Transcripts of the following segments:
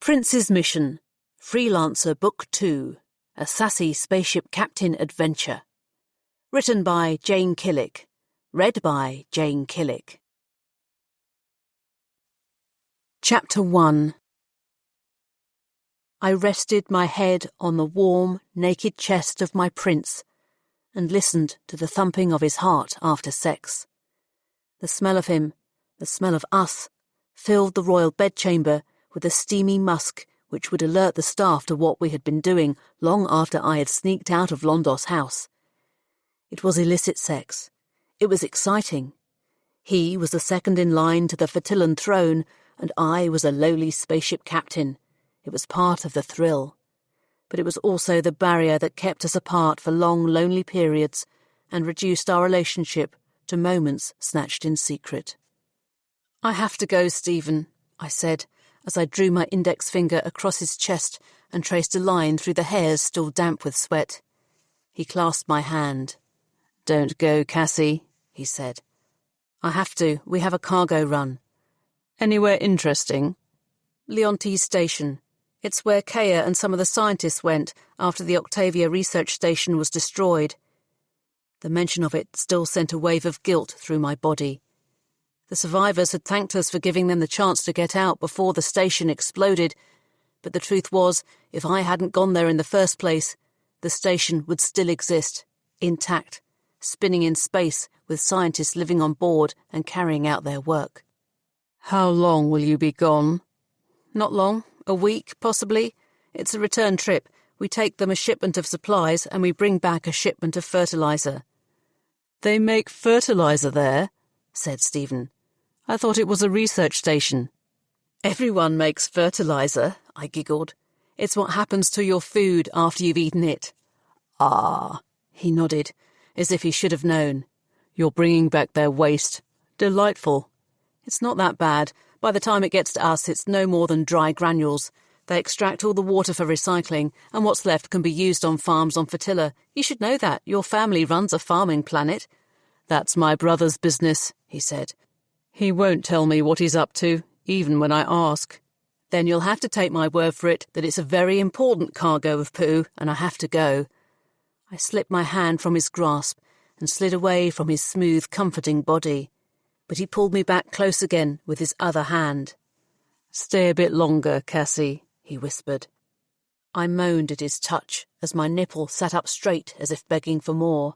Prince's Mission, Freelancer Book 2, a Sassy Spaceship Captain Adventure. Written by Jane Killick. Read by Jane Killick. Chapter 1. I rested my head on the warm, naked chest of my prince and listened to the thumping of his heart after sex. The smell of him, the smell of us, filled the royal bedchamber with a steamy musk which would alert the staff to what we had been doing long after I had sneaked out of Londos House. It was illicit sex. It was exciting. He was the second in line to the Fertillan throne, and I was a lowly spaceship captain. It was part of the thrill. But it was also the barrier that kept us apart for long, lonely periods and reduced our relationship to moments snatched in secret. "I have to go, Stephen," I said, as I drew my index finger across his chest and traced a line through the hairs still damp with sweat. He clasped my hand. "Don't go, Cassy," he said. "I have to. We have a cargo run." "Anywhere interesting?" "Leontes Station. It's where Kea and some of the scientists went after the Octavia research station was destroyed." The mention of it still sent a wave of guilt through my body. The survivors had thanked us for giving them the chance to get out before the station exploded, but the truth was, if I hadn't gone there in the first place, the station would still exist, intact, spinning in space with scientists living on board and carrying out their work. "How long will you be gone?" "Not long. A week, possibly. It's a return trip. We take them a shipment of supplies and we bring back a shipment of fertilizer." "They make fertilizer there?" said Stephen. "I thought it was a research station." "Everyone makes fertilizer," I giggled. "It's what happens to your food after you've eaten it." "Ah," he nodded, as if he should have known. "You're bringing back their waste. Delightful." "It's not that bad. By the time it gets to us, it's no more than dry granules. They extract all the water for recycling, and what's left can be used on farms on Fertilla. You should know that. Your family runs a farming planet." "That's my brother's business," he said. "He won't tell me what he's up to, even when I ask." "Then you'll have to take my word for it that it's a very important cargo of poo, and I have to go." I slipped my hand from his grasp and slid away from his smooth, comforting body, but he pulled me back close again with his other hand. "Stay a bit longer, Cassy," he whispered. I moaned at his touch as my nipple sat up straight as if begging for more.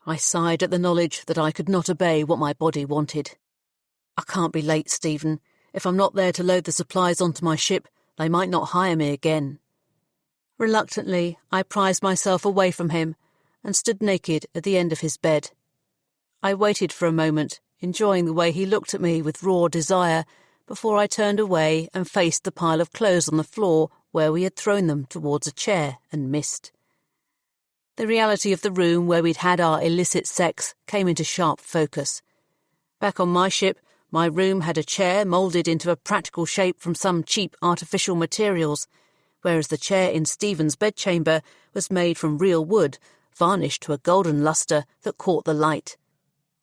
I sighed at the knowledge that I could not obey what my body wanted. "I can't be late, Stephen. If I'm not there to load the supplies onto my ship, they might not hire me again." Reluctantly, I prized myself away from him and stood naked at the end of his bed. I waited for a moment, enjoying the way he looked at me with raw desire, before I turned away and faced the pile of clothes on the floor where we had thrown them towards a chair and missed. The reality of the room where we'd had our illicit sex came into sharp focus. Back on my ship, my room had a chair moulded into a practical shape from some cheap artificial materials, whereas the chair in Stephen's bedchamber was made from real wood, varnished to a golden lustre that caught the light.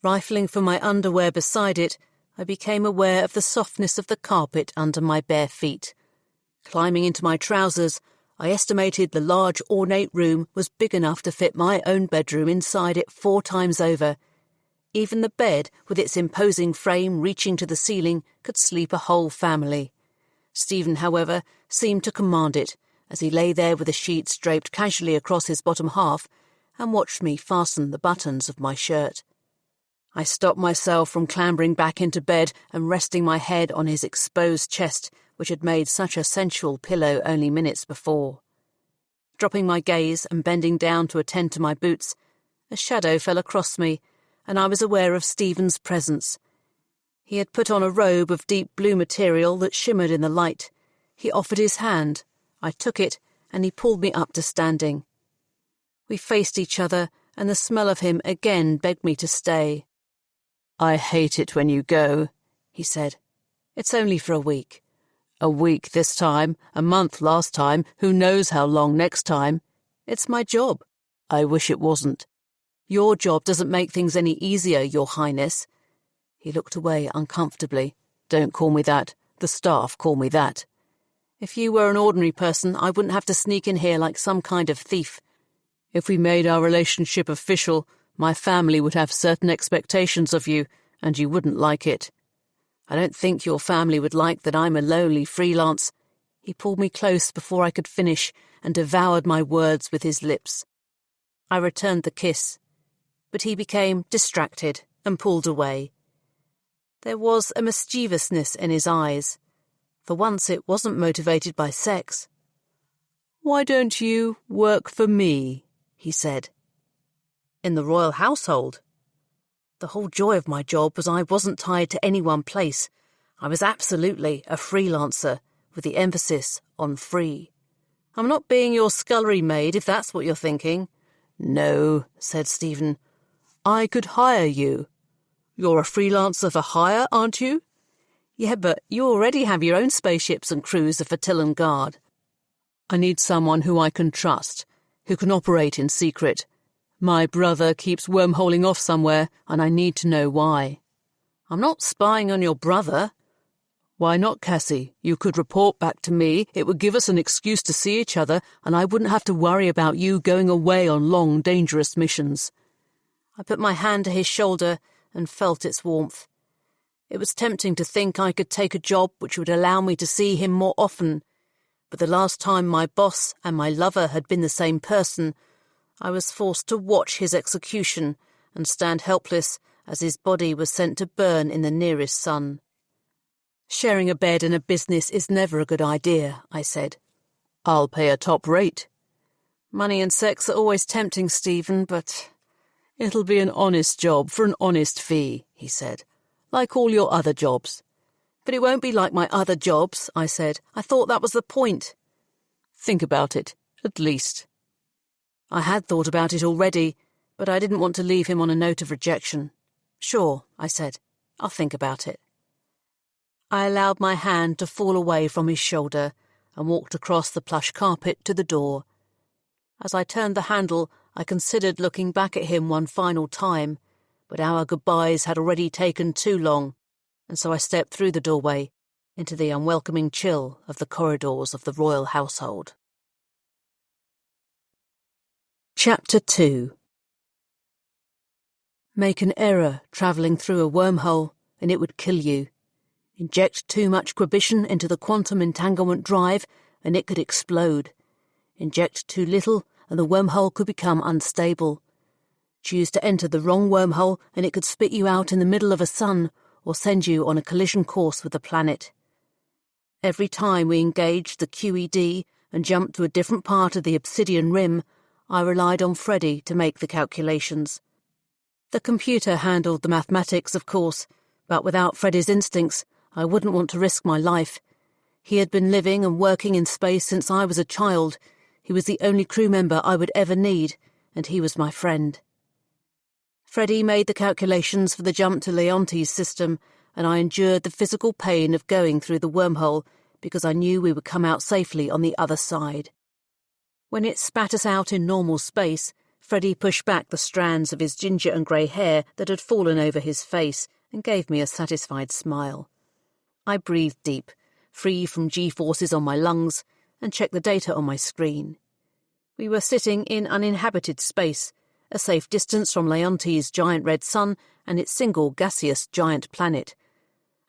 Rifling for my underwear beside it, I became aware of the softness of the carpet under my bare feet. Climbing into my trousers, I estimated the large ornate room was big enough to fit my own bedroom inside it 4 times over. Even the bed, with its imposing frame reaching to the ceiling, could sleep a whole family. Stephen, however, seemed to command it, as he lay there with the sheets draped casually across his bottom half and watched me fasten the buttons of my shirt. I stopped myself from clambering back into bed and resting my head on his exposed chest, which had made such a sensual pillow only minutes before. Dropping my gaze and bending down to attend to my boots, a shadow fell across me, and I was aware of Stephen's presence. He had put on a robe of deep blue material that shimmered in the light. He offered his hand. I took it, and he pulled me up to standing. We faced each other, and the smell of him again begged me to stay. "I hate it when you go," he said. "It's only for a week." "A week this time, a month last time, who knows how long next time?" "It's my job." "I wish it wasn't." "Your job doesn't make things any easier, Your Highness." He looked away uncomfortably. "Don't call me that. The staff call me that." If you were an ordinary person, I wouldn't have to sneak in here like some kind of thief. If we made our relationship official, my family would have certain expectations of you, and you wouldn't like it. I don't think your family would like that I'm a lowly freelance." He pulled me close before I could finish and devoured my words with his lips. I returned the kiss, but he became distracted and pulled away. There was a mischievousness in his eyes. For once it wasn't motivated by sex. "Why don't you work for me?" he said. "In the royal household?" The whole joy of my job was I wasn't tied to any one place. I was absolutely a freelancer, with the emphasis on free. "I'm not being your scullery maid, if that's what you're thinking." "No," said Stephen. "I could hire you." "You're a freelancer for hire, aren't you?" "Yeah, but you already have your own spaceships and crews of Fertillan Guard." "I need someone who I can trust, who can operate in secret. My brother keeps wormholing off somewhere, and I need to know why." "I'm not spying on your brother." "Why not, Cassy? You could report back to me. It would give us an excuse to see each other, and I wouldn't have to worry about you going away on long, dangerous missions." I put my hand to his shoulder and felt its warmth. It was tempting to think I could take a job which would allow me to see him more often, but the last time my boss and my lover had been the same person, I was forced to watch his execution and stand helpless as his body was sent to burn in the nearest sun. "Sharing a bed and a business is never a good idea," I said. "I'll pay a top rate." "Money and sex are always tempting, Stephen, but—" "It'll be an honest job for an honest fee," he said, "like all your other jobs." "But it won't be like my other jobs," I said. "I thought that was the point." "Think about it, at least." I had thought about it already, but I didn't want to leave him on a note of rejection. "Sure," I said. "I'll think about it." I allowed my hand to fall away from his shoulder and walked across the plush carpet to the door. As I turned the handle, I considered looking back at him one final time, but our goodbyes had already taken too long, and so I stepped through the doorway into the unwelcoming chill of the corridors of the royal household. Chapter 2. Make an error travelling through a wormhole, and it would kill you. Inject too much graviton into the quantum entanglement drive, and it could explode. Inject too little, and the wormhole could become unstable. Choose to enter the wrong wormhole, and it could spit you out in the middle of a sun, or send you on a collision course with the planet. Every time we engaged the QED and jumped to a different part of the obsidian rim, I relied on Freddie to make the calculations. The computer handled the mathematics, of course, but without Freddie's instincts, I wouldn't want to risk my life. He had been living and working in space since I was a child. He was the only crew member I would ever need, and he was my friend. Freddie made the calculations for the jump to Leonte's system, and I endured the physical pain of going through the wormhole because I knew we would come out safely on the other side. When it spat us out in normal space, Freddie pushed back the strands of his ginger and grey hair that had fallen over his face and gave me a satisfied smile. I breathed deep, free from G-forces on my lungs, and checked the data on my screen. We were sitting in uninhabited space, a safe distance from Leonte's giant red sun and its single gaseous giant planet.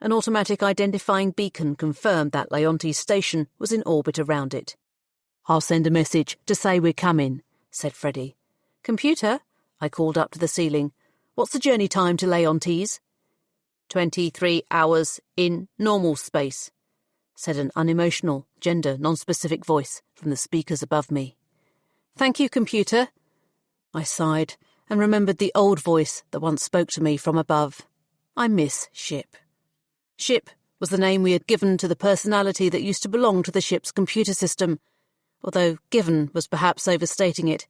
An automatic identifying beacon confirmed that Leonte's station was in orbit around it. "I'll send a message to say we're coming," said Freddie. "Computer," I called up to the ceiling, "what's the journey time to Leonte's?" 23 hours in normal space, said an unemotional, gender non-specific voice from the speakers above me. "Thank you, computer." I sighed and remembered the old voice that once spoke to me from above. I miss Ship. Ship was the name we had given to the personality that used to belong to the ship's computer system, although given was perhaps overstating it.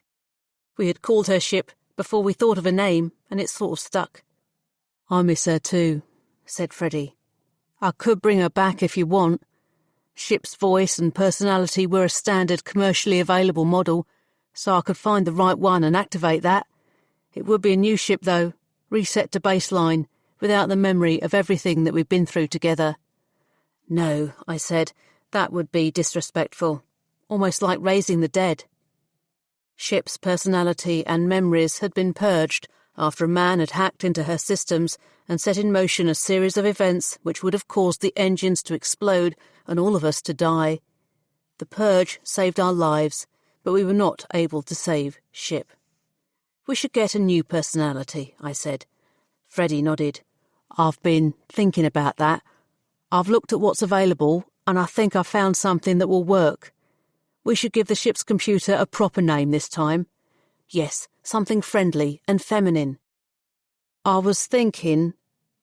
We had called her Ship before we thought of a name, and it sort of stuck. "I miss her too," said Freddie. "I could bring her back if you want." Ship's voice and personality were a standard commercially available model, so I could find the right one and activate that. It would be a new ship, though, reset to baseline, without the memory of everything that we've been through together. "No," I said, That would be disrespectful, almost like raising the dead. Ship's personality and memories had been purged after a man had hacked into her systems and set in motion a series of events which would have caused the engines to explode and all of us to die. The purge saved our lives, but we were not able to save Ship. We should get a new personality, I said. Freddie nodded. I've been thinking about that. I've looked at what's available, and I think I've found something that will work. We should give the ship's computer a proper name this time. Yes, something friendly and feminine. I was thinking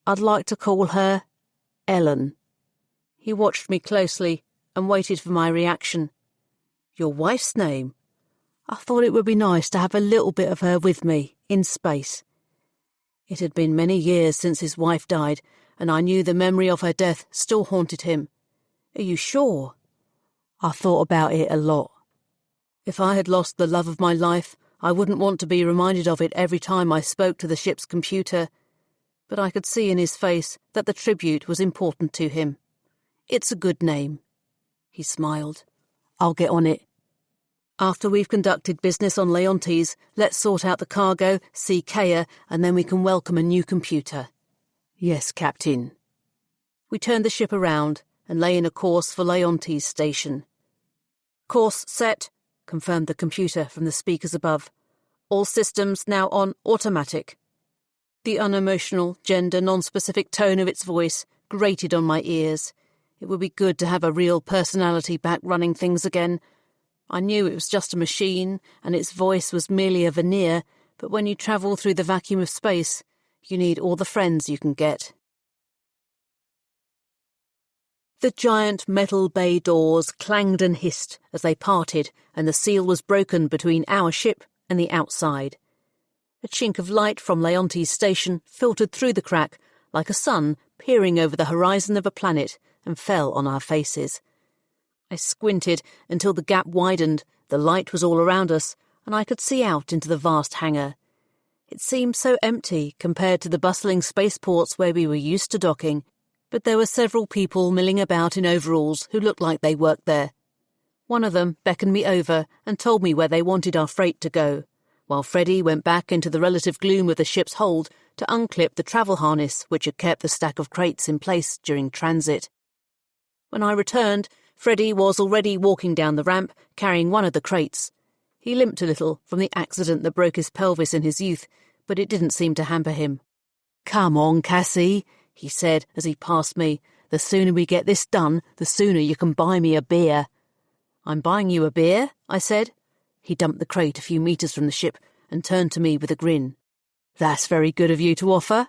I'd like to call her Ellen. He watched me closely and waited for my reaction. Your wife's name? I thought it would be nice to have a little bit of her with me, in space. It had been many years since his wife died, and I knew the memory of her death still haunted him. Are you sure? I thought about it a lot. If I had lost the love of my life, I wouldn't want to be reminded of it every time I spoke to the ship's computer, but I could see in his face that the tribute was important to him. It's a good name. He smiled. I'll get on it. After we've conducted business on Leontes, let's sort out the cargo, see Kea, and then we can welcome a new computer. Yes, Captain. We turned the ship around and lay in a course for Leontes station. Course set, confirmed the computer from the speakers above. All systems now on automatic. The unemotional, gender-non-specific tone of its voice grated on my ears. It would be good to have a real personality back running things again. I knew it was just a machine, and its voice was merely a veneer, but when you travel through the vacuum of space, you need all the friends you can get. The giant metal bay doors clanged and hissed as they parted, and the seal was broken between our ship and the outside. A chink of light from Leontes station filtered through the crack, like a sun peering over the horizon of a planet, and fell on our faces. I squinted until the gap widened, the light was all around us, and I could see out into the vast hangar. It seemed so empty compared to the bustling spaceports where we were used to docking, but there were several people milling about in overalls who looked like they worked there. One of them beckoned me over and told me where they wanted our freight to go, while Freddie went back into the relative gloom of the ship's hold to unclip the travel harness which had kept the stack of crates in place during transit. When I returned, Freddie was already walking down the ramp, carrying one of the crates. He limped a little from the accident that broke his pelvis in his youth, but it didn't seem to hamper him. "Come on, Cassy," he said as he passed me. "The sooner we get this done, the sooner you can buy me a beer." "I'm buying you a beer?" I said. He dumped the crate a few metres from the ship and turned to me with a grin. "That's very good of you to offer."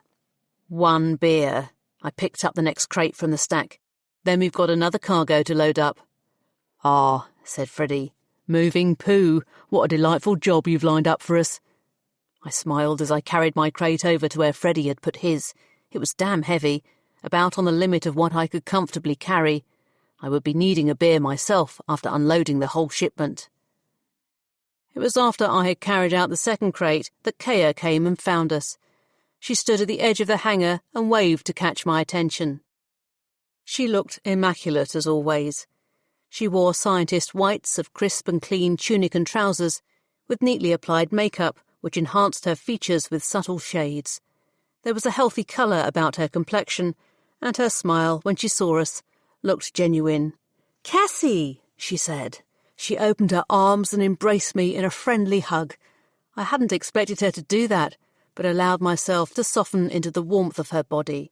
"1 beer." I picked up the next crate from the stack. "Then we've got another cargo to load up." "Ah," said Freddie. "Moving poo. What a delightful job you've lined up for us." I smiled as I carried my crate over to where Freddie had put his. It was damn heavy, about on the limit of what I could comfortably carry. I would be needing a beer myself after unloading the whole shipment. It was after I had carried out the second crate that Kea came and found us. She stood at the edge of the hangar and waved to catch my attention. She looked immaculate as always. She wore scientist whites of crisp and clean tunic and trousers, with neatly applied makeup which enhanced her features with subtle shades. There was a healthy colour about her complexion, and her smile, when she saw us, looked genuine. "Cassy," she said. She opened her arms and embraced me in a friendly hug. I hadn't expected her to do that, but allowed myself to soften into the warmth of her body.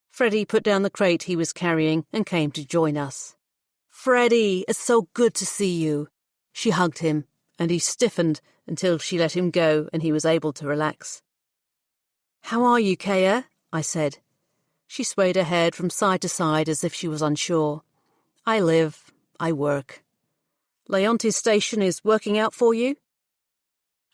Freddie put down the crate he was carrying and came to join us. "Freddie, it's so good to see you." She hugged him, and he stiffened until she let him go and he was able to relax. "How are you, Kea?" I said. She swayed her head from side to side as if she was unsure. "I live, I work." "Leontes Station is working out for you?"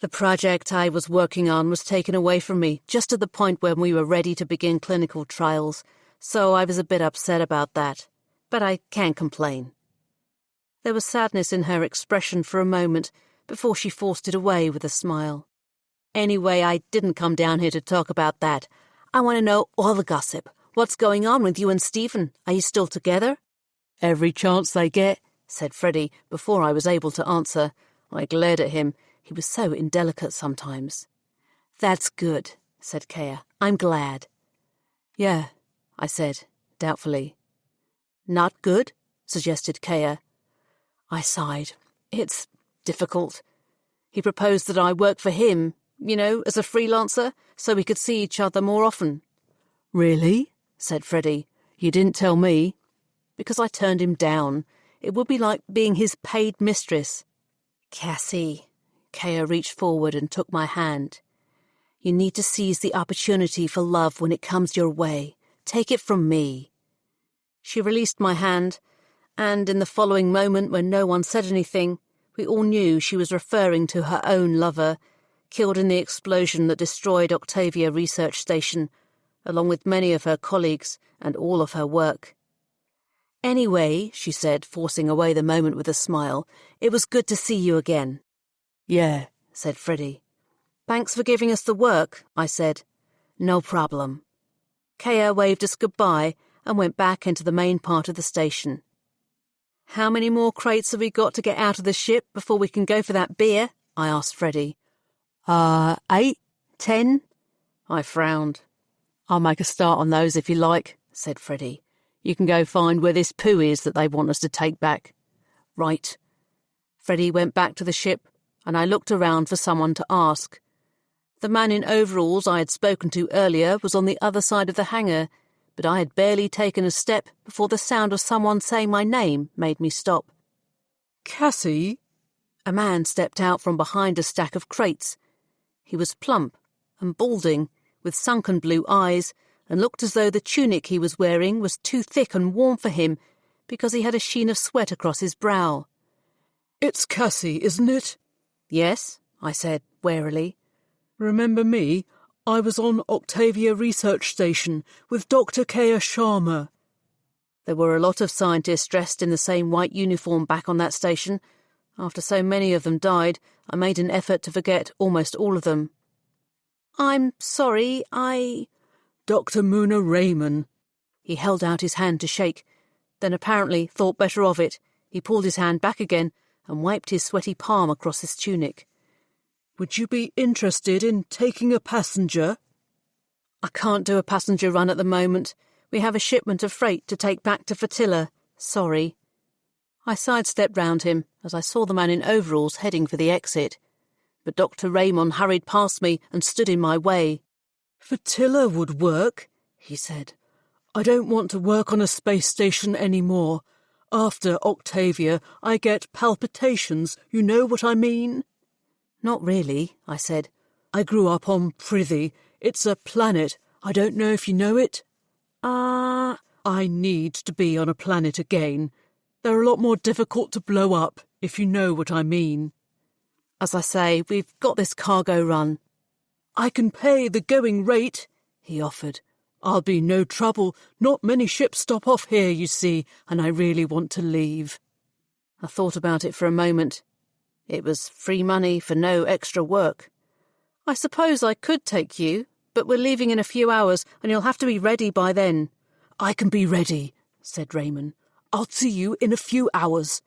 The project I was working on was taken away from me just at the point when we were ready to begin clinical trials, so I was a bit upset about that. But I can't complain. There was sadness in her expression for a moment before she forced it away with a smile. "Anyway, I didn't come down here to talk about that. I want to know all the gossip. What's going on with you and Stephen? Are you still together?" Every chance they get, said Freddie before I was able to answer. I glared at him. He was so indelicate sometimes. That's good, said Kea. I'm glad. Yeah, I said, doubtfully. Not good, suggested Kea. I sighed. It's difficult. He proposed that I work for him, as a freelancer, so we could see each other more often. Really? Said Freddie. You didn't tell me. Because I turned him down. It would be like being his paid mistress. Cassy. Kea reached forward and took my hand. You need to seize the opportunity for love when it comes your way. Take it from me. She released my hand, and in the following moment when no one said anything, we all knew she was referring to her own lover, killed in the explosion that destroyed Octavia Research Station, along with many of her colleagues and all of her work. Anyway, she said, forcing away the moment with a smile, it was good to see you again. Yeah, said Freddie. Thanks for giving us the work, I said. No problem. Kea waved us goodbye and went back into the main part of the station. How many more crates have we got to get out of the ship before we can go for that beer? I asked Freddie. 8? 10? I frowned. I'll make a start on those if you like, said Freddie. You can go find where this poo is that they want us to take back. Right. Freddie went back to the ship, and I looked around for someone to ask. The man in overalls I had spoken to earlier was on the other side of the hangar, but I had barely taken a step before the sound of someone saying my name made me stop. Cassy? A man stepped out from behind a stack of crates. He was plump and balding, with sunken blue eyes, and looked as though the tunic he was wearing was too thick and warm for him because he had a sheen of sweat across his brow. It's Cassy, isn't it? Yes, I said, warily. Remember me? I was on Octavia Research Station with Dr. Kea Sharma. There were a lot of scientists dressed in the same white uniform back on that station. After so many of them died, I made an effort to forget almost all of them. I'm sorry, Dr. Muna Raymond. He held out his hand to shake, then apparently thought better of it. He pulled his hand back again and wiped his sweaty palm across his tunic. Would you be interested in taking a passenger? I can't do a passenger run at the moment. We have a shipment of freight to take back to Fatilla. Sorry. I sidestepped round him as I saw the man in overalls heading for the exit. But Dr. Raymond hurried past me and stood in my way. Fatilla would work, he said. I don't want to work on a space station anymore. After Octavia, I get palpitations, you know what I mean? Not really, I said. I grew up on Prithee. It's a planet. I don't know if you know it. I need to be on a planet again. They're a lot more difficult to blow up, if you know what I mean. As I say, we've got this cargo run. I can pay the going rate, he offered. I'll be no trouble. Not many ships stop off here, you see, and I really want to leave. I thought about it for a moment. It was free money for no extra work. I suppose I could take you, but we're leaving in a few hours and you'll have to be ready by then. I can be ready, said Raymond. I'll see you in a few hours.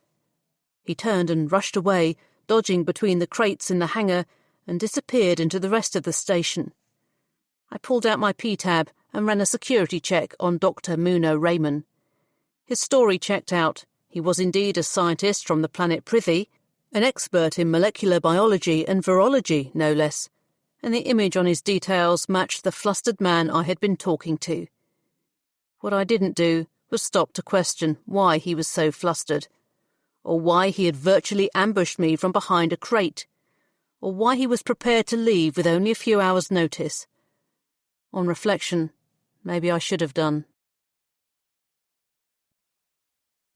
He turned and rushed away, dodging between the crates in the hangar, and disappeared into the rest of the station. I pulled out my P-tab and ran a security check on Dr. Muno Raymond. His story checked out. He was indeed a scientist from the planet Prithee, an expert in molecular biology and virology, no less, and the image on his details matched the flustered man I had been talking to. What I didn't do was stop to question why he was so flustered, or why he had virtually ambushed me from behind a crate, or why he was prepared to leave with only a few hours' notice. On reflection, maybe I should have done.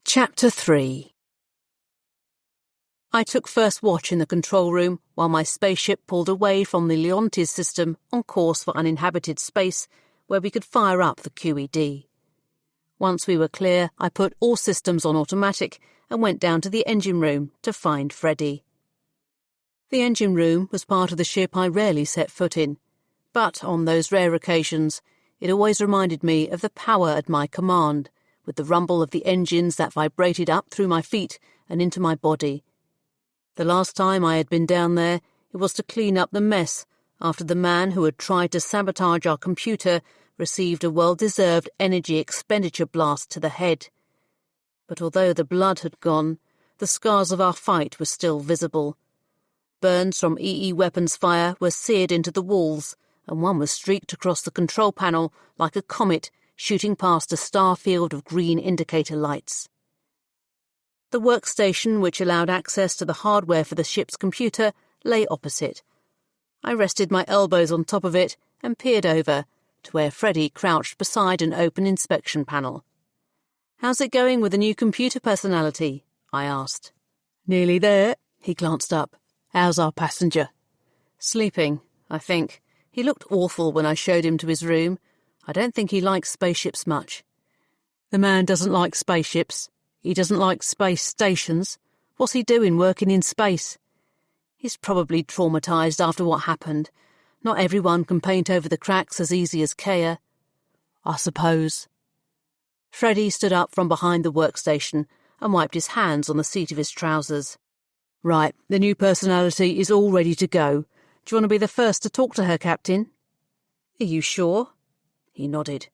Chapter 3. I took first watch in the control room while my spaceship pulled away from the Leontes system on course for uninhabited space where we could fire up the QED. Once we were clear, I put all systems on automatic and went down to the engine room to find Freddie. The engine room was part of the ship I rarely set foot in, but on those rare occasions it always reminded me of the power at my command with the rumble of the engines that vibrated up through my feet and into my body. The last time I had been down there, it was to clean up the mess after the man who had tried to sabotage our computer received a well-deserved energy expenditure blast to the head. But although the blood had gone, the scars of our fight were still visible. Burns from EE weapons fire were seared into the walls, and one was streaked across the control panel like a comet shooting past a star field of green indicator lights. The workstation which allowed access to the hardware for the ship's computer lay opposite. I rested my elbows on top of it and peered over to where Freddie crouched beside an open inspection panel. "How's it going with the new computer personality?" I asked. "Nearly there." He glanced up. "How's our passenger?" "Sleeping, I think. He looked awful when I showed him to his room. I don't think he likes spaceships much." "The man doesn't like spaceships. He doesn't like space stations. What's he doing working in space?" "He's probably traumatised after what happened. Not everyone can paint over the cracks as easy as Kea." "I suppose." Freddie stood up from behind the workstation and wiped his hands on the seat of his trousers. "Right, the new personality is all ready to go. Do you want to be the first to talk to her, Captain?" "Are you sure?" He nodded.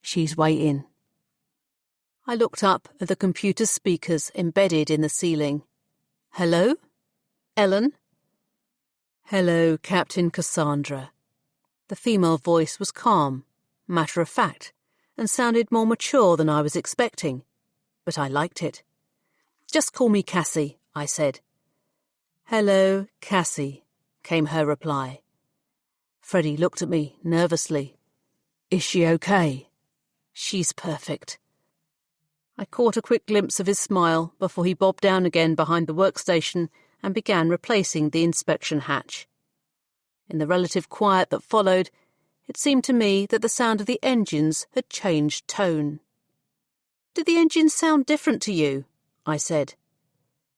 "She's waiting." I looked up at the computer speakers embedded in the ceiling. "Hello? Ellen?" "Hello, Captain Cassandra." The female voice was calm, matter-of-fact, and sounded more mature than I was expecting, but I liked it. "Just call me Cassy," I said. "Hello, Cassy," came her reply. Freddie looked at me nervously. "Is she okay?" "She's perfect." I caught a quick glimpse of his smile before he bobbed down again behind the workstation and began replacing the inspection hatch. In the relative quiet that followed, it seemed to me that the sound of the engines had changed tone. "Did the engines sound different to you?" I said.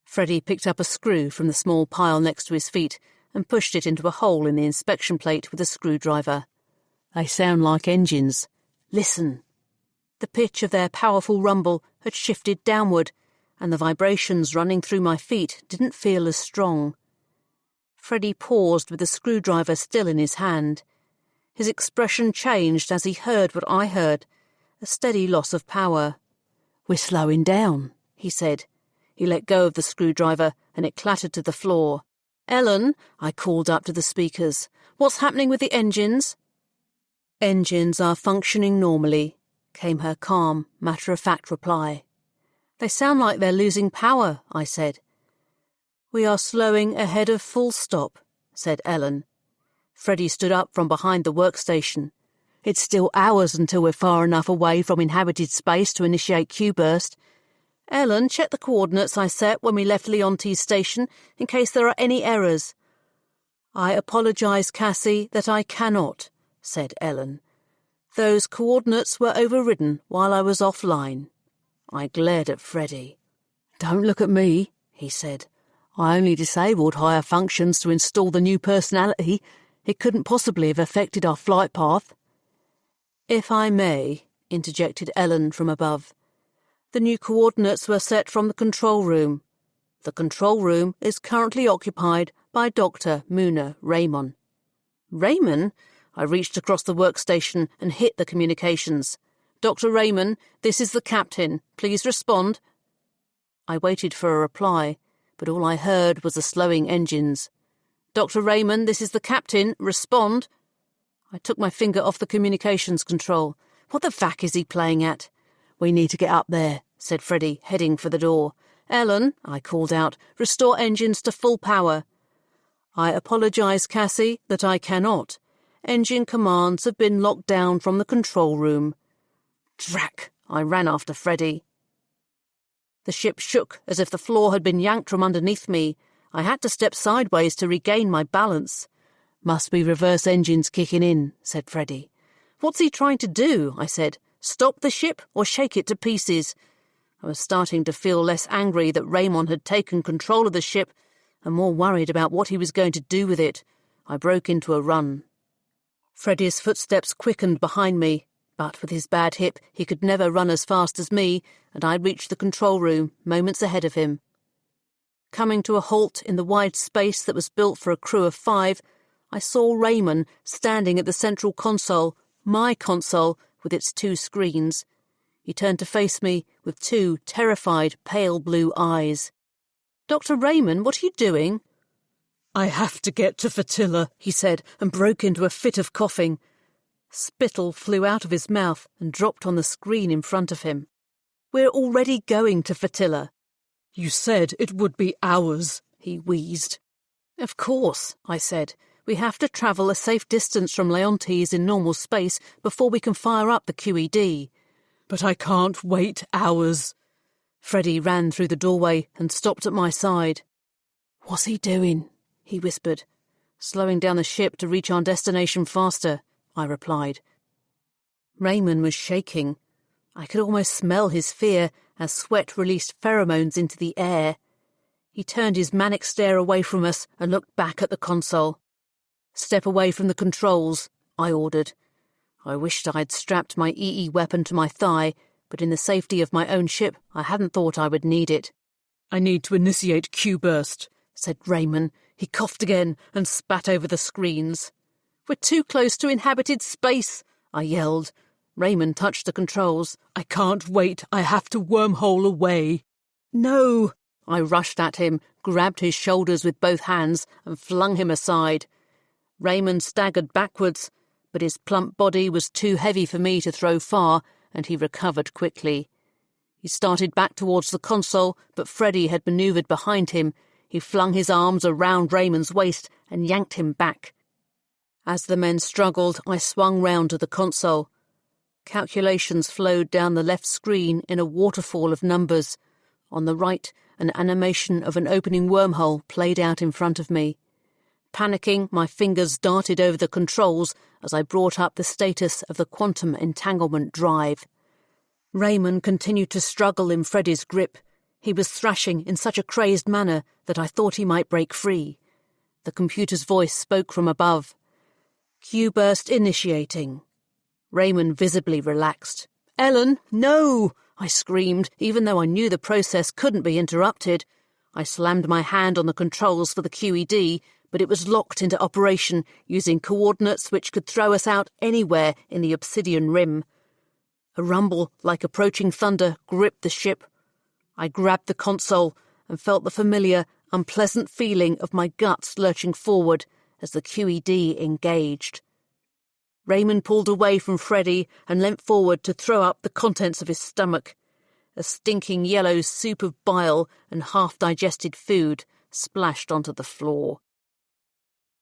Freddie picked up a screw from the small pile next to his feet and pushed it into a hole in the inspection plate with a screwdriver. "They sound like engines. Listen." The pitch of their powerful rumble had shifted downward, and the vibrations running through my feet didn't feel as strong. Freddie paused with the screwdriver still in his hand. His expression changed as he heard what I heard, a steady loss of power. "We're slowing down," he said. He let go of the screwdriver and it clattered to the floor. "Ellen," I called up to the speakers, "what's happening with the engines?" "Engines are functioning normally," came her calm, matter-of-fact reply. "They sound like they're losing power," I said. "We are slowing ahead of full stop," said Ellen. Freddie stood up from behind the workstation. "It's still hours until we're far enough away from inhabited space to initiate Q-burst. Ellen, check the coordinates I set when we left Leontes station in case there are any errors." "I apologise, Cassy, that I cannot," said Ellen. "Those coordinates were overridden while I was offline." I glared at Freddie. "Don't look at me," he said. "I only disabled higher functions to install the new personality. It couldn't possibly have affected our flight path." "If I may," interjected Ellen from above, "the new coordinates were set from the control room. The control room is currently occupied by Dr. Muna Raymond." "Raymond?" I reached across the workstation and hit the communications. "Dr. Raymond, this is the captain. Please respond." I waited for a reply, but all I heard was the slowing engines. "Dr. Raymond, this is the captain. Respond." I took my finger off the communications control. "What the fuck is he playing at?" "We need to get up there," said Freddie, heading for the door. "Ellen," I called out, "restore engines to full power." "I apologise, Cassy, that I cannot. Engine commands have been locked down from the control room." Drac! I ran after Freddie. The ship shook as if the floor had been yanked from underneath me. I had to step sideways to regain my balance. "Must be reverse engines kicking in," said Freddie. "What's he trying to do?" I said. "Stop the ship or shake it to pieces?" I was starting to feel less angry that Raymond had taken control of the ship and more worried about what he was going to do with it. I broke into a run. Freddie's footsteps quickened behind me, But with his bad hip, he could never run as fast as me, and I reached the control room moments ahead of him. Coming to a halt in the wide space that was built for a crew of 5, I saw Raymond standing at the central console, my console, with its 2 screens. He turned to face me with 2 terrified, pale blue eyes. "Dr. Raymond, what are you doing?" "I have to get to Fatilla," he said, and broke into a fit of coughing. Spittle flew out of his mouth and dropped on the screen in front of him. "We're already going to Fatilla." "You said it would be hours," he wheezed. "Of course," I said. "We have to travel a safe distance from Leontes in normal space before we can fire up the QED." "But I can't wait hours." Freddie ran through the doorway and stopped at my side. "What's he doing?" he whispered. "Slowing down the ship to reach our destination faster," I replied. Raymond was shaking. I could almost smell his fear as sweat released pheromones into the air. He turned his manic stare away from us and looked back at the console. "Step away from the controls," I ordered. I wished I had strapped my EE weapon to my thigh, but in the safety of my own ship, I hadn't thought I would need it. "I need to initiate Q-burst," said Raymond. He coughed again and spat over the screens. "We're too close to inhabited space," I yelled. Raymond touched the controls. "I can't wait. I have to wormhole away." "No!" I rushed at him, grabbed his shoulders with both hands, and flung him aside. Raymond staggered backwards, but his plump body was too heavy for me to throw far, and he recovered quickly. He started back towards the console, but Freddie had manoeuvred behind him. He flung his arms around Raymond's waist and yanked him back. As the men struggled, I swung round to the console. Calculations flowed down the left screen in a waterfall of numbers. On the right, an animation of an opening wormhole played out in front of me. Panicking, my fingers darted over the controls as I brought up the status of the quantum entanglement drive. Raymond continued to struggle in Freddie's grip. He was thrashing in such a crazed manner that I thought he might break free. The computer's voice spoke from above. "Q-burst initiating." Raymond visibly relaxed. "Ellen, no!" I screamed, even though I knew the process couldn't be interrupted. I slammed my hand on the controls for the QED, but it was locked into operation using coordinates which could throw us out anywhere in the Obsidian Rim. A rumble like approaching thunder gripped the ship. I grabbed the console and felt the familiar, unpleasant feeling of my guts lurching forward as the QED engaged. Raymond pulled away from Freddie and leant forward to throw up the contents of his stomach. A stinking yellow soup of bile and half-digested food splashed onto the floor.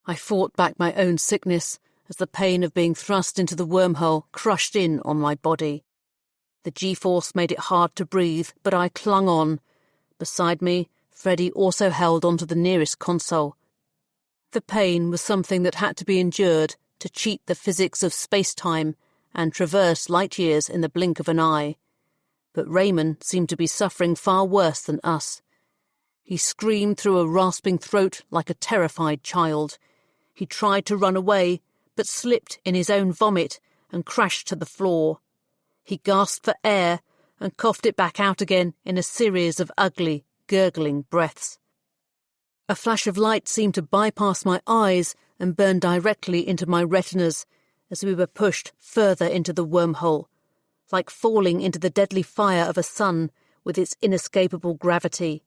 I fought back my own sickness as the pain of being thrust into the wormhole crushed in on my body. The G-force made it hard to breathe, but I clung on. Beside me, Freddie also held onto the nearest console. The pain was something that had to be endured to cheat the physics of space-time and traverse light years in the blink of an eye. But Raymond seemed to be suffering far worse than us. He screamed through a rasping throat like a terrified child. He tried to run away, but slipped in his own vomit and crashed to the floor. He gasped for air and coughed it back out again in a series of ugly, gurgling breaths. A flash of light seemed to bypass my eyes and burn directly into my retinas as we were pushed further into the wormhole, like falling into the deadly fire of a sun with its inescapable gravity.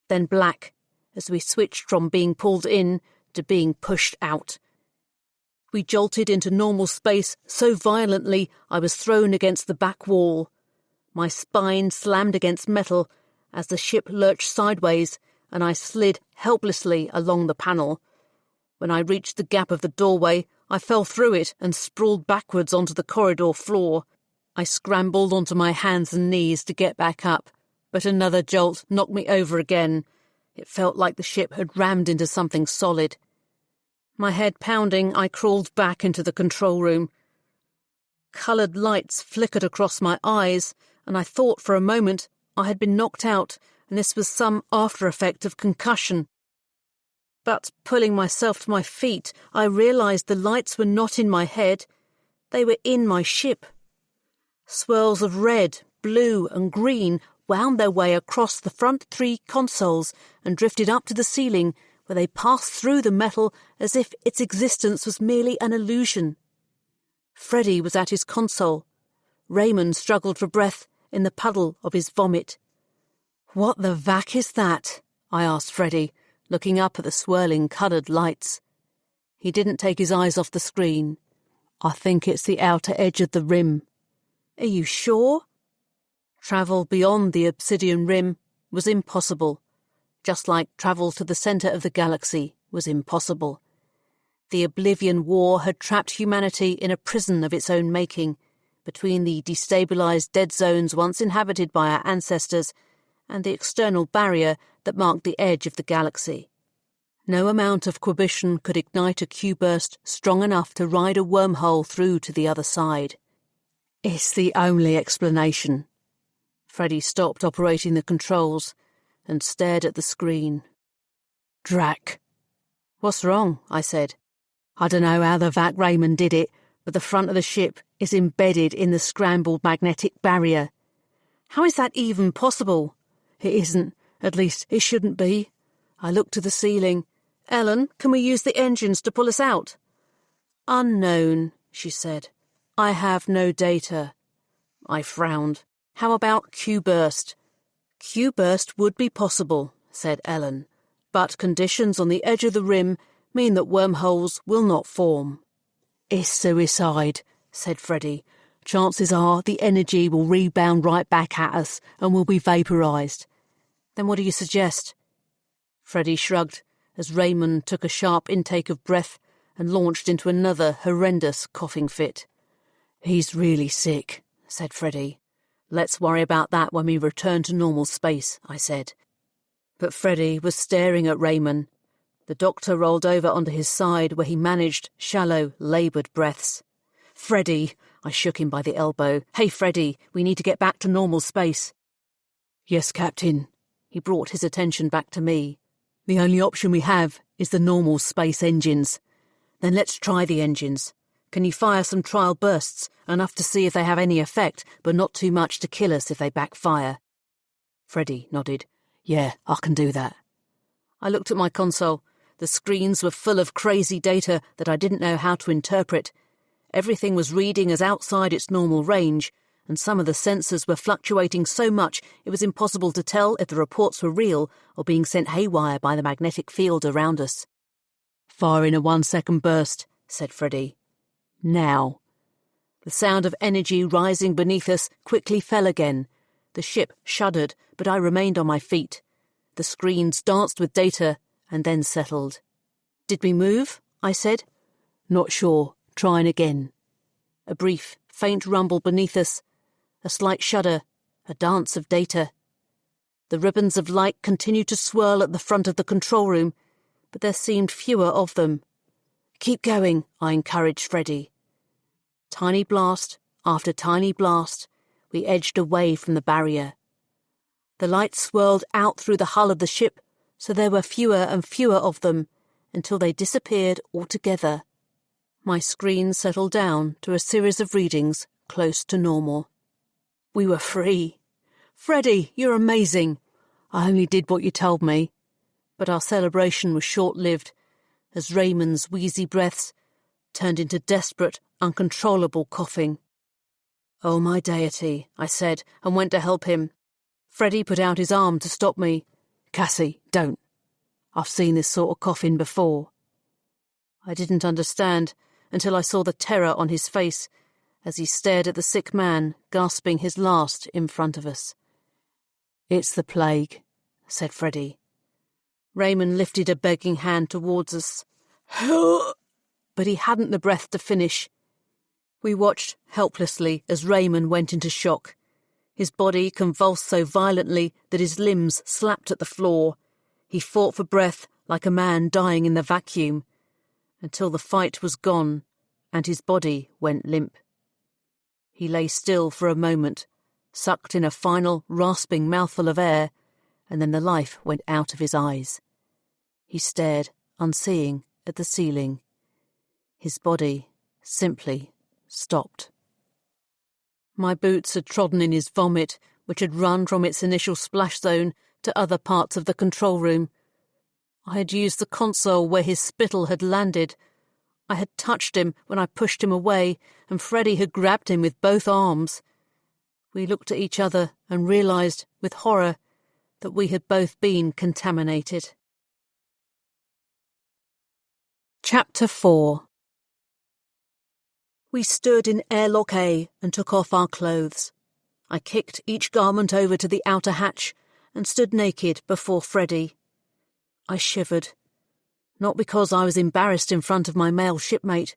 Then black, as we switched from being pulled in to being pushed out. We jolted into normal space so violently I was thrown against the back wall. My spine slammed against metal as the ship lurched sideways and I slid helplessly along the panel. When I reached the gap of the doorway, I fell through it and sprawled backwards onto the corridor floor. I scrambled onto my hands and knees to get back up, but another jolt knocked me over again. It felt like the ship had rammed into something solid. My head pounding, I crawled back into the control room. Coloured lights flickered across my eyes, and I thought for a moment I had been knocked out and this was some after-effect of concussion. But pulling myself to my feet, I realised the lights were not in my head. They were in my ship, Swirls of red, blue and green wound their way across the front 3 consoles and drifted up to the ceiling, where they passed through the metal as if its existence was merely an illusion. Freddie was at his console. Raymond struggled for breath in the puddle of his vomit. "What the vac is that?" I asked Freddie, looking up at the swirling coloured lights. He didn't take his eyes off the screen. "I think it's the outer edge of the rim." "Are you sure?" Travel beyond the obsidian rim was impossible, just like travel to the centre of the galaxy was impossible. The Oblivion War had trapped humanity in a prison of its own making, between the destabilised dead zones once inhabited by our ancestors and the external barrier that marked the edge of the galaxy. No amount of coercion could ignite a Q-burst strong enough to ride a wormhole through to the other side. "It's the only explanation." Freddie stopped operating the controls and stared at the screen. "Drac." "What's wrong?" I said. "I don't know how the Vac Raymond did it, but the front of the ship is embedded in the scrambled magnetic barrier." "How is that even possible?" "It isn't. At least, it shouldn't be." I looked to the ceiling. "Ellen, can we use the engines to pull us out?" "Unknown," she said. "I have no data." I frowned. "How about Q-burst?" "Q-burst would be possible," said Ellen, "but conditions on the edge of the rim mean that wormholes will not form." "It's suicide," said Freddie. "Chances are the energy will rebound right back at us and we'll be vaporised." "Then what do you suggest?" Freddie shrugged as Raymond took a sharp intake of breath and launched into another horrendous coughing fit. "He's really sick," said Freddie. "Let's worry about that when we return to normal space," I said. But Freddie was staring at Raymond. The doctor rolled over onto his side where he managed shallow, laboured breaths. "Freddie," I shook him by the elbow. "Hey, Freddie, we need to get back to normal space." "Yes, Captain." He brought his attention back to me. "The only option we have is the normal space engines." "Then let's try the engines. Can you fire some trial bursts, enough to see if they have any effect, but not too much to kill us if they backfire?" Freddie nodded. "Yeah, I can do that." I looked at my console. The screens were full of crazy data that I didn't know how to interpret. Everything was reading as outside its normal range, and some of the sensors were fluctuating so much it was impossible to tell if the reports were real or being sent haywire by the magnetic field around us. "Fire in a 1-second burst," said Freddie. "Now." The sound of energy rising beneath us quickly fell again. The ship shuddered, but I remained on my feet. The screens danced with data and then settled. "Did we move?" I said. "Not sure. Trying again." A brief, faint rumble beneath us, a slight shudder, a dance of data. The ribbons of light continued to swirl at the front of the control room, but there seemed fewer of them. "Keep going," I encouraged Freddie. Tiny blast after tiny blast, we edged away from the barrier. The light swirled out through the hull of the ship, so there were fewer and fewer of them, until they disappeared altogether. My screen settled down to a series of readings close to normal. We were free. "Freddie, you're amazing." "I only did what you told me." But our celebration was short-lived, as Raymond's wheezy breaths turned into desperate, uncontrollable coughing. "Oh, my deity," I said, and went to help him. Freddie put out his arm to stop me. "Cassy, don't. I've seen this sort of coughing before." I didn't understand until I saw the terror on his face as he stared at the sick man, gasping his last in front of us. "It's the plague," said Freddie. Raymond lifted a begging hand towards us. But he hadn't the breath to finish. We watched helplessly as Raymond went into shock. His body convulsed so violently that his limbs slapped at the floor. He fought for breath like a man dying in the vacuum, until the fight was gone and his body went limp. He lay still for a moment, sucked in a final rasping mouthful of air, and then the life went out of his eyes. He stared, unseeing, at the ceiling. His body simply stopped. My boots had trodden in his vomit, which had run from its initial splash zone to other parts of the control room. I had used the console where his spittle had landed. I had touched him when I pushed him away, and Freddie had grabbed him with both arms. We looked at each other and realised, with horror, that we had both been contaminated. Chapter 4. We stood in airlock A and took off our clothes. I kicked each garment over to the outer hatch and stood naked before Freddie. I shivered. Not because I was embarrassed in front of my male shipmate,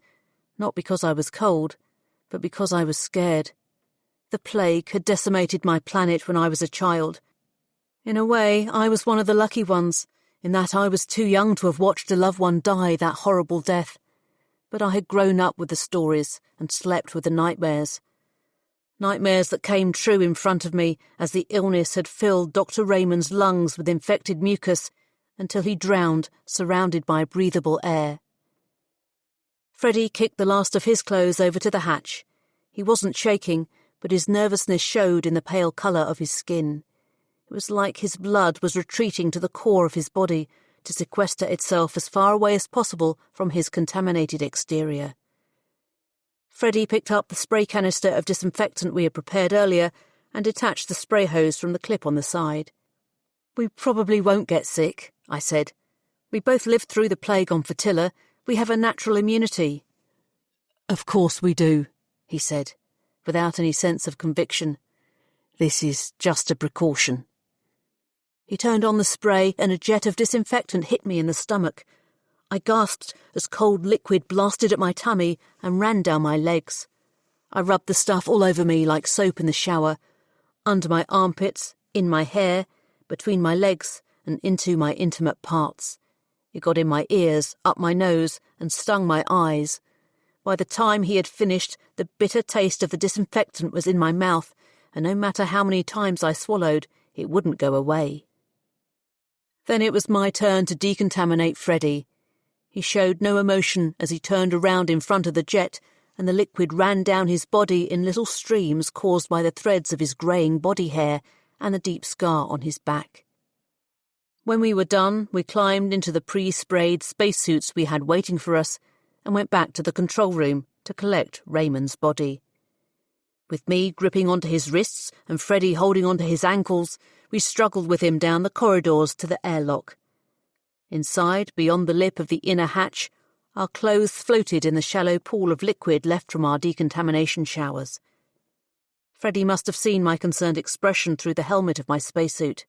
not because I was cold, but because I was scared. The plague had decimated my planet when I was a child. In a way, I was one of the lucky ones, in that I was too young to have watched a loved one die that horrible death. But I had grown up with the stories and slept with the nightmares. Nightmares that came true in front of me as the illness had filled Dr. Raymond's lungs with infected mucus until he drowned, surrounded by breathable air. Freddie kicked the last of his clothes over to the hatch. He wasn't shaking, but his nervousness showed in the pale colour of his skin. It was like his blood was retreating to the core of his body to sequester itself as far away as possible from his contaminated exterior. Freddie picked up the spray canister of disinfectant we had prepared earlier and detached the spray hose from the clip on the side. "We probably won't get sick," I said. "We both lived through the plague on Fatilla. We have a natural immunity." "Of course we do," he said, without any sense of conviction. "This is just a precaution." He turned on the spray and a jet of disinfectant hit me in the stomach. I gasped as cold liquid blasted at my tummy and ran down my legs. I rubbed the stuff all over me like soap in the shower, under my armpits, in my hair, between my legs and into my intimate parts. It got in my ears, up my nose, and stung my eyes. By the time he had finished, the bitter taste of the disinfectant was in my mouth, and no matter how many times I swallowed, it wouldn't go away. Then it was my turn to decontaminate Freddie. He showed no emotion as he turned around in front of the jet, and the liquid ran down his body in little streams caused by the threads of his greying body hair and the deep scar on his back. When we were done, we climbed into the pre-sprayed spacesuits we had waiting for us and went back to the control room to collect Raymond's body. With me gripping onto his wrists and Freddie holding onto his ankles, we struggled with him down the corridors to the airlock. Inside, beyond the lip of the inner hatch, our clothes floated in the shallow pool of liquid left from our decontamination showers. Freddie must have seen my concerned expression through the helmet of my spacesuit.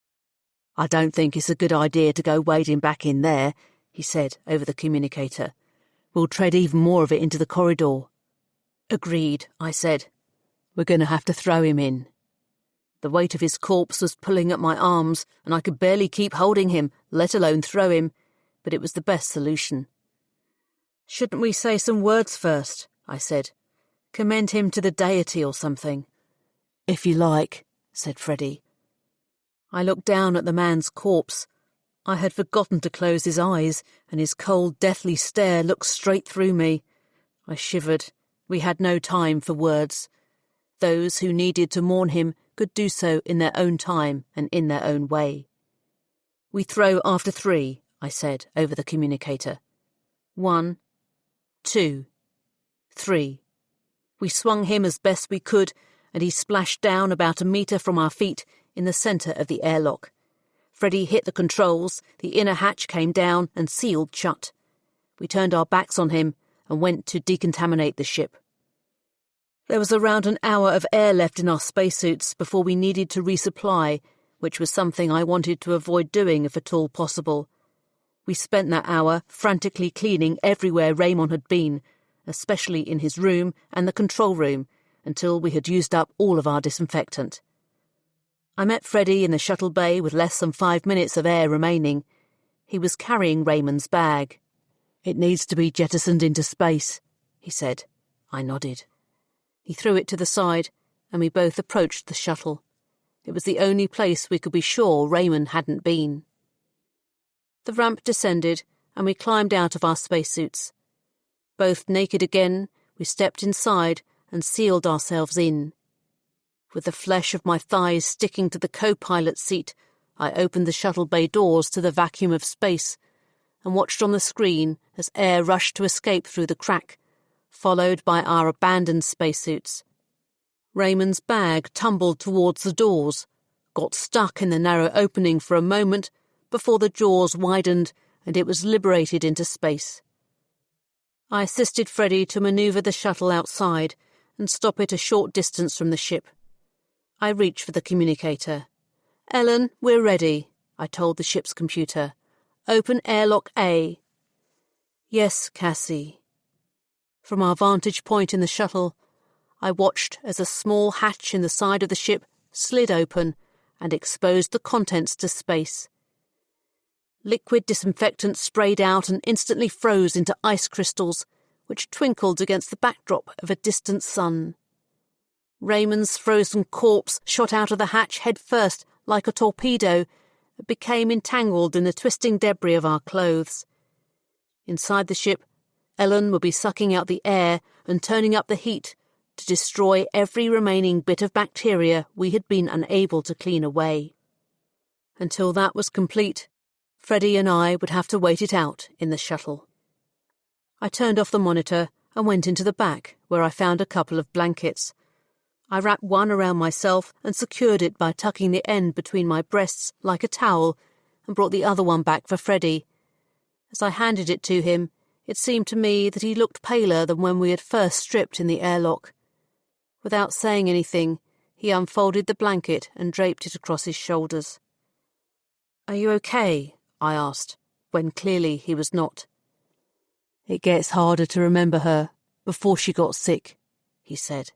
"I don't think it's a good idea to go wading back in there," he said over the communicator. "We'll tread even more of it into the corridor." "Agreed," I said. "We're going to have to throw him in." The weight of his corpse was pulling at my arms, and I could barely keep holding him, let alone throw him, but it was the best solution. "Shouldn't we say some words first?" I said. "Commend him to the deity or something." "If you like," said Freddie. I looked down at the man's corpse. I had forgotten to close his eyes, and his cold, deathly stare looked straight through me. I shivered. We had no time for words. Those who needed to mourn him could do so in their own time and in their own way. "We throw after 3, I said over the communicator. 1, 2, 3. We swung him as best we could, and he splashed down about a metre from our feet in the centre of the airlock. Freddie hit the controls, the inner hatch came down and sealed shut. We turned our backs on him and went to decontaminate the ship. There was around an hour of air left in our spacesuits before we needed to resupply, which was something I wanted to avoid doing if at all possible. We spent that hour frantically cleaning everywhere Raymond had been, especially in his room and the control room, until we had used up all of our disinfectant. I met Freddie in the shuttle bay with less than 5 minutes of air remaining. He was carrying Raymond's bag. "It needs to be jettisoned into space," he said. I nodded. He threw it to the side, and we both approached the shuttle. It was the only place we could be sure Raymond hadn't been. The ramp descended, and we climbed out of our spacesuits. Both naked again, we stepped inside and sealed ourselves in. With the flesh of my thighs sticking to the co-pilot seat, I opened the shuttle bay doors to the vacuum of space and watched on the screen as air rushed to escape through the crack, followed by our abandoned spacesuits. Raymond's bag tumbled towards the doors, got stuck in the narrow opening for a moment before the jaws widened and it was liberated into space. I assisted Freddie to manoeuvre the shuttle outside and stop it a short distance from the ship. I reached for the communicator. "Ellen, we're ready," I told the ship's computer. "Open airlock A." "Yes, Cassy." From our vantage point in the shuttle, I watched as a small hatch in the side of the ship slid open and exposed the contents to space. Liquid disinfectant sprayed out and instantly froze into ice crystals, which twinkled against the backdrop of a distant sun. Raymond's frozen corpse shot out of the hatch head first like a torpedo, but became entangled in the twisting debris of our clothes. Inside the ship, Ellen would be sucking out the air and turning up the heat to destroy every remaining bit of bacteria we had been unable to clean away. Until that was complete, Freddie and I would have to wait it out in the shuttle. I turned off the monitor and went into the back, where I found a couple of blankets. I wrapped one around myself and secured it by tucking the end between my breasts like a towel and brought the other one back for Freddie. As I handed it to him, it seemed to me that he looked paler than when we had first stripped in the airlock. Without saying anything, he unfolded the blanket and draped it across his shoulders. "Are you okay?" I asked, when clearly he was not. "It gets harder to remember her before she got sick," he said.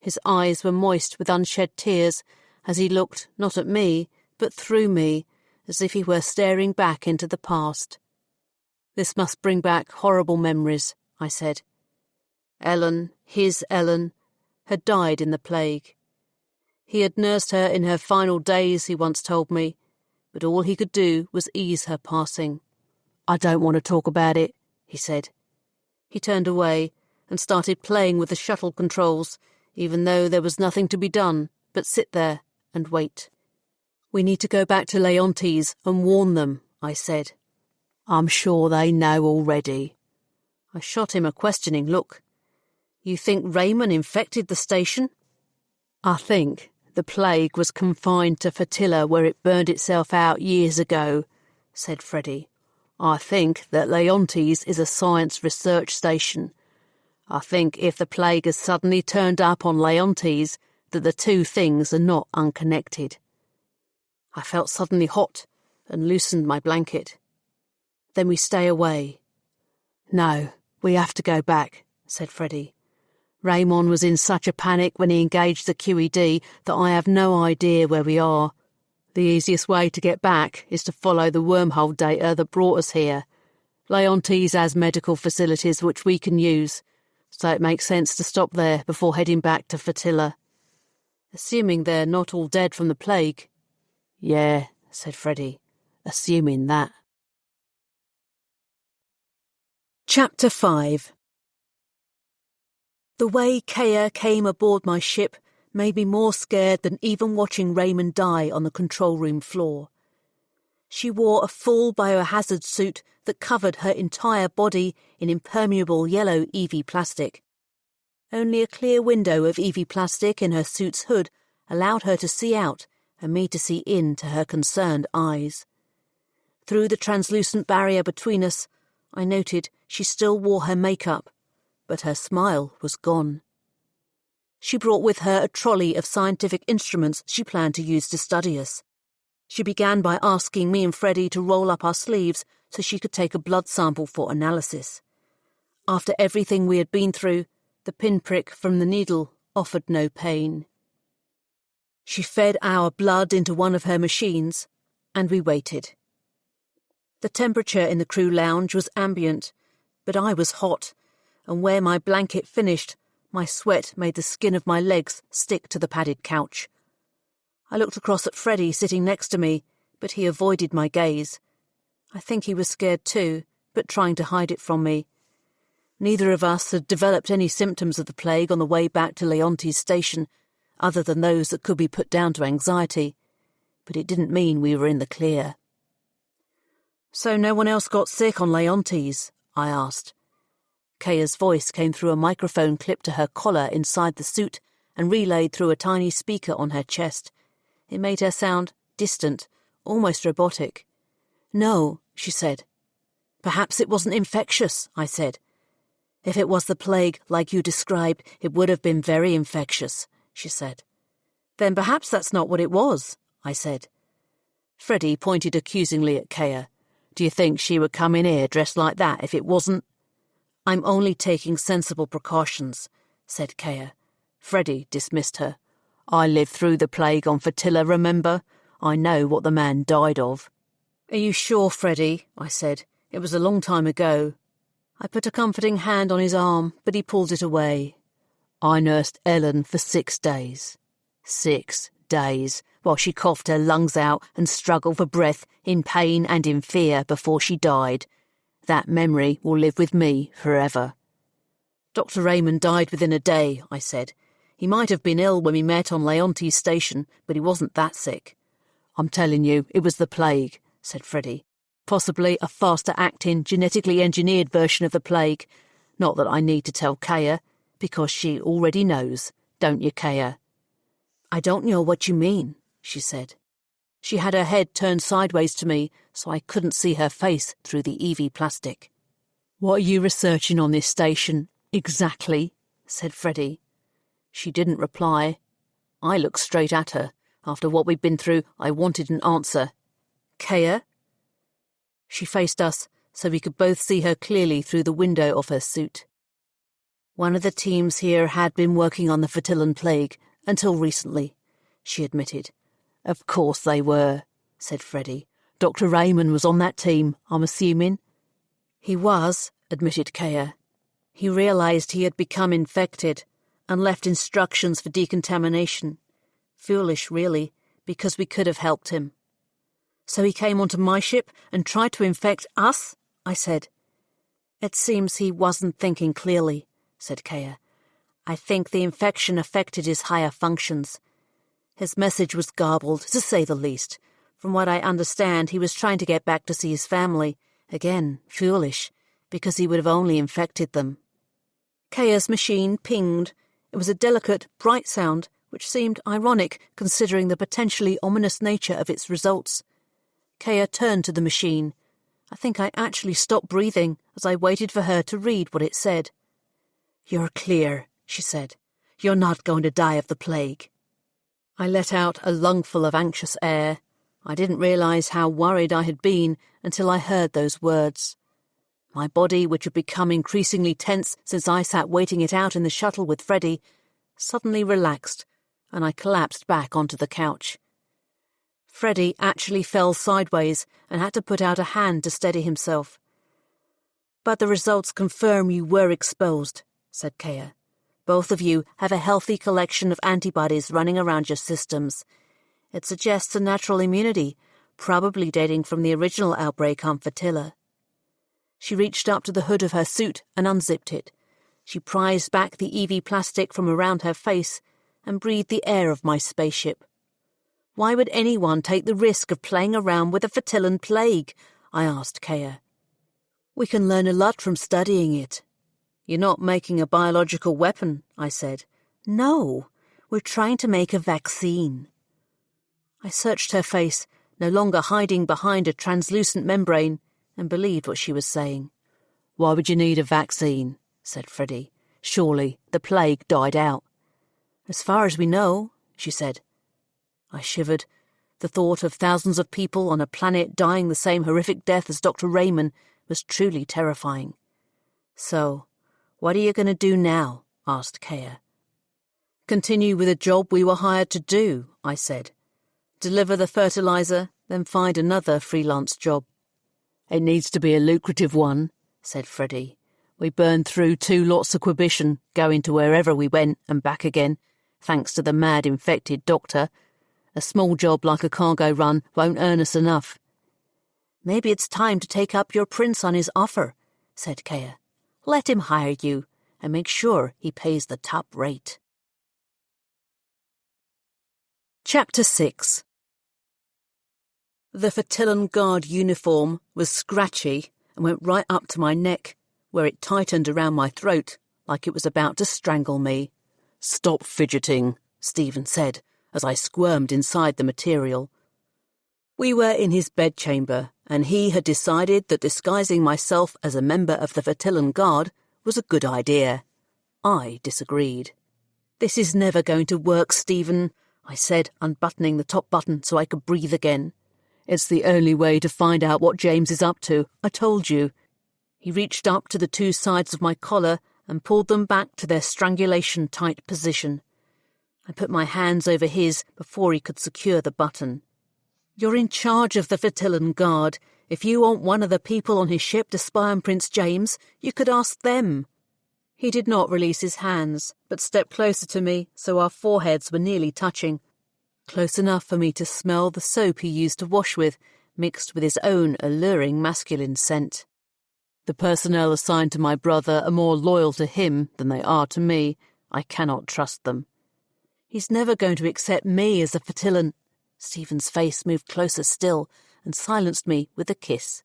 His eyes were moist with unshed tears as he looked not at me, but through me, as if he were staring back into the past. "This must bring back horrible memories," I said. Ellen, his Ellen, had died in the plague. He had nursed her in her final days, he once told me, but all he could do was ease her passing. "I don't want to talk about it," he said. He turned away and started playing with the shuttle controls, even though there was nothing to be done but sit there and wait. "We need to go back to Leontes and warn them," I said. "I'm sure they know already." I shot him a questioning look. "You think Raymond infected the station?" "I think the plague was confined to Fertilla where it burned itself out years ago," said Freddie. "I think that Leontes is a science research station. I think if the plague has suddenly turned up on Leontes, that the two things are not unconnected." I felt suddenly hot and loosened my blanket. "Then we stay away." "No, we have to go back," said Freddie. "Raymond was in such a panic when he engaged the QED that I have no idea where we are. The easiest way to get back is to follow the wormhole data that brought us here. Leontes has medical facilities which we can use, so it makes sense to stop there before heading back to Fertilla. Assuming they're not all dead from the plague." "Yeah," said Freddie, "assuming that." Chapter 5. The way Kea came aboard my ship made me more scared than even watching Raymond die on the control room floor. She wore a full biohazard suit that covered her entire body in impermeable yellow EV plastic. Only a clear window of EV plastic in her suit's hood allowed her to see out and me to see into her concerned eyes. Through the translucent barrier between us, I noted she still wore her makeup, but her smile was gone. She brought with her a trolley of scientific instruments she planned to use to study us. She began by asking me and Freddie to roll up our sleeves so she could take a blood sample for analysis. After everything we had been through, the pinprick from the needle offered no pain. She fed our blood into one of her machines, and we waited. The temperature in the crew lounge was ambient, but I was hot, and where my blanket finished, my sweat made the skin of my legs stick to the padded couch. I looked across at Freddie sitting next to me, but he avoided my gaze. I think he was scared too, but trying to hide it from me. Neither of us had developed any symptoms of the plague on the way back to Leontes station, other than those that could be put down to anxiety, but it didn't mean we were in the clear. "So no one else got sick on Leontes?" I asked. Kaya's voice came through a microphone clipped to her collar inside the suit and relayed through a tiny speaker on her chest. It made her sound distant, almost robotic. "No," she said. "Perhaps it wasn't infectious," I said. "If it was the plague, like you described, it would have been very infectious," she said. "Then perhaps that's not what it was," I said. Freddie pointed accusingly at Kaya. "Do you think she would come in here dressed like that if it wasn't?" "I'm only taking sensible precautions," said Kaya. Freddie dismissed her. "I lived through the plague on Fatilla, remember? I know what the man died of." "Are you sure, Freddie?" I said. "It was a long time ago." I put a comforting hand on his arm, but he pulled it away. "I nursed Ellen for 6 days. 6 days, while she coughed her lungs out and struggled for breath in pain and in fear before she died. That memory will live with me forever." "Dr. Raymond died within a day," I said. "He might have been ill when we met on Leontes station, but he wasn't that sick." "I'm telling you, it was the plague," said Freddie. "Possibly a faster-acting, genetically engineered version of the plague. Not that I need to tell Kaya, because she already knows, don't you, Kaya?" "I don't know what you mean," she said. She had her head turned sideways to me, so I couldn't see her face through the EV plastic. "What are you researching on this station, exactly?" said Freddie. She didn't reply. I looked straight at her. After what we'd been through, I wanted an answer. "Kaya?" She faced us, so we could both see her clearly through the window of her suit. "One of the teams here had been working on the Fatillan plague, until recently," she admitted. "Of course they were," said Freddie. "Dr. Raymond was on that team, I'm assuming?" "He was," admitted Kaya. "He realised he had become infected and left instructions for decontamination. Foolish, really, because we could have helped him." "So he came onto my ship and tried to infect us?" I said. "It seems he wasn't thinking clearly," said Kaya. "I think the infection affected his higher functions. His message was garbled, to say the least. From what I understand, he was trying to get back to see his family. Again, foolish, because he would have only infected them." Kaya's machine pinged. It was a delicate, bright sound, which seemed ironic considering the potentially ominous nature of its results. Kaya turned to the machine. I think I actually stopped breathing as I waited for her to read what it said. "You're clear," she said. "You're not going to die of the plague." I let out a lungful of anxious air. I didn't realise how worried I had been until I heard those words. My body, which had become increasingly tense since I sat waiting it out in the shuttle with Freddie, suddenly relaxed, and I collapsed back onto the couch. Freddie actually fell sideways and had to put out a hand to steady himself. "But the results confirm you were exposed," said Kaya. "Both of you have a healthy collection of antibodies running around your systems. It suggests a natural immunity, probably dating from the original outbreak on Fatilla." She reached up to the hood of her suit and unzipped it. She prized back the EV plastic from around her face and breathed the air of my spaceship. "Why would anyone take the risk of playing around with the Fatillan plague?" I asked Kaya. "We can learn a lot from studying it." "You're not making a biological weapon," I said. "No, we're trying to make a vaccine." I searched her face, no longer hiding behind a translucent membrane, and believed what she was saying. "Why would you need a vaccine?" said Freddie. "Surely the plague died out." "As far as we know," she said. I shivered. The thought of thousands of people on a planet dying the same horrific death as Dr. Raymond was truly terrifying. "So, what are you going to do now?" asked Kaya. "Continue with the job we were hired to do," I said. "Deliver the fertilizer, then find another freelance job." "It needs to be a lucrative one," said Freddie. "We burned through 2 lots of quibition, going to wherever we went and back again, thanks to the mad infected doctor. A small job like a cargo run won't earn us enough." "Maybe it's time to take up your prince on his offer," said Kaya. "Let him hire you, and make sure he pays the top rate." Chapter 6. The Fertillan Guard uniform was scratchy and went right up to my neck, where it tightened around my throat like it was about to strangle me. "Stop fidgeting," Stephen said, as I squirmed inside the material. We were in his bedchamber, and he had decided that disguising myself as a member of the Fertillan Guard was a good idea. I disagreed. "This is never going to work, Stephen," I said, unbuttoning the top button so I could breathe again. "It's the only way to find out what James is up to, I told you." He reached up to the two sides of my collar and pulled them back to their strangulation-tight position. I put my hands over his before he could secure the button. "You're in charge of the Fertillan Guard. If you want one of the people on his ship to spy on Prince James, you could ask them." He did not release his hands, but stepped closer to me so our foreheads were nearly touching, close enough for me to smell the soap he used to wash with, mixed with his own alluring masculine scent. "The personnel assigned to my brother are more loyal to him than they are to me. I cannot trust them." "He's never going to accept me as a Fertillan." Stephen's face moved closer still and silenced me with a kiss.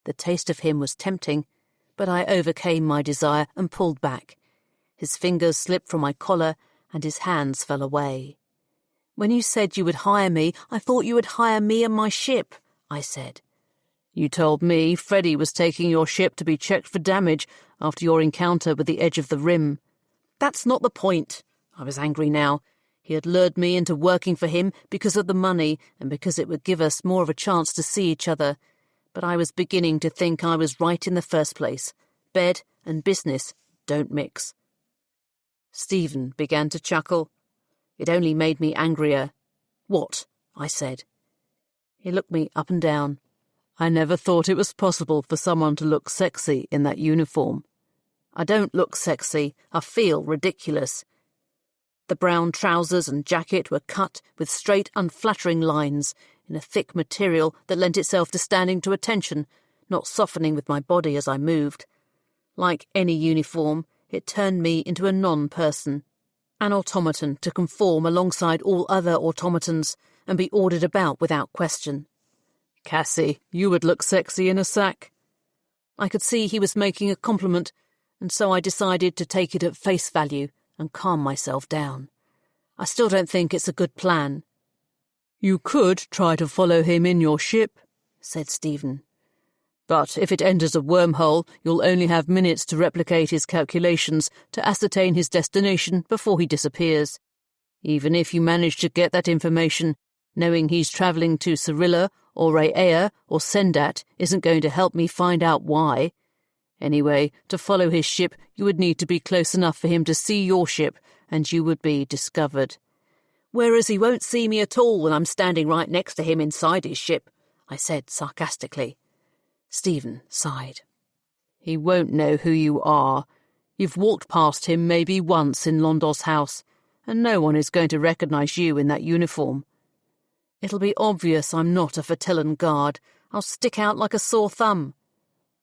The taste of him was tempting, but I overcame my desire and pulled back. His fingers slipped from my collar and his hands fell away. "When you said you would hire me, I thought you would hire me and my ship," I said. "You told me Freddie was taking your ship to be checked for damage after your encounter with the edge of the rim." "That's not the point." I was angry now. He had lured me into working for him because of the money and because it would give us more of a chance to see each other. But I was beginning to think I was right in the first place. Bed and business don't mix. Stephen began to chuckle. It only made me angrier. "What?" I said. He looked me up and down. "I never thought it was possible for someone to look sexy in that uniform." "I don't look sexy. I feel ridiculous." The brown trousers and jacket were cut with straight, unflattering lines, in a thick material that lent itself to standing to attention, not softening with my body as I moved. Like any uniform, it turned me into a non-person, an automaton to conform alongside all other automatons and be ordered about without question. "Cassy, you would look sexy in a sack." I could see he was making a compliment, and so I decided to take it at face value and calm myself down. "I still don't think it's a good plan." "You could try to follow him in your ship," said Stephen. "But if it enters a wormhole, you'll only have minutes to replicate his calculations to ascertain his destination before he disappears. Even if you manage to get that information, knowing he's travelling to Cyrilla or Ra'ea or Sendat isn't going to help me find out why. Anyway, to follow his ship, you would need to be close enough for him to see your ship, and you would be discovered." "Whereas he won't see me at all when I'm standing right next to him inside his ship," I said sarcastically. Stephen sighed. "He won't know who you are. You've walked past him maybe once in Londos House, and no one is going to recognise you in that uniform." "It'll be obvious I'm not a Fertillan Guard. I'll stick out like a sore thumb."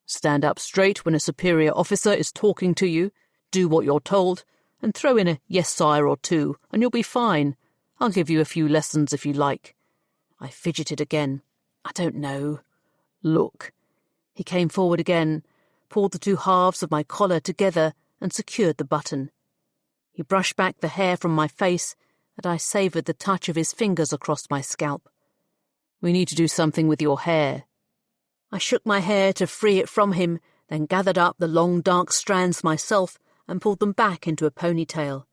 "Stand up straight when a superior officer is talking to you, do what you're told, and throw in a 'yes, sire' or two, and you'll be fine. I'll give you a few lessons if you like." I fidgeted again. "I don't know." "Look." He came forward again, pulled the two halves of my collar together and secured the button. He brushed back the hair from my face, and I savoured the touch of his fingers across my scalp. "We need to do something with your hair." I shook my hair to free it from him, then gathered up the long dark strands myself and pulled them back into a ponytail.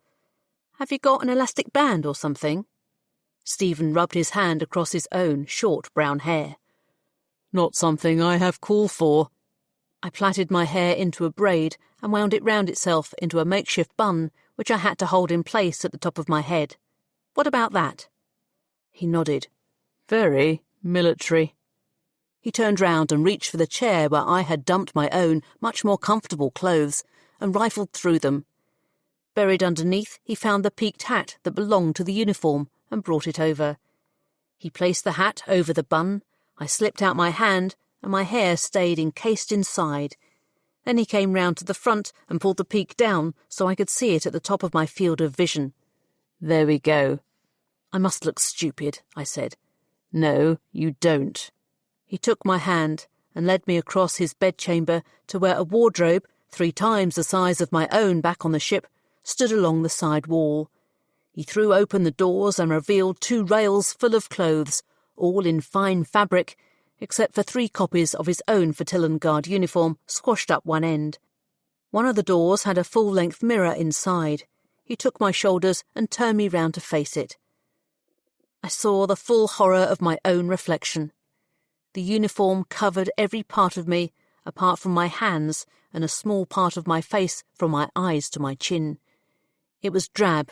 "Have you got an elastic band or something?" Stephen rubbed his hand across his own short brown hair. "Not something I have call for." I plaited my hair into a braid and wound it round itself into a makeshift bun, which I had to hold in place at the top of my head. "What about that?" He nodded. "Very military." He turned round and reached for the chair where I had dumped my own, much more comfortable clothes, and rifled through them. Buried underneath, he found the peaked hat that belonged to the uniform and brought it over. He placed the hat over the bun, I slipped out my hand, and my hair stayed encased inside. Then he came round to the front and pulled the peak down so I could see it at the top of my field of vision. "There we go." I must look stupid, I said. No, you don't. He took my hand and led me across his bedchamber to where a wardrobe, 3 times the size of my own back on the ship, stood along the side wall. He threw open the doors and revealed 2 rails full of clothes, all in fine fabric, except for 3 copies of his own Fertillan Guard uniform squashed up one end. One of the doors had a full-length mirror inside. He took my shoulders and turned me round to face it. I saw the full horror of my own reflection. The uniform covered every part of me, apart from my hands and a small part of my face from my eyes to my chin. It was drab,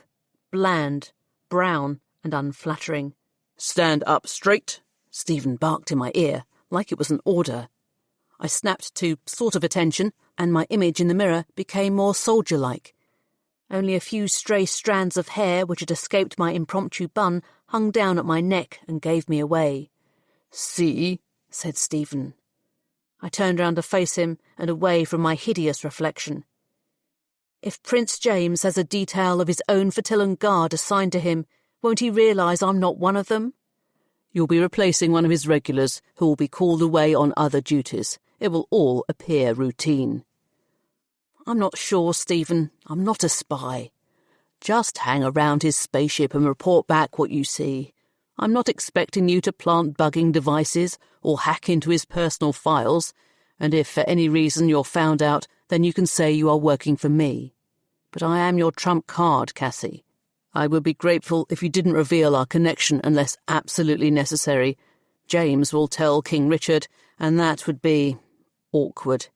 bland, brown, and unflattering. "Stand up straight," Stephen barked in my ear, like it was an order. I snapped to sort of attention, and my image in the mirror became more soldier-like. Only a few stray strands of hair which had escaped my impromptu bun hung down at my neck and gave me away. "See?" said Stephen. I turned round to face him and away from my hideous reflection. If Prince James has a detail of his own Fertillan Guard assigned to him, won't he realise I'm not one of them? "You'll be replacing one of his regulars who will be called away on other duties. It will all appear routine." "I'm not sure, Stephen. I'm not a spy. Just hang around his spaceship and report back what you see. I'm not expecting you to plant bugging devices or hack into his personal files, and if for any reason you're found out, then you can say you are working for me. But I am your trump card, Cassy. I would be grateful if you didn't reveal our connection unless absolutely necessary. James will tell King Richard, and that would be awkward."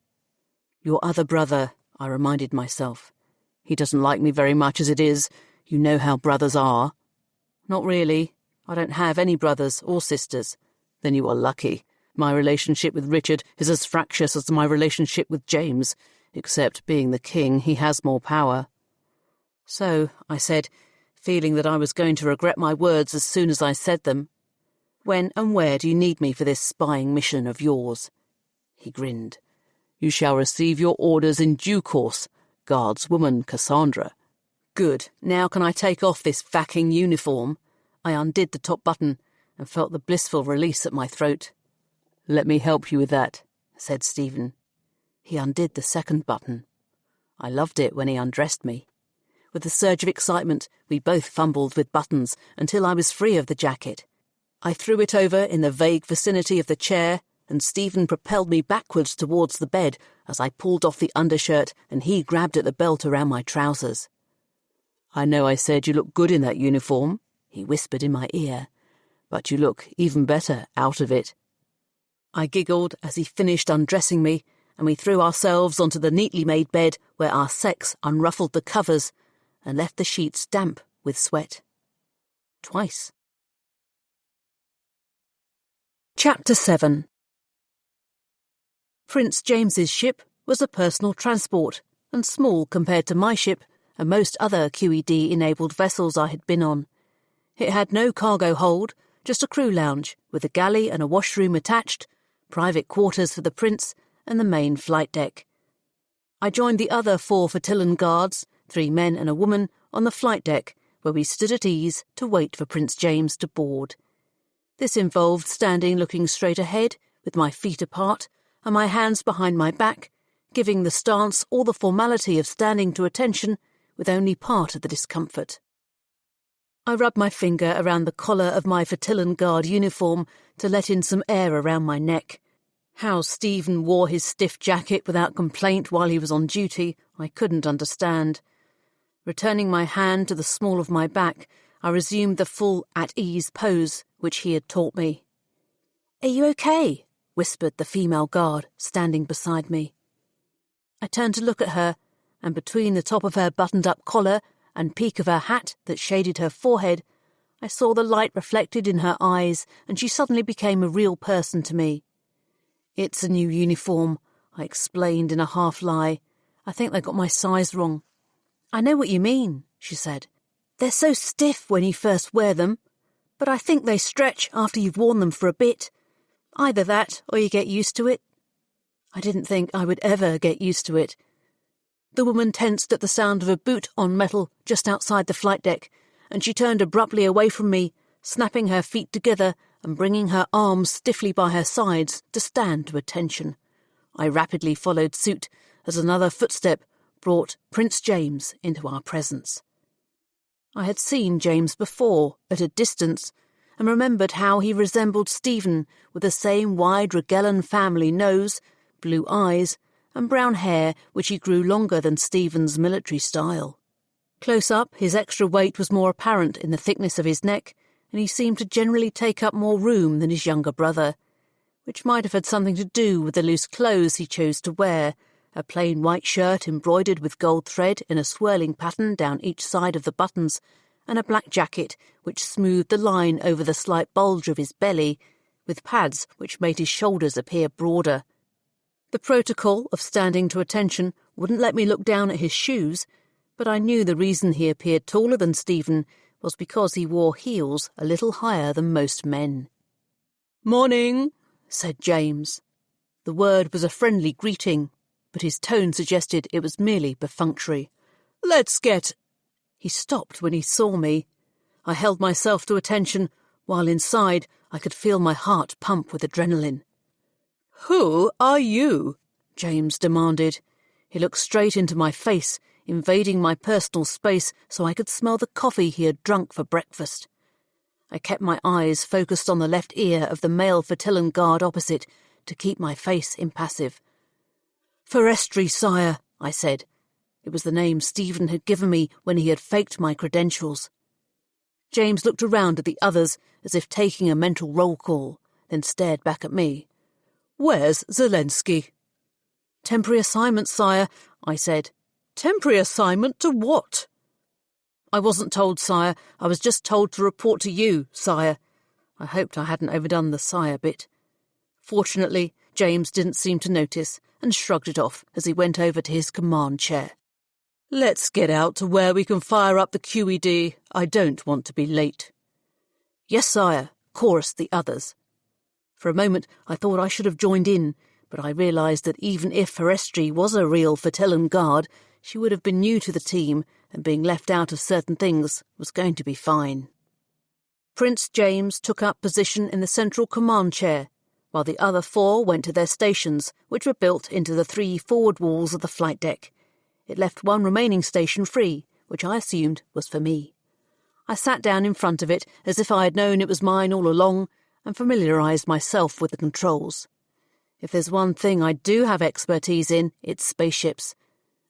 "Your other brother," I reminded myself. "He doesn't like me very much as it is. You know how brothers are." "Not really. I don't have any brothers or sisters." "Then you are lucky. My relationship with Richard is as fractious as my relationship with James, except being the king, he has more power." "So," I said, feeling that I was going to regret my words as soon as I said them, "when and where do you need me for this spying mission of yours?" He grinned. "You shall receive your orders in due course, guardswoman Cassandra." "Good. Now can I take off this vacking uniform?" I undid the top button and felt the blissful release at my throat. "Let me help you with that," said Stephen. He undid the second button. I loved it when he undressed me. With a surge of excitement, we both fumbled with buttons until I was free of the jacket. I threw it over in the vague vicinity of the chair, and Stephen propelled me backwards towards the bed as I pulled off the undershirt and he grabbed at the belt around my trousers. "I know I said you look good in that uniform," he whispered in my ear, "but you look even better out of it." I giggled as he finished undressing me, and we threw ourselves onto the neatly made bed where our sex unruffled the covers and left the sheets damp with sweat. Twice. Chapter 7. Prince James's ship was a personal transport, and small compared to my ship and most other QED-enabled vessels I had been on. It had no cargo hold, just a crew lounge, with a galley and a washroom attached, private quarters for the prince, and the main flight deck. I joined the other 4 Fertillan Guards, 3 men and a woman, on the flight deck, where we stood at ease to wait for Prince James to board. This involved standing looking straight ahead, with my feet apart, and my hands behind my back, giving the stance all the formality of standing to attention, with only part of the discomfort. I rubbed my finger around the collar of my Fertillan Guard uniform to let in some air around my neck. How Stephen wore his stiff jacket without complaint while he was on duty, I couldn't understand. Returning my hand to the small of my back, I resumed the full at-ease pose which he had taught me. "Are you okay?" whispered the female guard standing beside me. I turned to look at her, and between the top of her buttoned-up collar and peak of her hat that shaded her forehead, I saw the light reflected in her eyes, and she suddenly became a real person to me. "It's a new uniform," I explained in a half-lie. "I think they got my size wrong." "I know what you mean," she said. "They're so stiff when you first wear them, but I think they stretch after you've worn them for a bit. Either that or you get used to it." I didn't think I would ever get used to it. The woman tensed at the sound of a boot on metal just outside the flight deck, and she turned abruptly away from me, snapping her feet together and bringing her arms stiffly by her sides to stand to attention. I rapidly followed suit as another footstep brought Prince James into our presence. I had seen James before, at a distance, and remembered how he resembled Stephen with the same wide Ragellan family nose, blue eyes, and brown hair which he grew longer than Stephen's military style. Close up, his extra weight was more apparent in the thickness of his neck, and he seemed to generally take up more room than his younger brother, which might have had something to do with the loose clothes he chose to wear, a plain white shirt embroidered with gold thread in a swirling pattern down each side of the buttons, and a black jacket which smoothed the line over the slight bulge of his belly, with pads which made his shoulders appear broader. The protocol of standing to attention wouldn't let me look down at his shoes, but I knew the reason he appeared taller than Stephen was because he wore heels a little higher than most men. "Morning," said James. The word was a friendly greeting, but his tone suggested it was merely perfunctory. "Let's get—" He stopped when he saw me. I held myself to attention, while inside I could feel my heart pump with adrenaline. "Who are you?" James demanded. He looked straight into my face, invading my personal space so I could smell the coffee he had drunk for breakfast. I kept my eyes focused on the left ear of the male Fertillan guard opposite to keep my face impassive. "Forestry, sire," I said. It was the name Stephen had given me when he had faked my credentials. James looked around at the others as if taking a mental roll call, then stared back at me. "Where's Zelensky?" "Temporary assignment, sire," I said. "Temporary assignment to what?" "I wasn't told, sire. I was just told to report to you, sire." I hoped I hadn't overdone the sire bit. Fortunately, James didn't seem to notice and shrugged it off as he went over to his command chair. "Let's get out to where we can fire up the QED. I don't want to be late." "Yes, sire," chorused the others. For a moment I thought I should have joined in, but I realised that even if Forestry was a real Fertillan guard, she would have been new to the team, and being left out of certain things was going to be fine. Prince James took up position in the central command chair, while the other 4 went to their stations, which were built into the 3 forward walls of the flight deck. It left one remaining station free, which I assumed was for me. I sat down in front of it as if I had known it was mine all along, and familiarised myself with the controls. If there's one thing I do have expertise in, it's spaceships,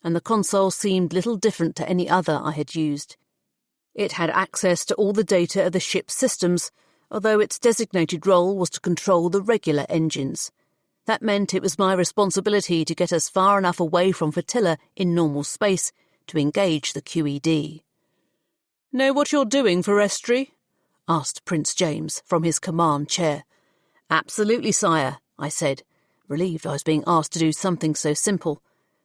and the console seemed little different to any other I had used. It had access to all the data of the ship's systems, although its designated role was to control the regular engines. That meant it was my responsibility to get us far enough away from Fertilla in normal space to engage the QED. "Know what you're doing, Forestry?" asked Prince James from his command chair. "Absolutely, sire," I said, relieved I was being asked to do something so simple,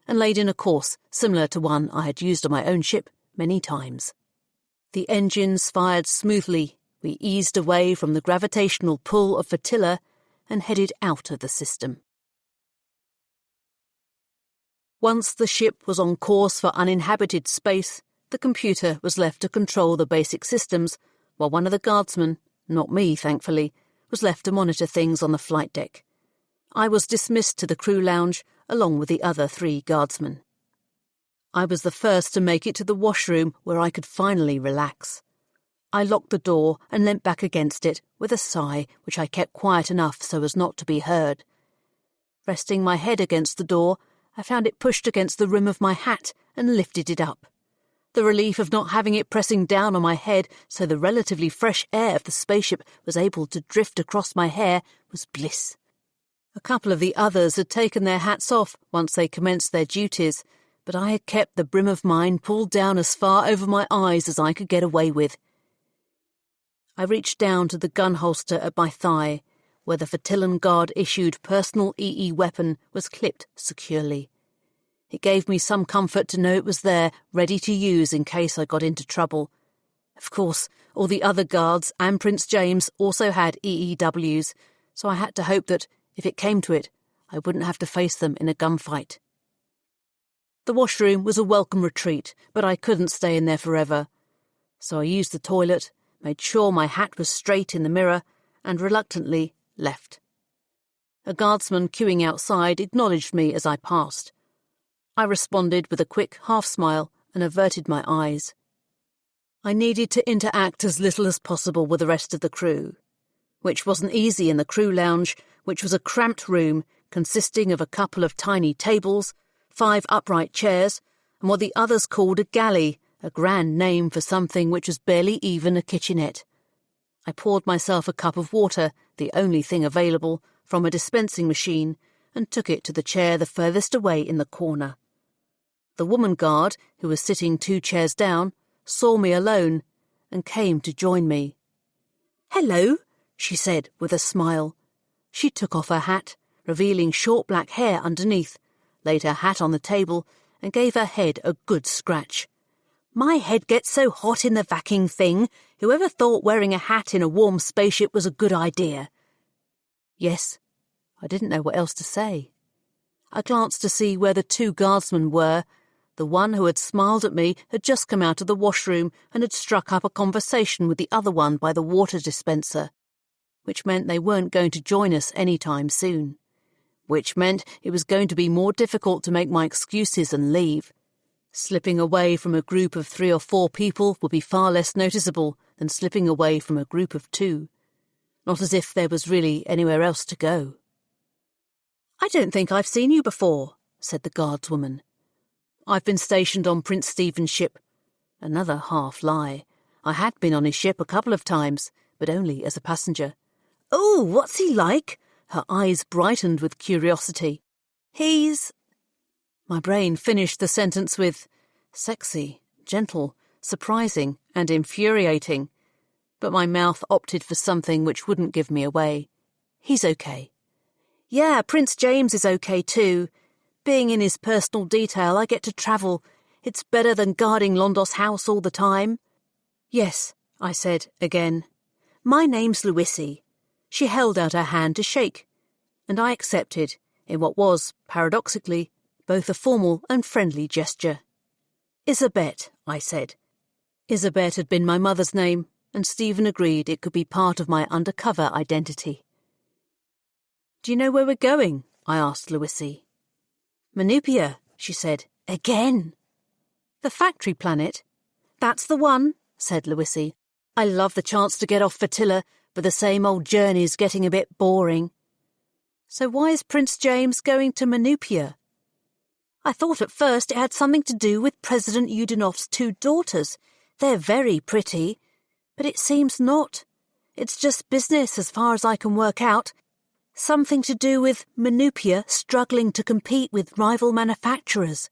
and laid in a course similar to one I had used on my own ship many times. The engines fired smoothly. We eased away from the gravitational pull of Fertilla and headed out of the system. Once the ship was on course for uninhabited space, the computer was left to control the basic systems, while one of the guardsmen, not me thankfully, was left to monitor things on the flight deck. I was dismissed to the crew lounge along with the other 3 guardsmen. I was the first to make it to the washroom where I could finally relax. I locked the door and leant back against it with a sigh which I kept quiet enough so as not to be heard. Resting my head against the door, I found it pushed against the rim of my hat and lifted it up. The relief of not having it pressing down on my head so the relatively fresh air of the spaceship was able to drift across my hair was bliss. A couple of the others had taken their hats off once they commenced their duties, but I had kept the brim of mine pulled down as far over my eyes as I could get away with. I reached down to the gun holster at my thigh, where the Fertillan Guard-issued personal EE weapon was clipped securely. It gave me some comfort to know it was there, ready to use in case I got into trouble. Of course, all the other guards and Prince James also had EEWs, so I had to hope that, if it came to it, I wouldn't have to face them in a gunfight. The washroom was a welcome retreat, but I couldn't stay in there forever. So I used the toilet, made sure my hat was straight in the mirror, and reluctantly left. A guardsman queuing outside acknowledged me as I passed. I responded with a quick half-smile and averted my eyes. I needed to interact as little as possible with the rest of the crew, which wasn't easy in the crew lounge, which was a cramped room consisting of a couple of tiny tables, 5 upright chairs, and what the others called a galley, a grand name for something which was barely even a kitchenette. I poured myself a cup of water, the only thing available, from a dispensing machine, and took it to the chair the furthest away in the corner. The woman guard, who was sitting 2 chairs down, saw me alone and came to join me. "Hello," she said with a smile. She took off her hat, revealing short black hair underneath, laid her hat on the table, and gave her head a good scratch. "My head gets so hot in the vacuum thing. Whoever thought wearing a hat in a warm spaceship was a good idea?" Yes, I didn't know what else to say. I glanced to see where the 2 guardsmen were. The one who had smiled at me had just come out of the washroom and had struck up a conversation with the other one by the water dispenser, which meant they weren't going to join us any time soon, which meant it was going to be more difficult to make my excuses and leave. Slipping away from a group of 3 or 4 people would be far less noticeable than slipping away from a group of 2. Not as if there was really anywhere else to go. "I don't think I've seen you before," said the guardswoman. "I've been stationed on Prince Stephen's ship." Another half lie. I had been on his ship a couple of times, but only as a passenger. "Oh, what's he like?" Her eyes brightened with curiosity. "He's—" My brain finished the sentence with sexy, gentle, surprising, and infuriating, but my mouth opted for something which wouldn't give me away. "He's okay." "Yeah, Prince James is okay too. Being in his personal detail, I get to travel. It's better than guarding Londos House all the time." "Yes," I said again. "My name's Louisi." She held out her hand to shake, and I accepted, in what was, paradoxically, both a formal and friendly gesture. "Isabet," I said. Isabet had been my mother's name, and Stephen agreed it could be part of my undercover identity. "Do you know where we're going?" I asked Louisi. "Manupia," she said. "Again." "The factory planet?" "That's the one," said Louisi. "I love the chance to get off Fatilla, but the same old journey's getting a bit boring." "So why is Prince James going to Manupia?" "I thought at first it had something to do with President Yudinov's 2 daughters. They're very pretty. But it seems not. It's just business as far as I can work out. Something to do with Manupia struggling to compete with rival manufacturers."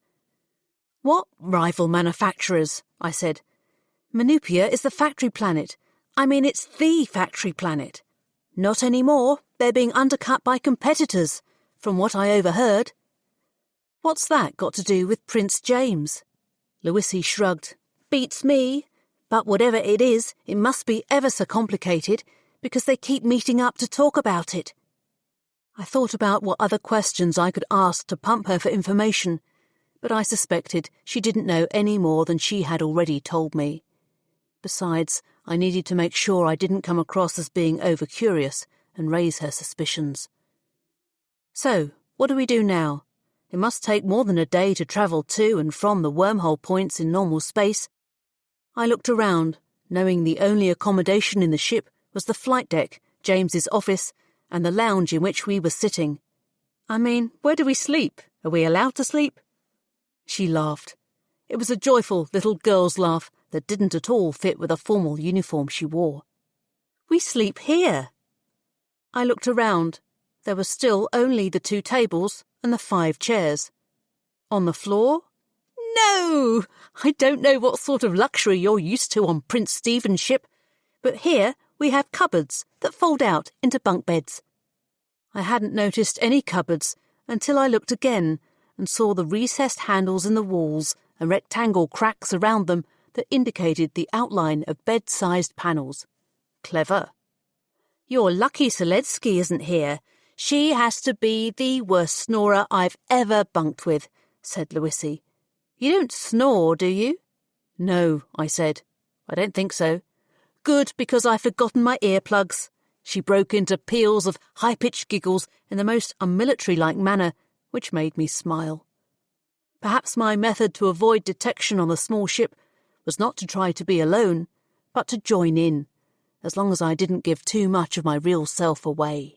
"What rival manufacturers?" I said. "Manupia is the factory planet. I mean, it's the factory planet." "Not anymore. They're being undercut by competitors, from what I overheard." "What's that got to do with Prince James?" Louisi shrugged. "Beats me. But whatever it is, it must be ever so complicated, because they keep meeting up to talk about it." I thought about what other questions I could ask to pump her for information, but I suspected she didn't know any more than she had already told me. Besides, I needed to make sure I didn't come across as being over-curious and raise her suspicions. "So, what do we do now? It must take more than a day to travel to and from the wormhole points in normal space." I looked around, knowing the only accommodation in the ship was the flight deck, James's office, and the lounge in which we were sitting. "I mean, where do we sleep? Are we allowed to sleep?" She laughed. It was a joyful little girl's laugh that didn't at all fit with the formal uniform she wore. "We sleep here." I looked around. There were still only the 2 tables and the 5 chairs. "On the floor?" "No! I don't know what sort of luxury you're used to on Prince Stephen's ship, but here we have cupboards that fold out into bunk beds." I hadn't noticed any cupboards until I looked again and saw the recessed handles in the walls and rectangle cracks around them that indicated the outline of bed-sized panels. Clever. "You're lucky Seletsky isn't here. She has to be the worst snorer I've ever bunked with," said Louisi. "You don't snore, do you?" "No," I said. I don't think so. Good, because I've forgotten my earplugs. She broke into peals of high-pitched giggles in the most unmilitary-like manner, which made me smile. Perhaps my method to avoid detection on the small ship was not to try to be alone, but to join in, as long as I didn't give too much of my real self away.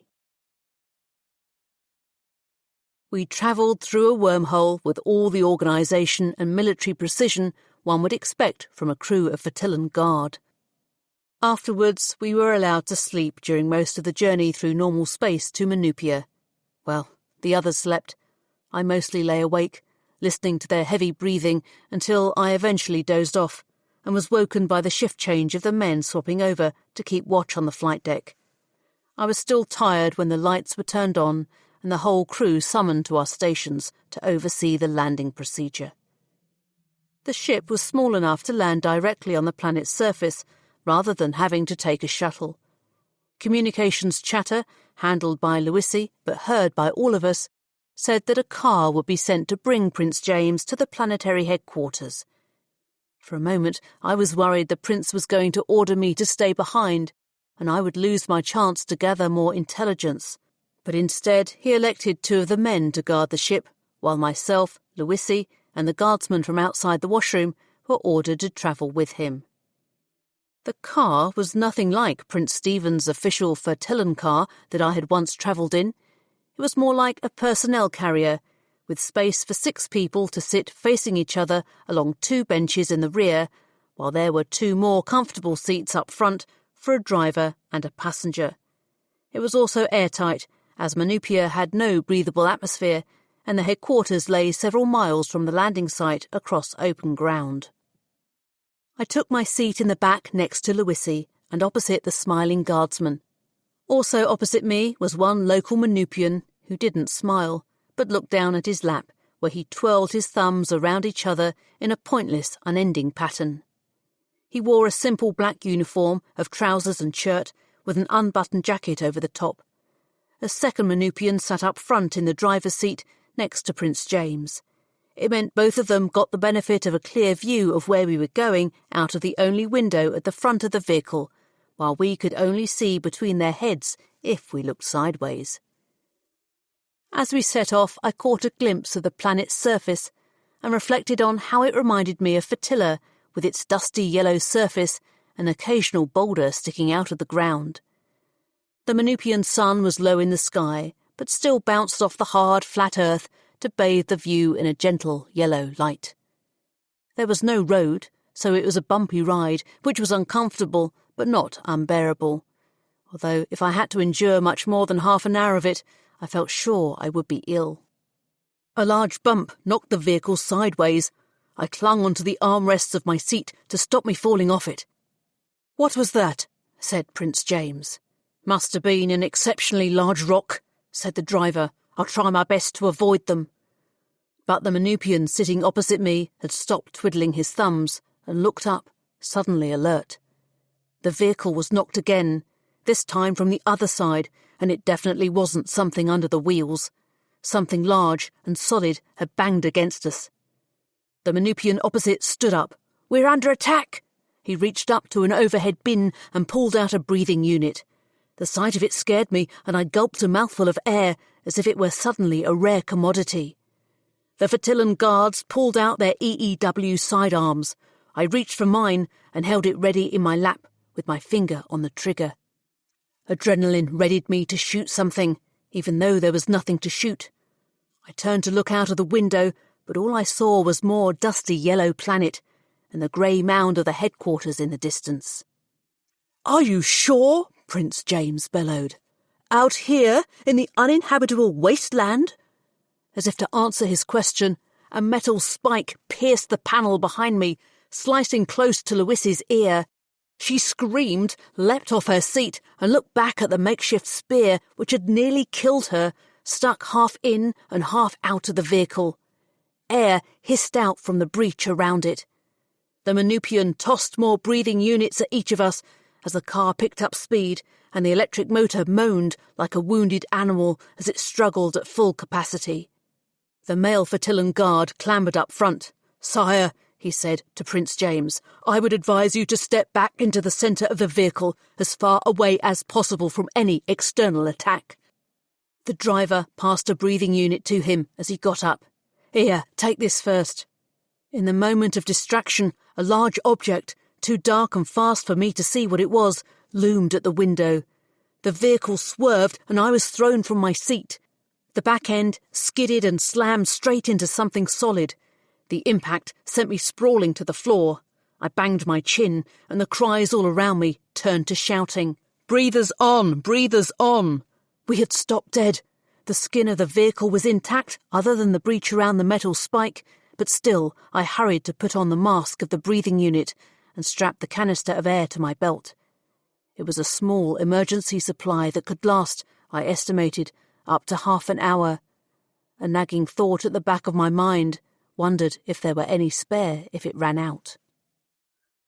We travelled through a wormhole with all the organisation and military precision one would expect from a crew of Vertillan Guard. Afterwards, we were allowed to sleep during most of the journey through normal space to Manupia. Well, the others slept. I mostly lay awake, listening to their heavy breathing until I eventually dozed off and was woken by the shift change of the men swapping over to keep watch on the flight deck. I was still tired when the lights were turned on and the whole crew summoned to our stations to oversee the landing procedure. The ship was small enough to land directly on the planet's surface, rather than having to take a shuttle. Communications chatter, handled by Louisi but heard by all of us, said that a car would be sent to bring Prince James to the planetary headquarters. For a moment I was worried the Prince was going to order me to stay behind, and I would lose my chance to gather more intelligence. But instead he elected 2 of the men to guard the ship, while myself, Louisi, and the guardsman from outside the washroom were ordered to travel with him. The car was nothing like Prince Stephen's official Vertillan car that I had once travelled in. It was more like a personnel carrier, with space for 6 people to sit facing each other along 2 benches in the rear, while there were 2 more comfortable seats up front for a driver and a passenger. It was also airtight, as Manupia had no breathable atmosphere, and the headquarters lay several miles from the landing site across open ground. I took my seat in the back next to Louisi and opposite the smiling guardsman. Also opposite me was one local Manupian who didn't smile, but looked down at his lap, where he twirled his thumbs around each other in a pointless, unending pattern. He wore a simple black uniform of trousers and shirt with an unbuttoned jacket over the top. A second Manupian sat up front in the driver's seat next to Prince James. It meant both of them got the benefit of a clear view of where we were going out of the only window at the front of the vehicle, while we could only see between their heads if we looked sideways. As we set off, I caught a glimpse of the planet's surface and reflected on how it reminded me of Fertilla, with its dusty yellow surface and occasional boulder sticking out of the ground. The Manupian sun was low in the sky, but still bounced off the hard, flat earth to bathe the view in a gentle yellow light. There was no road, so it was a bumpy ride, which was uncomfortable but not unbearable, although if I had to endure much more than half an hour of it, I felt sure I would be ill. A large bump knocked the vehicle sideways. I clung onto the armrests of my seat to stop me falling off it. "What was that?" said Prince James. "Must have been an exceptionally large rock," said the driver. "I'll try my best to avoid them." But the Manupian sitting opposite me had stopped twiddling his thumbs and looked up, suddenly alert. The vehicle was knocked again, this time from the other side, and it definitely wasn't something under the wheels. Something large and solid had banged against us. The Manupian opposite stood up. "We're under attack!" He reached up to an overhead bin and pulled out a breathing unit. The sight of it scared me, and I gulped a mouthful of air as if it were suddenly a rare commodity. The Vertillan guards pulled out their EEW sidearms. I reached for mine and held it ready in my lap with my finger on the trigger. Adrenaline readied me to shoot something, even though there was nothing to shoot. I turned to look out of the window, but all I saw was more dusty yellow planet and the grey mound of the headquarters in the distance. "Are you sure?" Prince James bellowed. "Out here, in the uninhabitable wasteland?" As if to answer his question, a metal spike pierced the panel behind me, slicing close to Louisi's ear. She screamed, leapt off her seat, and looked back at the makeshift spear which had nearly killed her, stuck half in and half out of the vehicle. Air hissed out from the breach around it. The Manupian tossed more breathing units at each of us as the car picked up speed, and the electric motor moaned like a wounded animal as it struggled at full capacity. The male Vertillan guard clambered up front. "Sire, he said to Prince James. "I would advise you to step back into the centre of the vehicle as far away as possible from any external attack." The driver passed a breathing unit to him as he got up. "Here, take this first." In the moment of distraction, a large object, too dark and fast for me to see what it was, loomed at the window. The vehicle swerved and I was thrown from my seat. The back end skidded and slammed straight into something solid. The impact sent me sprawling to the floor. I banged my chin, and the cries all around me turned to shouting. "Breathers on! Breathers on!" We had stopped dead. The skin of the vehicle was intact, other than the breach around the metal spike, but still I hurried to put on the mask of the breathing unit and strap the canister of air to my belt. It was a small emergency supply that could last, I estimated, up to half an hour. A nagging thought at the back of my mind wondered if there were any spare if it ran out.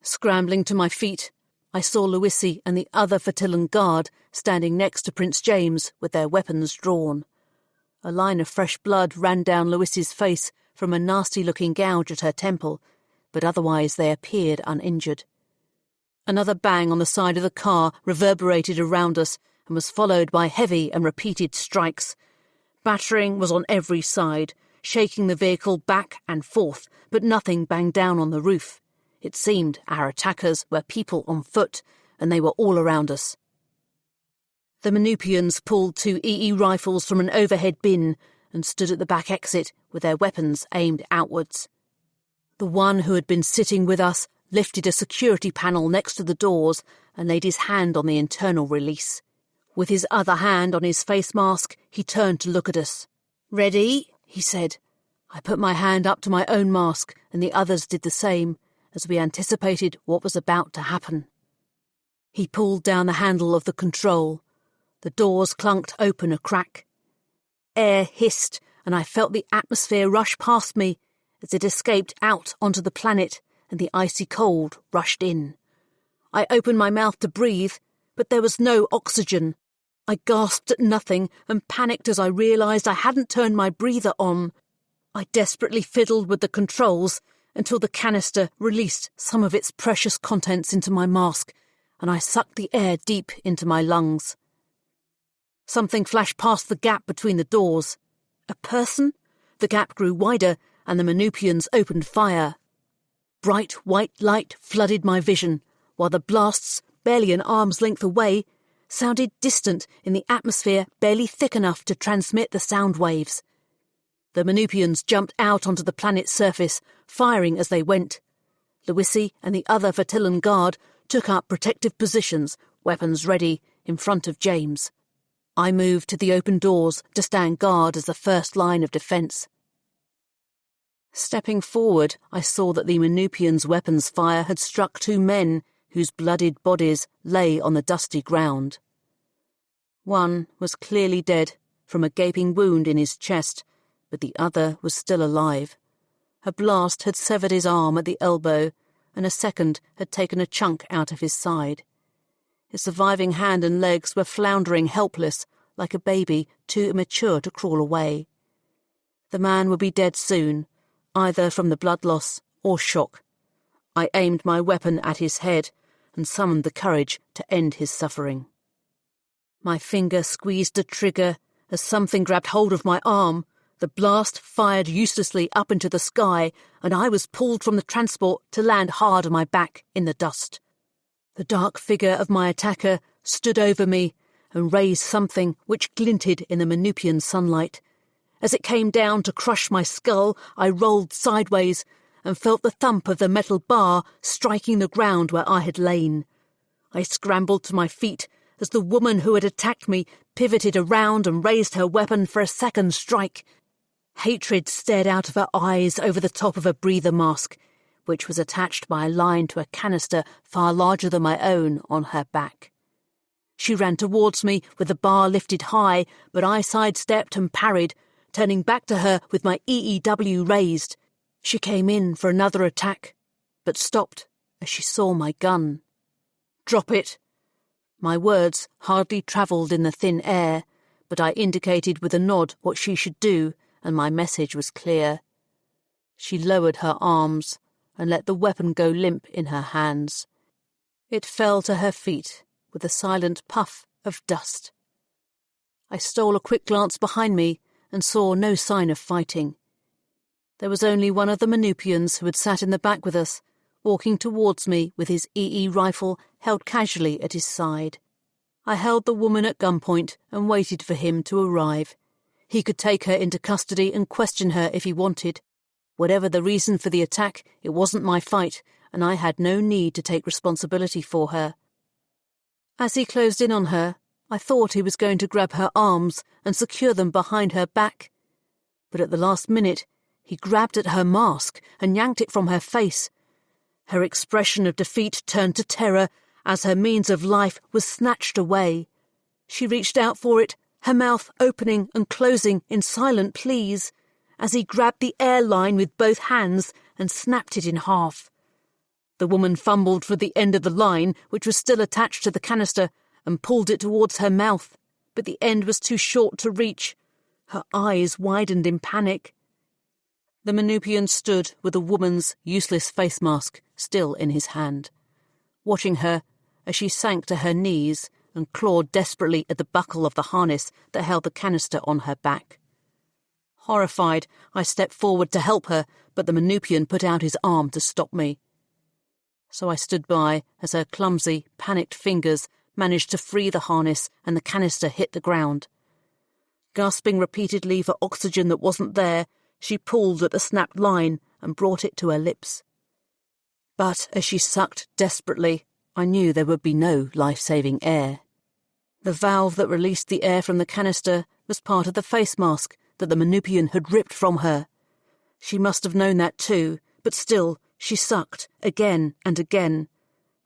Scrambling to my feet, I saw Louisi and the other Fertillan guard standing next to Prince James with their weapons drawn. A line of fresh blood ran down Louisi's face from a nasty-looking gouge at her temple, but otherwise they appeared uninjured. Another bang on the side of the car reverberated around us and was followed by heavy and repeated strikes. Battering was on every side, shaking the vehicle back and forth, but nothing banged down on the roof. It seemed our attackers were people on foot, and they were all around us. The Manupians pulled 2 EE rifles from an overhead bin and stood at the back exit with their weapons aimed outwards. The one who had been sitting with us lifted a security panel next to the doors and laid his hand on the internal release. With his other hand on his face mask, he turned to look at us. "Ready?" he said. I put my hand up to my own mask, and the others did the same, as we anticipated what was about to happen. He pulled down the handle of the control. The doors clunked open a crack. Air hissed, and I felt the atmosphere rush past me as it escaped out onto the planet, and the icy cold rushed in. I opened my mouth to breathe, but there was no oxygen. I gasped at nothing and panicked as I realised I hadn't turned my breather on. I desperately fiddled with the controls until the canister released some of its precious contents into my mask, and I sucked the air deep into my lungs. Something flashed past the gap between the doors. A person? The gap grew wider, and the Manupians opened fire. Bright white light flooded my vision, while the blasts, barely an arm's length away, sounded distant in the atmosphere barely thick enough to transmit the sound waves. The Manupians jumped out onto the planet's surface, firing as they went. Louisi and the other Fertillan guard took up protective positions, weapons ready, in front of James. I moved to the open doors to stand guard as the first line of defence. Stepping forward, I saw that the Manupians' weapons fire had struck 2 men whose bloodied bodies lay on the dusty ground. One was clearly dead from a gaping wound in his chest, but the other was still alive. A blast had severed his arm at the elbow, and a second had taken a chunk out of his side. His surviving hand and legs were floundering helpless, like a baby too immature to crawl away. The man would be dead soon, either from the blood loss or shock. I aimed my weapon at his head and summoned the courage to end his suffering. My finger squeezed the trigger as something grabbed hold of my arm. The blast fired uselessly up into the sky, and I was pulled from the transport to land hard on my back in the dust. The dark figure of my attacker stood over me and raised something which glinted in the Manupian sunlight. As it came down to crush my skull, I rolled sideways and felt the thump of the metal bar striking the ground where I had lain. I scrambled to my feet as the woman who had attacked me pivoted around and raised her weapon for a second strike. Hatred stared out of her eyes over the top of a breather mask, which was attached by a line to a canister far larger than my own on her back. She ran towards me with the bar lifted high, but I sidestepped and parried, turning back to her with my EEW raised. She came in for another attack, but stopped as she saw my gun. "Drop it." My words hardly travelled in the thin air, but I indicated with a nod what she should do, and my message was clear. She lowered her arms, and let the weapon go limp in her hands. It fell to her feet with a silent puff of dust. I stole a quick glance behind me and saw no sign of fighting. There was only one of the Manupians who had sat in the back with us, walking towards me with his EE rifle held casually at his side. I held the woman at gunpoint and waited for him to arrive. He could take her into custody and question her if he wanted. Whatever the reason for the attack, it wasn't my fight, and I had no need to take responsibility for her. As he closed in on her, I thought he was going to grab her arms and secure them behind her back. But at the last minute, he grabbed at her mask and yanked it from her face. Her expression of defeat turned to terror as her means of life was snatched away. She reached out for it, her mouth opening and closing in silent pleas, as he grabbed the air line with both hands and snapped it in half. The woman fumbled for the end of the line, which was still attached to the canister, and pulled it towards her mouth, but the end was too short to reach. Her eyes widened in panic. The Manupian stood with the woman's useless face mask still in his hand, watching her as she sank to her knees and clawed desperately at the buckle of the harness that held the canister on her back. Horrified, I stepped forward to help her, but the Manupian put out his arm to stop me. So I stood by as her clumsy, panicked fingers managed to free the harness and the canister hit the ground. Gasping repeatedly for oxygen that wasn't there, she pulled at the snapped line and brought it to her lips. But as she sucked desperately, I knew there would be no life-saving air. The valve that released the air from the canister was part of the face mask that the Manupian had ripped from her. She must have known that too, but still she sucked again and again,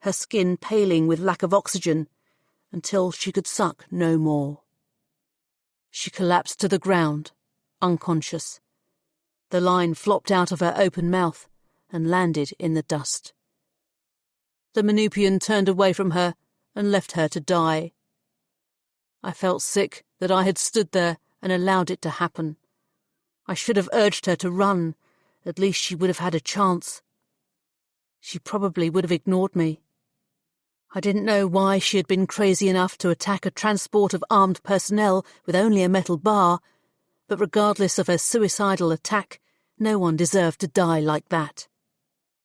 her skin paling with lack of oxygen, until she could suck no more. She collapsed to the ground, unconscious. The line flopped out of her open mouth and landed in the dust. The Manupian turned away from her and left her to die. I felt sick that I had stood there and allowed it to happen. I should have urged her to run. At least she would have had a chance. She probably would have ignored me. I didn't know why she had been crazy enough to attack a transport of armed personnel with only a metal bar, but regardless of her suicidal attack, no one deserved to die like that.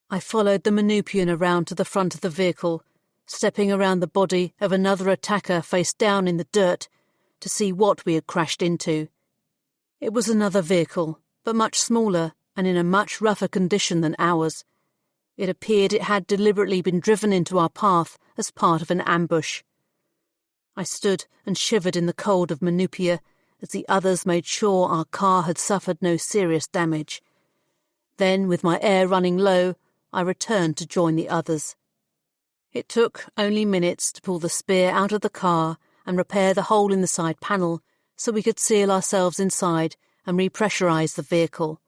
I followed the Manupian around to the front of the vehicle, stepping around the body of another attacker face down in the dirt to see what we had crashed into. It was another vehicle, but much smaller and in a much rougher condition than ours. It appeared it had deliberately been driven into our path as part of an ambush. I stood and shivered in the cold of Manupia as the others made sure our car had suffered no serious damage. Then, with my air running low, I returned to join the others. It took only minutes to pull the spear out of the car and repair the hole in the side panel so we could seal ourselves inside and repressurize the vehicle.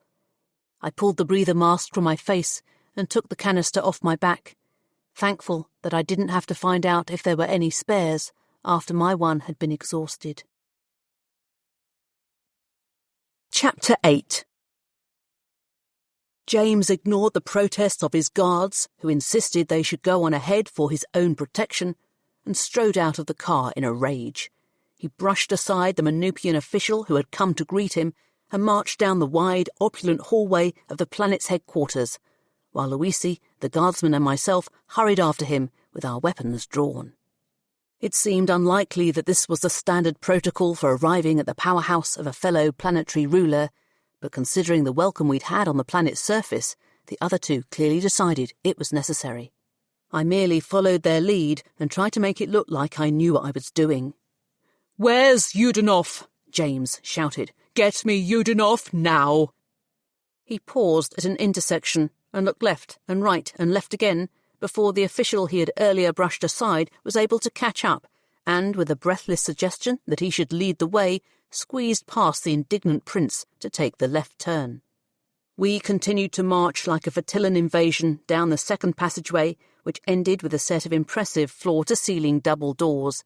I pulled the breather mask from my face and took the canister off my back, thankful that I didn't have to find out if there were any spares after my one had been exhausted. Chapter 8. James ignored the protests of his guards, who insisted they should go on ahead for his own protection, and strode out of the car in a rage. He brushed aside the Manupian official who had come to greet him and marched down the wide, opulent hallway of the planet's headquarters, while Luisi, the guardsman, and myself hurried after him with our weapons drawn. It seemed unlikely that this was the standard protocol for arriving at the powerhouse of a fellow planetary ruler, but considering the welcome we'd had on the planet's surface, the other two clearly decided it was necessary. I merely followed their lead and tried to make it look like I knew what I was doing. "Where's Yudenov?" James shouted. "Get me Yudenov now!" He paused at an intersection and looked left and right and left again before the official he had earlier brushed aside was able to catch up and, with a breathless suggestion that he should lead the way, squeezed past the indignant prince to take the left turn. We continued to march like a Fattillan invasion down the second passageway, which ended with a set of impressive floor-to-ceiling double doors.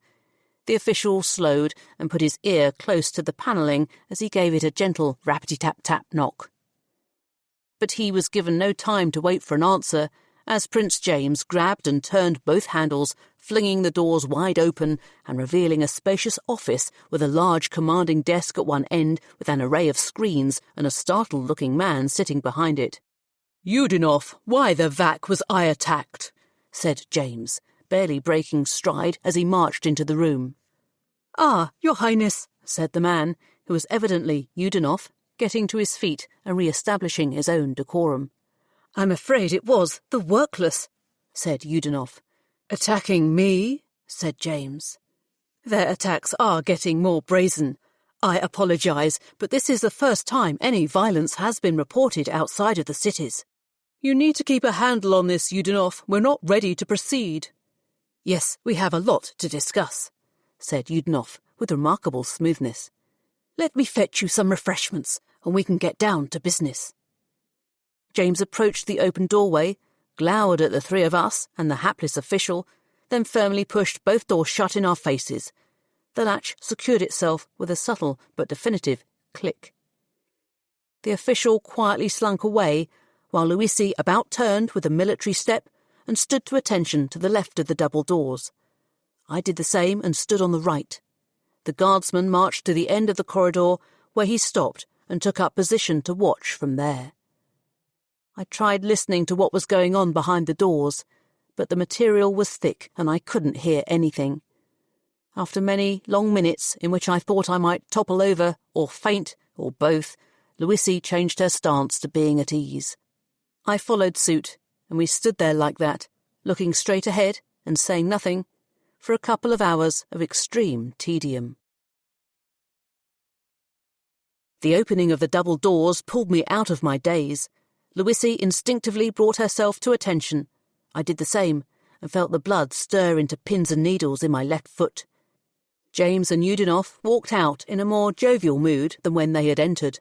The official slowed and put his ear close to the panelling as he gave it a gentle rappity-tap-tap knock. but he was given no time to wait for an answer, as Prince James grabbed and turned both handles, flinging the doors wide open and revealing a spacious office with a large commanding desk at one end with an array of screens and a startled-looking man sitting behind it. "Udinoff, why the vac was I attacked?" said James, barely breaking stride as he marched into the room. "Ah, Your Highness," said the man, who was evidently Udinoff, getting to his feet and re-establishing his own decorum. "I'm afraid it was the workless," said Udinoff. "Attacking me?" said James. "Their attacks are getting more brazen. I apologise, but this is the first time any violence has been reported outside of the cities." "You need to keep a handle on this, Udinoff. We're not ready to proceed." "Yes, we have a lot to discuss," said Udinoff with remarkable smoothness. "Let me fetch you some refreshments, and we can get down to business." James approached the open doorway, glowered at the three of us and the hapless official, then firmly pushed both doors shut in our faces. The latch secured itself with a subtle but definitive click. The official quietly slunk away, while Luisi about turned with a military step and stood to attention to the left of the double doors. I did the same and stood on the right. The guardsman marched to the end of the corridor, where he stopped and took up position to watch from there. I tried listening to what was going on behind the doors, but the material was thick and I couldn't hear anything. After many long minutes in which I thought I might topple over or faint or both, Luisi changed her stance to being at ease. I followed suit, and we stood there like that, looking straight ahead and saying nothing, for a couple of hours of extreme tedium. The opening of the double doors pulled me out of my daze. Luisi instinctively brought herself to attention. I did the same, and felt the blood stir into pins and needles in my left foot. James and Udinoff walked out in a more jovial mood than when they had entered.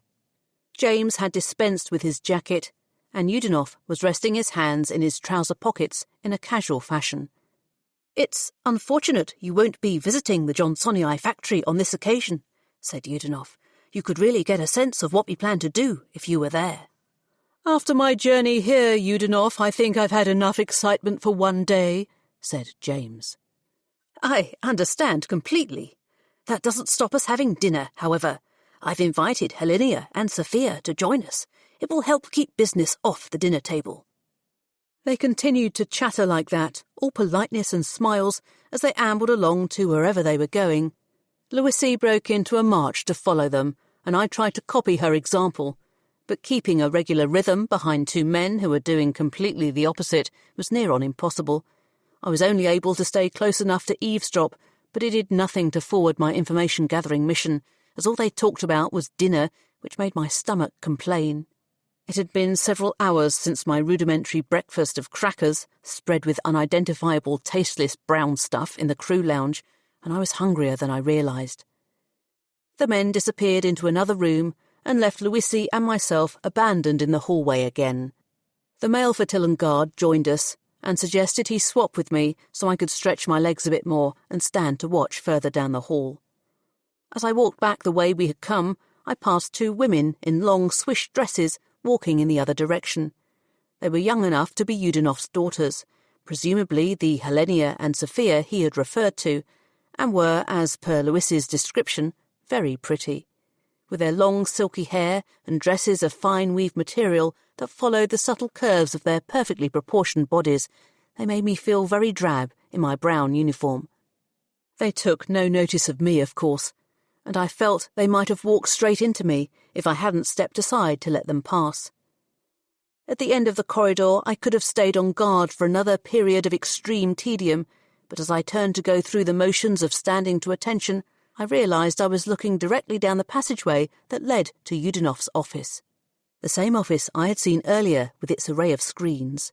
James had dispensed with his jacket, and Udinoff was resting his hands in his trouser pockets in a casual fashion. "It's unfortunate you won't be visiting the Johnsonii factory on this occasion," said Udinoff. "You could really get a sense of what we plan to do if you were there." "After my journey here, Udinoff, I think I've had enough excitement for one day," said James. "I understand completely. That doesn't stop us having dinner, however. I've invited Helenia and Sophia to join us. It will help keep business off the dinner table." They continued to chatter like that, all politeness and smiles, as they ambled along to wherever they were going. Luisi broke into a march to follow them, and I tried to copy her example, but keeping a regular rhythm behind two men who were doing completely the opposite was near on impossible. I was only able to stay close enough to eavesdrop, but it did nothing to forward my information-gathering mission, as all they talked about was dinner, which made my stomach complain. It had been several hours since my rudimentary breakfast of crackers, spread with unidentifiable tasteless brown stuff in the crew lounge, and I was hungrier than I realised. The men disappeared into another room and left Luisi and myself abandoned in the hallway again. The male Fertillan guard joined us and suggested he swap with me so I could stretch my legs a bit more and stand to watch further down the hall. As I walked back the way we had come, I passed two women in long swish dresses walking in the other direction. They were young enough to be Udinoff's daughters, presumably the Helenia and Sophia he had referred to, and were, as per Luisi's description, very pretty. With their long silky hair and dresses of fine weave material that followed the subtle curves of their perfectly proportioned bodies, they made me feel very drab in my brown uniform. They took no notice of me, of course, and I felt they might have walked straight into me if I hadn't stepped aside to let them pass. At the end of the corridor I could have stayed on guard for another period of extreme tedium, but as I turned to go through the motions of standing to attention, I realised I was looking directly down the passageway that led to Udinoff's office. The same office I had seen earlier with its array of screens.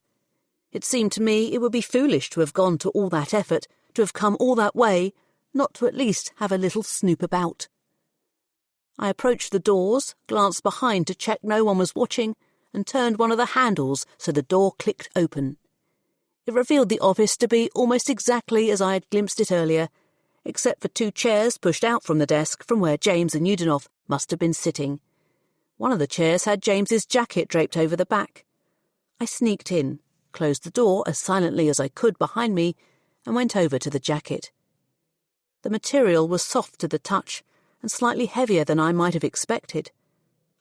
It seemed to me it would be foolish to have gone to all that effort, to have come all that way, not to at least have a little snoop about. I approached the doors, glanced behind to check no one was watching, and turned one of the handles so the door clicked open. It revealed the office to be almost exactly as I had glimpsed it earlier, except for two chairs pushed out from the desk from where James and Udinoff must have been sitting. One of the chairs had James's jacket draped over the back. I sneaked in, closed the door as silently as I could behind me, and went over to the jacket. The material was soft to the touch and slightly heavier than I might have expected.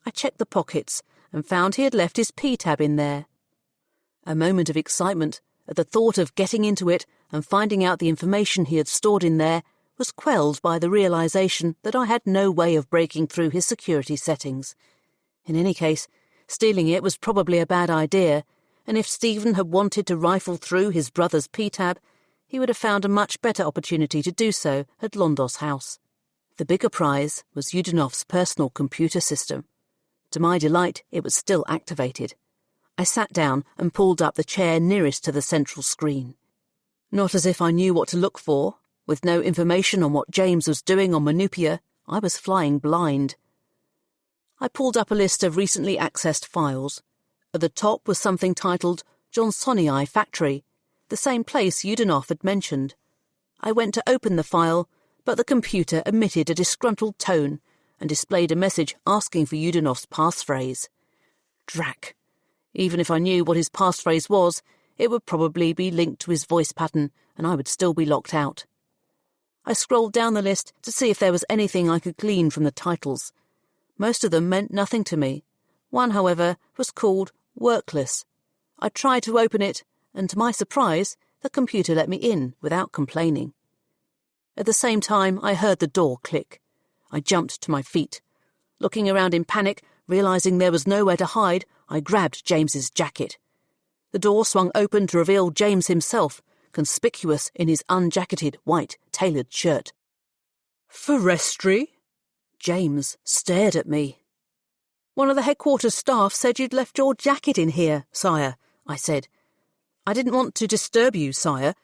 I checked the pockets and found he had left his P-tab in there. A moment of excitement at the thought of getting into it and finding out the information he had stored in there was quelled by the realization that I had no way of breaking through his security settings. In any case, stealing it was probably a bad idea, and if Stephen had wanted to rifle through his brother's P-tab, he would have found a much better opportunity to do so at Londos House. The bigger prize was Yudinov's personal computer system. To my delight, it was still activated. I sat down and pulled up the chair nearest to the central screen. Not as if I knew what to look for. With no information on what James was doing on Manupia, I was flying blind. I pulled up a list of recently accessed files. At the top was something titled Johnsonii Factory, the same place Yudinov had mentioned. I went to open the file, but the computer emitted a disgruntled tone and displayed a message asking for Yudinov's passphrase. Drak. Even if I knew what his passphrase was, it would probably be linked to his voice pattern, and I would still be locked out. I scrolled down the list to see if there was anything I could glean from the titles. Most of them meant nothing to me. One, however, was called Workless. I tried to open it, and to my surprise, the computer let me in without complaining. At the same time, I heard the door click. I jumped to my feet. Looking around in panic, realizing there was nowhere to hide, I grabbed James's jacket. The door swung open to reveal James himself, conspicuous in his unjacketed, white, tailored shirt. "Forestry?" James stared at me. "One of the headquarters staff said you'd left your jacket in here, sire," I said. "I didn't want to disturb you, sire,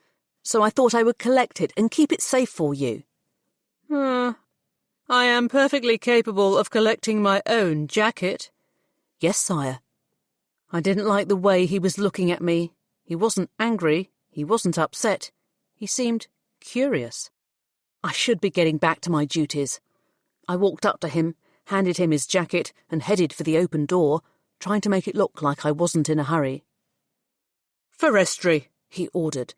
so I thought I would collect it and keep it safe for you." "I am perfectly capable of collecting my own jacket." "Yes, sire." I didn't like the way he was looking at me. He wasn't angry. He wasn't upset. He seemed curious. I should be getting back to my duties. I walked up to him, handed him his jacket, and headed for the open door, trying to make it look like I wasn't in a hurry. "Forestry," he ordered.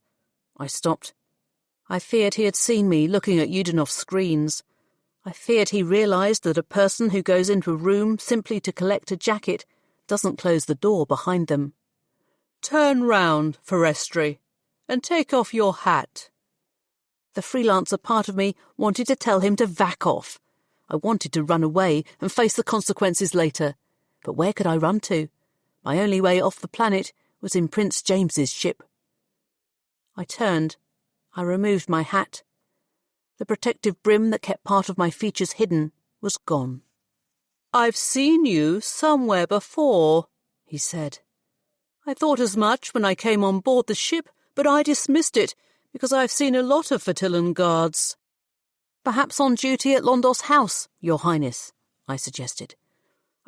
I stopped. I feared he had seen me looking at Yudinov's screens. I feared he realized that a person who goes into a room simply to collect a jacket doesn't close the door behind them. "Turn round, Forestry, and take off your hat." The freelancer part of me wanted to tell him to back off. I wanted to run away and face the consequences later. But where could I run to? My only way off the planet was in Prince James's ship. I turned. I removed my hat. The protective brim that kept part of my features hidden was gone. "I've seen you somewhere before," he said. "I thought as much when I came on board the ship, but I dismissed it because I've seen a lot of Fertillan guards." "Perhaps on duty at Londos House, Your Highness," I suggested.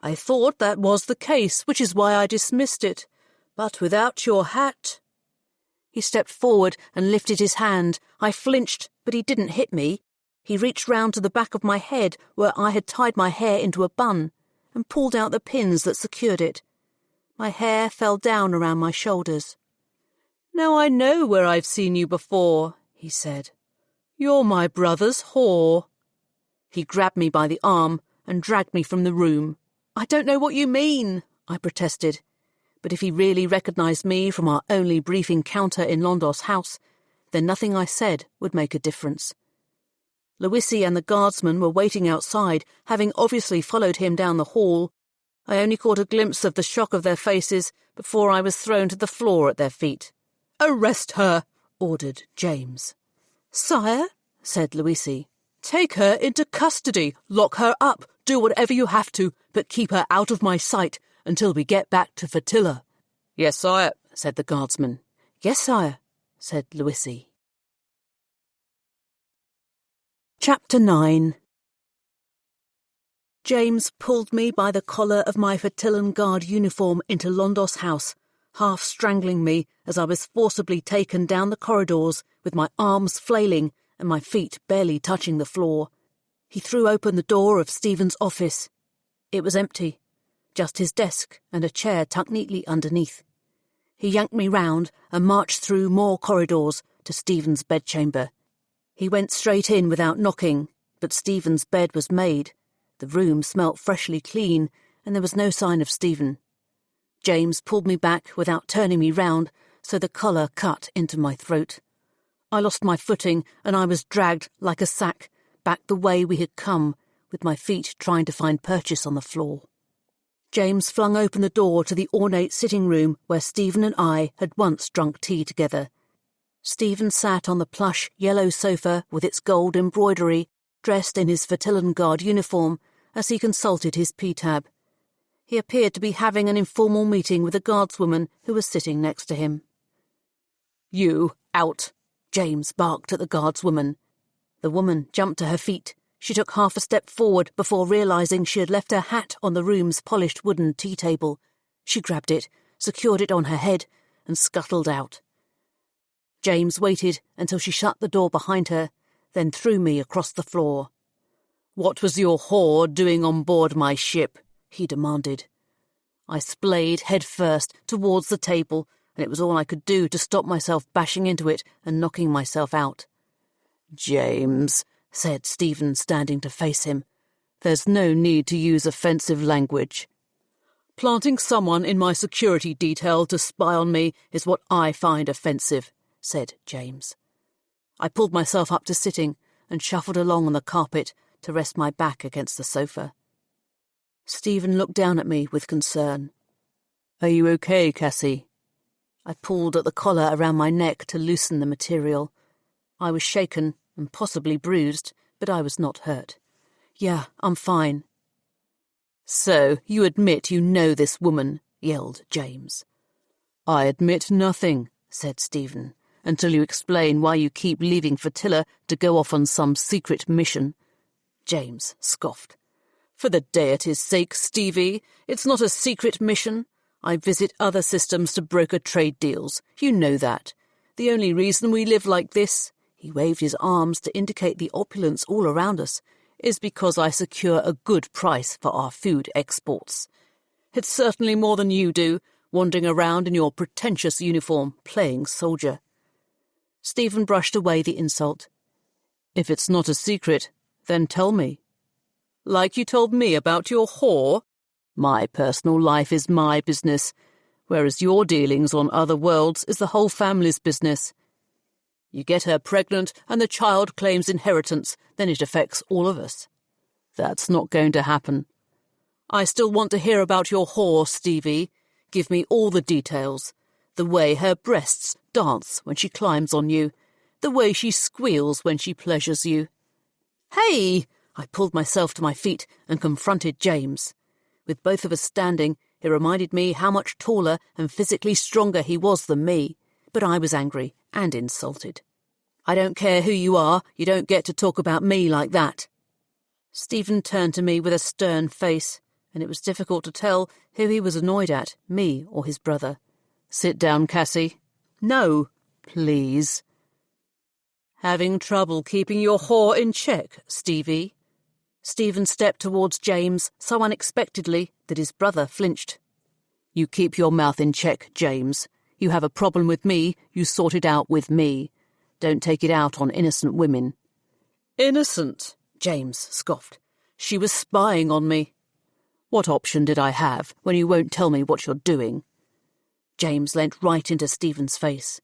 "I thought that was the case, which is why I dismissed it. But without your hat—" He stepped forward and lifted his hand. I flinched, but he didn't hit me. He reached round to the back of my head, where I had tied my hair into a bun, and pulled out the pins that secured it. My hair fell down around my shoulders. "Now I know where I've seen you before," he said. "You're my brother's whore." He grabbed me by the arm and dragged me from the room. "I don't know what you mean," I protested. But if he really recognised me from our only brief encounter in Londos House, then nothing I said would make a difference. Louisi and the guardsmen were waiting outside, having obviously followed him down the hall. I only caught a glimpse of the shock of their faces before I was thrown to the floor at their feet. "Arrest her," ordered James. "Sire," said Louisi. "Take her into custody, lock her up, do whatever you have to, but keep her out of my sight until we get back to Fertilla." "Yes, sire," said the guardsman. "Yes, sire," said Louisi. Chapter 9. James pulled me by the collar of my Fertillan Guard uniform into Londos House, half strangling me as I was forcibly taken down the corridors with my arms flailing and my feet barely touching the floor. He threw open the door of Stephen's office. It was empty. just his desk and a chair tucked neatly underneath. He yanked me round and marched through more corridors to Stephen's bedchamber. He went straight in without knocking, but Stephen's bed was made. The room smelt freshly clean, and there was no sign of Stephen. James pulled me back without turning me round, so the collar cut into my throat. I lost my footing, and I was dragged like a sack back the way we had come, with my feet trying to find purchase on the floor. James flung open the door to the ornate sitting room where Stephen and I had once drunk tea together. Stephen sat on the plush yellow sofa with its gold embroidery, dressed in his Vertillen Guard uniform, as he consulted his P-tab. He appeared to be having an informal meeting with a guardswoman who was sitting next to him. "You, out!" James barked at the guardswoman. The woman jumped to her feet. She took half a step forward before realising she had left her hat on the room's polished wooden tea table. She grabbed it, secured it on her head, and scuttled out. James waited until she shut the door behind her, then threw me across the floor. "What was your whore doing on board my ship?" he demanded. I splayed head first towards the table, and it was all I could do to stop myself bashing into it and knocking myself out. "James," said Stephen, standing to face him, "there's no need to use offensive language. Planting someone in my security detail to spy on me is what I find offensive," said James. I pulled myself up to sitting and shuffled along on the carpet to rest my back against the sofa. Stephen looked down at me with concern. "Are you okay, Cassy?" I pulled at the collar around my neck to loosen the material. I was shaken and possibly bruised, but I was not hurt. "Yeah, I'm fine." "So, you admit you know this woman," yelled James. "I admit nothing," said Stephen, "until you explain why you keep leaving Flotilla to go off on some secret mission." James scoffed. "For the deity's sake, Stevie, it's not a secret mission. I visit other systems to broker trade deals. You know that. The only reason we live like this," he waved his arms to indicate the opulence all around us, "is because I secure a good price for our food exports. It's certainly more than you do, wandering around in your pretentious uniform, playing soldier." Stephen brushed away the insult. "If it's not a secret, then tell me." "Like you told me about your whore? My personal life is my business, whereas your dealings on other worlds is the whole family's business. You get her pregnant and the child claims inheritance, then it affects all of us. That's not going to happen. I still want to hear about your whore, Stevie. Give me all the details. The way her breasts dance when she climbs on you. The way she squeals when she pleasures you." "Hey!" I pulled myself to my feet and confronted James. With both of us standing, it reminded me how much taller and physically stronger he was than me, but I was angry and insulted. "I don't care who you are, you don't get to talk about me like that." Stephen turned to me with a stern face, and it was difficult to tell who he was annoyed at, me or his brother. "Sit down, Cassy." "No." "Please." "Having trouble keeping your whore in check, Stevie?" Stephen stepped towards James so unexpectedly that his brother flinched. "You keep your mouth in check, James. You have a problem with me, you sort it out with me. Don't take it out on innocent women." "Innocent?" James scoffed. "She was spying on me." "What option did I have when you won't tell me what you're doing?" James leant right into Stephen's face.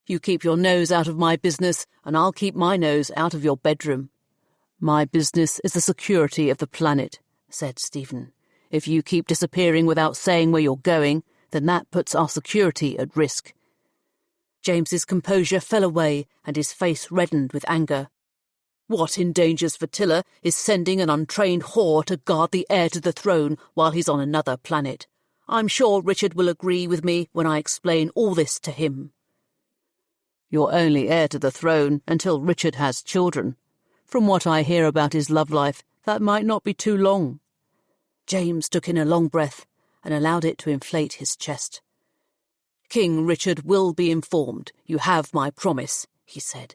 "You keep your nose out of my business, and I'll keep my nose out of your bedroom." "My business is the security of the planet," said Stephen. "If you keep disappearing without saying where you're going, then that puts our security at risk." James's composure fell away and his face reddened with anger. "What endangers Flotilla is sending an untrained whore to guard the heir to the throne while he's on another planet. I'm sure Richard will agree with me when I explain all this to him." "You're only heir to the throne until Richard has children. From what I hear about his love life, that might not be too long." James took in a long breath and allowed it to inflate his chest. "King Richard will be informed. You have my promise," he said.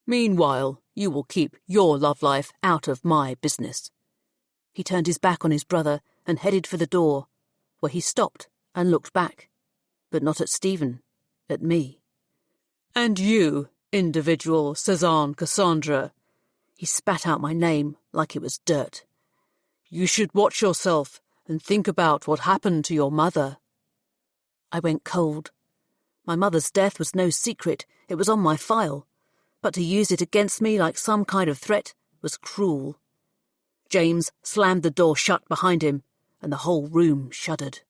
"Meanwhile, you will keep your love life out of my business." He turned his back on his brother and headed for the door, where he stopped and looked back, but not at Stephen, at me. "And you, individual Cezanne Cassandra," he spat out my name like it was dirt. "You should watch yourself and think about what happened to your mother." I went cold. My mother's death was no secret, it was on my file, but to use it against me like some kind of threat was cruel. James slammed the door shut behind him, and the whole room shuddered.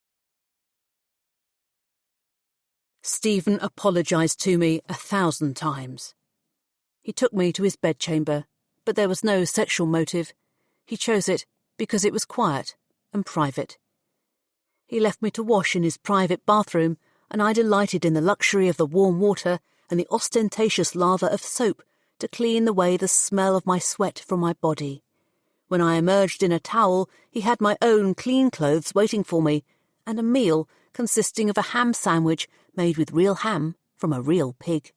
Stephen apologised to me 1,000 times. He took me to his bedchamber, but there was no sexual motive. He chose it because it was quiet and private. He left me to wash in his private bathroom, and I delighted in the luxury of the warm water and the ostentatious lather of soap to clean away the smell of my sweat from my body. When I emerged in a towel, he had my own clean clothes waiting for me, and a meal consisting of a ham sandwich made with real ham from a real pig.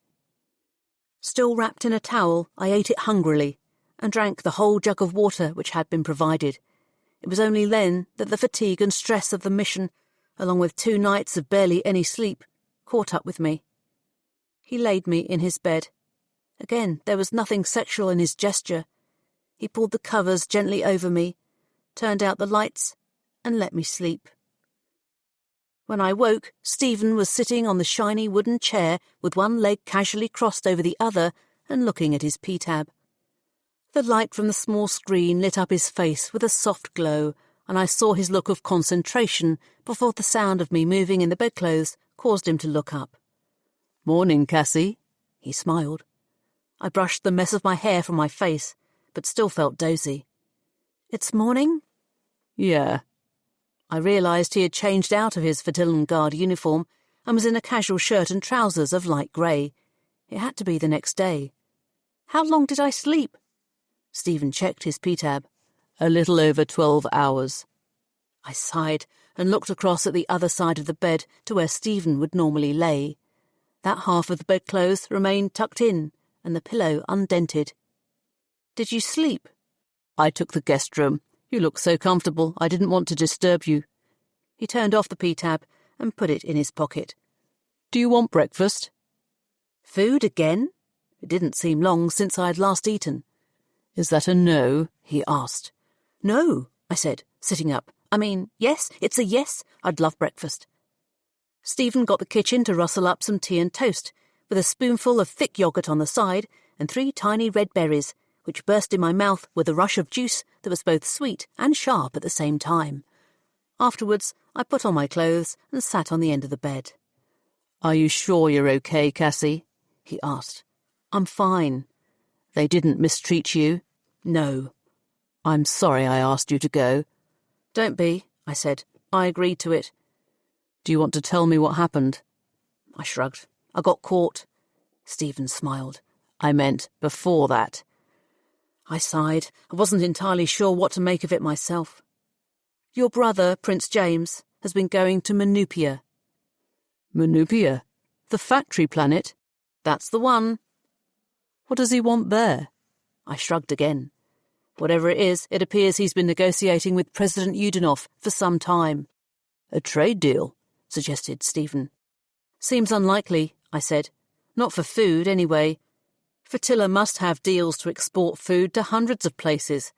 Still wrapped in a towel, I ate it hungrily and drank the whole jug of water which had been provided. It was only then that the fatigue and stress of the mission, along with 2 nights of barely any sleep, caught up with me. He laid me in his bed. Again, there was nothing sexual in his gesture. He pulled the covers gently over me, turned out the lights, and let me sleep. When I woke, Stephen was sitting on the shiny wooden chair with one leg casually crossed over the other and looking at his P-tab. The light from the small screen lit up his face with a soft glow, and I saw his look of concentration before the sound of me moving in the bedclothes caused him to look up. "Morning, Cassy," he smiled. I brushed the mess of my hair from my face, but still felt dozy. "It's morning?" "Yeah." I realised he had changed out of his Vertillen Guard uniform and was in a casual shirt and trousers of light grey. It had to be the next day. "How long did I sleep?" Stephen checked his P-tab. "A little over 12 hours. I sighed and looked across at the other side of the bed to where Stephen would normally lay. That half of the bedclothes remained tucked in and the pillow undented. "Did you sleep?" "I took the guest room. You look so comfortable, I didn't want to disturb you." He turned off the P-tab and put it in his pocket. "Do you want breakfast?" "Food again?" It didn't seem long since I had last eaten. "Is that a no?" he asked. "No," I said, sitting up. "I mean, yes, it's a yes. I'd love breakfast." Stephen got the kitchen to rustle up some tea and toast, with a spoonful of thick yoghurt on the side and 3 tiny red berries, which burst in my mouth with a rush of juice that was both sweet and sharp at the same time. Afterwards, I put on my clothes and sat on the end of the bed. "Are you sure you're okay, Cassy?" he asked. "I'm fine." "They didn't mistreat you?" "No." "I'm sorry I asked you to go." "Don't be," I said. "I agreed to it." "Do you want to tell me what happened?" I shrugged. "I got caught." Stephen smiled. "I meant before that." I sighed. I wasn't entirely sure what to make of it myself. "Your brother, Prince James, has been going to Menupia." "Menupia? The factory planet?" "That's the one." "What does he want there?" I shrugged again. "Whatever it is, it appears he's been negotiating with President Yudenov for some time." "A trade deal?" suggested Stephen. "Seems unlikely," I said. "Not for food, anyway. Flotilla must have deals to export food to hundreds of places.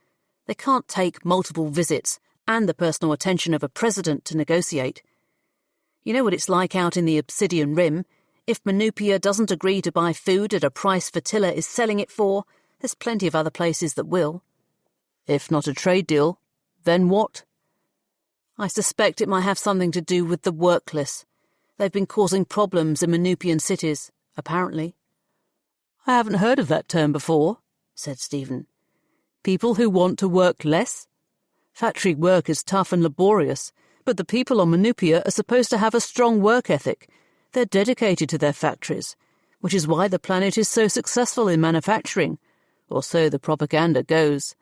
They can't take multiple visits and the personal attention of a president to negotiate. You know what it's like out in the Obsidian Rim. If Menupia doesn't agree to buy food at a price Flotilla is selling it for, there's plenty of other places that will." "If not a trade deal, then what?" "I suspect it might have something to do with the workless. They've been causing problems in Menupian cities, apparently." "I haven't heard of that term before," said Stephen. "People who want to work less? Factory work is tough and laborious, but the people on Menupia are supposed to have a strong work ethic. They're dedicated to their factories, which is why the planet is so successful in manufacturing, or so the propaganda goes."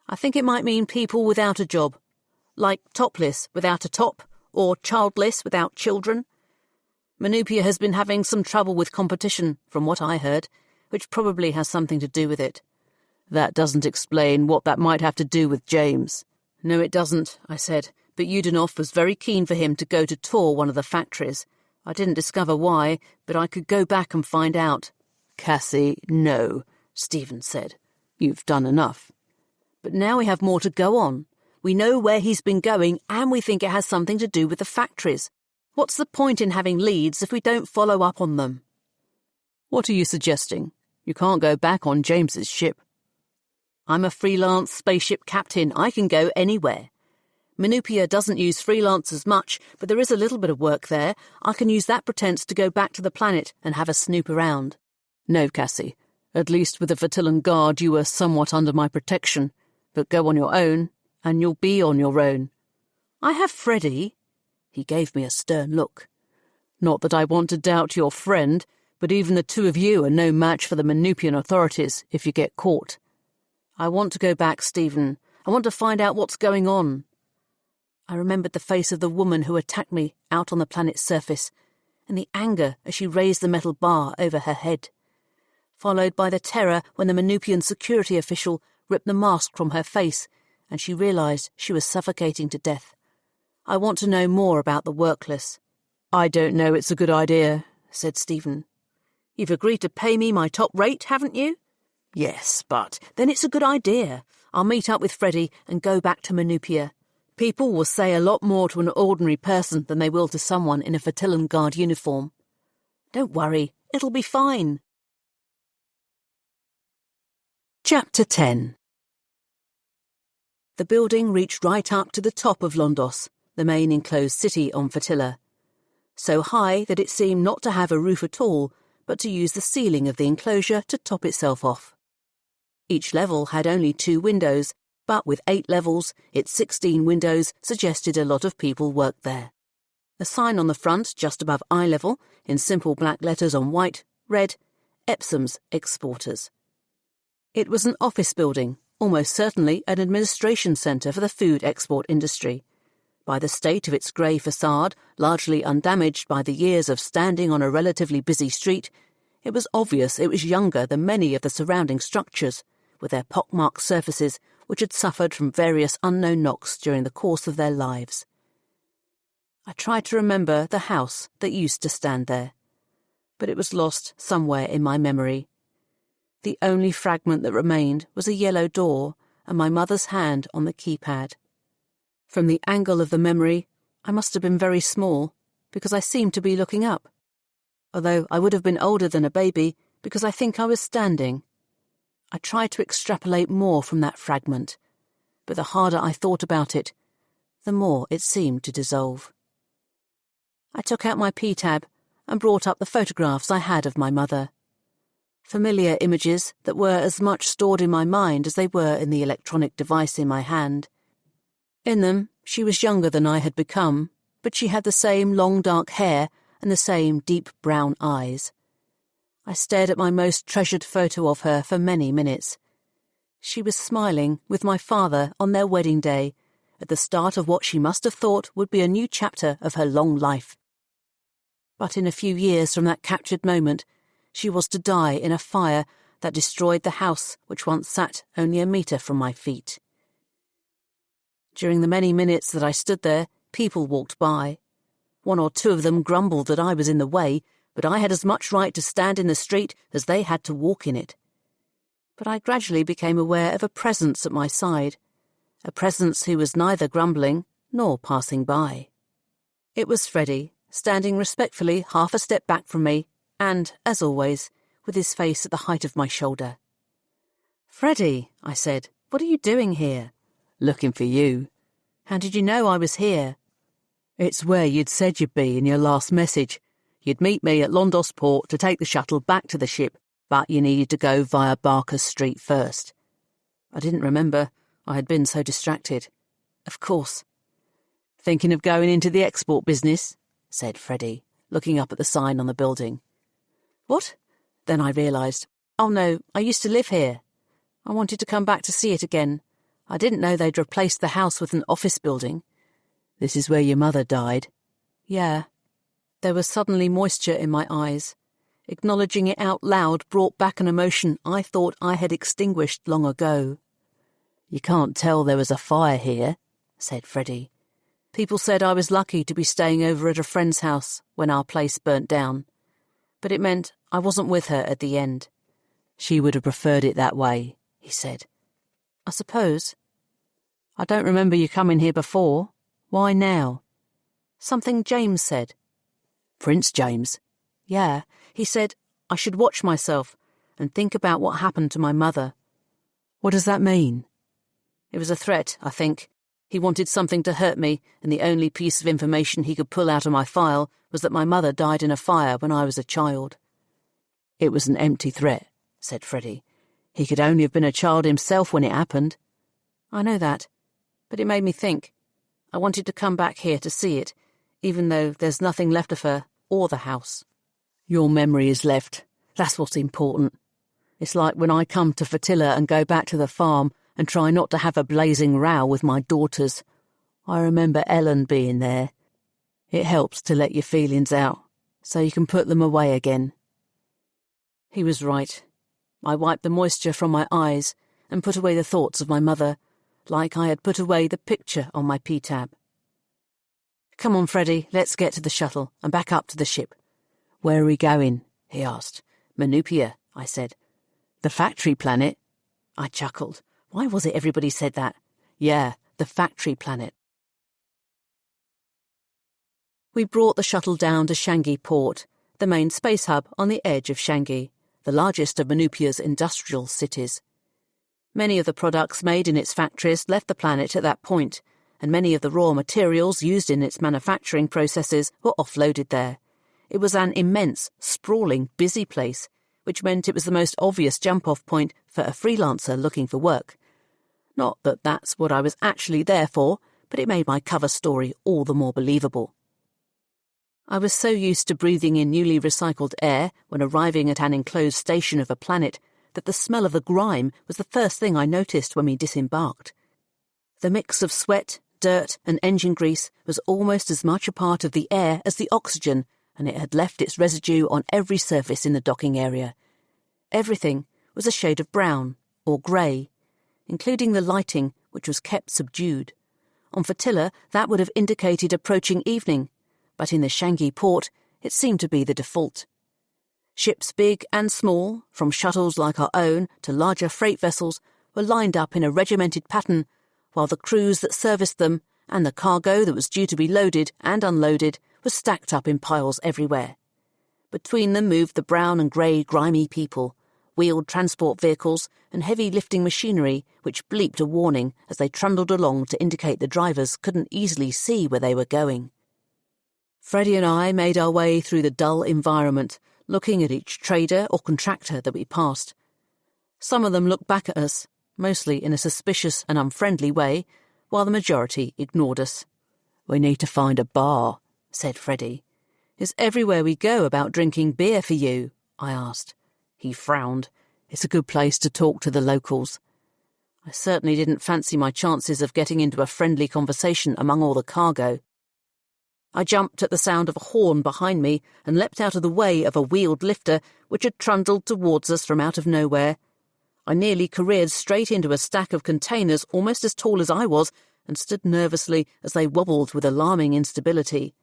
"I think it might mean people without a job, like topless without a top, or childless without children. Menupia has been having some trouble with competition, from what I heard, which probably has something to do with it." "That doesn't explain what that might have to do with James." "No, it doesn't," I said, but Yudenov was very keen for him to go to tour one of the factories. I didn't discover why, but I could go back and find out. Cassy, no, Stephen said. You've done enough. But now we have more to go on. We know where he's been going, and we think it has something to do with the factories. What's the point in having leads if we don't follow up on them? What are you suggesting? You can't go back on James's ship. I'm a freelance spaceship captain. I can go anywhere. Menupia doesn't use freelancers much, but there is a little bit of work there. I can use that pretense to go back to the planet and have a snoop around. No, Cassy. At least with the Vertillan Guard you were somewhat under my protection. But go on your own, and you'll be on your own. I have Freddie. He gave me a stern look. Not that I want to doubt your friend, but even the two of you are no match for the Menupian authorities if you get caught. I want to go back, Stephen. I want to find out what's going on. I remembered the face of the woman who attacked me out on the planet's surface, and the anger as she raised the metal bar over her head, followed by the terror when the Menupian security official ripped the mask from her face, and she realised she was suffocating to death. I want to know more about the workless. I don't know it's a good idea, said Stephen. You've agreed to pay me my top rate, haven't you? Yes, but then it's a good idea. I'll meet up with Freddie and go back to Menupia. People will say a lot more to an ordinary person than they will to someone in a Vertillan Guard uniform. Don't worry, it'll be fine. Chapter 10. The building reached right up to the top of Londos, the main enclosed city on Fertilla, so high that it seemed not to have a roof at all, but to use the ceiling of the enclosure to top itself off. Each level had only 2 windows, but with 8 levels, its 16 windows suggested a lot of people worked there. A sign on the front, just above eye level, in simple black letters on white, read, Epsom's Exporters. It was an office building, almost certainly an administration centre for the food export industry. By the state of its grey facade, largely undamaged by the years of standing on a relatively busy street, it was obvious it was younger than many of the surrounding structures, with their pockmarked surfaces which had suffered from various unknown knocks during the course of their lives. I tried to remember the house that used to stand there, but it was lost somewhere in my memory. The only fragment that remained was a yellow door and my mother's hand on the keypad. From the angle of the memory, I must have been very small, because I seemed to be looking up, although I would have been older than a baby because I think I was standing. I tried to extrapolate more from that fragment, but the harder I thought about it, the more it seemed to dissolve. I took out my P-tab and brought up the photographs I had of my mother. Familiar images that were as much stored in my mind as they were in the electronic device in my hand. In them, she was younger than I had become, but she had the same long dark hair and the same deep brown eyes. I stared at my most treasured photo of her for many minutes. She was smiling with my father on their wedding day, at the start of what she must have thought would be a new chapter of her long life. But in a few years from that captured moment, she was to die in a fire that destroyed the house which once sat only a metre from my feet. During the many minutes that I stood there, people walked by. 1 or 2 of them grumbled that I was in the way, but I had as much right to stand in the street as they had to walk in it. But I gradually became aware of a presence at my side, a presence who was neither grumbling nor passing by. It was Freddie, standing respectfully half a step back from me, and, as always, with his face at the height of my shoulder. "Freddie," I said, "what are you doing here?" "Looking for you." "How did you know I was here?" "It's where you'd said you'd be in your last message. You'd meet me at Londos Port to take the shuttle back to the ship, but you needed to go via Barker Street first." I didn't remember. I had been so distracted. Of course. "Thinking of going into the export business?" said Freddie, looking up at the sign on the building. "What?" Then I realised. "Oh no, I used to live here. I wanted to come back to see it again. I didn't know they'd replaced the house with an office building." "This is where your mother died?" "Yeah." There was suddenly moisture in my eyes. Acknowledging it out loud brought back an emotion I thought I had extinguished long ago. "You can't tell there was a fire here," said Freddie. People said I was lucky to be staying over at a friend's house when our place burnt down, but it meant I wasn't with her at the end. She would have preferred it that way, he said. I suppose. I don't remember you coming here before. Why now? Something James said. Prince James? Yeah, he said I should watch myself and think about what happened to my mother. What does that mean? It was a threat, I think. He wanted something to hurt me, and the only piece of information he could pull out of my file was that my mother died in a fire when I was a child. It was an empty threat, said Freddie. He could only have been a child himself when it happened. I know that, but it made me think. I wanted to come back here to see it, even though there's nothing left of her or the house. Your memory is left. That's what's important. It's like when I come to Fatilla and go back to the farm and try not to have a blazing row with my daughters. I remember Ellen being there. It helps to let your feelings out, so you can put them away again. He was right. I wiped the moisture from my eyes and put away the thoughts of my mother, like I had put away the picture on my P-tab. Come on, Freddie, let's get to the shuttle and back up to the ship. Where are we going? He asked. Manupia, I said. The factory planet? I chuckled. Why was it everybody said that? Yeah, the factory planet. We brought the shuttle down to Changi Port, the main space hub on the edge of Changi, the largest of Manupia's industrial cities. Many of the products made in its factories left the planet at that point, and many of the raw materials used in its manufacturing processes were offloaded there. It was an immense, sprawling, busy place, which meant it was the most obvious jump-off point for a freelancer looking for work. Not that that's what I was actually there for, but it made my cover story all the more believable. I was so used to breathing in newly recycled air when arriving at an enclosed station of a planet that the smell of the grime was the first thing I noticed when we disembarked. The mix of sweat, dirt, and engine grease was almost as much a part of the air as the oxygen, and it had left its residue on every surface in the docking area. Everything was a shade of brown, or grey, including the lighting, which was kept subdued. On Fatilla, that would have indicated approaching evening, but in the Changi port, it seemed to be the default. Ships big and small, from shuttles like our own to larger freight vessels, were lined up in a regimented pattern, while the crews that serviced them and the cargo that was due to be loaded and unloaded was stacked up in piles everywhere. Between them moved the brown and grey grimy people, wheeled transport vehicles and heavy lifting machinery which bleeped a warning as they trundled along to indicate the drivers couldn't easily see where they were going. Freddie and I made our way through the dull environment, looking at each trader or contractor that we passed. Some of them looked back at us, mostly in a suspicious and unfriendly way, while the majority ignored us. "We need to find a bar," said Freddie. "It's everywhere we go about drinking beer for you," I asked. He frowned. "It's a good place to talk to the locals." I certainly didn't fancy my chances of getting into a friendly conversation among all the cargo. I jumped at the sound of a horn behind me and leapt out of the way of a wheeled lifter which had trundled towards us from out of nowhere. I nearly careered straight into a stack of containers almost as tall as I was and stood nervously as they wobbled with alarming instability.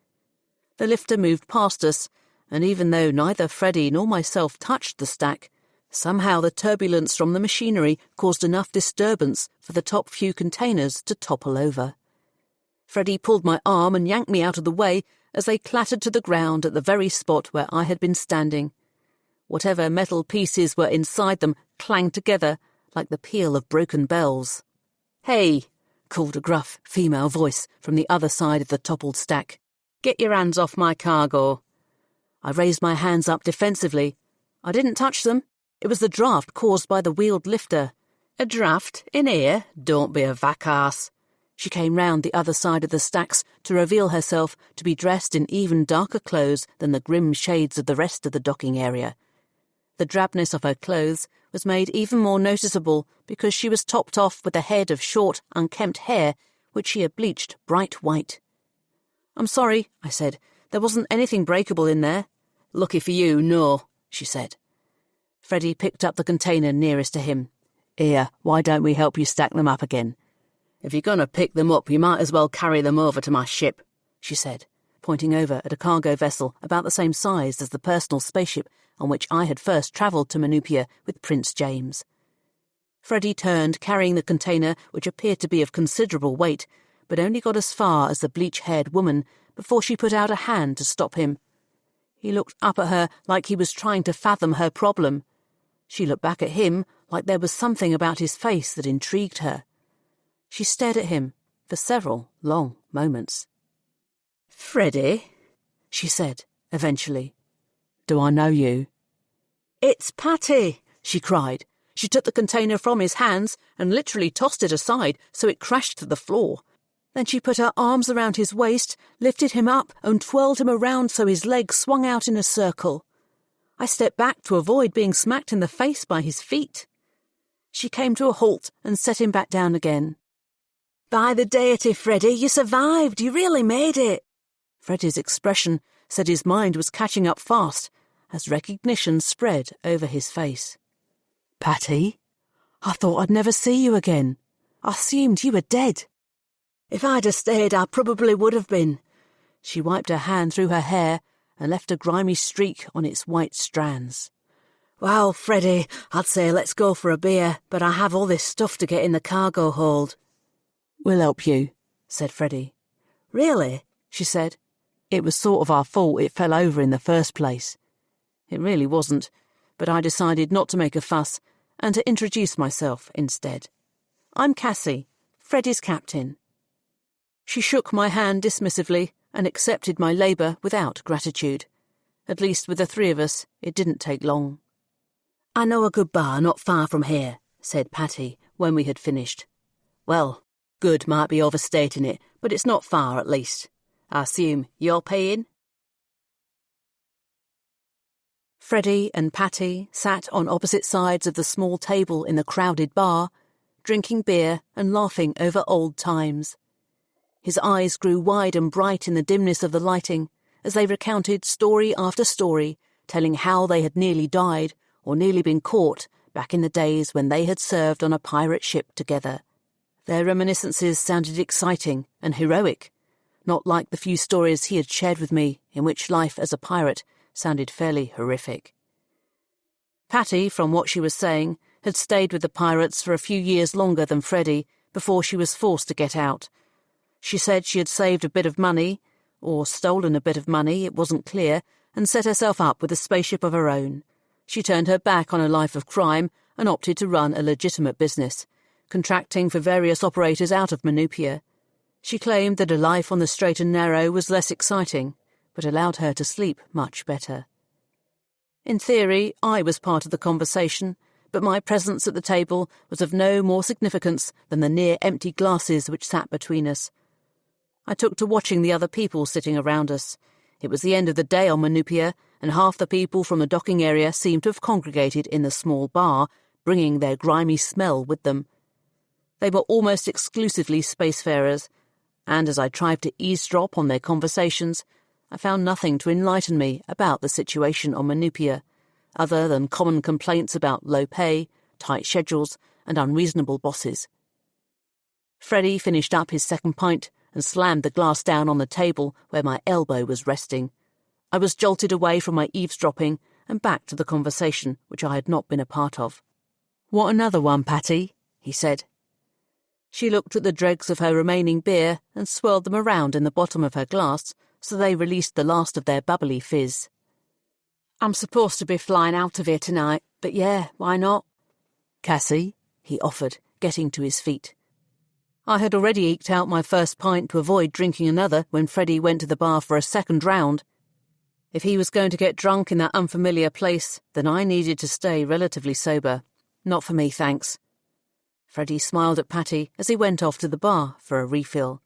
The lifter moved past us, and even though neither Freddie nor myself touched the stack, somehow the turbulence from the machinery caused enough disturbance for the top few containers to topple over. Freddie pulled my arm and yanked me out of the way as they clattered to the ground at the very spot where I had been standing. Whatever metal pieces were inside them clanged together like the peal of broken bells. "Hey!" called a gruff female voice from the other side of the toppled stack. "Get your hands off my cargo." I raised my hands up defensively. I didn't touch them. It was the draft caused by the wheeled lifter. "A draft? In here? Don't be a vackass." She came round the other side of the stacks to reveal herself to be dressed in even darker clothes than the grim shades of the rest of the docking area. The drabness of her clothes was made even more noticeable because she was topped off with a head of short, unkempt hair, which she had bleached bright white. "I'm sorry," I said. "There wasn't anything breakable in there." "Lucky for you, no," she said. Freddie picked up the container nearest to him. "Here, why don't we help you stack them up again?" "If you're going to pick them up, you might as well carry them over to my ship," she said, pointing over at a cargo vessel about the same size as the personal spaceship on which I had first travelled to Manupia with Prince James. Freddie turned, carrying the container, which appeared to be of considerable weight, but only got as far as the bleach-haired woman before she put out a hand to stop him. He looked up at her like he was trying to fathom her problem. She looked back at him like there was something about his face that intrigued her. She stared at him for several long moments. "Freddie," she said, eventually. "Do I know you?" "It's Patty," she cried. She took the container from his hands and literally tossed it aside so it crashed to the floor. Then she put her arms around his waist, lifted him up and twirled him around so his legs swung out in a circle. I stepped back to avoid being smacked in the face by his feet. She came to a halt and set him back down again. "By the deity, Freddie, you survived. You really made it." Freddie's expression said his mind was catching up fast as recognition spread over his face. "Patty, I thought I'd never see you again. I assumed you were dead." "If I'd have stayed, I probably would have been." She wiped her hand through her hair and left a grimy streak on its white strands. "Well, Freddie, I'd say let's go for a beer, but I have all this stuff to get in the cargo hold." "We'll help you," said Freddie. "Really?" she said. "It was sort of our fault it fell over in the first place." It really wasn't, but I decided not to make a fuss and to introduce myself instead. "I'm Cassy, Freddie's captain." She shook my hand dismissively and accepted my labour without gratitude. At least with the three of us, it didn't take long. "I know a good bar not far from here," said Patty when we had finished. "Well, good might be overstating it, but it's not far at least. I assume you're paying?" Freddie and Patty sat on opposite sides of the small table in the crowded bar, drinking beer and laughing over old times. His eyes grew wide and bright in the dimness of the lighting as they recounted story after story, telling how they had nearly died or nearly been caught back in the days when they had served on a pirate ship together. Their reminiscences sounded exciting and heroic, not like the few stories he had shared with me in which life as a pirate sounded fairly horrific. Patty, from what she was saying, had stayed with the pirates for a few years longer than Freddie before she was forced to get out. She said she had saved a bit of money, or stolen a bit of money, it wasn't clear, and set herself up with a spaceship of her own. She turned her back on a life of crime and opted to run a legitimate business, contracting for various operators out of Manupia. She claimed that a life on the straight and narrow was less exciting, but allowed her to sleep much better. In theory, I was part of the conversation, but my presence at the table was of no more significance than the near-empty glasses which sat between us. I took to watching the other people sitting around us. It was the end of the day on Manupia, and half the people from the docking area seemed to have congregated in the small bar, bringing their grimy smell with them. They were almost exclusively spacefarers, and as I tried to eavesdrop on their conversations, I found nothing to enlighten me about the situation on Manupia, other than common complaints about low pay, tight schedules, and unreasonable bosses. Freddie finished up his second pint and slammed the glass down on the table where my elbow was resting. I was jolted away from my eavesdropping and back to the conversation which I had not been a part of. "Want another one, Patty?" he said. She looked at the dregs of her remaining beer and swirled them around in the bottom of her glass so they released the last of their bubbly fizz. "I'm supposed to be flying out of here tonight, but yeah, why not?" "Cassy," he offered, getting to his feet. I had already eked out my first pint to avoid drinking another when Freddie went to the bar for a second round. If he was going to get drunk in that unfamiliar place, then I needed to stay relatively sober. Not for me, thanks. Freddie smiled at Patty as he went off to the bar for a refill.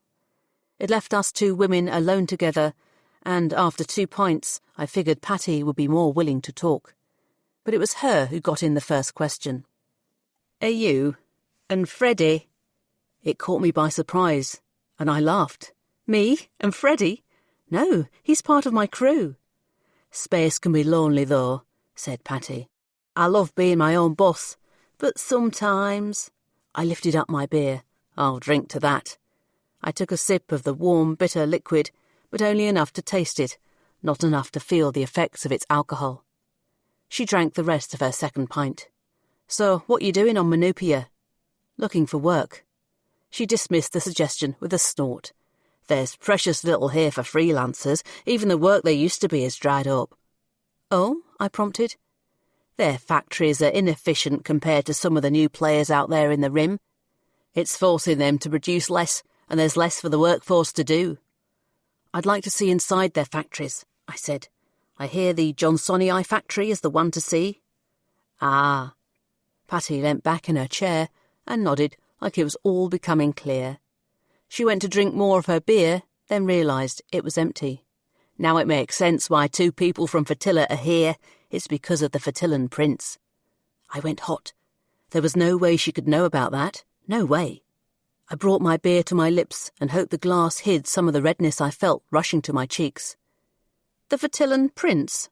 It left us two women alone together, and after 2 pints, I figured Patty would be more willing to talk. But it was her who got in the first question. "Are you and Freddie?" It caught me by surprise, and I laughed. "Me? And Freddie? No, he's part of my crew." "Space can be lonely, though," said Patty. "I love being my own boss, but sometimes—" I lifted up my beer. I'll drink to that. I took a sip of the warm, bitter liquid, but only enough to taste it, not enough to feel the effects of its alcohol. She drank the rest of her second pint. So, what you doing on Menupia? Looking for work. She dismissed the suggestion with a snort. There's precious little here for freelancers. Even the work there used to be has dried up. Oh? I prompted. Their factories are inefficient compared to some of the new players out there in the Rim. It's forcing them to produce less, and there's less for the workforce to do. I'd like to see inside their factories, I said. I hear the Johnsonii factory is the one to see. Ah. Patty leant back in her chair and nodded like it was all becoming clear. She went to drink more of her beer, then realised it was empty. Now it makes sense why 2 people from Fertilla are here. It's because of the Fertillan prince. I went hot. There was no way she could know about that. No way. I brought my beer to my lips and hoped the glass hid some of the redness I felt rushing to my cheeks. The Fertillan prince?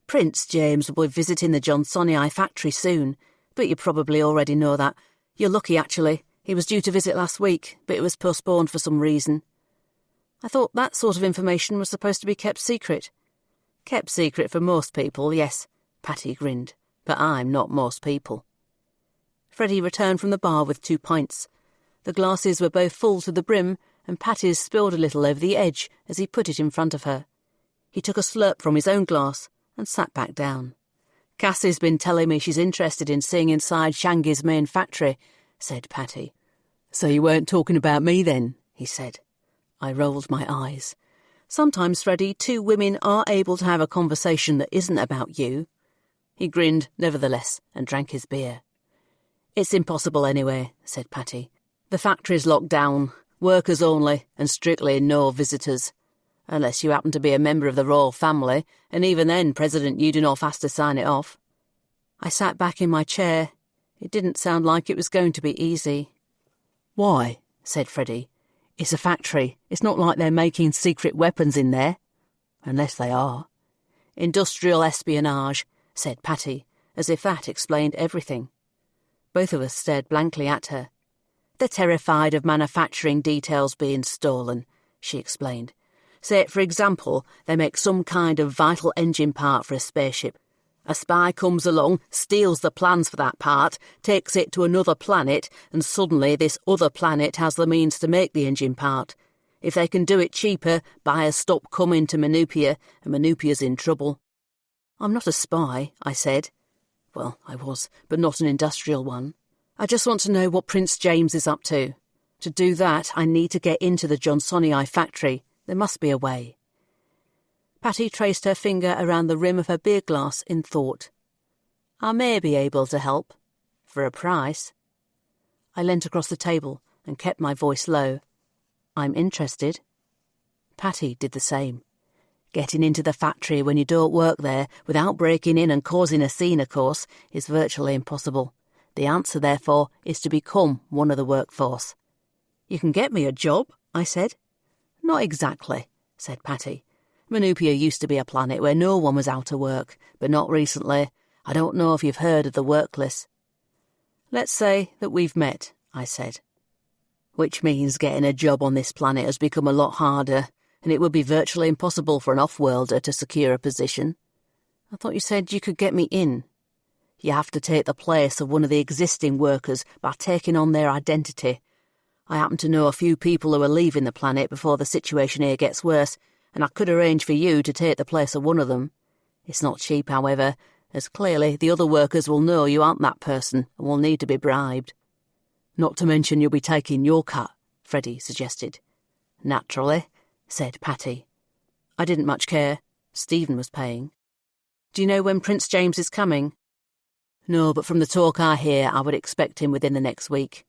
Prince James will be visiting the Johnsonii factory soon, but you probably already know that. You're lucky, actually. He was due to visit last week, but it was postponed for some reason. I thought that sort of information was supposed to be kept secret. Kept secret for most people, yes, Patty grinned, but I'm not most people. Freddie returned from the bar with 2 pints. The glasses were both full to the brim, and Patty's spilled a little over the edge as he put it in front of her. He took a slurp from his own glass and sat back down. Cassy's been telling me she's interested in seeing inside Shangy's main factory, said Patty. So you weren't talking about me then, he said. I rolled my eyes. Sometimes, Freddie, 2 women are able to have a conversation that isn't about you. He grinned, nevertheless, and drank his beer. It's impossible anyway, said Patty. The factory's locked down, workers only, and strictly no visitors. Unless you happen to be a member of the royal family, and even then President Udinov has to sign it off. I sat back in my chair. It didn't sound like it was going to be easy. Why? Said Freddie. It's a factory. It's not like they're making secret weapons in there. Unless they are. Industrial espionage, said Patty, as if that explained everything. Both of us stared blankly at her. They're terrified of manufacturing details being stolen, she explained. Say, for example, they make some kind of vital engine part for a spaceship. A spy comes along, steals the plans for that part, takes it to another planet, and suddenly this other planet has the means to make the engine part. If they can do it cheaper, buyers stop coming to Menupia, and Menupia's in trouble. I'm not a spy, I said. Well, I was, but not an industrial one. I just want to know what Prince James is up to. To do that, I need to get into the Johnsonii factory. There must be a way. Patty traced her finger around the rim of her beer glass in thought. I may be able to help. For a price. I leant across the table and kept my voice low. I'm interested. Patty did the same. Getting into the factory when you don't work there, without breaking in and causing a scene, of course, is virtually impossible. The answer, therefore, is to become one of the workforce. You can get me a job, I said. Not exactly, said Patty. Menupia used to be a planet where no one was out of work, but not recently. I don't know if you've heard of the workless. Let's say that we've met, I said. Which means getting a job on this planet has become a lot harder, and it would be virtually impossible for an off-worlder to secure a position. I thought you said you could get me in. You have to take the place of one of the existing workers by taking on their identity. I happen to know a few people who are leaving the planet before the situation here gets worse, and I could arrange for you to take the place of one of them. It's not cheap, however, as clearly the other workers will know you aren't that person and will need to be bribed. Not to mention you'll be taking your cut, Freddie suggested. Naturally, said Patty. I didn't much care. Stephen was paying. Do you know when Prince James is coming? No, but from the talk I hear, I would expect him within the next week.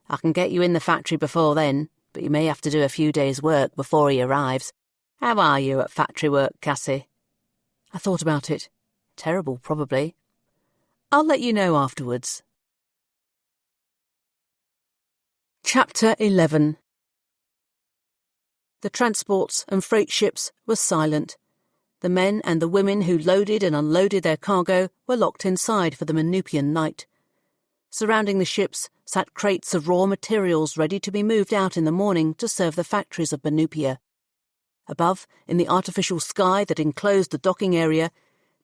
I can get you in the factory before then, but you may have to do a few days' work before he arrives. How are you at factory work, Cassy? I thought about it. Terrible, probably. I'll let you know afterwards. Chapter 11. The transports and freight ships were silent. The men and the women who loaded and unloaded their cargo were locked inside for the Menupian night. Surrounding the ships, sat crates of raw materials ready to be moved out in the morning to serve the factories of Benupia. Above, in the artificial sky that enclosed the docking area,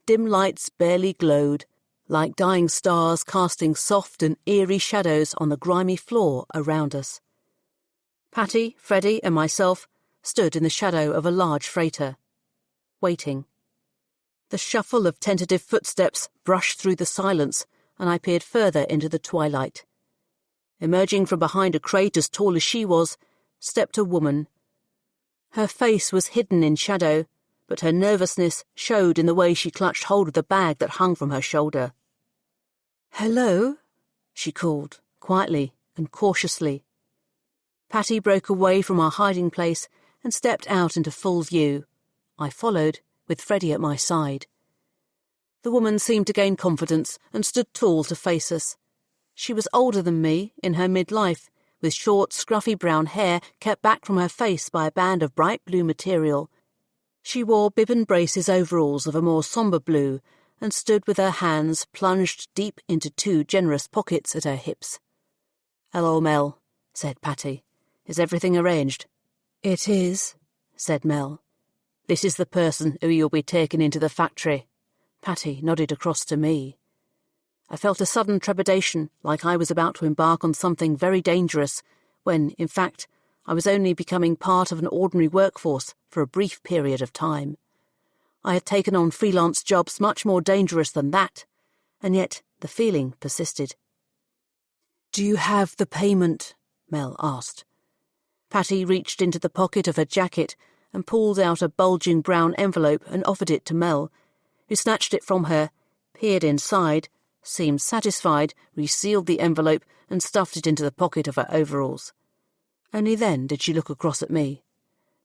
dim lights barely glowed, like dying stars casting soft and eerie shadows on the grimy floor around us. Patty, Freddie and myself stood in the shadow of a large freighter, waiting. The shuffle of tentative footsteps brushed through the silence, and I peered further into the twilight. Emerging from behind a crate as tall as she was, stepped a woman. Her face was hidden in shadow, but her nervousness showed in the way she clutched hold of the bag that hung from her shoulder. "Hello?" she called, quietly and cautiously. Patty broke away from our hiding place and stepped out into full view. I followed, with Freddie at my side. The woman seemed to gain confidence and stood tall to face us. She was older than me, in her midlife, with short, scruffy brown hair kept back from her face by a band of bright blue material. She wore bib and braces overalls of a more sombre blue and stood with her hands plunged deep into two generous pockets at her hips. "Hello, Mel," said Patty. "Is everything arranged?" "It is," said Mel. "This is the person who you'll be taking into the factory." Patty nodded across to me. I felt a sudden trepidation, like I was about to embark on something very dangerous, when, in fact, I was only becoming part of an ordinary workforce for a brief period of time. I had taken on freelance jobs much more dangerous than that, and yet the feeling persisted. "Do you have the payment?" Mel asked. Patty reached into the pocket of her jacket and pulled out a bulging brown envelope and offered it to Mel, who snatched it from her, peered inside, seemed satisfied, resealed the envelope and stuffed it into the pocket of her overalls. Only then did she look across at me.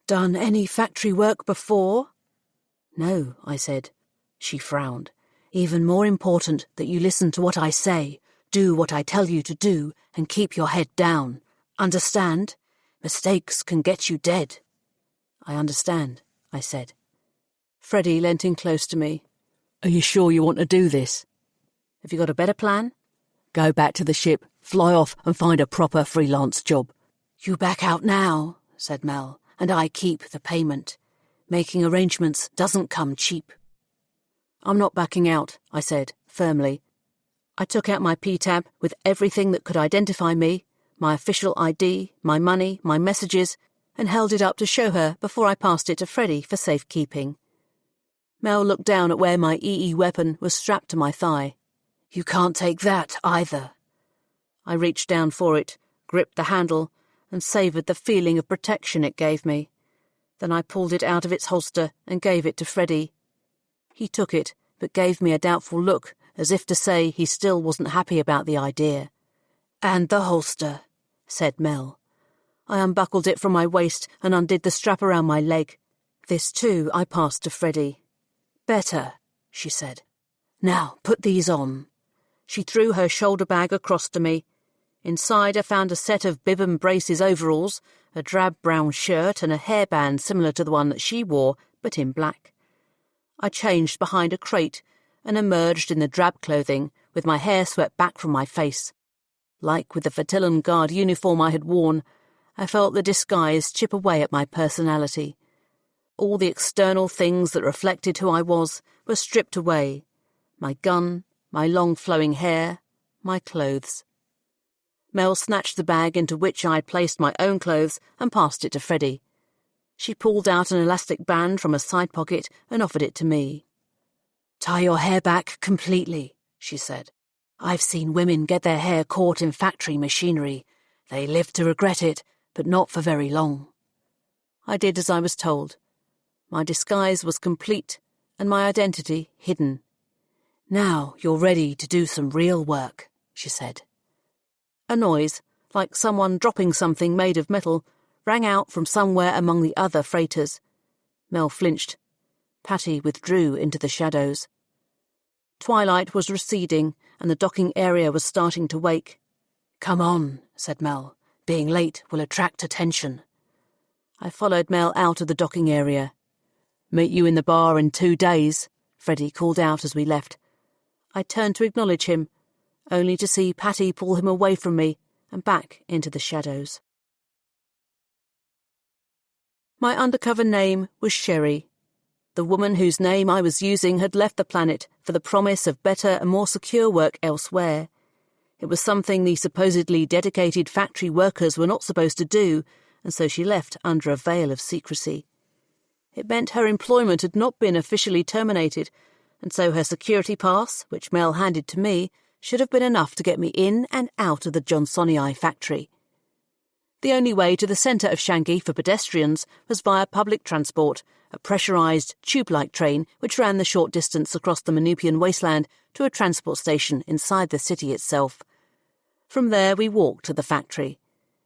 "Done any factory work before?" "No," I said. She frowned. "Even more important that you listen to what I say, do what I tell you to do, and keep your head down. Understand? Mistakes can get you dead." "I understand," I said. Freddie leant in close to me. "Are you sure you want to do this? Have you got a better plan?" "Go back to the ship, fly off and find a proper freelance job." "You back out now," said Mel, "and I keep the payment. Making arrangements doesn't come cheap." "I'm not backing out," I said, firmly. I took out my P-tab with everything that could identify me, my official ID, my money, my messages, and held it up to show her before I passed it to Freddie for safekeeping. Mel looked down at where my EE weapon was strapped to my thigh. "You can't take that, either." I reached down for it, gripped the handle, and savoured the feeling of protection it gave me. Then I pulled it out of its holster and gave it to Freddie. He took it, but gave me a doubtful look, as if to say he still wasn't happy about the idea. "And the holster," said Mel. I unbuckled it from my waist and undid the strap around my leg. This, too, I passed to Freddie. "Better," she said. "Now, put these on." She threw her shoulder bag across to me. Inside I found a set of bib and braces overalls, a drab brown shirt and a hairband similar to the one that she wore, but in black. I changed behind a crate and emerged in the drab clothing, with my hair swept back from my face. Like with the Fertillan Guard uniform I had worn, I felt the disguise chip away at my personality. All the external things that reflected who I was were stripped away. My gun, my long flowing hair, my clothes. Mel snatched the bag into which I had placed my own clothes and passed it to Freddie. She pulled out an elastic band from a side pocket and offered it to me. "Tie your hair back completely," she said. "I've seen women get their hair caught in factory machinery. They live to regret it, but not for very long." I did as I was told. My disguise was complete and my identity hidden. "Now you're ready to do some real work," she said. A noise, like someone dropping something made of metal, rang out from somewhere among the other freighters. Mel flinched. Patty withdrew into the shadows. Twilight was receding, and the docking area was starting to wake. "Come on," said Mel. "Being late will attract attention." I followed Mel out of the docking area. "Meet you in the bar in 2 days," Freddie called out as we left. I turned to acknowledge him, only to see Patty pull him away from me and back into the shadows. My undercover name was Sherry. The woman whose name I was using had left the planet for the promise of better and more secure work elsewhere. It was something the supposedly dedicated factory workers were not supposed to do, and so she left under a veil of secrecy. It meant her employment had not been officially terminated, and so her security pass, which Mel handed to me, should have been enough to get me in and out of the Johnsonii factory. The only way to the centre of Shanghai for pedestrians was via public transport, a pressurised, tube-like train which ran the short distance across the Manupian wasteland to a transport station inside the city itself. From there we walked to the factory.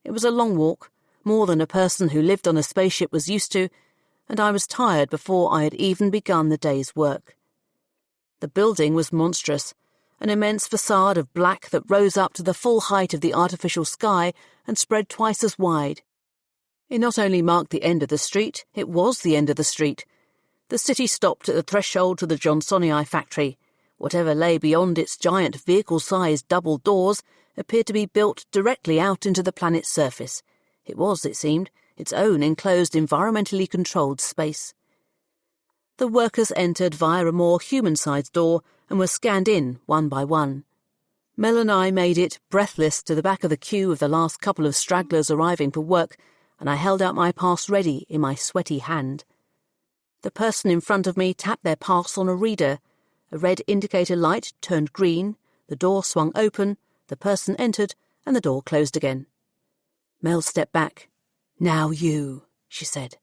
It was a long walk, more than a person who lived on a spaceship was used to, and I was tired before I had even begun the day's work. The building was monstrous, an immense facade of black that rose up to the full height of the artificial sky and spread twice as wide. It not only marked the end of the street, it was the end of the street. The city stopped at the threshold to the Johnsonii factory. Whatever lay beyond its giant vehicle-sized double doors appeared to be built directly out into the planet's surface. It was, it seemed, its own enclosed, environmentally controlled space. The workers entered via a more human-sized door and were scanned in one by one. Mel and I made it, breathless, to the back of the queue of the last couple of stragglers arriving for work, and I held out my pass ready in my sweaty hand. The person in front of me tapped their pass on a reader. A red indicator light turned green, the door swung open, the person entered, and the door closed again. Mel stepped back. "Now you," she said.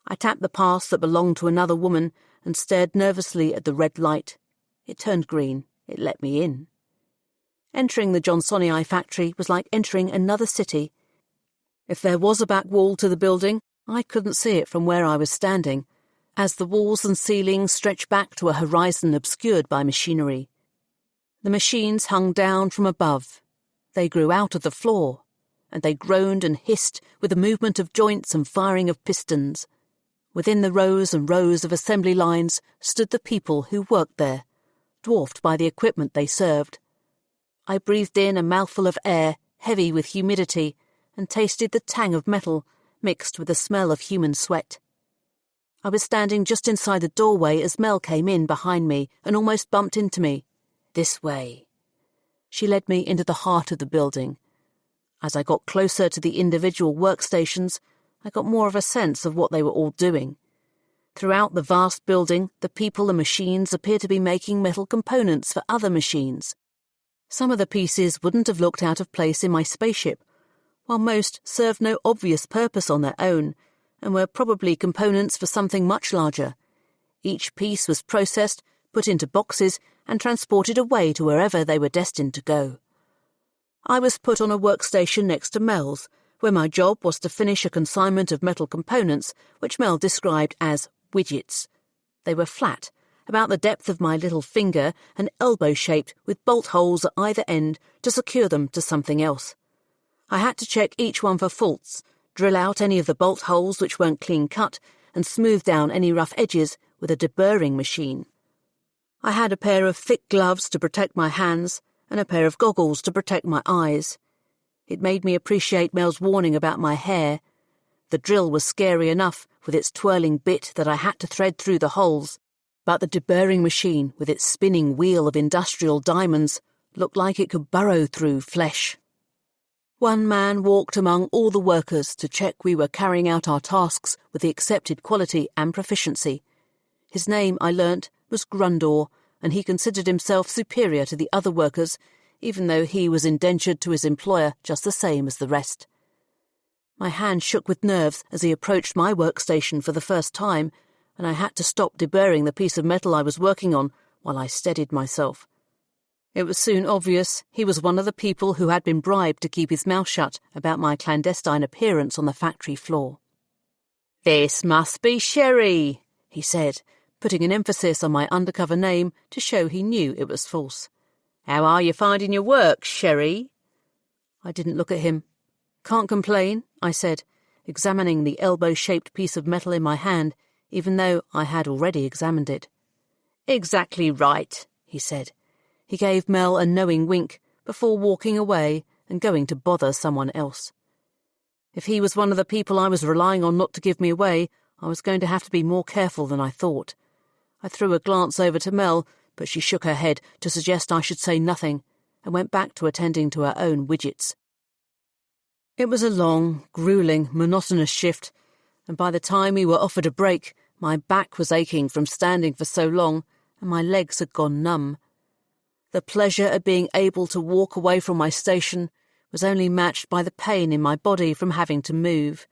I tapped the pass that belonged to another woman and stared nervously at the red light. It turned green. It let me in. Entering the Johnsonii factory was like entering another city. If there was a back wall to the building, I couldn't see it from where I was standing, as the walls and ceiling stretched back to a horizon obscured by machinery. The machines hung down from above. They grew out of the floor, and they groaned and hissed with the movement of joints and firing of pistons. Within the rows and rows of assembly lines stood the people who worked there, dwarfed by the equipment they served. I breathed in a mouthful of air, heavy with humidity, and tasted the tang of metal mixed with the smell of human sweat. I was standing just inside the doorway as Mel came in behind me and almost bumped into me. "This way." She led me into the heart of the building. As I got closer to the individual workstations, I got more of a sense of what they were all doing. Throughout the vast building, the people and machines appeared to be making metal components for other machines. Some of the pieces wouldn't have looked out of place in my spaceship, while most served no obvious purpose on their own, and were probably components for something much larger. Each piece was processed, put into boxes, and transported away to wherever they were destined to go. I was put on a workstation next to Mel's, where my job was to finish a consignment of metal components, which Mel described as widgets. They were flat, about the depth of my little finger and elbow-shaped, with bolt holes at either end to secure them to something else. I had to check each one for faults, drill out any of the bolt holes which weren't clean cut, and smooth down any rough edges with a deburring machine. I had a pair of thick gloves to protect my hands and a pair of goggles to protect my eyes. It made me appreciate Mel's warning about my hair. The drill was scary enough with its twirling bit that I had to thread through the holes, but the deburring machine with its spinning wheel of industrial diamonds looked like it could burrow through flesh. One man walked among all the workers to check we were carrying out our tasks with the accepted quality and proficiency. His name, I learnt, was Grundor, and he considered himself superior to the other workers, even though he was indentured to his employer just the same as the rest. My hand shook with nerves as he approached my workstation for the first time, and I had to stop deburring the piece of metal I was working on while I steadied myself. It was soon obvious he was one of the people who had been bribed to keep his mouth shut about my clandestine appearance on the factory floor. "This must be Sherry," he said, putting an emphasis on my undercover name to show he knew it was false. "How are you finding your work, Sherry?" I didn't look at him. "Can't complain," I said, examining the elbow-shaped piece of metal in my hand, even though I had already examined it. "Exactly right," he said. He gave Mel a knowing wink before walking away and going to bother someone else. If he was one of the people I was relying on not to give me away, I was going to have to be more careful than I thought. I threw a glance over to Mel, but she shook her head to suggest I should say nothing, and went back to attending to her own widgets. It was a long, gruelling, monotonous shift, and by the time we were offered a break, my back was aching from standing for so long, and my legs had gone numb. The pleasure of being able to walk away from my station was only matched by the pain in my body from having to move.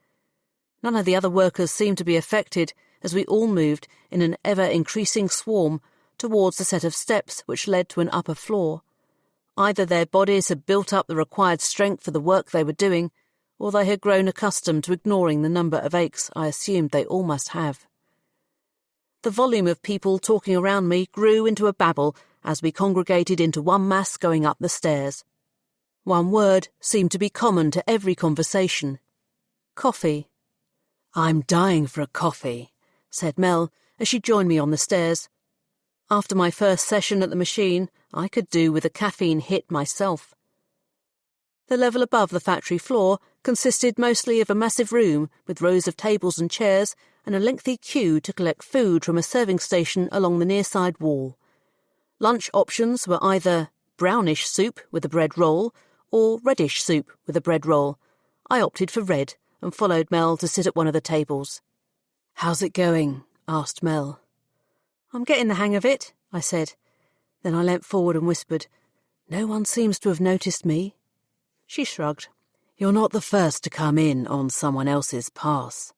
None of the other workers seemed to be affected, as we all moved in an ever-increasing swarm towards the set of steps which led to an upper floor. Either their bodies had built up the required strength for the work they were doing, or they had grown accustomed to ignoring the number of aches I assumed they all must have. The volume of people talking around me grew into a babble as we congregated into one mass going up the stairs. One word seemed to be common to every conversation. Coffee. "I'm dying for a coffee," said Mel as she joined me on the stairs. After my first session at the machine, I could do with a caffeine hit myself. The level above the factory floor consisted mostly of a massive room with rows of tables and chairs and a lengthy queue to collect food from a serving station along the near side wall. Lunch options were either brownish soup with a bread roll or reddish soup with a bread roll. I opted for red and followed Mel to sit at one of the tables. "How's it going?" asked Mel. "I'm getting the hang of it," I said. Then I leant forward and whispered, "No one seems to have noticed me." She shrugged. "You're not the first to come in on someone else's pass."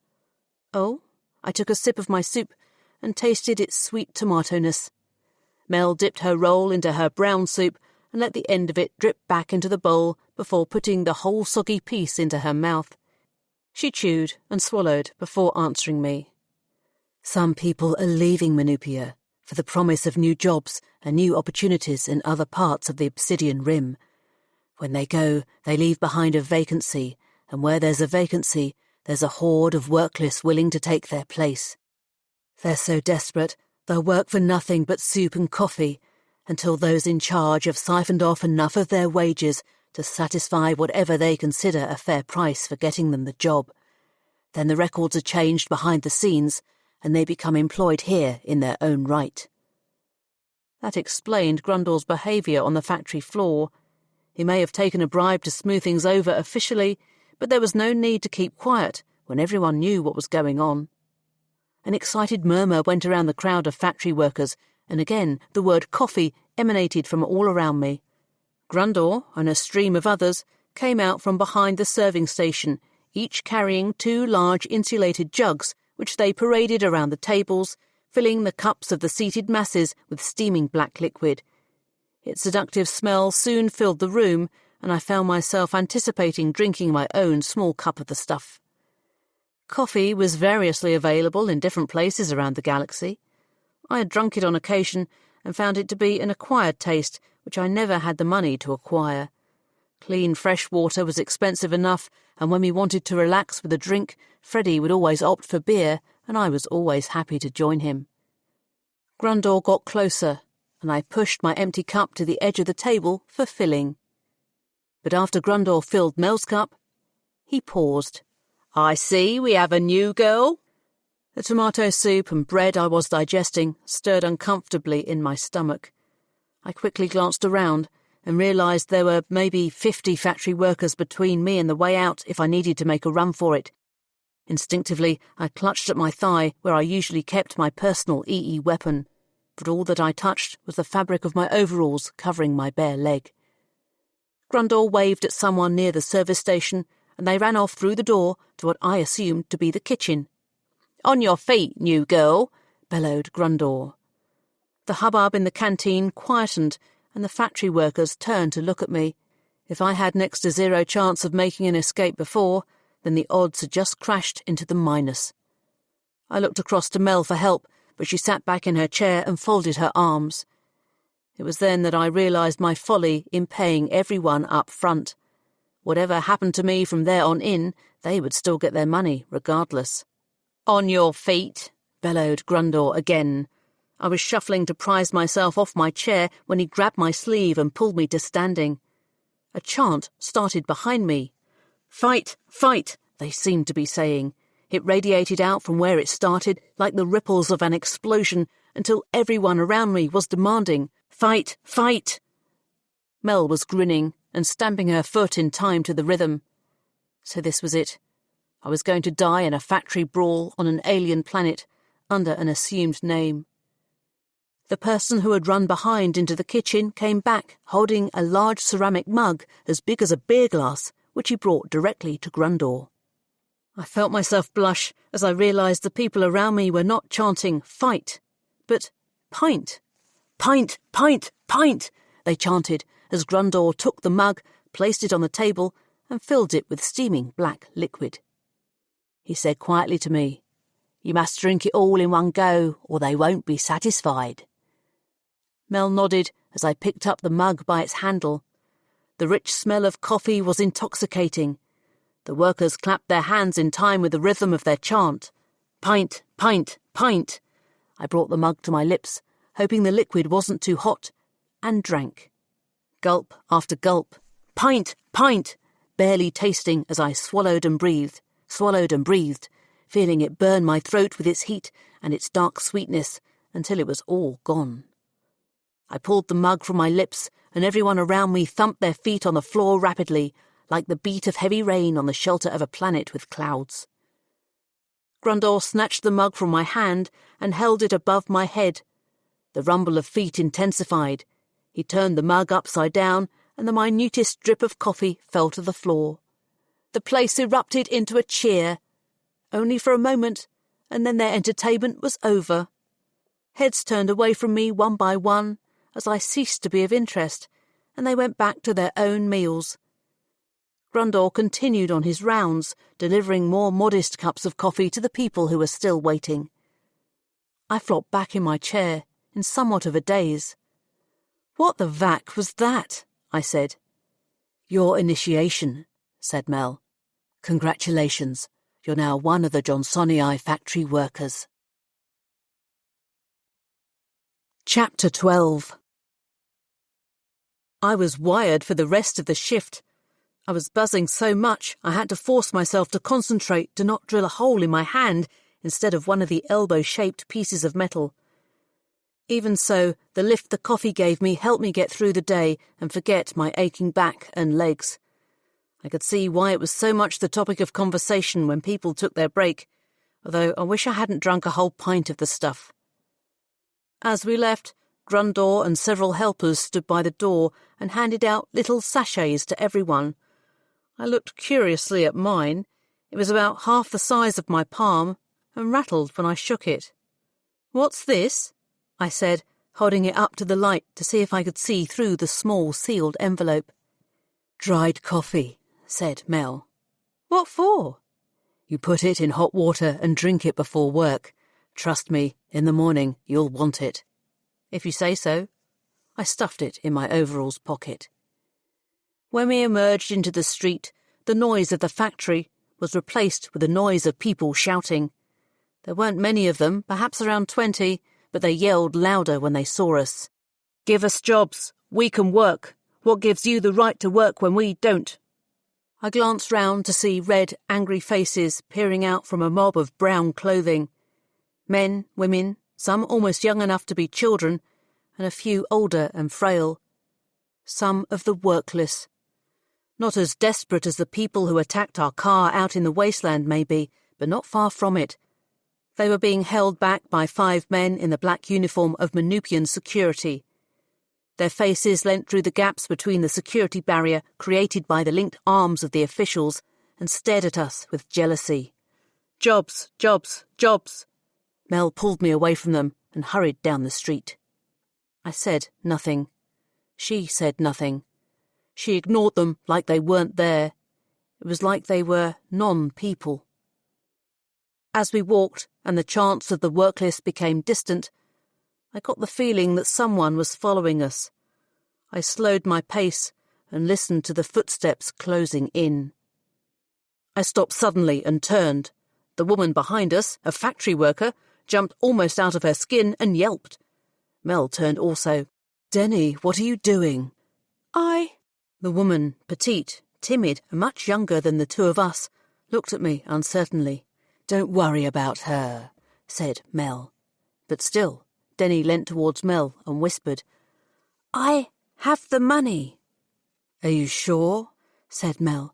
"Oh?" I took a sip of my soup and tasted its sweet tomato-ness. Mel dipped her roll into her brown soup and let the end of it drip back into the bowl before putting the whole soggy piece into her mouth. She chewed and swallowed before answering me. "Some people are leaving Manupia for the promise of new jobs and new opportunities in other parts of the Obsidian Rim. When they go, they leave behind a vacancy, and where there's a vacancy, there's a horde of workless willing to take their place. They're so desperate, they'll work for nothing but soup and coffee, until those in charge have siphoned off enough of their wages to satisfy whatever they consider a fair price for getting them the job. Then the records are changed behind the scenes, and they become employed here in their own right." That explained Grundle's behaviour on the factory floor. He may have taken a bribe to smooth things over officially, but there was no need to keep quiet when everyone knew what was going on. An excited murmur went around the crowd of factory workers, and again the word coffee emanated from all around me. Grundle and a stream of others came out from behind the serving station, each carrying 2 large insulated jugs, which they paraded around the tables, filling the cups of the seated masses with steaming black liquid. Its seductive smell soon filled the room, and I found myself anticipating drinking my own small cup of the stuff. Coffee was variously available in different places around the galaxy. I had drunk it on occasion and found it to be an acquired taste which I never had the money to acquire. Clean fresh water was expensive enough, and when we wanted to relax with a drink, Freddie would always opt for beer, and I was always happy to join him. Grundle got closer, and I pushed my empty cup to the edge of the table for filling. But after Grundle filled Mel's cup, he paused. "I see we have a new girl." The tomato soup and bread I was digesting stirred uncomfortably in my stomach. I quickly glanced around and realised there were maybe 50 factory workers between me and the way out if I needed to make a run for it. Instinctively, I clutched at my thigh where I usually kept my personal EE weapon, but all that I touched was the fabric of my overalls covering my bare leg. Grundle waved at someone near the service station, and they ran off through the door to what I assumed to be the kitchen. "On your feet, new girl," bellowed Grundle. The hubbub in the canteen quietened, and the factory workers turned to look at me. If I had next to zero chance of making an escape before, then the odds had just crashed into the minus. I looked across to Mel for help, but she sat back in her chair and folded her arms. It was then that I realised my folly in paying everyone up front. Whatever happened to me from there on in, they would still get their money regardless. "On your feet," bellowed Grundle again. I was shuffling to prise myself off my chair when he grabbed my sleeve and pulled me to standing. A chant started behind me. "Fight! Fight!" they seemed to be saying. It radiated out from where it started like the ripples of an explosion until everyone around me was demanding, "Fight! Fight!" Mel was grinning and stamping her foot in time to the rhythm. So this was it. I was going to die in a factory brawl on an alien planet under an assumed name. The person who had run behind into the kitchen came back holding a large ceramic mug as big as a beer glass, which he brought directly to Grundor. I felt myself blush as I realised the people around me were not chanting "fight," but "pint." "Pint, pint, pint," they chanted as Grundor took the mug, placed it on the table, and filled it with steaming black liquid. He said quietly to me, "You must drink it all in one go, or they won't be satisfied." Mel nodded as I picked up the mug by its handle. The rich smell of coffee was intoxicating. The workers clapped their hands in time with the rhythm of their chant. "Pint, pint, pint." I brought the mug to my lips, hoping the liquid wasn't too hot, and drank. Gulp after gulp. "Pint, pint," barely tasting as I swallowed and breathed, feeling it burn my throat with its heat and its dark sweetness until it was all gone. I pulled the mug from my lips, and everyone around me thumped their feet on the floor rapidly, like the beat of heavy rain on the shelter of a planet with clouds. Grundor snatched the mug from my hand and held it above my head. The rumble of feet intensified. He turned the mug upside down, and the minutest drip of coffee fell to the floor. The place erupted into a cheer. Only for a moment, and then their entertainment was over. Heads turned away from me one by one as I ceased to be of interest, and they went back to their own meals. Grundor continued on his rounds, delivering more modest cups of coffee to the people who were still waiting. I flopped back in my chair, in somewhat of a daze. "What the vac was that?" I said. "Your initiation," said Mel. "Congratulations, you're now one of the Johnsonii factory workers." Chapter 12. I was wired for the rest of the shift. I was buzzing so much I had to force myself to concentrate to not drill a hole in my hand instead of one of the elbow-shaped pieces of metal. Even so, the lift the coffee gave me helped me get through the day and forget my aching back and legs. I could see why it was so much the topic of conversation when people took their break, although I wish I hadn't drunk a whole pint of the stuff. As we left, Grundor and several helpers stood by the door and handed out little sachets to everyone. I looked curiously at mine. It was about half the size of my palm, and rattled when I shook it. "What's this?" I said, holding it up to the light to see if I could see through the small sealed envelope. "Dried coffee," said Mel. "What for?" "You put it in hot water and drink it before work. Trust me, in the morning you'll want it." "If you say so." I stuffed it in my overalls pocket. When we emerged into the street, the noise of the factory was replaced with the noise of people shouting. There weren't many of them, perhaps around 20, but they yelled louder when they saw us. "Give us jobs. We can work. What gives you the right to work when we don't?" I glanced round to see red, angry faces peering out from a mob of brown clothing. Men, women, some almost young enough to be children, and a few older and frail. Some of the workless. Not as desperate as the people who attacked our car out in the wasteland, maybe, but not far from it. They were being held back by 5 men in the black uniform of Manupian security. Their faces leant through the gaps between the security barrier created by the linked arms of the officials and stared at us with jealousy. "Jobs, jobs, jobs." Mel pulled me away from them and hurried down the street. I said nothing. She said nothing. She ignored them like they weren't there. It was like they were non-people. As we walked and the chants of the workless became distant, I got the feeling that someone was following us. I slowed my pace and listened to the footsteps closing in. I stopped suddenly and turned. The woman behind us, a factory worker, jumped almost out of her skin and yelped. Mel turned also. "Denny, what are you doing?" The woman, petite, timid, and much younger than the two of us, looked at me uncertainly. "Don't worry about her," said Mel. But still, Denny leant towards Mel and whispered, "I have the money." "Are you sure?" said Mel.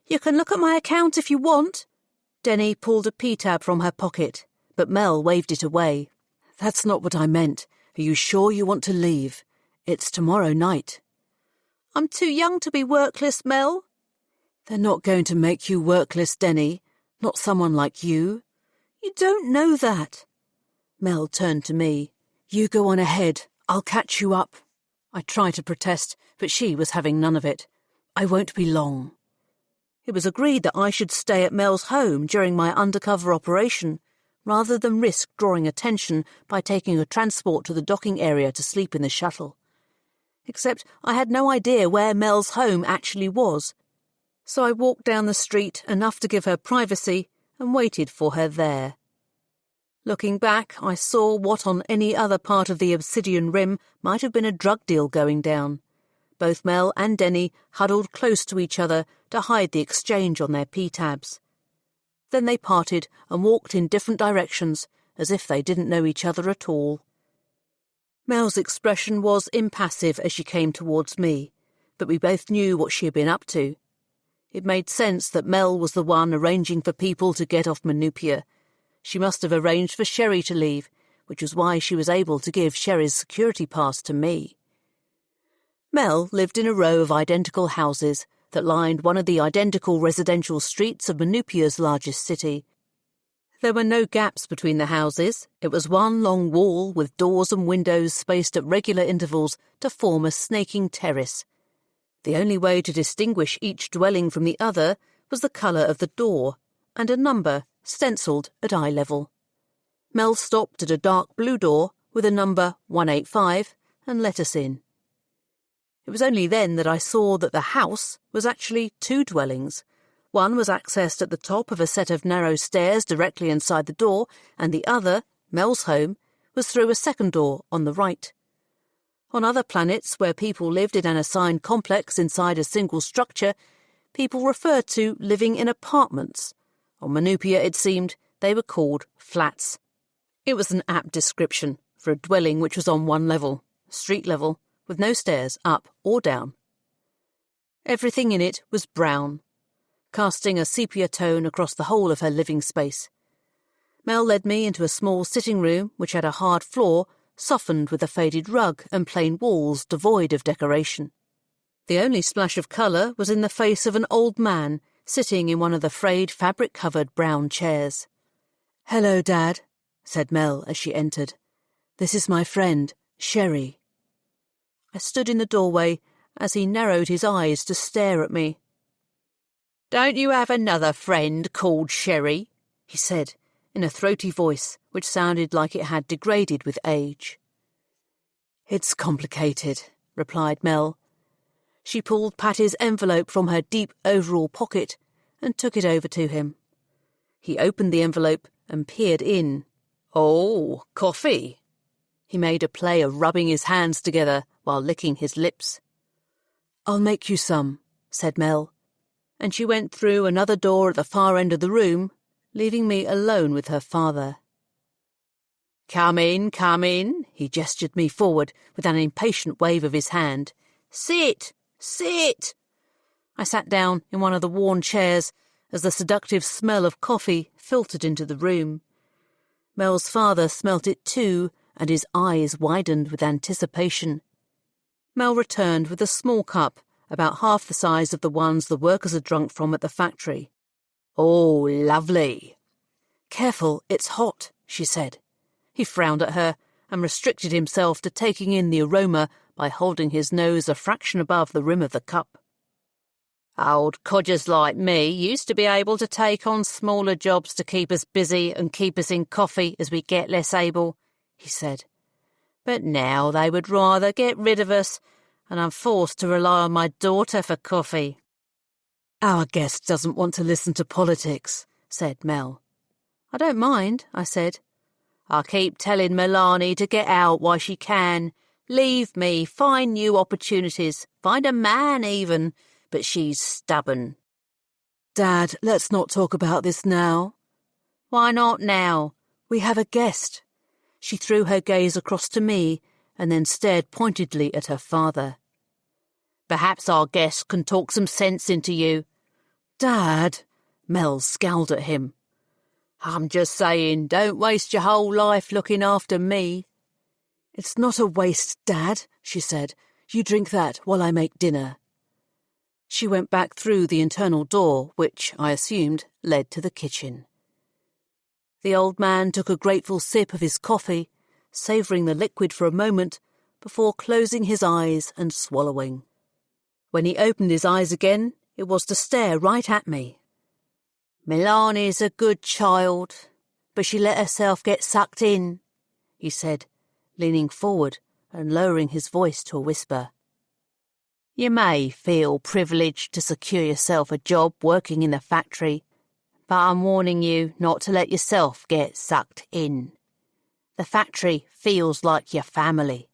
"You can look at my account if you want." Denny pulled a P-tab from her pocket, but Mel waved it away. "That's not what I meant. Are you sure you want to leave? It's tomorrow night." "I'm too young to be workless, Mel." "They're not going to make you workless, Denny. Not someone like you." "You don't know that." Mel turned to me. "You go on ahead. I'll catch you up." I tried to protest, but she was having none of it. "I won't be long." It was agreed that I should stay at Mel's home during my undercover operation, rather than risk drawing attention by taking a transport to the docking area to sleep in the shuttle. Except I had no idea where Mel's home actually was, so I walked down the street enough to give her privacy and waited for her there. Looking back, I saw what on any other part of the Obsidian Rim might have been a drug deal going down. Both Mel and Denny huddled close to each other to hide the exchange on their P-tabs. Then they parted and walked in different directions, as if they didn't know each other at all. Mel's expression was impassive as she came towards me, but we both knew what she had been up to. It made sense that Mel was the one arranging for people to get off Manupia. She must have arranged for Sherry to leave, which was why she was able to give Sherry's security pass to me. Mel lived in a row of identical houses that lined one of the identical residential streets of Manupia's largest city. There were no gaps between the houses. It was one long wall with doors and windows spaced at regular intervals to form a snaking terrace. The only way to distinguish each dwelling from the other was the colour of the door, and a number stencilled at eye level. Mel stopped at a dark blue door with a number 185 and let us in. It was only then that I saw that the house was actually two dwellings. One was accessed at the top of a set of narrow stairs directly inside the door, and the other, Mel's home, was through a second door on the right. On other planets where people lived in an assigned complex inside a single structure, people referred to living in apartments. On Manupia, it seemed, they were called flats. It was an apt description for a dwelling which was on one level, street level, with no stairs up or down. Everything in it was brown, casting a sepia tone across the whole of her living space. Mel led me into a small sitting room which had a hard floor, softened with a faded rug and plain walls devoid of decoration. The only splash of colour was in the face of an old man sitting in one of the frayed fabric-covered brown chairs. "Hello, Dad," said Mel as she entered. "This is my friend, Sherry." I stood in the doorway as he narrowed his eyes to stare at me. "Don't you have another friend called Sherry?" he said, in a throaty voice which sounded like it had degraded with age. "It's complicated," replied Mel. She pulled Patty's envelope from her deep overall pocket and took it over to him. He opened the envelope and peered in. "Oh, coffee." He made a play of rubbing his hands together while licking his lips. "I'll make you some," said Mel, and she went through another door at the far end of the room, leaving me alone with her father. Come in, he gestured me forward with an impatient wave of his hand. "Sit, sit." I sat down in one of the worn chairs as the seductive smell of coffee filtered into the room. Mel's father smelt it too, and his eyes widened with anticipation. Mel returned with a small cup, about half the size of the ones the workers had drunk from at the factory. "Oh, lovely." "Careful, it's hot," she said. He frowned at her and restricted himself to taking in the aroma by holding his nose a fraction above the rim of the cup. "Old codgers like me used to be able to take on smaller jobs to keep us busy and keep us in coffee as we get less able," he said. "But now they would rather get rid of us, and I'm forced to rely on my daughter for coffee." "Our guest doesn't want to listen to politics," said Mel. "I don't mind," I said. "I keep telling Milani to get out while she can," Leave me, find new opportunities, find a man even, but she's stubborn. Dad, let's not talk about this now. Why not now? We have a guest. She threw her gaze across to me and then stared pointedly at her father. Perhaps our guest can talk some sense into you. Dad, Mel scowled at him. I'm just saying, don't waste your whole life looking after me. It's not a waste, Dad, she said. You drink that while I make dinner. She went back through the internal door, which, I assumed, led to the kitchen. The old man took a grateful sip of his coffee, savouring the liquid for a moment before closing his eyes and swallowing. When he opened his eyes again, it was to stare right at me. Milani's a good child, but she let herself get sucked in, he said, leaning forward and lowering his voice to a whisper. You may feel privileged to secure yourself a job working in the factory, but I'm warning you not to let yourself get sucked in. The factory feels like your family,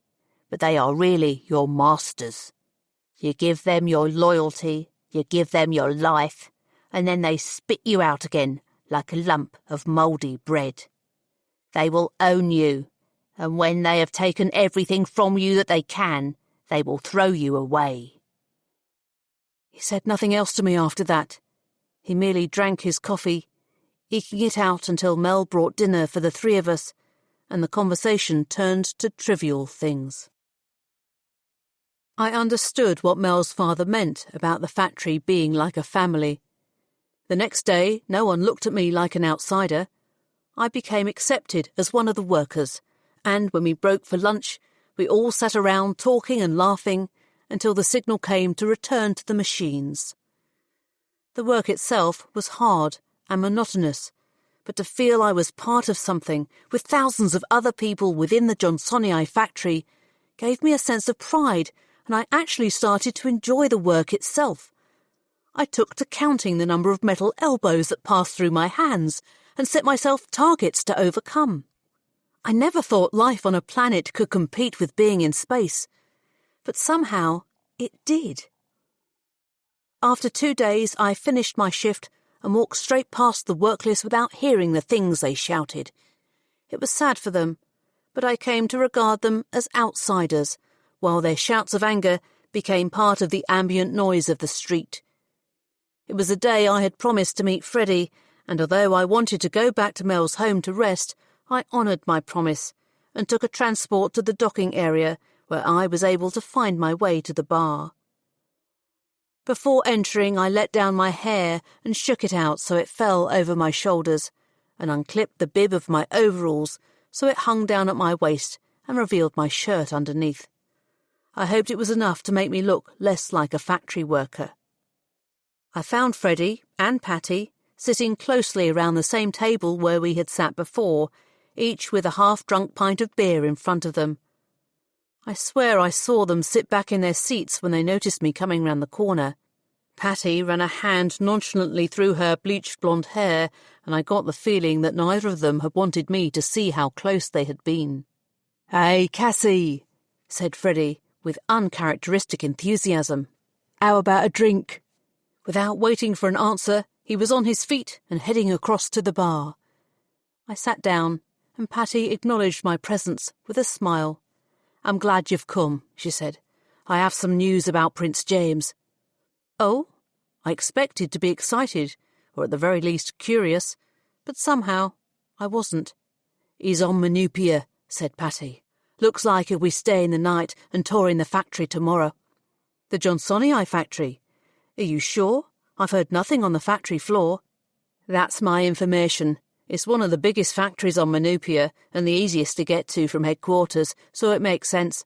but they are really your masters. You give them your loyalty, you give them your life, and then they spit you out again like a lump of mouldy bread. They will own you, and when they have taken everything from you that they can, they will throw you away. He said nothing else to me after that. He merely drank his coffee, eking it out until Mel brought dinner for the three of us, and the conversation turned to trivial things. I understood what Mel's father meant about the factory being like a family. The next day, no one looked at me like an outsider. I became accepted as one of the workers, and when we broke for lunch, we all sat around talking and laughing until the signal came to return to the machines. The work itself was hard and monotonous, but to feel I was part of something with thousands of other people within the Johnsonii factory gave me a sense of pride, and I actually started to enjoy the work itself. I took to counting the number of metal elbows that passed through my hands and set myself targets to overcome. I never thought life on a planet could compete with being in space, but somehow it did. After 2 days, I finished my shift and walked straight past the work list without hearing the things they shouted. It was sad for them, but I came to regard them as outsiders, while their shouts of anger became part of the ambient noise of the street. It was the day I had promised to meet Freddie, and although I wanted to go back to Mel's home to rest, I honoured my promise and took a transport to the docking area where I was able to find my way to the bar. Before entering, I let down my hair and shook it out so it fell over my shoulders, and unclipped the bib of my overalls so it hung down at my waist and revealed my shirt underneath. I hoped it was enough to make me look less like a factory worker. I found Freddie and Patty sitting closely around the same table where we had sat before, each with a half-drunk pint of beer in front of them. I swear I saw them sit back in their seats when they noticed me coming round the corner. Patty ran a hand nonchalantly through her bleached blonde hair, and I got the feeling that neither of them had wanted me to see how close they had been. "Hey, Cassy," said Freddie, with uncharacteristic enthusiasm. "How about a drink?" Without waiting for an answer, he was on his feet and heading across to the bar. I sat down, and Patty acknowledged my presence with a smile. "I'm glad you've come," she said. "I have some news about Prince James." Oh? I expected to be excited, or at the very least curious, but somehow I wasn't. "He's on Manupia," said Patty. "Looks like he'll be staying the night and touring the factory tomorrow." "The Johnsonii factory? Are you sure? I've heard nothing on the factory floor." "That's my information. It's one of the biggest factories on Manupia and the easiest to get to from headquarters, so it makes sense."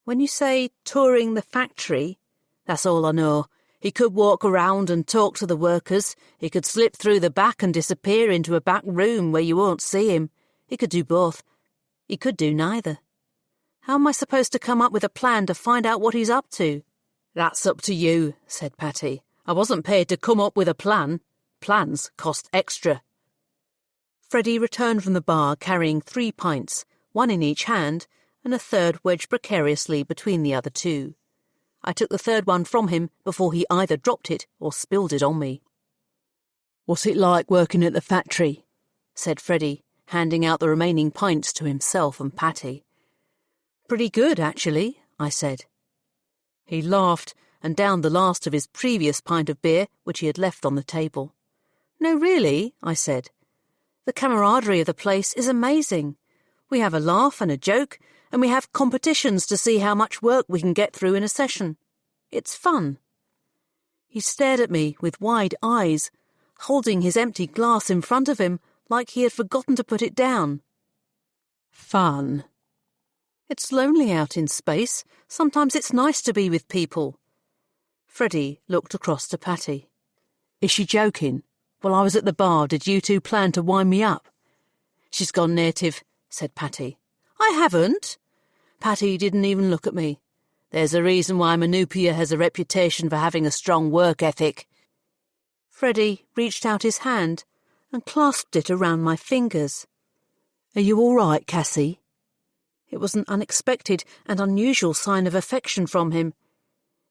"When you say touring the factory, that's all I know. He could walk around and talk to the workers. He could slip through the back and disappear into a back room where you won't see him. He could do both. He could do neither. How am I supposed to come up with a plan to find out what he's up to?" "That's up to you," said Patty. "I wasn't paid to come up with a plan. Plans cost extra." Freddie returned from the bar carrying 3 pints, one in each hand, and a third wedged precariously between the other two. I took the third one from him before he either dropped it or spilled it on me. "What's it like working at the factory?" said Freddie, handing out the remaining pints to himself and Patty. "Pretty good, actually," I said. He laughed and downed the last of his previous pint of beer, which he had left on the table. "No, really," I said. "The camaraderie of the place is amazing. We have a laugh and a joke, and we have competitions to see how much work we can get through in a session. It's fun." He stared at me with wide eyes, holding his empty glass in front of him like he had forgotten to put it down. "Fun." "It's lonely out in space. Sometimes it's nice to be with people." Freddie looked across to Patty. "Is she joking? While I was at the bar, did you two plan to wind me up?" "She's gone native," said Patty. "I haven't." Patty didn't even look at me. "There's a reason why Manupia has a reputation for having a strong work ethic." Freddie reached out his hand and clasped it around my fingers. "Are you all right, Cassy?" It was an unexpected and unusual sign of affection from him.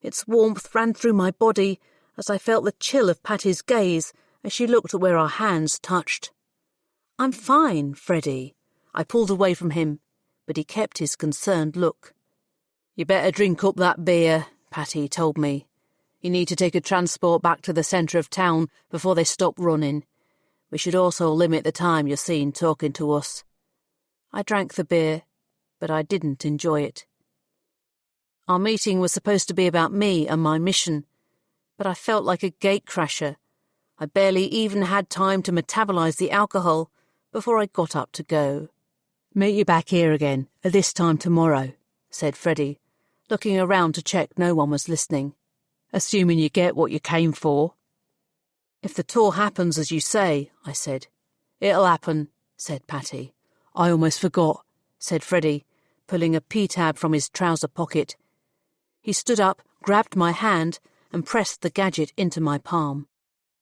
Its warmth ran through my body as I felt the chill of Patty's gaze as she looked at where our hands touched. "I'm fine, Freddie." I pulled away from him, but he kept his concerned look. "You better drink up that beer," Patty told me. "You need to take a transport back to the centre of town before they stop running. We should also limit the time you're seen talking to us." I drank the beer, but I didn't enjoy it. Our meeting was supposed to be about me and my mission, but I felt like a gatecrasher. I barely even had time to metabolize the alcohol before I got up to go. "Meet you back here again at this time tomorrow," said Freddie, looking around to check no one was listening. "Assuming you get what you came for." "If the tour happens as you say," I said. "It'll happen," said Patty. "I almost forgot," said Freddie, pulling a P-tab from his trouser pocket. He stood up, grabbed my hand, and pressed the gadget into my palm.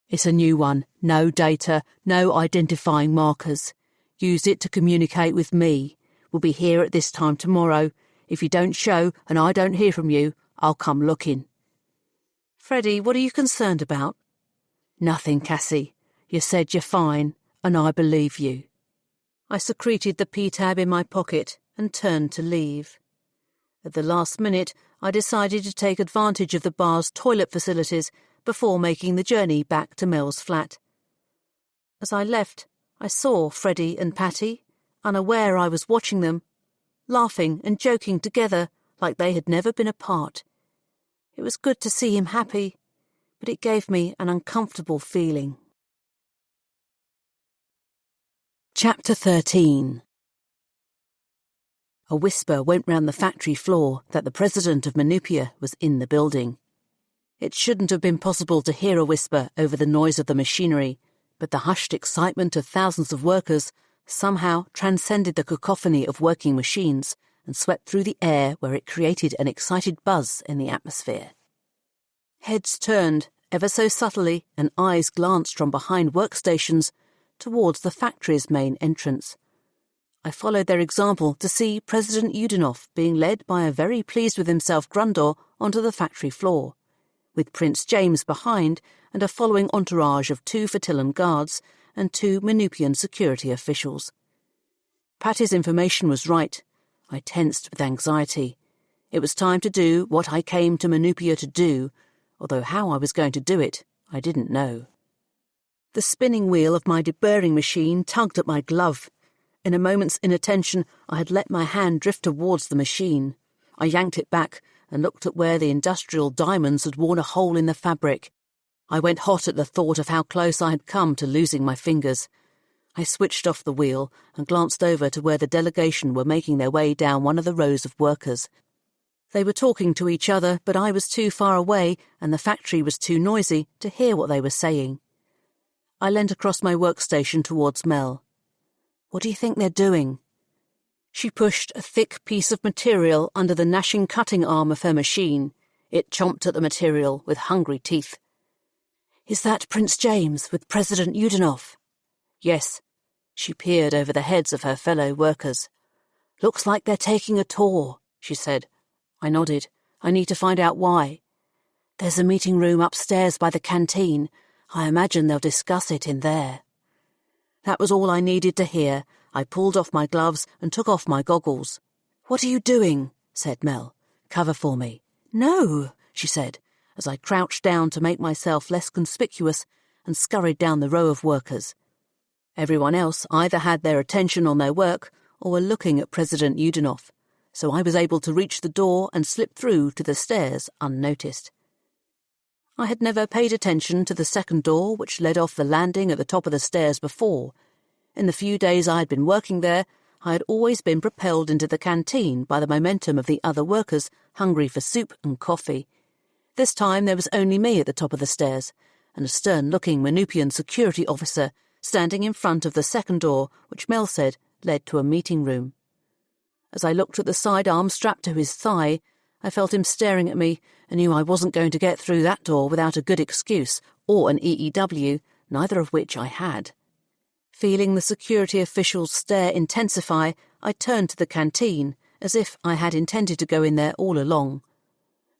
"It's a new one. No data, no identifying markers. Use it to communicate with me. We'll be here at this time tomorrow. If you don't show and I don't hear from you, I'll come looking." "Freddie, what are you concerned about?" "Nothing, Cassy. You said you're fine, and I believe you." I secreted the P-tab in my pocket and turned to leave. At the last minute, I decided to take advantage of the bar's toilet facilities before making the journey back to Mel's flat. As I left, I saw Freddie and Patty, unaware I was watching them, laughing and joking together like they had never been apart. It was good to see him happy, but it gave me an uncomfortable feeling. Chapter 13. A whisper went round the factory floor that the president of Manupia was in the building. It shouldn't have been possible to hear a whisper over the noise of the machinery, but the hushed excitement of thousands of workers somehow transcended the cacophony of working machines and swept through the air where it created an excited buzz in the atmosphere. Heads turned, ever so subtly, and eyes glanced from behind workstations towards the factory's main entrance. I followed their example to see President Udinov being led by a very pleased-with-himself Grundor onto the factory floor, with Prince James behind and a following entourage of 2 Fertillan guards and 2 Manupian security officials. Patty's information was right. I tensed with anxiety. It was time to do what I came to Manupia to do, although how I was going to do it, I didn't know. The spinning wheel of my deburring machine tugged at my glove. In a moment's inattention, I had let my hand drift towards the machine. I yanked it back and looked at where the industrial diamonds had worn a hole in the fabric. I went hot at the thought of how close I had come to losing my fingers. I switched off the wheel and glanced over to where the delegation were making their way down one of the rows of workers. They were talking to each other, but I was too far away and the factory was too noisy to hear what they were saying. I leant across my workstation towards Mel. "What do you think they're doing?" She pushed a thick piece of material under the gnashing cutting arm of her machine. It chomped at the material with hungry teeth. "Is that Prince James with President Udinov?" "Yes." She peered over the heads of her fellow workers. "Looks like they're taking a tour," she said. I nodded. "I need to find out why." "There's a meeting room upstairs by the canteen. I imagine they'll discuss it in there." That was all I needed to hear. I pulled off my gloves and took off my goggles. "What are you doing?" said Mel. "Cover for me." "No," she said, as I crouched down to make myself less conspicuous and scurried down the row of workers. Everyone else either had their attention on their work or were looking at President Yudenov, so I was able to reach the door and slip through to the stairs unnoticed. I had never paid attention to the second door which led off the landing at the top of the stairs before. In the few days I had been working there, I had always been propelled into the canteen by the momentum of the other workers hungry for soup and coffee. This time there was only me at the top of the stairs, and a stern-looking Manupian security officer standing in front of the second door, which Mel said led to a meeting room. As I looked at the sidearm strapped to his thigh, I felt him staring at me and knew I wasn't going to get through that door without a good excuse or an EEW, neither of which I had. Feeling the security official's stare intensify, I turned to the canteen, as if I had intended to go in there all along.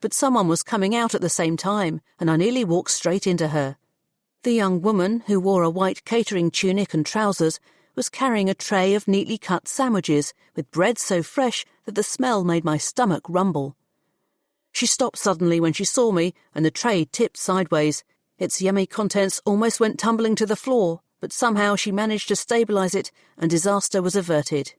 But someone was coming out at the same time, and I nearly walked straight into her. The young woman, who wore a white catering tunic and trousers, was carrying a tray of neatly cut sandwiches with bread so fresh that the smell made my stomach rumble. She stopped suddenly when she saw me, and the tray tipped sideways. Its yummy contents almost went tumbling to the floor, but somehow she managed to stabilise it, and disaster was averted.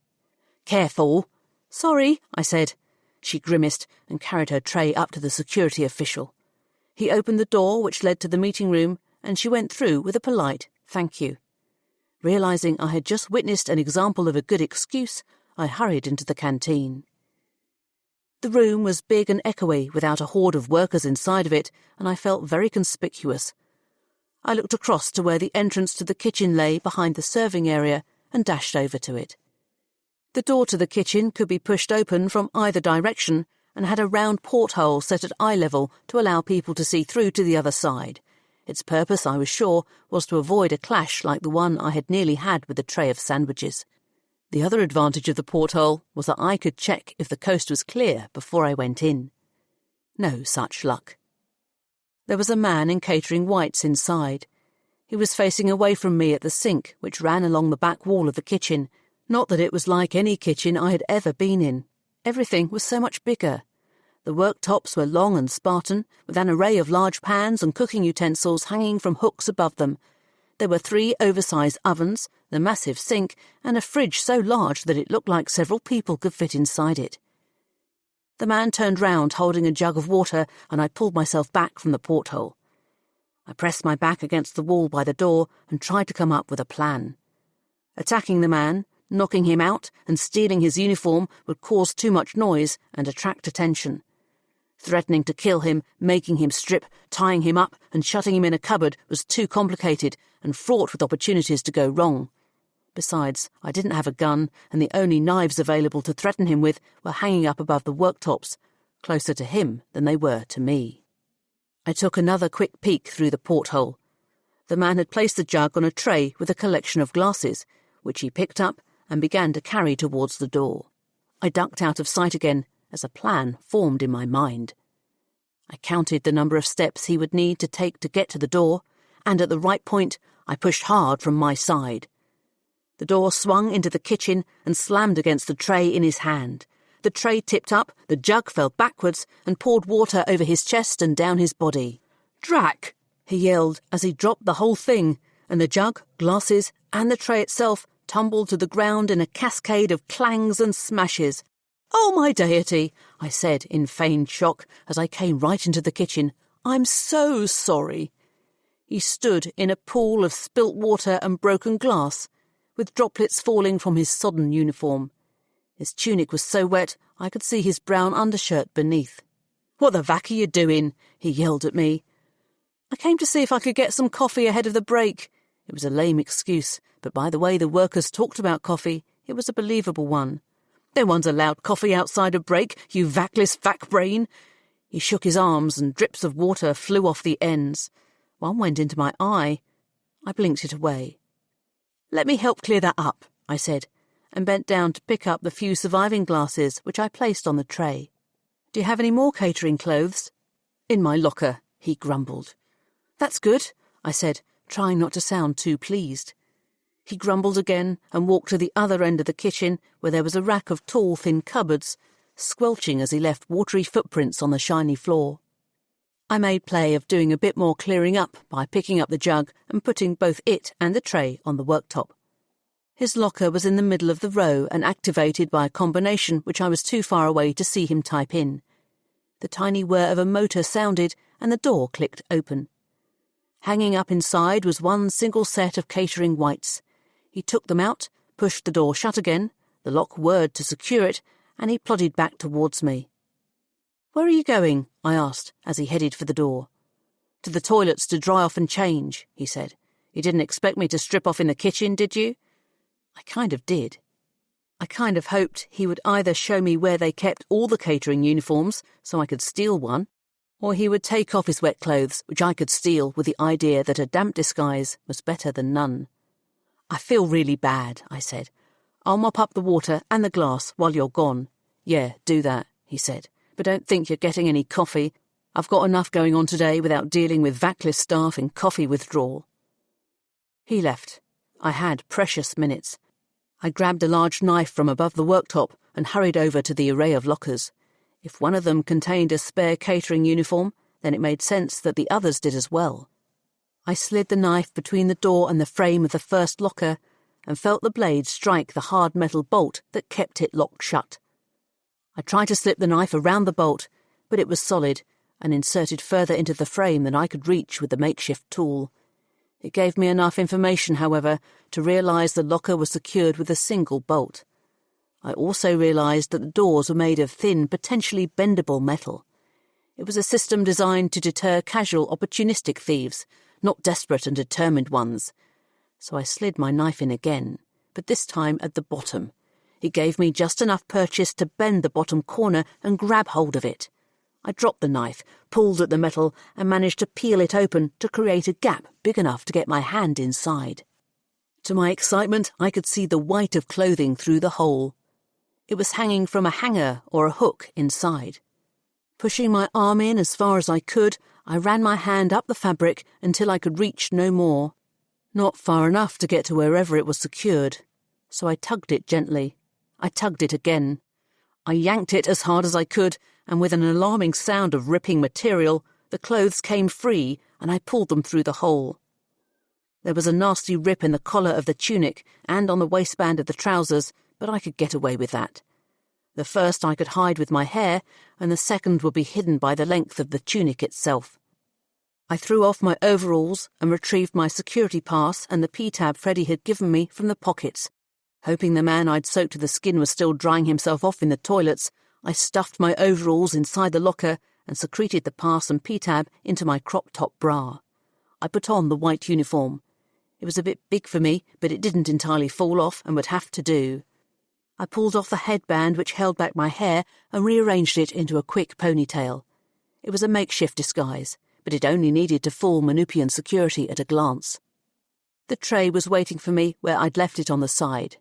"Careful." "Sorry," I said. She grimaced and carried her tray up to the security official. He opened the door which led to the meeting room, and she went through with a polite "thank you." Realising I had just witnessed an example of a good excuse, I hurried into the canteen. The room was big and echoey without a horde of workers inside of it, and I felt very conspicuous. I looked across to where the entrance to the kitchen lay behind the serving area and dashed over to it. The door to the kitchen could be pushed open from either direction and had a round porthole set at eye level to allow people to see through to the other side. Its purpose, I was sure, was to avoid a clash like the one I had nearly had with the tray of sandwiches. The other advantage of the porthole was that I could check if the coast was clear before I went in. No such luck. There was a man in catering whites inside. He was facing away from me at the sink, which ran along the back wall of the kitchen. Not that it was like any kitchen I had ever been in. Everything was so much bigger. The worktops were long and Spartan, with an array of large pans and cooking utensils hanging from hooks above them. There were 3 oversized ovens, the massive sink, and a fridge so large that it looked like several people could fit inside it. The man turned round holding a jug of water, and I pulled myself back from the porthole. I pressed my back against the wall by the door and tried to come up with a plan. Attacking the man, knocking him out and stealing his uniform would cause too much noise and attract attention. Threatening to kill him, making him strip, tying him up and shutting him in a cupboard was too complicated and fraught with opportunities to go wrong. Besides, I didn't have a gun, and the only knives available to threaten him with were hanging up above the worktops, closer to him than they were to me. I took another quick peek through the porthole. The man had placed the jug on a tray with a collection of glasses, which he picked up and began to carry towards the door. I ducked out of sight again as a plan formed in my mind. I counted the number of steps he would need to take to get to the door, and at the right point I pushed hard from my side. The door swung into the kitchen and slammed against the tray in his hand. The tray tipped up, the jug fell backwards and poured water over his chest and down his body. "Drac!" he yelled as he dropped the whole thing, and the jug, glasses, and the tray itself tumbled to the ground in a cascade of clangs and smashes. "Oh, my deity," I said in feigned shock as I came right into the kitchen. "I'm so sorry." He stood in a pool of spilt water and broken glass, with droplets falling from his sodden uniform. His tunic was so wet I could see his brown undershirt beneath. "What the vac are you doing?" he yelled at me. "I came to see if I could get some coffee ahead of the break." It was a lame excuse, but by the way the workers talked about coffee, it was a believable one. "No one's allowed coffee outside a break, you vacless vac-brain." He shook his arms and drips of water flew off the ends. One went into my eye. I blinked it away. "Let me help clear that up," I said, and bent down to pick up the few surviving glasses which I placed on the tray. "Do you have any more catering clothes?" "In my locker," he grumbled. "That's good," I said, trying not to sound too pleased. He grumbled again and walked to the other end of the kitchen where there was a rack of tall, thin cupboards, squelching as he left watery footprints on the shiny floor. I made play of doing a bit more clearing up by picking up the jug and putting both it and the tray on the worktop. His locker was in the middle of the row and activated by a combination which I was too far away to see him type in. The tiny whir of a motor sounded and the door clicked open. Hanging up inside was one single set of catering whites. He took them out, pushed the door shut again, the lock whirred to secure it, and he plodded back towards me. "Where are you going?" I asked as he headed for the door. "To the toilets to dry off and change," he said. "You didn't expect me to strip off in the kitchen, did you?" I kind of did. I kind of hoped he would either show me where they kept all the catering uniforms so I could steal one, or he would take off his wet clothes, which I could steal with the idea that a damp disguise was better than none. "I feel really bad," I said. "I'll mop up the water and the glass while you're gone." "Yeah, do that," he said. "But don't think you're getting any coffee. I've got enough going on today without dealing with vacless staff and coffee withdrawal." He left. I had precious minutes. I grabbed a large knife from above the worktop and hurried over to the array of lockers. If one of them contained a spare catering uniform, then it made sense that the others did as well. I slid the knife between the door and the frame of the first locker and felt the blade strike the hard metal bolt that kept it locked shut. I tried to slip the knife around the bolt, but it was solid and inserted further into the frame than I could reach with the makeshift tool. It gave me enough information, however, to realise the locker was secured with a single bolt. I also realised that the doors were made of thin, potentially bendable metal. It was a system designed to deter casual, opportunistic thieves, not desperate and determined ones. So I slid my knife in again, but this time at the bottom. It gave me just enough purchase to bend the bottom corner and grab hold of it. I dropped the knife, pulled at the metal, and managed to peel it open to create a gap big enough to get my hand inside. To my excitement, I could see the white of clothing through the hole. It was hanging from a hanger or a hook inside. Pushing my arm in as far as I could, I ran my hand up the fabric until I could reach no more. Not far enough to get to wherever it was secured. So I tugged it gently. I tugged it again. I yanked it as hard as I could, and with an alarming sound of ripping material, the clothes came free and I pulled them through the hole. There was a nasty rip in the collar of the tunic and on the waistband of the trousers, but I could get away with that. The first I could hide with my hair, and the second would be hidden by the length of the tunic itself. I threw off my overalls and retrieved my security pass and the P-tab Freddie had given me from the pockets. Hoping the man I'd soaked to the skin was still drying himself off in the toilets, I stuffed my overalls inside the locker and secreted the pass and P-tab into my crop-top bra. I put on the white uniform. It was a bit big for me, but it didn't entirely fall off and would have to do. I pulled off the headband which held back my hair and rearranged it into a quick ponytail. It was a makeshift disguise, but it only needed to fool Manupian security at a glance. The tray was waiting for me where I'd left it on the side.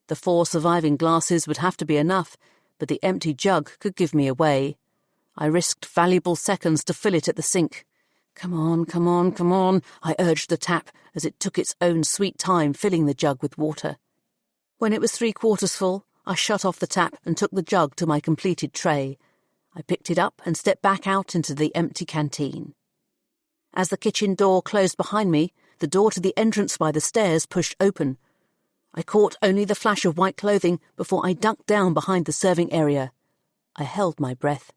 The 4 surviving glasses would have to be enough, but the empty jug could give me away. I risked valuable seconds to fill it at the sink. "Come on, come on, come on," I urged the tap as it took its own sweet time filling the jug with water. When it was 3/4 full, I shut off the tap and took the jug to my completed tray. I picked it up and stepped back out into the empty canteen. As the kitchen door closed behind me, the door to the entrance by the stairs pushed open. I caught only the flash of white clothing before I ducked down behind the serving area. I held my breath.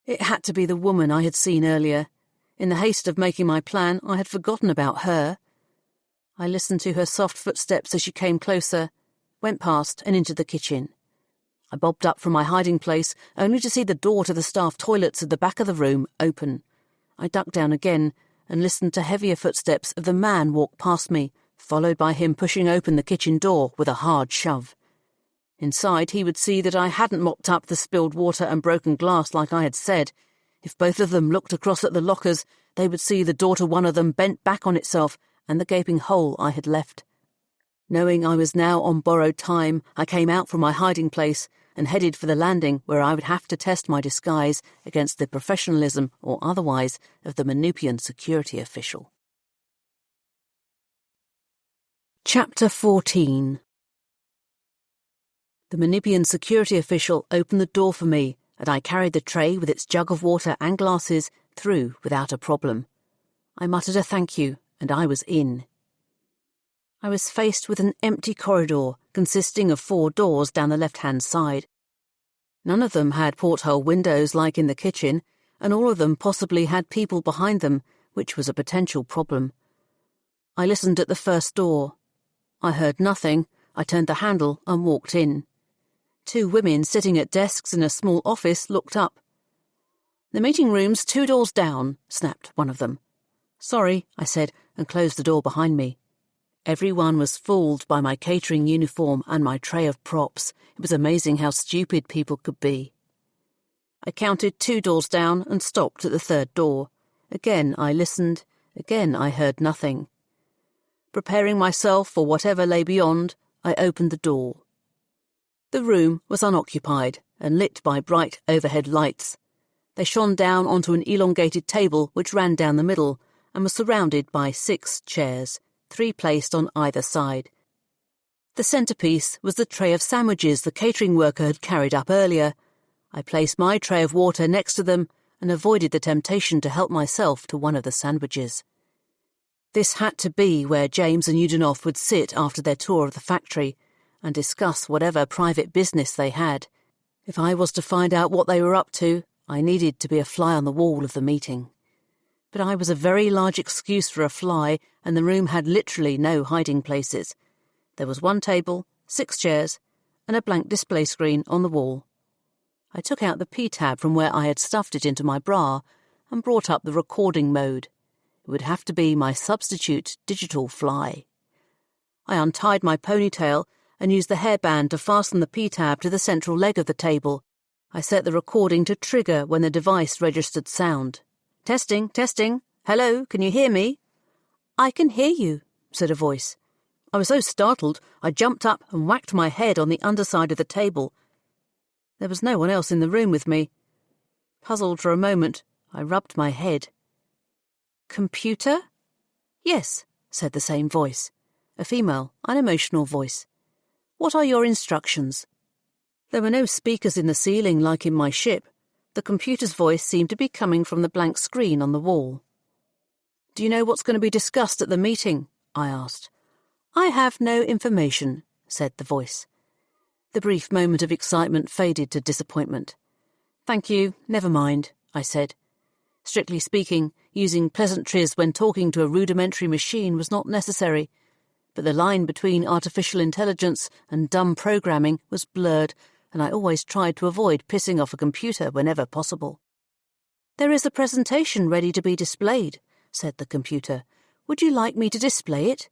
It had to be the woman I had seen earlier. In the haste of making my plan, I had forgotten about her. I listened to her soft footsteps as she came closer, went past and into the kitchen. I bobbed up from my hiding place, only to see the door to the staff toilets at the back of the room open. I ducked down again and listened to heavier footsteps of the man walk past me, followed by him pushing open the kitchen door with a hard shove. Inside, he would see that I hadn't mopped up the spilled water and broken glass like I had said. If both of them looked across at the lockers, they would see the door to one of them bent back on itself and the gaping hole I had left. Knowing I was now on borrowed time, I came out from my hiding place and headed for the landing where I would have to test my disguise against the professionalism or otherwise of the Manupian security official. Chapter 14. The Manupian security official opened the door for me, and I carried the tray with its jug of water and glasses through without a problem. I muttered a thank you, and I was in. I was faced with an empty corridor consisting of 4 doors down the left-hand side. None of them had porthole windows like in the kitchen, and all of them possibly had people behind them, which was a potential problem. I listened at the first door. I heard nothing. I turned the handle and walked in. 2 women sitting at desks in a small office looked up. "The meeting room's 2 doors down," snapped one of them. "Sorry," I said, and closed the door behind me. Everyone was fooled by my catering uniform and my tray of props. It was amazing how stupid people could be. I counted 2 doors down and stopped at the 3rd door. Again I listened. Again I heard nothing. Preparing myself for whatever lay beyond, I opened the door. The room was unoccupied and lit by bright overhead lights. They shone down onto an elongated table which ran down the middle and was surrounded by 6 chairs, 3 placed on either side. The centrepiece was the tray of sandwiches the catering worker had carried up earlier. I placed my tray of water next to them and avoided the temptation to help myself to one of the sandwiches. This had to be where James and Udinoff would sit after their tour of the factory and discuss whatever private business they had. If I was to find out what they were up to, I needed to be a fly on the wall of the meeting. But I was a very large excuse for a fly, and the room had literally no hiding places. There was 1 table, 6 chairs, and a blank display screen on the wall. I took out the P-tab from where I had stuffed it into my bra and brought up the recording mode. It would have to be my substitute digital fly. I untied my ponytail and used the hairband to fasten the P-tab to the central leg of the table. I set the recording to trigger when the device registered sound. "Testing, testing. Hello, can you hear me?" "I can hear you," said a voice. I was so startled, I jumped up and whacked my head on the underside of the table. There was no one else in the room with me. Puzzled for a moment, I rubbed my head. "Computer?" "Yes," said the same voice, a female, unemotional voice. "What are your instructions?" There were no speakers in the ceiling like in my ship. The computer's voice seemed to be coming from the blank screen on the wall. "Do you know what's going to be discussed at the meeting?" I asked. "I have no information," said the voice. The brief moment of excitement faded to disappointment. "Thank you, never mind," I said. Strictly speaking, using pleasantries when talking to a rudimentary machine was not necessary, but the line between artificial intelligence and dumb programming was blurred, and I always tried to avoid pissing off a computer whenever possible. "There is a presentation ready to be displayed," said the computer. "Would you like me to display it?"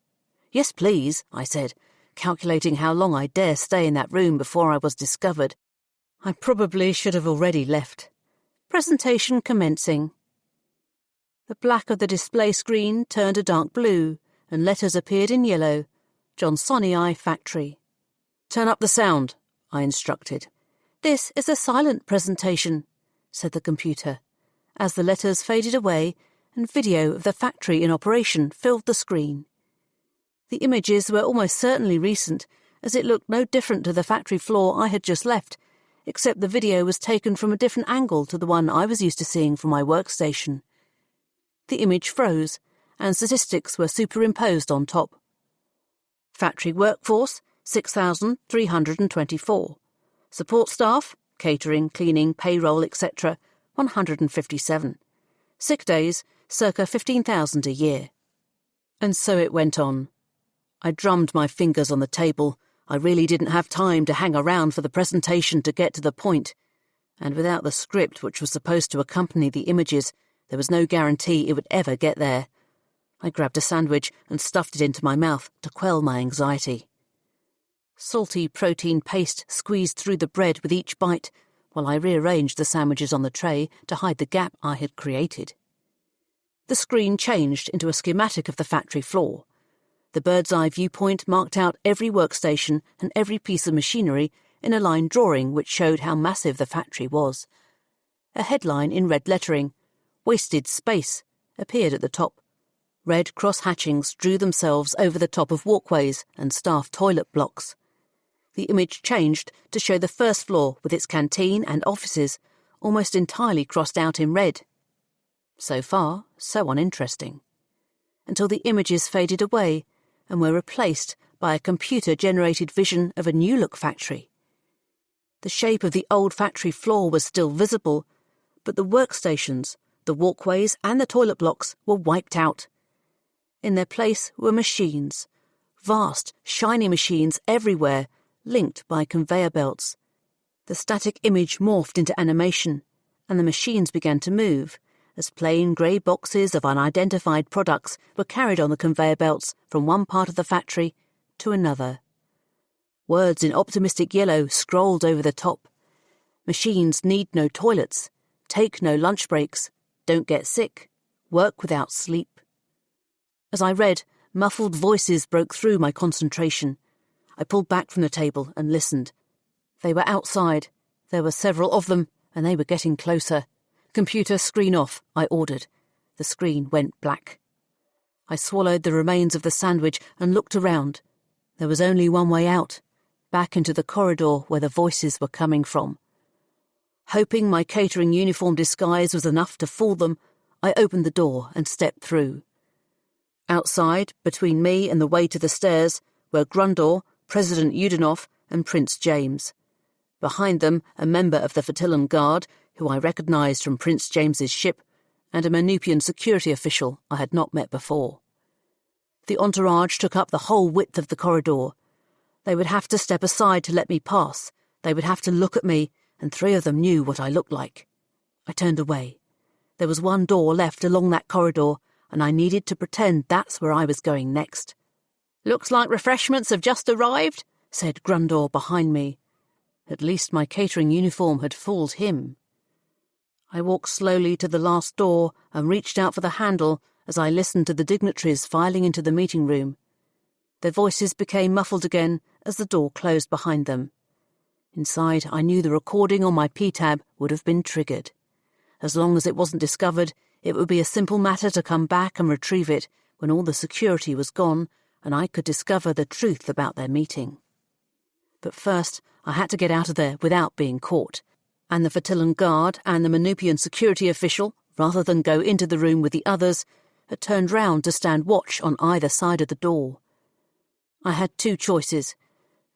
"Yes, please," I said, calculating how long I dare stay in that room before I was discovered. I probably should have already left. "Presentation commencing." The black of the display screen turned a dark blue, and letters appeared in yellow. Johnsonii Factory. "Turn up the sound," I instructed. "This is a silent presentation," said the computer, as the letters faded away and video of the factory in operation filled the screen. The images were almost certainly recent, as it looked no different to the factory floor I had just left, except the video was taken from a different angle to the one I was used to seeing from my workstation. The image froze, and statistics were superimposed on top. Factory workforce, 6,324. Support staff, catering, cleaning, payroll, etc., 157. Sick days, circa 15,000 a year. And so it went on. I drummed my fingers on the table. I really didn't have time to hang around for the presentation to get to the point. And without the script which was supposed to accompany the images, there was no guarantee it would ever get there. I grabbed a sandwich and stuffed it into my mouth to quell my anxiety. Salty protein paste squeezed through the bread with each bite, while I rearranged the sandwiches on the tray to hide the gap I had created. The screen changed into a schematic of the factory floor. The bird's-eye viewpoint marked out every workstation and every piece of machinery in a line drawing which showed how massive the factory was. A headline in red lettering, "Wasted Space," appeared at the top. Red cross-hatchings drew themselves over the top of walkways and staff toilet blocks. The image changed to show the first floor with its canteen and offices almost entirely crossed out in red. So far, so uninteresting. Until the images faded away and were replaced by a computer-generated vision of a new-look factory. The shape of the old factory floor was still visible, but the workstations, the walkways and the toilet blocks were wiped out. In their place were machines, vast, shiny machines everywhere, linked by conveyor belts. The static image morphed into animation, and the machines began to move, as plain grey boxes of unidentified products were carried on the conveyor belts from one part of the factory to another. Words in optimistic yellow scrolled over the top. Machines need no toilets, take no lunch breaks, don't get sick, work without sleep. As I read, muffled voices broke through my concentration. I pulled back from the table and listened. They were outside. There were several of them, and they were getting closer. "Computer, screen off," I ordered. The screen went black. I swallowed the remains of the sandwich and looked around. There was only one way out, back into the corridor where the voices were coming from. Hoping my catering uniform disguise was enough to fool them, I opened the door and stepped through. Outside, between me and the way to the stairs, were Grundor, President Yudenov, and Prince James. Behind them, a member of the Fertillan Guard, who I recognised from Prince James's ship, and a Manupian security official I had not met before. The entourage took up the whole width of the corridor. They would have to step aside to let me pass. They would have to look at me, and 3 of them knew what I looked like. I turned away. There was one door left along that corridor, and I needed to pretend that's where I was going next. "Looks like refreshments have just arrived," said Grundor behind me. At least my catering uniform had fooled him. I walked slowly to the last door and reached out for the handle as I listened to the dignitaries filing into the meeting room. Their voices became muffled again as the door closed behind them. Inside, I knew the recording on my P-tab would have been triggered. As long as it wasn't discovered, it would be a simple matter to come back and retrieve it when all the security was gone and I could discover the truth about their meeting. But first, I had to get out of there without being caught, and the Fertillan Guard and the Manupian security official, rather than go into the room with the others, had turned round to stand watch on either side of the door. I had 2 choices: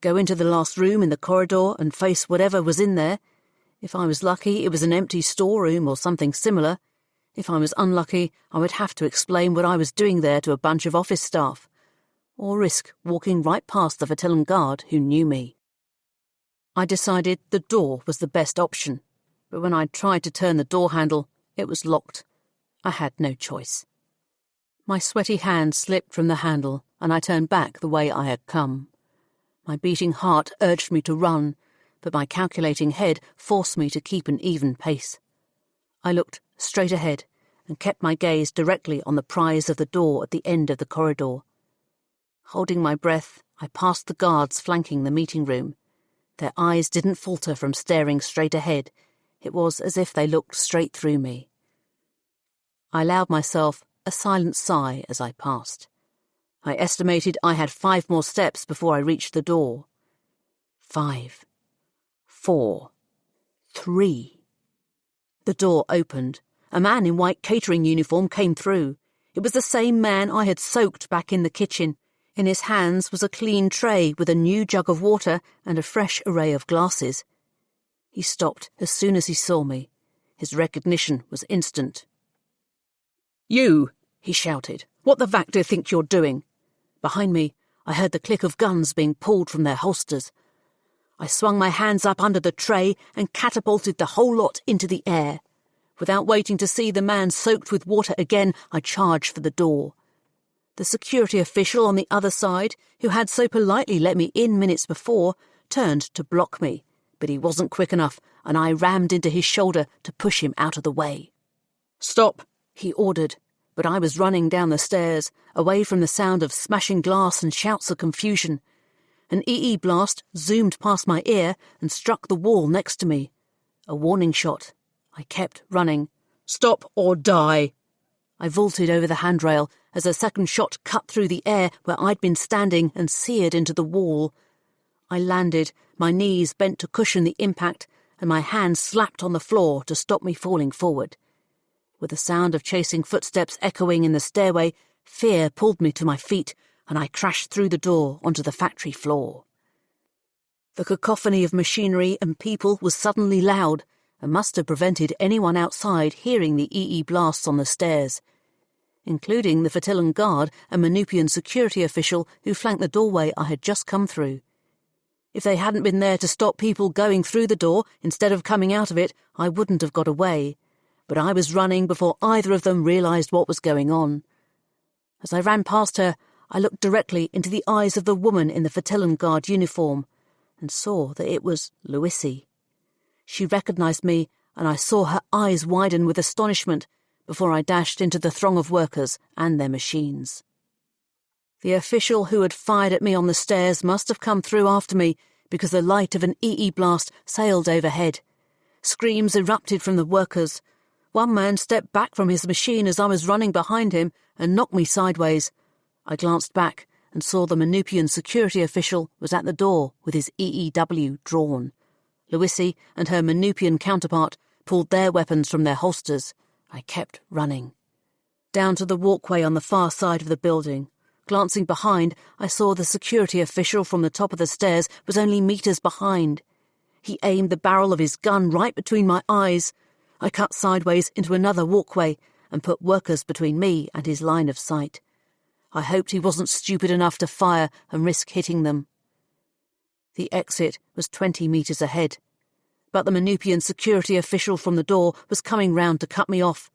go into the last room in the corridor and face whatever was in there. If I was lucky, it was an empty storeroom or something similar. If I was unlucky, I would have to explain what I was doing there to a bunch of office staff, or risk walking right past the Fertillan Guard who knew me. I decided the door was the best option, but when I tried to turn the door handle, it was locked. I had no choice. My sweaty hand slipped from the handle, and I turned back the way I had come. My beating heart urged me to run, but my calculating head forced me to keep an even pace. I looked straight ahead and kept my gaze directly on the prize of the door at the end of the corridor. Holding my breath, I passed the guards flanking the meeting room. Their eyes didn't falter from staring straight ahead. It was as if they looked straight through me. I allowed myself a silent sigh as I passed. I estimated I had 5 more steps before I reached the door. 5, 4, 3. The door opened. A man in white catering uniform came through. It was the same man I had soaked back in the kitchen. In his hands was a clean tray with a new jug of water and a fresh array of glasses. He stopped as soon as he saw me. His recognition was instant. "You!" he shouted. "What the vac do you think you're doing?" Behind me, I heard the click of guns being pulled from their holsters. I swung my hands up under the tray and catapulted the whole lot into the air. Without waiting to see the man soaked with water again, I charged for the door. The security official on the other side, who had so politely let me in minutes before, turned to block me, but he wasn't quick enough, and I rammed into his shoulder to push him out of the way. "Stop," he ordered. but I was running down the stairs, away from the sound of smashing glass and shouts of confusion. An EE blast zoomed past my ear and struck the wall next to me. A warning shot. I kept running. "Stop or die!" I vaulted over the handrail as a second shot cut through the air where I'd been standing and seared into the wall. I landed, my knees bent to cushion the impact, and my hands slapped on the floor to stop me falling forward. With the sound of chasing footsteps echoing in the stairway, fear pulled me to my feet, and I crashed through the door onto the factory floor. The cacophony of machinery and people was suddenly loud, and must have prevented anyone outside hearing the EE blasts on the stairs, including the Fertillan guard and Manupian security official who flanked the doorway I had just come through. If they hadn't been there to stop people going through the door instead of coming out of it, I wouldn't have got away. But I was running before either of them realised what was going on. As I ran past her, I looked directly into the eyes of the woman in the Fertillan guard uniform and saw that it was Louisi. She recognised me, and I saw her eyes widen with astonishment before I dashed into the throng of workers and their machines. The official who had fired at me on the stairs must have come through after me because the light of an EE blast sailed overhead. Screams erupted from the workers. One man stepped back from his machine as I was running behind him and knocked me sideways. I glanced back and saw the Manupian security official was at the door with his EEW drawn. Louisi and her Manupian counterpart pulled their weapons from their holsters. I kept running. Down to the walkway on the far side of the building. Glancing behind, I saw the security official from the top of the stairs was only meters behind. He aimed the barrel of his gun right between my eyes. I cut sideways into another walkway and put workers between me and his line of sight. I hoped he wasn't stupid enough to fire and risk hitting them. The exit was 20 metres ahead, but the Manupian security official from the door was coming round to cut me off.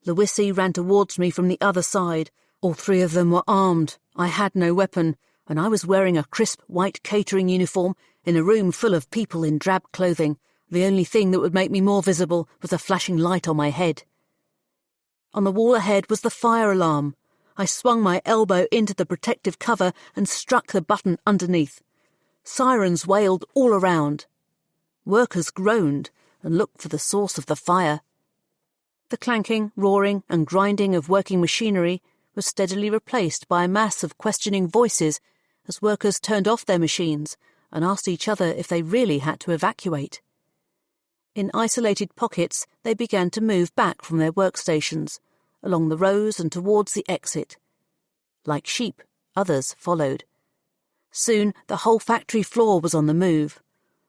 Louisi ran towards me from the other side. All three of them were armed. I had no weapon, and I was wearing a crisp white catering uniform in a room full of people in drab clothing. The only thing that would make me more visible was a flashing light on my head. On the wall ahead was the fire alarm. I swung my elbow into the protective cover and struck the button underneath. Sirens wailed all around. Workers groaned and looked for the source of the fire. The clanking, roaring and grinding of working machinery was steadily replaced by a mass of questioning voices as workers turned off their machines and asked each other if they really had to evacuate. In isolated pockets, they began to move back from their workstations, along the rows and towards the exit. Like sheep, others followed. Soon the whole factory floor was on the move.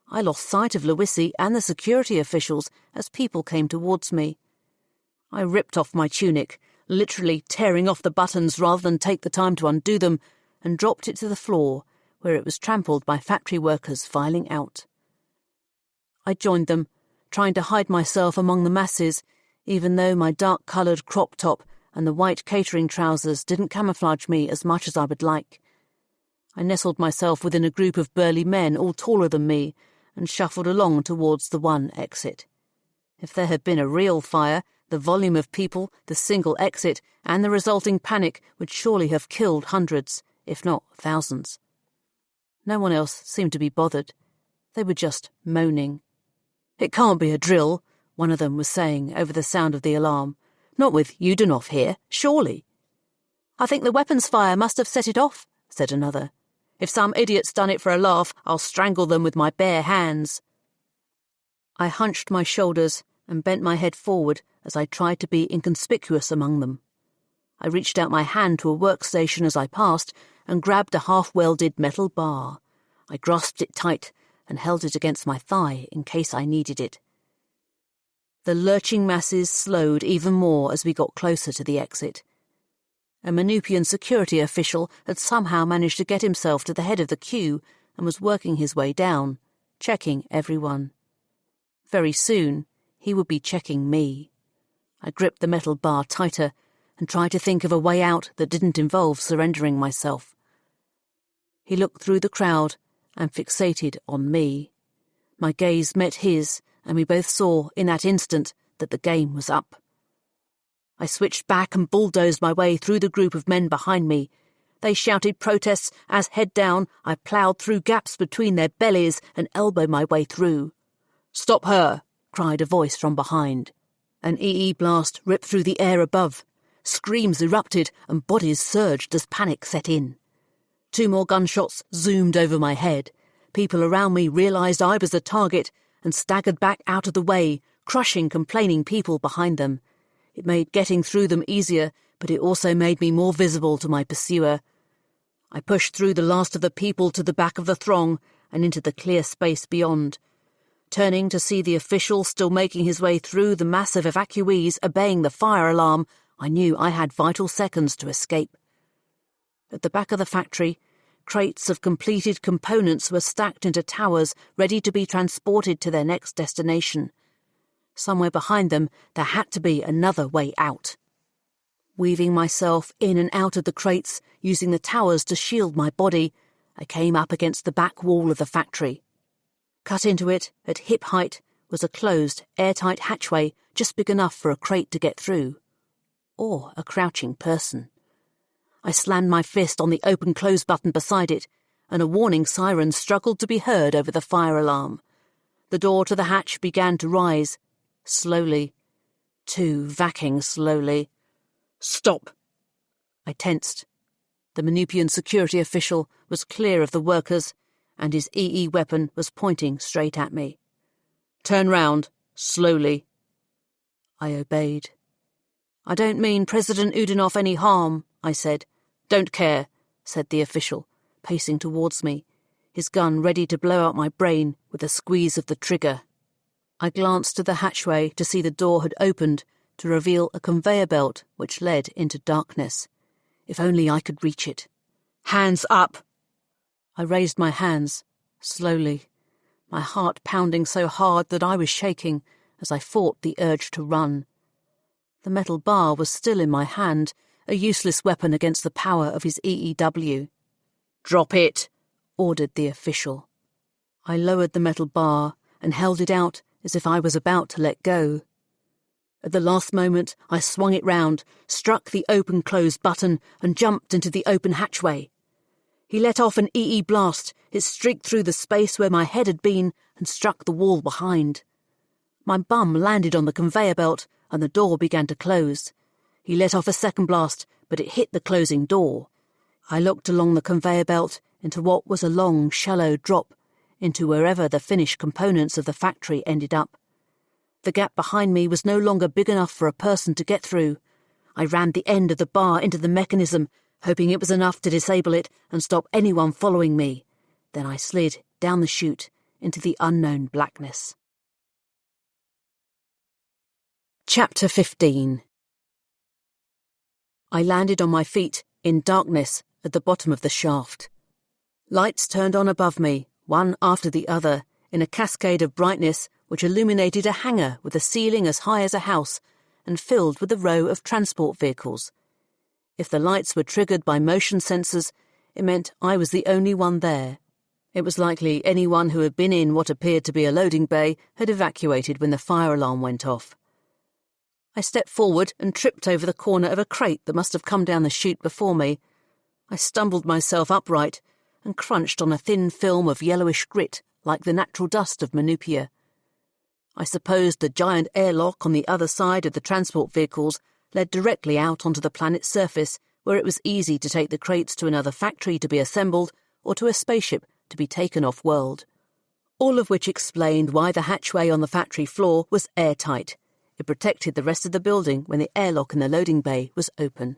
I lost sight of Louisi and the security officials as people came towards me. I ripped off my tunic, literally tearing off the buttons rather than take the time to undo them, and dropped it to the floor, where it was trampled by factory workers filing out. I joined them, trying to hide myself among the masses, even though my dark-coloured crop top and the white catering trousers didn't camouflage me as much as I would like. I nestled myself within a group of burly men all taller than me and shuffled along towards the one exit. If there had been a real fire, the volume of people, the single exit, and the resulting panic would surely have killed hundreds, if not thousands. No one else seemed to be bothered. They were just moaning. "It can't be a drill," one of them was saying over the sound of the alarm. "Not with Yudenov here, surely." "I think the weapons fire must have set it off," said another. "If some idiot's done it for a laugh, I'll strangle them with my bare hands." I hunched my shoulders and bent my head forward as I tried to be inconspicuous among them. I reached out my hand to a workstation as I passed and grabbed a half-welded metal bar. I grasped it tight and held it against my thigh in case I needed it. The lurching masses slowed even more as we got closer to the exit. A Manupian security official had somehow managed to get himself to the head of the queue and was working his way down, checking everyone. Very soon, he would be checking me. I gripped the metal bar tighter and tried to think of a way out that didn't involve surrendering myself. He looked through the crowd and fixated on me. My gaze met his, and we both saw in that instant that the game was up. I switched back and bulldozed my way through the group of men behind me. They shouted protests as, head down, I ploughed through gaps between their bellies and elbowed my way through. "Stop her!" cried a voice from behind. An EE blast ripped through the air above. Screams erupted and bodies surged as panic set in. 2 more gunshots zoomed over my head. People around me realised I was a target and staggered back out of the way, crushing complaining people behind them. It made getting through them easier, but it also made me more visible to my pursuer. I pushed through the last of the people to the back of the throng and into the clear space beyond. Turning to see the official still making his way through the massive evacuees obeying the fire alarm, I knew I had vital seconds to escape. At the back of the factory, crates of completed components were stacked into towers ready to be transported to their next destination. Somewhere behind them, there had to be another way out. Weaving myself in and out of the crates, using the towers to shield my body, I came up against the back wall of the factory. Cut into it, at hip height, was a closed, airtight hatchway just big enough for a crate to get through. Or a crouching person. I slammed my fist on the open-close button beside it, and a warning siren struggled to be heard over the fire alarm. The door to the hatch began to rise, slowly. 2 vacking slowly. "Stop!" I tensed. The Manupian security official was clear of the workers, and his EE weapon was pointing straight at me. "Turn round, slowly." I obeyed. "I don't mean President Udinov any harm," I said. "Don't care," said the official, pacing towards me, his gun ready to blow out my brain with a squeeze of the trigger. I glanced to the hatchway to see the door had opened to reveal a conveyor belt which led into darkness. If only I could reach it. "Hands up!" I raised my hands, slowly, my heart pounding so hard that I was shaking as I fought the urge to run. The metal bar was still in my hand, a useless weapon against the power of his EEW. "Drop it," ordered the official. I lowered the metal bar and held it out as if I was about to let go. At the last moment, I swung it round, struck the open-close button, and jumped into the open hatchway. He let off an EE blast. It streaked through the space where my head had been and struck the wall behind. My bum landed on the conveyor belt, and the door began to close. He let off a second blast, but it hit the closing door. I looked along the conveyor belt into what was a long, shallow drop, into wherever the finished components of the factory ended up. The gap behind me was no longer big enough for a person to get through. I rammed the end of the bar into the mechanism, hoping it was enough to disable it and stop anyone following me. Then I slid down the chute into the unknown blackness. Chapter 15. I landed on my feet, in darkness, at the bottom of the shaft. Lights turned on above me, one after the other, in a cascade of brightness which illuminated a hangar with a ceiling as high as a house and filled with a row of transport vehicles. If the lights were triggered by motion sensors, it meant I was the only one there. It was likely anyone who had been in what appeared to be a loading bay had evacuated when the fire alarm went off. I stepped forward and tripped over the corner of a crate that must have come down the chute before me. I stumbled myself upright and crunched on a thin film of yellowish grit like the natural dust of Manupia. I supposed the giant airlock on the other side of the transport vehicles led directly out onto the planet's surface, where it was easy to take the crates to another factory to be assembled or to a spaceship to be taken off-world. All of which explained why the hatchway on the factory floor was airtight. It protected the rest of the building when the airlock in the loading bay was open.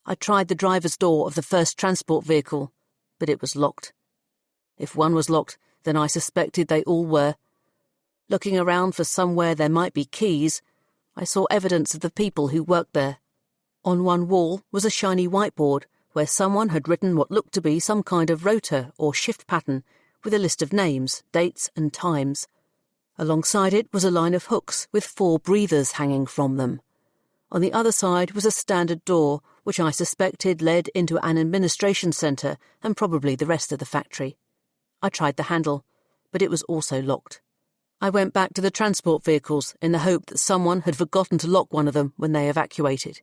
I tried the driver's door of the first transport vehicle, but it was locked. If one was locked, then I suspected they all were. Looking around for somewhere there might be keys, I saw evidence of the people who worked there. On one wall was a shiny whiteboard where someone had written what looked to be some kind of rota or shift pattern with a list of names, dates and times. Alongside it was a line of hooks with 4 breathers hanging from them. On the other side was a standard door, which I suspected led into an administration centre and probably the rest of the factory. I tried the handle, but it was also locked. I went back to the transport vehicles in the hope that someone had forgotten to lock one of them when they evacuated.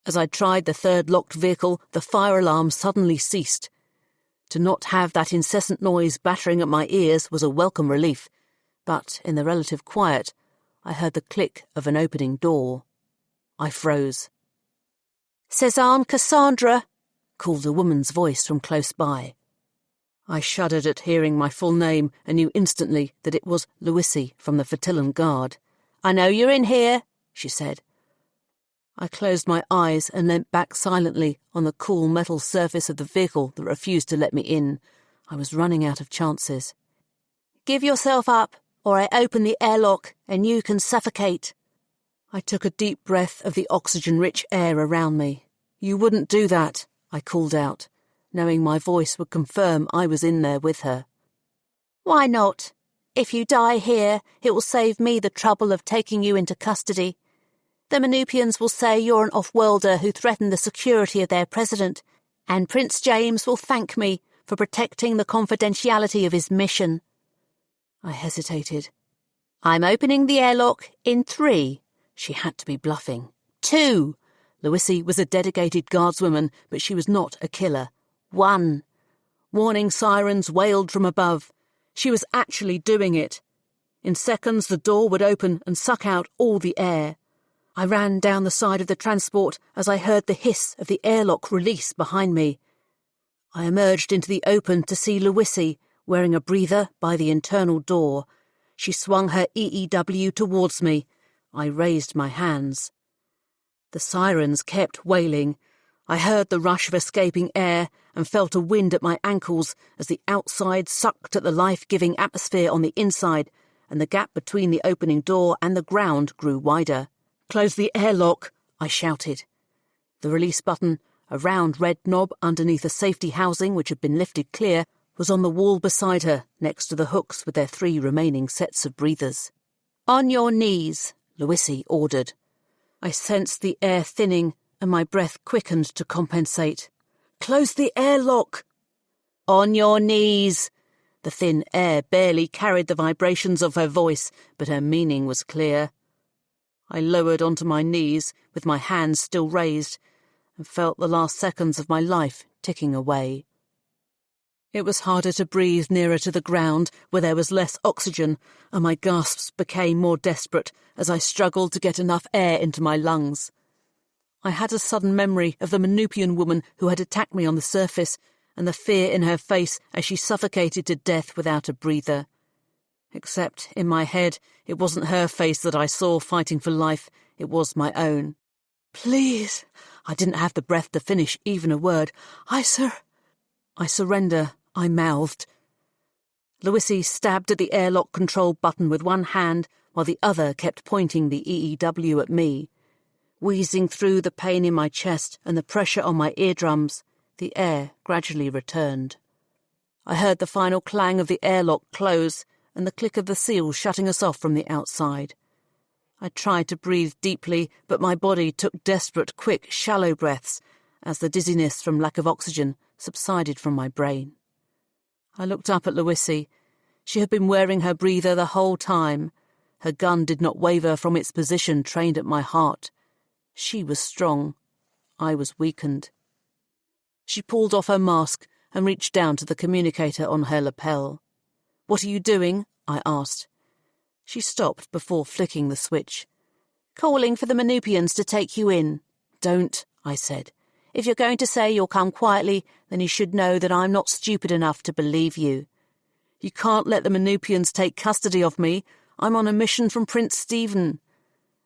As I tried the third locked vehicle, the fire alarm suddenly ceased. To not have that incessant noise battering at my ears was a welcome relief, but in the relative quiet, I heard the click of an opening door. I froze. "Cézanne Cassandra," called a woman's voice from close by. I shuddered at hearing my full name and knew instantly that it was Louisi from the Fertillan Guard. "I know you're in here," she said. I closed my eyes and leant back silently on the cool metal surface of the vehicle that refused to let me in. I was running out of chances. "Give yourself up, or I open the airlock and you can suffocate." I took a deep breath of the oxygen-rich air around me. "You wouldn't do that," I called out, knowing my voice would confirm I was in there with her. "Why not? If you die here, it will save me the trouble of taking you into custody. The Manupians will say you're an off-worlder who threatened the security of their president, and Prince James will thank me for protecting the confidentiality of his mission." I hesitated. "I'm opening the airlock in 3. She had to be bluffing. 2. Louisi was a dedicated guardswoman, but she was not a killer. 1. Warning sirens wailed from above. She was actually doing it. In seconds, the door would open and suck out all the air. I ran down the side of the transport as I heard the hiss of the airlock release behind me. I emerged into the open to see Louisi, wearing a breather by the internal door. She swung her EEW towards me. I raised my hands. The sirens kept wailing. I heard the rush of escaping air and felt a wind at my ankles as the outside sucked at the life-giving atmosphere on the inside, and the gap between the opening door and the ground grew wider. "Close the airlock," I shouted. The release button, a round red knob underneath a safety housing which had been lifted clear, was on the wall beside her, next to the hooks with their 3 remaining sets of breathers. "On your knees," Louisi ordered. I sensed the air thinning, and my breath quickened to compensate. "Close the airlock!" "On your knees!" The thin air barely carried the vibrations of her voice, but her meaning was clear. I lowered onto my knees, with my hands still raised, and felt the last seconds of my life ticking away. It was harder to breathe nearer to the ground, where there was less oxygen, and my gasps became more desperate as I struggled to get enough air into my lungs. I had a sudden memory of the Manupian woman who had attacked me on the surface, and the fear in her face as she suffocated to death without a breather. Except, in my head, it wasn't her face that I saw fighting for life, it was my own. "Please!" I didn't have the breath to finish even a word. I surrender," I mouthed. Louisi stabbed at the airlock control button with one hand, while the other kept pointing the EEW at me. Wheezing through the pain in my chest and the pressure on my eardrums, the air gradually returned. I heard the final clang of the airlock close and the click of the seal shutting us off from the outside. I tried to breathe deeply, but my body took desperate, quick, shallow breaths as the dizziness from lack of oxygen subsided from my brain. I looked up at Louisi. She had been wearing her breather the whole time. Her gun did not waver from its position trained at my heart. She was strong. I was weakened. She pulled off her mask and reached down to the communicator on her lapel. "What are you doing?" I asked. She stopped before flicking the switch. "Calling for the Manupians to take you in." "Don't," I said. "If you're going to say you'll come quietly, then you should know that I'm not stupid enough to believe you. You can't let the Manupians take custody of me. I'm on a mission from Prince Stephen.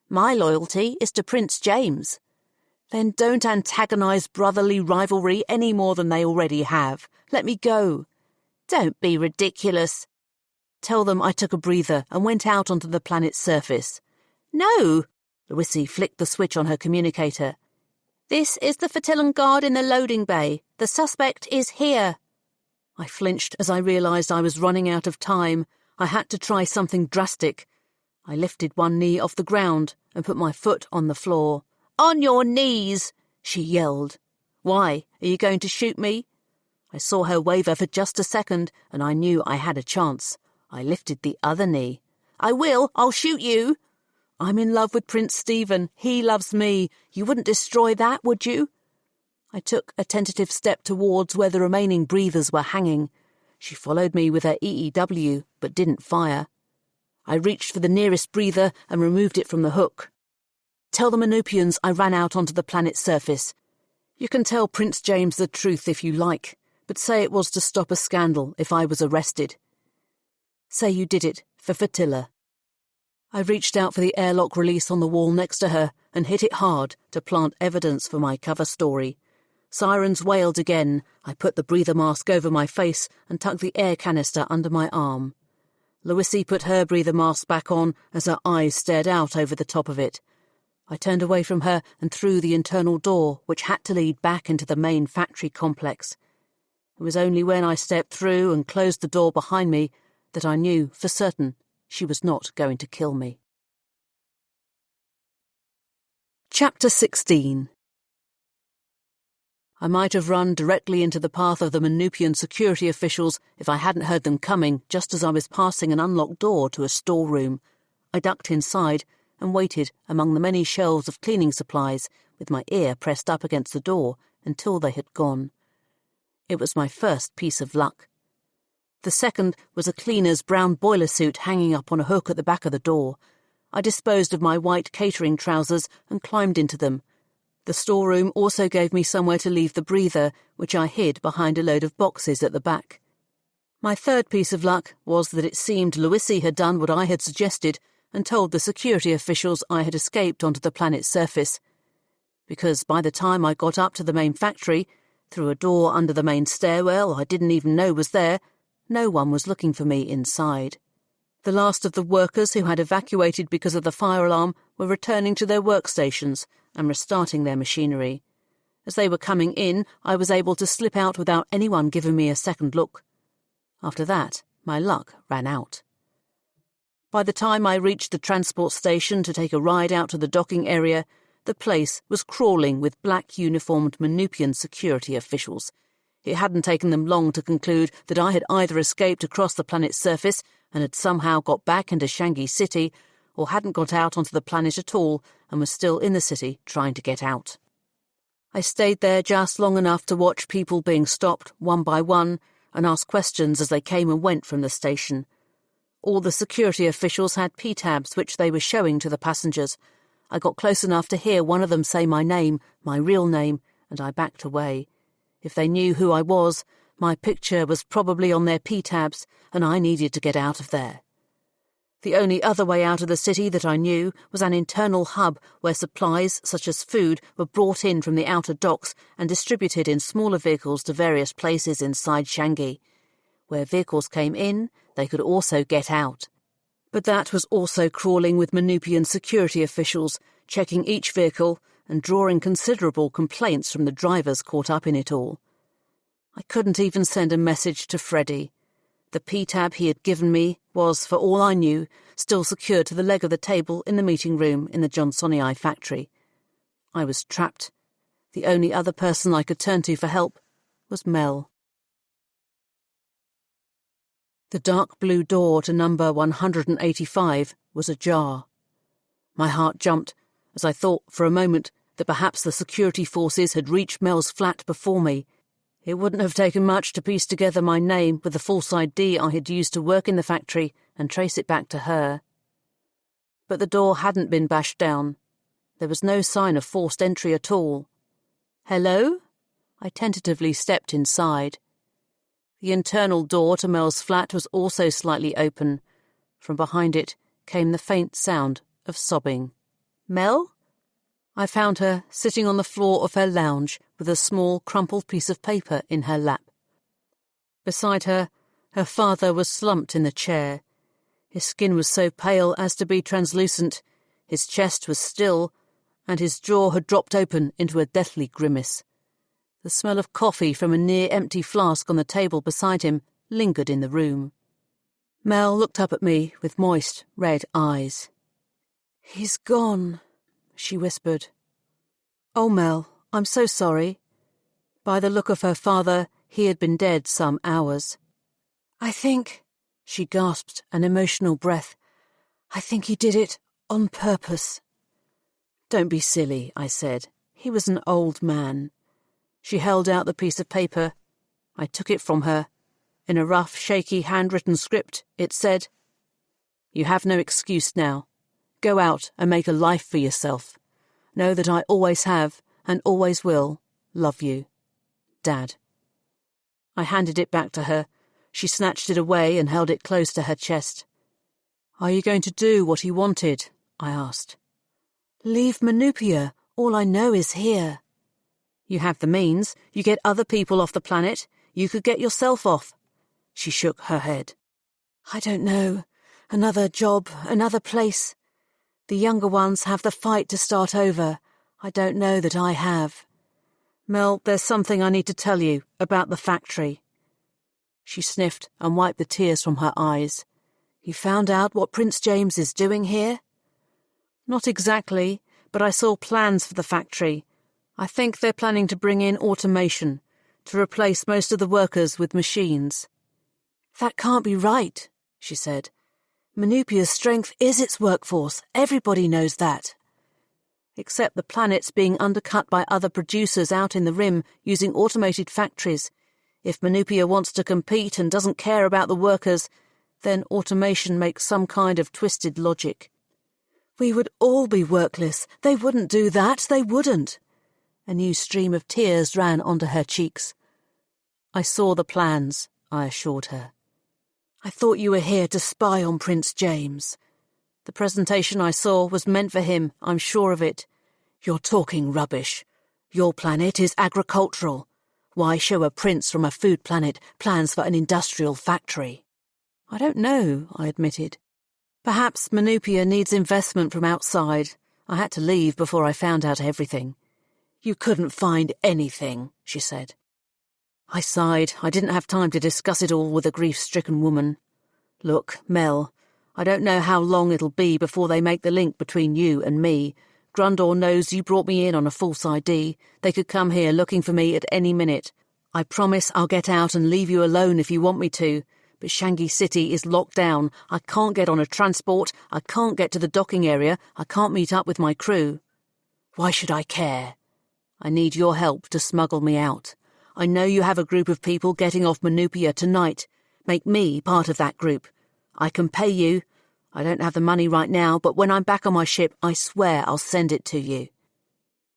My loyalty is to Prince James." "Then don't antagonise brotherly rivalry any more than they already have. Let me go." "Don't be ridiculous." "Tell them I took a breather and went out onto the planet's surface." "No!" Louisi flicked the switch on her communicator. "This is the Fertillan Guard in the loading bay. The suspect is here." I flinched as I realised I was running out of time. I had to try something drastic. I lifted one knee off the ground and put my foot on the floor. "On your knees!" she yelled. "Why? Are you going to shoot me?" I saw her waver for just a second, and I knew I had a chance. I lifted the other knee. I will. I'll shoot you. I'm in love with Prince Stephen. He loves me. You wouldn't destroy that, would you? I took a tentative step towards where the remaining breathers were hanging. She followed me with her EEW, but didn't fire. I reached for the nearest breather and removed it from the hook. Tell the Manupians I ran out onto the planet's surface. You can tell Prince James the truth if you like, but say it was to stop a scandal if I was arrested. Say you did it for Fatilla. I reached out for the airlock release on the wall next to her and hit it hard to plant evidence for my cover story. Sirens wailed again. I put the breather mask over my face and tucked the air canister under my arm. Louise put her breather mask back on as her eyes stared out over the top of it. I turned away from her and through the internal door, which had to lead back into the main factory complex. It was only when I stepped through and closed the door behind me that I knew for certain she was not going to kill me. Chapter 16. I might have run directly into the path of the Manupian security officials if I hadn't heard them coming just as I was passing an unlocked door to a storeroom. I ducked inside and waited among the many shelves of cleaning supplies with my ear pressed up against the door until they had gone. It was my first piece of luck. The second was a cleaner's brown boiler suit hanging up on a hook at the back of the door. I disposed of my white catering trousers and climbed into them. The storeroom also gave me somewhere to leave the breather, which I hid behind a load of boxes at the back. My third piece of luck was that it seemed Louise had done what I had suggested and told the security officials I had escaped onto the planet's surface. Because by the time I got up to the main factory, through a door under the main stairwell I didn't even know was there, no one was looking for me inside. The last of the workers who had evacuated because of the fire alarm were returning to their workstations and restarting their machinery. As they were coming in, I was able to slip out without anyone giving me a second look. After that, my luck ran out. By the time I reached the transport station to take a ride out to the docking area, the place was crawling with black-uniformed Manupian security officials. It hadn't taken them long to conclude that I had either escaped across the planet's surface and had somehow got back into Shanghai City, or hadn't got out onto the planet at all and was still in the city trying to get out. I stayed there just long enough to watch people being stopped one by one and ask questions as they came and went from the station. All the security officials had P-tabs which they were showing to the passengers. I got close enough to hear one of them say my name, my real name, and I backed away. If they knew who I was, my picture was probably on their P-tabs, and I needed to get out of there. The only other way out of the city that I knew was an internal hub where supplies, such as food, were brought in from the outer docks and distributed in smaller vehicles to various places inside Shanghai. Where vehicles came in, they could also get out. But that was also crawling with Manupian security officials, checking each vehicle and drawing considerable complaints from the drivers caught up in it all. I couldn't even send a message to Freddie. The P-tab he had given me was, for all I knew, still secured to the leg of the table in the meeting room in the Johnsonii factory. I was trapped. The only other person I could turn to for help was Mel. The dark blue door to number 185 was ajar. My heart jumped as I thought for a moment that perhaps the security forces had reached Mel's flat before me. It wouldn't have taken much to piece together my name with the false ID I had used to work in the factory and trace it back to her. But the door hadn't been bashed down. There was no sign of forced entry at all. "Hello?" I tentatively stepped inside. The internal door to Mel's flat was also slightly open. From behind it came the faint sound of sobbing. "Mel?" I found her sitting on the floor of her lounge with a small, crumpled piece of paper in her lap. Beside her, her father was slumped in the chair. His skin was so pale as to be translucent, his chest was still, and his jaw had dropped open into a deathly grimace. The smell of coffee from a near-empty flask on the table beside him lingered in the room. Mel looked up at me with moist, red eyes. "He's gone," she whispered. "Oh, Mel, I'm so sorry." By the look of her father, he had been dead some hours. "I think," she gasped an emotional breath, I think he did it on purpose. Don't be silly, I said. He was an old man. She held out the piece of paper. I took it from her. In a rough, shaky, handwritten script, it said, "You have no excuse now. Go out and make a life for yourself. Know that I always have, and always will, love you. Dad." I handed it back to her. She snatched it away and held it close to her chest. "Are you going to do what he wanted?" I asked. "Leave Manupia. All I know is here." "You have the means. You get other people off the planet. You could get yourself off." She shook her head. "I don't know. Another job, another place. The younger ones have the fight to start over. I don't know that I have. Mel, there's something I need to tell you about the factory." She sniffed and wiped the tears from her eyes. "You found out what Prince James is doing here?" "Not exactly, but I saw plans for the factory. I think they're planning to bring in automation, to replace most of the workers with machines." "That can't be right," she said. "Manupia's strength is its workforce. Everybody knows that." "Except the planet's being undercut by other producers out in the rim using automated factories. If Manupia wants to compete and doesn't care about the workers, then automation makes some kind of twisted logic." "We would all be workless. They wouldn't do that. They wouldn't." A new stream of tears ran onto her cheeks. "I saw the plans," I assured her. "I thought you were here to spy on Prince James." "The presentation I saw was meant for him, I'm sure of it." "You're talking rubbish. Your planet is agricultural. Why show a prince from a food planet plans for an industrial factory?" "I don't know," I admitted. "Perhaps Manupia needs investment from outside. I had to leave before I found out everything." "You couldn't find anything," she said. I sighed. I didn't have time to discuss it all with a grief-stricken woman. "Look, Mel, I don't know how long it'll be before they make the link between you and me. Grundor knows you brought me in on a false ID. They could come here looking for me at any minute. I promise I'll get out and leave you alone if you want me to. But Shangi City is locked down. I can't get on a transport. I can't get to the docking area. I can't meet up with my crew." "Why should I care?" "I need your help to smuggle me out. I know you have a group of people getting off Manupia tonight. Make me part of that group. I can pay you. I don't have the money right now, but when I'm back on my ship, I swear I'll send it to you."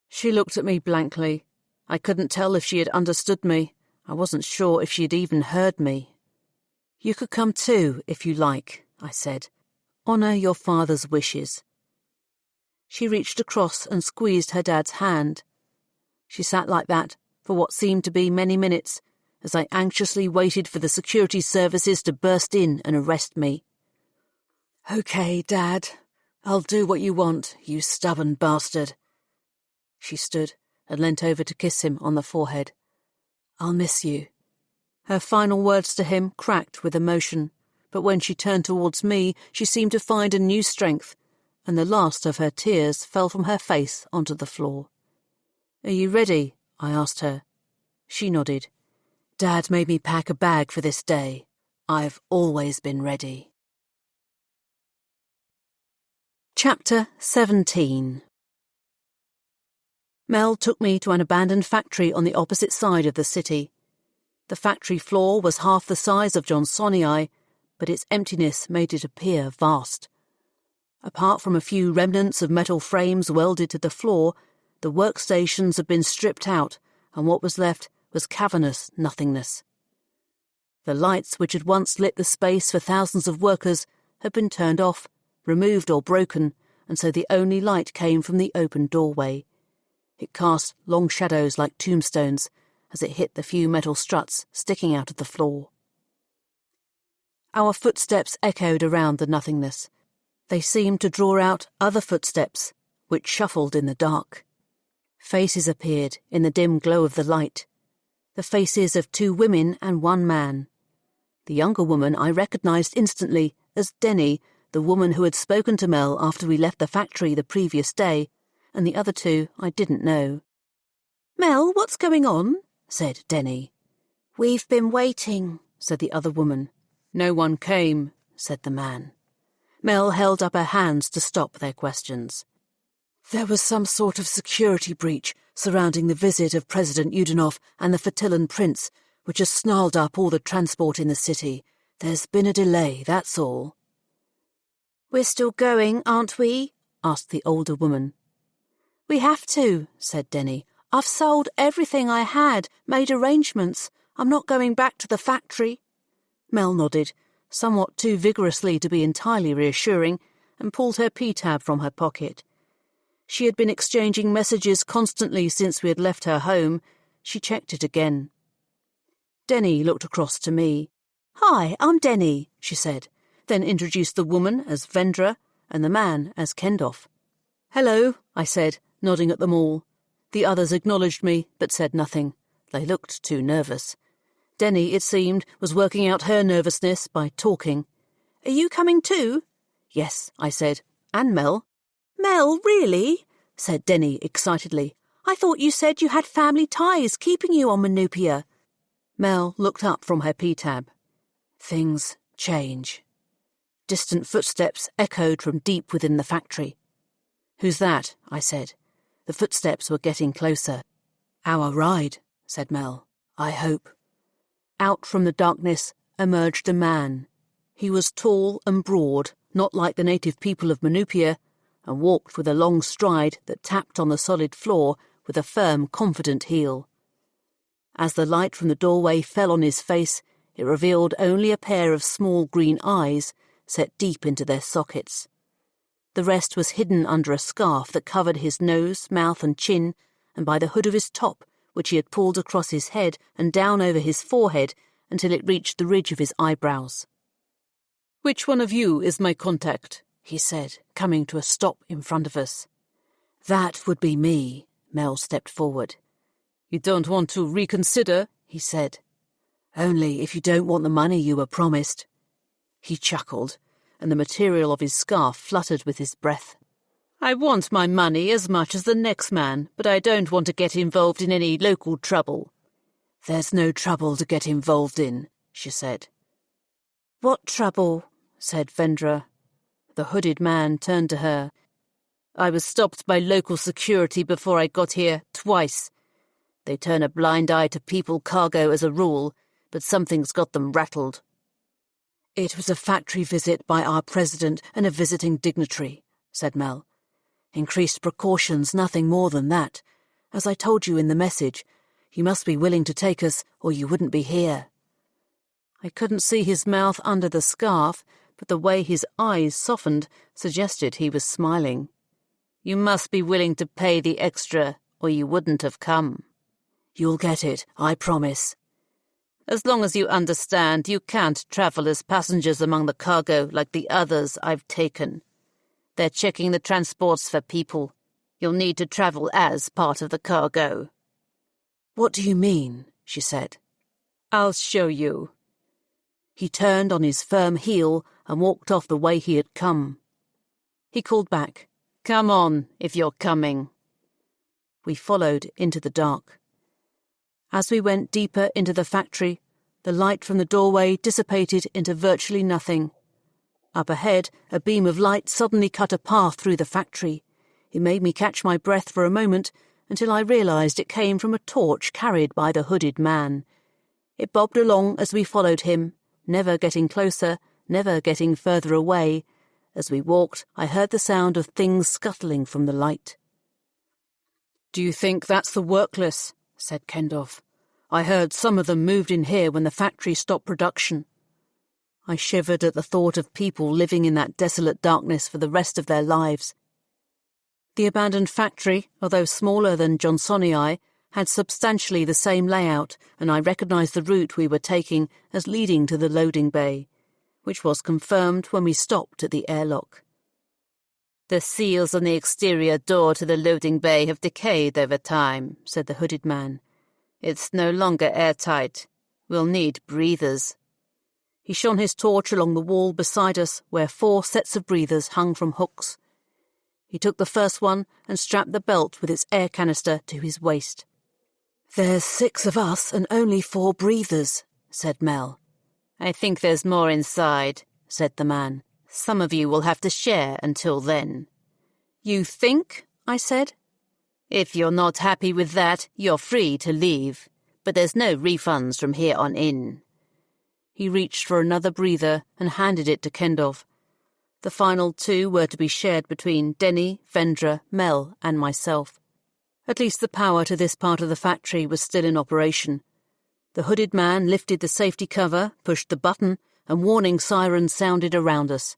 She looked at me blankly. I couldn't tell if she had understood me. I wasn't sure if she had even heard me. "You could come too, if you like," I said. "Honour your father's wishes." She reached across and squeezed her dad's hand. She sat like that for what seemed to be many minutes, as I anxiously waited for the security services to burst in and arrest me. "Okay, Dad. I'll do what you want, you stubborn bastard." She stood and leant over to kiss him on the forehead. "I'll miss you." Her final words to him cracked with emotion, but when she turned towards me, she seemed to find a new strength, and the last of her tears fell from her face onto the floor. "Are you ready?" I asked her. She nodded. "Dad made me pack a bag for this day. I've always been ready." Chapter 17. Mel took me to an abandoned factory on the opposite side of the city. The factory floor was half the size of Johnsonii, but its emptiness made it appear vast. Apart from a few remnants of metal frames welded to the floor, the workstations had been stripped out, and what was left was cavernous nothingness. The lights which had once lit the space for thousands of workers had been turned off, removed or broken, and so the only light came from the open doorway. It cast long shadows like tombstones as it hit the few metal struts sticking out of the floor. Our footsteps echoed around the nothingness. They seemed to draw out other footsteps, which shuffled in the dark. Faces appeared in the dim glow of the light. The faces of 2 women and 1 man. The younger woman I recognised instantly as Denny, the woman who had spoken to Mel after we left the factory the previous day, and the other 2 I didn't know. "Mel, what's going on?" said Denny. "We've been waiting," said the other woman. "No one came," said the man. Mel held up her hands to stop their questions. There was some sort of security breach surrounding the visit of President Yudenov and the Fertillan Prince, which has snarled up all the transport in the city. There's been a delay, that's all. We're still going, aren't we? Asked the older woman. We have to, said Denny. I've sold everything I had, made arrangements. I'm not going back to the factory. Mel nodded, somewhat too vigorously to be entirely reassuring, and pulled her P-tab from her pocket. She had been exchanging messages constantly since we had left her home. She checked it again. Denny looked across to me. Hi, I'm Denny, she said, then introduced the woman as Vendra and the man as Kendorf. Hello, I said, nodding at them all. The others acknowledged me, but said nothing. They looked too nervous. Denny, it seemed, was working out her nervousness by talking. Are you coming too? Yes, I said, and Mel. Mel, really? Said Denny excitedly. I thought you said you had family ties keeping you on Manupia. Mel looked up from her P-tab. Things change. Distant footsteps echoed from deep within the factory. Who's that? I said. The footsteps were getting closer. Our ride, said Mel. I hope. Out from the darkness emerged a man. He was tall and broad, not like the native people of Manupia, and walked with a long stride that tapped on the solid floor with a firm, confident heel. As the light from the doorway fell on his face, it revealed only a pair of small green eyes set deep into their sockets. The rest was hidden under a scarf that covered his nose, mouth and chin, and by the hood of his top, which he had pulled across his head and down over his forehead until it reached the ridge of his eyebrows. "Which one of you is my contact?" he said, coming to a stop in front of us. "That would be me." Mel stepped forward. "You don't want to reconsider?" he said. "Only if you don't want the money you were promised." He chuckled, and the material of his scarf fluttered with his breath. "I want my money as much as the next man, but I don't want to get involved in any local trouble." "There's no trouble to get involved in," she said. "What trouble?" said Vendra. The hooded man turned to her. "I was stopped by local security before I got here, twice. They turn a blind eye to people cargo as a rule, but something's got them rattled." "It was a factory visit by our president and a visiting dignitary," said Mel. "Increased precautions, nothing more than that. As I told you in the message, you must be willing to take us or you wouldn't be here." I couldn't see his mouth under the scarf, but the way his eyes softened suggested he was smiling. "You must be willing to pay the extra, or you wouldn't have come." "You'll get it, I promise." "As long as you understand you can't travel as passengers among the cargo like the others I've taken. They're checking the transports for people. You'll need to travel as part of the cargo." "What do you mean?" she said. "I'll show you." He turned on his firm heel and walked off the way he had come. He called back, "Come on, if you're coming." We followed into the dark. As we went deeper into the factory, the light from the doorway dissipated into virtually nothing. Up ahead, a beam of light suddenly cut a path through the factory. It made me catch my breath for a moment until I realized it came from a torch carried by the hooded man. It bobbed along as we followed him, never getting closer, never getting further away. As we walked, I heard the sound of things scuttling from the light. "Do you think that's the workless?" said Kendorf. "I heard some of them moved in here when the factory stopped production." I shivered at the thought of people living in that desolate darkness for the rest of their lives. The abandoned factory, although smaller than Johnsonii, had substantially the same layout, and I recognised the route we were taking as leading to the loading bay, which was confirmed when we stopped at the airlock. "The seals on the exterior door to the loading bay have decayed over time," said the hooded man. "It's no longer airtight. We'll need breathers." He shone his torch along the wall beside us where 4 sets of breathers hung from hooks. He took the first one and strapped the belt with its air canister to his waist. "There's 6 of us and only 4 breathers," said Mel. "I think there's more inside," said the man. Some of you will have to share until then." "You think?" I said. "If you're not happy with that, you're free to leave, but there's no refunds from here on in." He reached for another breather and handed it to Kendov. The final 2 were to be shared between Denny, Vendra, Mel, and myself. At least the power to this part of the factory was still in operation. The hooded man lifted the safety cover, pushed the button, and warning sirens sounded around us.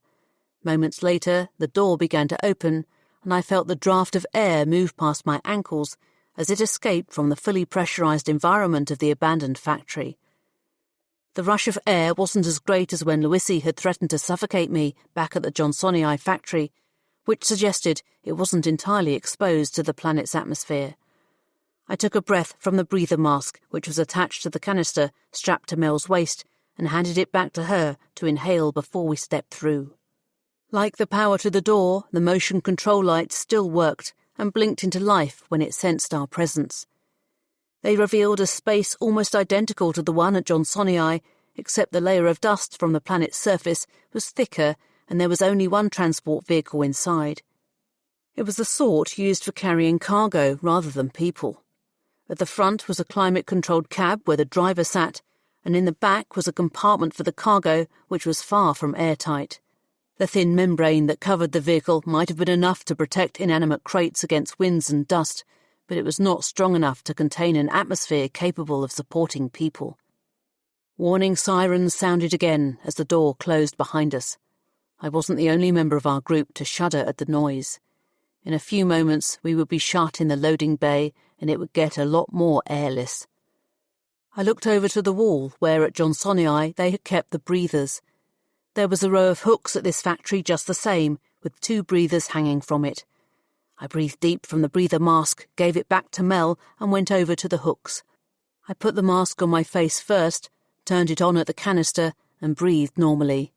Moments later, the door began to open, and I felt the draft of air move past my ankles as it escaped from the fully pressurized environment of the abandoned factory. The rush of air wasn't as great as when Luisi had threatened to suffocate me back at the Johnsonii factory, which suggested it wasn't entirely exposed to the planet's atmosphere. I took a breath from the breather mask, which was attached to the canister strapped to Mel's waist, and handed it back to her to inhale before we stepped through. Like the power to the door, the motion control lights still worked and blinked into life when it sensed our presence. They revealed a space almost identical to the one at Johnsonii, except the layer of dust from the planet's surface was thicker and there was only one transport vehicle inside. It was the sort used for carrying cargo rather than people. At the front was a climate-controlled cab where the driver sat, and in the back was a compartment for the cargo which was far from airtight. The thin membrane that covered the vehicle might have been enough to protect inanimate crates against winds and dust, but it was not strong enough to contain an atmosphere capable of supporting people. Warning sirens sounded again as the door closed behind us. I wasn't the only member of our group to shudder at the noise. In a few moments we would be shut in the loading bay and it would get a lot more airless. I looked over to the wall where at Johnsonii they had kept the breathers. There was a row of hooks at this factory just the same, with 2 breathers hanging from it. I breathed deep from the breather mask, gave it back to Mel, and went over to the hooks. I put the mask on my face first, turned it on at the canister, and breathed normally.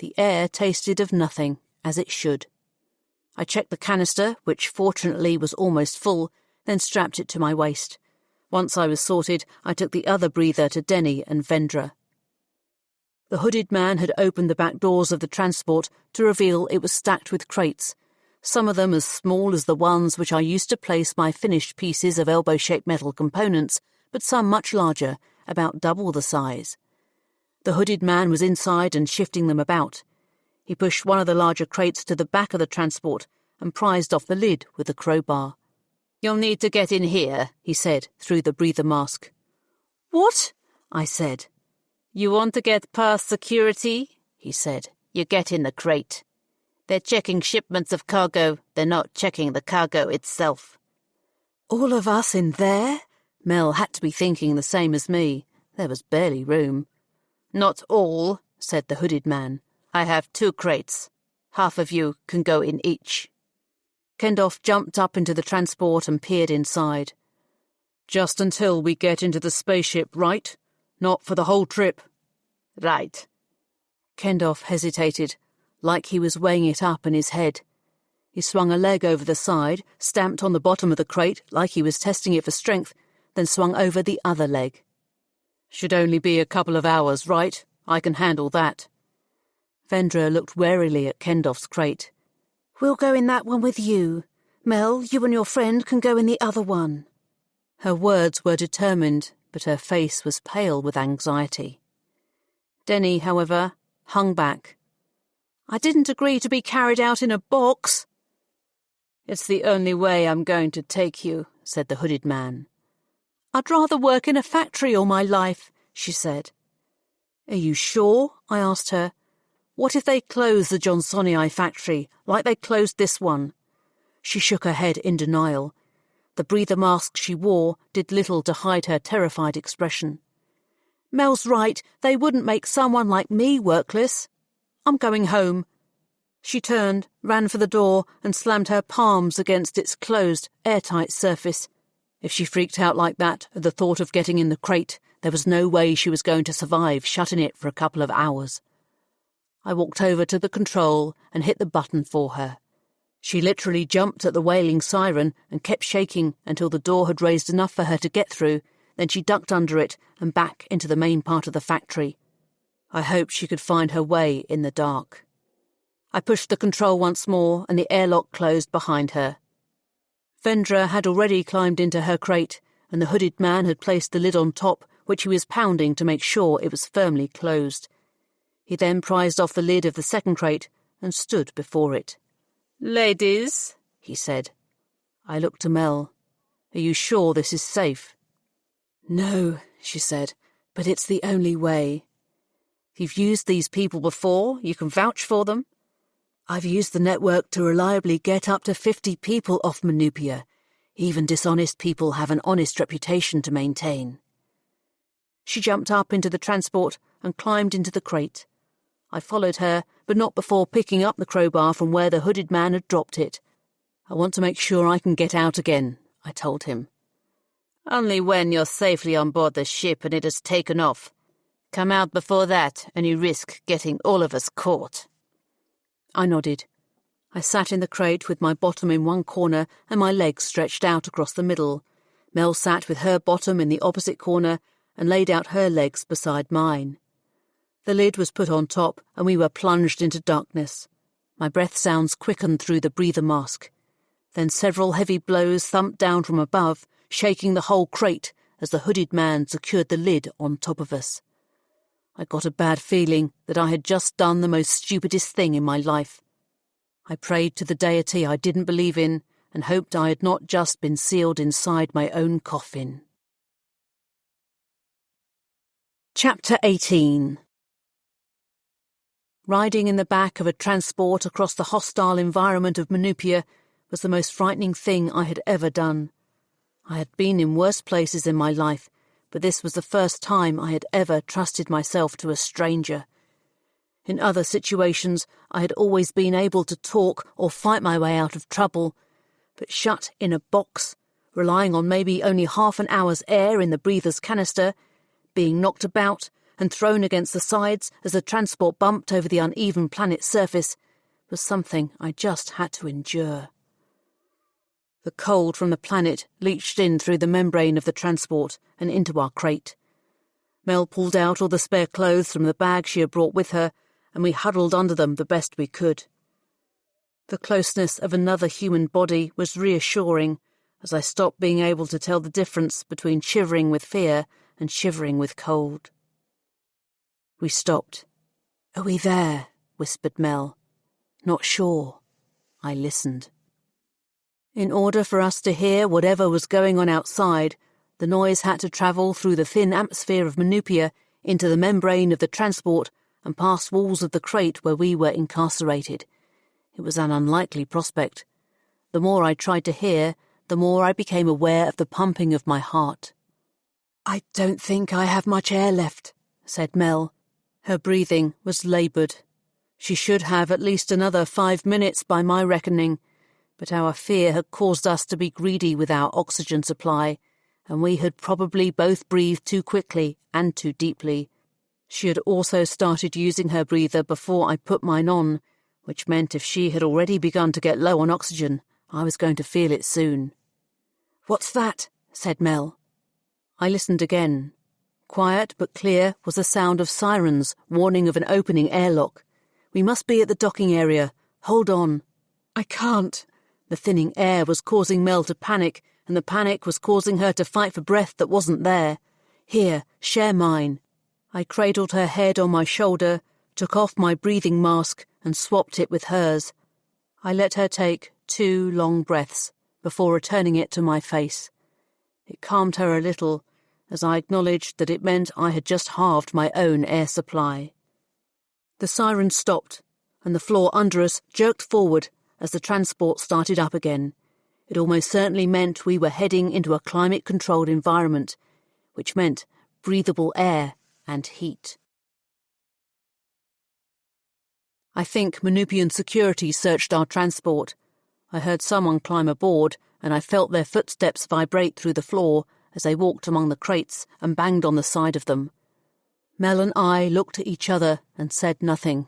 The air tasted of nothing, as it should. I checked the canister, which fortunately was almost full, then strapped it to my waist. Once I was sorted, I took the other breather to Denny and Vendra. The hooded man had opened the back doors of the transport to reveal it was stacked with crates, some of them as small as the ones which I used to place my finished pieces of elbow-shaped metal components, but some much larger, about double the size. The hooded man was inside and shifting them about. He pushed one of the larger crates to the back of the transport and prized off the lid with a crowbar. "You'll need to get in here," he said through the breather mask. "What?" I said. "You want to get past security?" he said. "You get in the crate. They're checking shipments of cargo. They're not checking the cargo itself." "All of us in there?" Mel had to be thinking the same as me. There was barely room. "Not all," said the hooded man. "I have 2 crates. Half of you can go in each." Kendov jumped up into the transport and peered inside. "Just until we get into the spaceship, right? Not for the whole trip." "Right." Kendov hesitated, like he was weighing it up in his head. He swung a leg over the side, stamped on the bottom of the crate like he was testing it for strength, then swung over the other leg. "Should only be a couple of hours, right? I can handle that." Vendra looked warily at Kendov's crate. "We'll go in that one with you. Mel, you and your friend can go in the other one." Her words were determined, but her face was pale with anxiety. Denny, however, hung back. "I didn't agree to be carried out in a box." "It's the only way I'm going to take you," said the hooded man. "I'd rather work in a factory all my life," she said. "Are you sure?" I asked her. "What if they close the Johnsonii factory, like they closed this one?" She shook her head in denial. The breather mask she wore did little to hide her terrified expression. "Mel's right, they wouldn't make someone like me workless. I'm going home." She turned, ran for the door, and slammed her palms against its closed, airtight surface. If she freaked out like that at the thought of getting in the crate, there was no way she was going to survive shut in it for a couple of hours. I walked over to the control and hit the button for her. She literally jumped at the wailing siren and kept shaking until the door had raised enough for her to get through, then she ducked under it and back into the main part of the factory. I hoped she could find her way in the dark. I pushed the control once more, and the airlock closed behind her. Vendra had already climbed into her crate, and the hooded man had placed the lid on top, which he was pounding to make sure it was firmly closed. He then prized off the lid of the second crate and stood before it. "Ladies," he said. I looked to Mel. "Are you sure this is safe?" "No," she said, "but it's the only way." "You've used these people before? You can vouch for them?" "I've used the network to reliably get up to 50 people off Manupia. Even dishonest people have an honest reputation to maintain." She jumped up into the transport and climbed into the crate. I followed her, but not before picking up the crowbar from where the hooded man had dropped it. "I want to make sure I can get out again," I told him. "Only when you're safely on board the ship and it has taken off. Come out before that, and you risk getting all of us caught." I nodded. I sat in the crate with my bottom in one corner and my legs stretched out across the middle. Mel sat with her bottom in the opposite corner and laid out her legs beside mine. The lid was put on top and we were plunged into darkness. My breath sounds quickened through the breather mask. Then several heavy blows thumped down from above, shaking the whole crate as the hooded man secured the lid on top of us. I got a bad feeling that I had just done the most stupidest thing in my life. I prayed to the deity I didn't believe in and hoped I had not just been sealed inside my own coffin. Chapter 18. Riding in the back of a transport across the hostile environment of Manupia was the most frightening thing I had ever done. I had been in worse places in my life, but this was the first time I had ever trusted myself to a stranger. In other situations, I had always been able to talk or fight my way out of trouble, but shut in a box, relying on maybe only half an hour's air in the breather's canister, being knocked about and thrown against the sides as the transport bumped over the uneven planet's surface, was something I just had to endure. The cold from the planet leached in through the membrane of the transport and into our crate. Mel pulled out all the spare clothes from the bag she had brought with her, and we huddled under them the best we could. The closeness of another human body was reassuring as I stopped being able to tell the difference between shivering with fear and shivering with cold. We stopped. "Are we there?" whispered Mel. "Not sure." I listened. In order for us to hear whatever was going on outside, the noise had to travel through the thin atmosphere of Manupia into the membrane of the transport and past walls of the crate where we were incarcerated. It was an unlikely prospect. The more I tried to hear, the more I became aware of the pumping of my heart. "I don't think I have much air left," said Mel. Her breathing was laboured. She should have at least another 5 minutes by my reckoning, but our fear had caused us to be greedy with our oxygen supply, and we had probably both breathed too quickly and too deeply. She had also started using her breather before I put mine on, which meant if she had already begun to get low on oxygen, I was going to feel it soon. "What's that?" said Mel. I listened again. Quiet but clear was the sound of sirens warning of an opening airlock. "We must be at the docking area. Hold on." "I can't." The thinning air was causing Mel to panic, and the panic was causing her to fight for breath that wasn't there. "Here, share mine." I cradled her head on my shoulder, took off my breathing mask, and swapped it with hers. I let her take 2 long breaths before returning it to my face. It calmed her a little, as I acknowledged that it meant I had just halved my own air supply. The siren stopped, and the floor under us jerked forward as the transport started up again. It almost certainly meant we were heading into a climate-controlled environment, which meant breathable air and heat. I think Manupian security searched our transport. I heard someone climb aboard, and I felt their footsteps vibrate through the floor as they walked among the crates and banged on the side of them. Mel and I looked at each other and said nothing.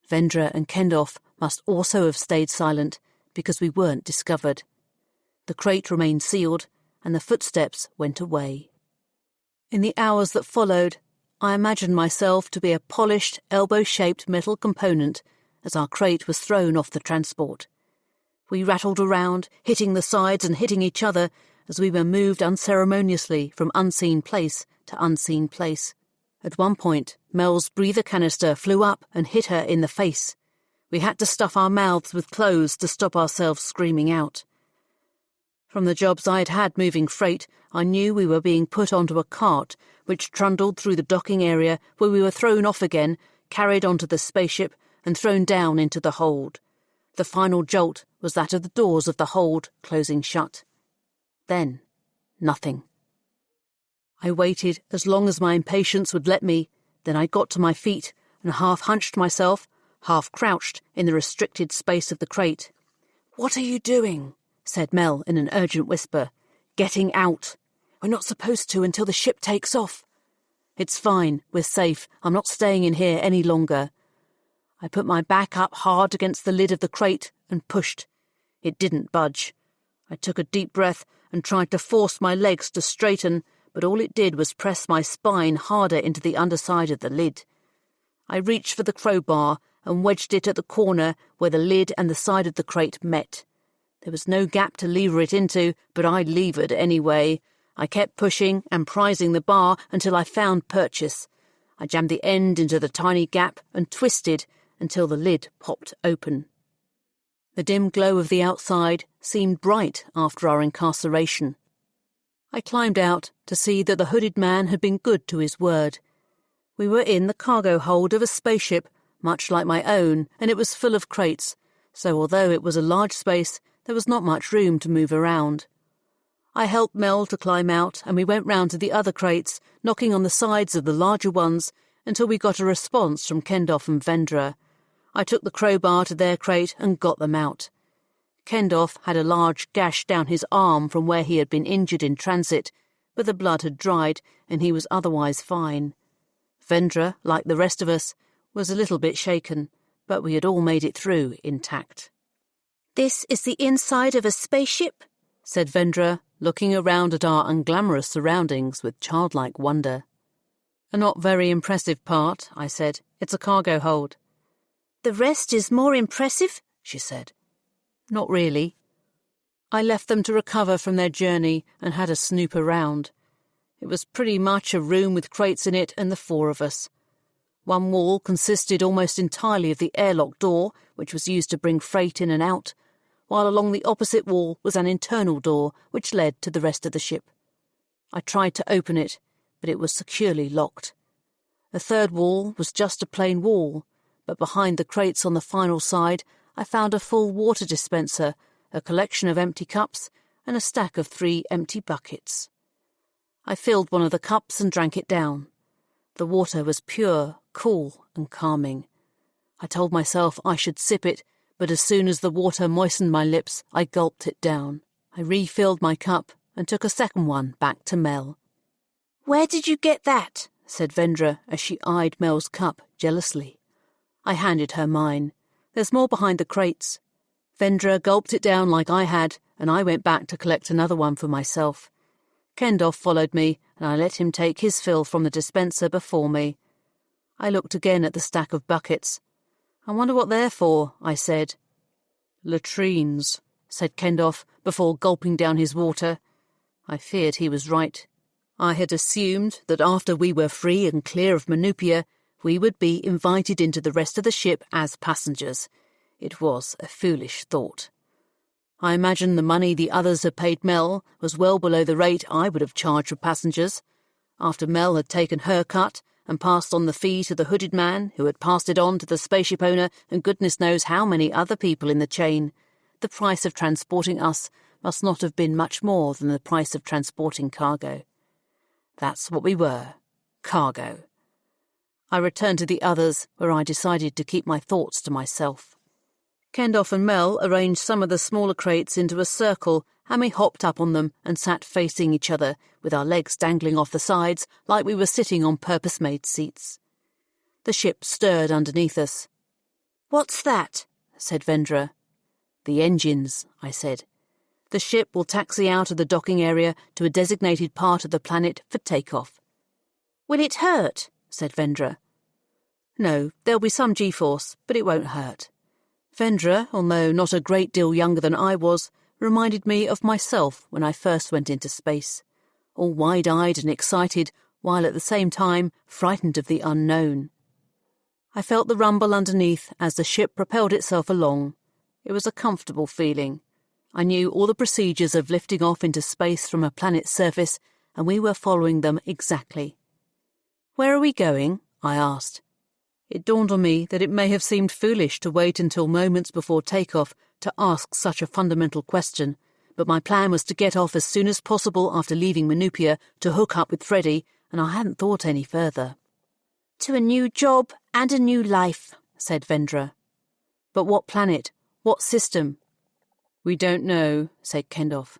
Vendra and Kendorf must also have stayed silent because we weren't discovered. The crate remained sealed, and the footsteps went away. In the hours that followed, I imagined myself to be a polished, elbow-shaped metal component as our crate was thrown off the transport. We rattled around, hitting the sides and hitting each other as we were moved unceremoniously from unseen place to unseen place. At one point, Mel's breather canister flew up and hit her in the face. We had to stuff our mouths with clothes to stop ourselves screaming out. From the jobs I had had moving freight, I knew we were being put onto a cart which trundled through the docking area where we were thrown off again, carried onto the spaceship and thrown down into the hold. The final jolt was that of the doors of the hold closing shut. Then, nothing. I waited as long as my impatience would let me, then I got to my feet and half hunched myself, half crouched in the restricted space of the crate. "What are you doing?" said Mel in an urgent whisper. "Getting out. We're not supposed to until the ship takes off." "It's fine, we're safe. I'm not staying in here any longer." I put my back up hard against the lid of the crate and pushed. It didn't budge. I took a deep breath and tried to force my legs to straighten, but all it did was press my spine harder into the underside of the lid. I reached for the crowbar and wedged it at the corner where the lid and the side of the crate met. There was no gap to lever it into, but I levered anyway. I kept pushing and prizing the bar until I found purchase. I jammed the end into the tiny gap and twisted until the lid popped open. The dim glow of the outside seemed bright after our incarceration. I climbed out to see that the hooded man had been good to his word. We were in the cargo hold of a spaceship, much like my own, and it was full of crates, so although it was a large space, there was not much room to move around. I helped Mel to climb out, and we went round to the other crates, knocking on the sides of the larger ones, until we got a response from Kendoff and Vendra. I took the crowbar to their crate and got them out. Kendoff had a large gash down his arm from where he had been injured in transit, but the blood had dried and he was otherwise fine. Vendra, like the rest of us, was a little bit shaken, but we had all made it through intact. "This is the inside of a spaceship?" said Vendra, looking around at our unglamorous surroundings with childlike wonder. "A not very impressive part," I said. "It's a cargo hold." "The rest is more impressive," she said. "Not really." I left them to recover from their journey and had a snoop around. It was pretty much a room with crates in it and the four of us. One wall consisted almost entirely of the airlock door, which was used to bring freight in and out, while along the opposite wall was an internal door which led to the rest of the ship. I tried to open it, but it was securely locked. The third wall was just a plain wall, but behind the crates on the final side I found a full water dispenser, a collection of empty cups, and a stack of 3 empty buckets. I filled one of the cups and drank it down. The water was pure, cool, and calming. I told myself I should sip it, but as soon as the water moistened my lips, I gulped it down. I refilled my cup and took a second one back to Mel. "Where did you get that?" said Vendra as she eyed Mel's cup jealously. I handed her mine. "There's more behind the crates." Vendra gulped it down like I had, and I went back to collect another one for myself. Kendoff followed me, and I let him take his fill from the dispenser before me. I looked again at the stack of buckets. "I wonder what they're for," I said. "Latrines," said Kendoff before gulping down his water. I feared he was right. I had assumed that after we were free and clear of Manupia, we would be invited into the rest of the ship as passengers. It was a foolish thought. I imagine the money the others had paid Mel was well below the rate I would have charged for passengers. After Mel had taken her cut and passed on the fee to the hooded man, who had passed it on to the spaceship owner and goodness knows how many other people in the chain, the price of transporting us must not have been much more than the price of transporting cargo. That's what we were, cargo. I returned to the others, where I decided to keep my thoughts to myself. Kendoff and Mel arranged some of the smaller crates into a circle, and we hopped up on them and sat facing each other, with our legs dangling off the sides like we were sitting on purpose-made seats. The ship stirred underneath us. "What's that?" said Vendra. "The engines," I said. "The ship will taxi out of the docking area to a designated part of the planet for takeoff." "Will it hurt?" said Vendra. "No, there'll be some G-force, but it won't hurt." Vendra, although not a great deal younger than I was, reminded me of myself when I first went into space, all wide-eyed and excited, while at the same time frightened of the unknown. I felt the rumble underneath as the ship propelled itself along. It was a comfortable feeling. I knew all the procedures of lifting off into space from a planet's surface, and we were following them exactly. "Where are we going?" I asked. It dawned on me that it may have seemed foolish to wait until moments before takeoff to ask such a fundamental question, but my plan was to get off as soon as possible after leaving Manupia to hook up with Freddie, and I hadn't thought any further. "To a new job and a new life," said Vendra. "But what planet? What system?" "We don't know," said Kendorf.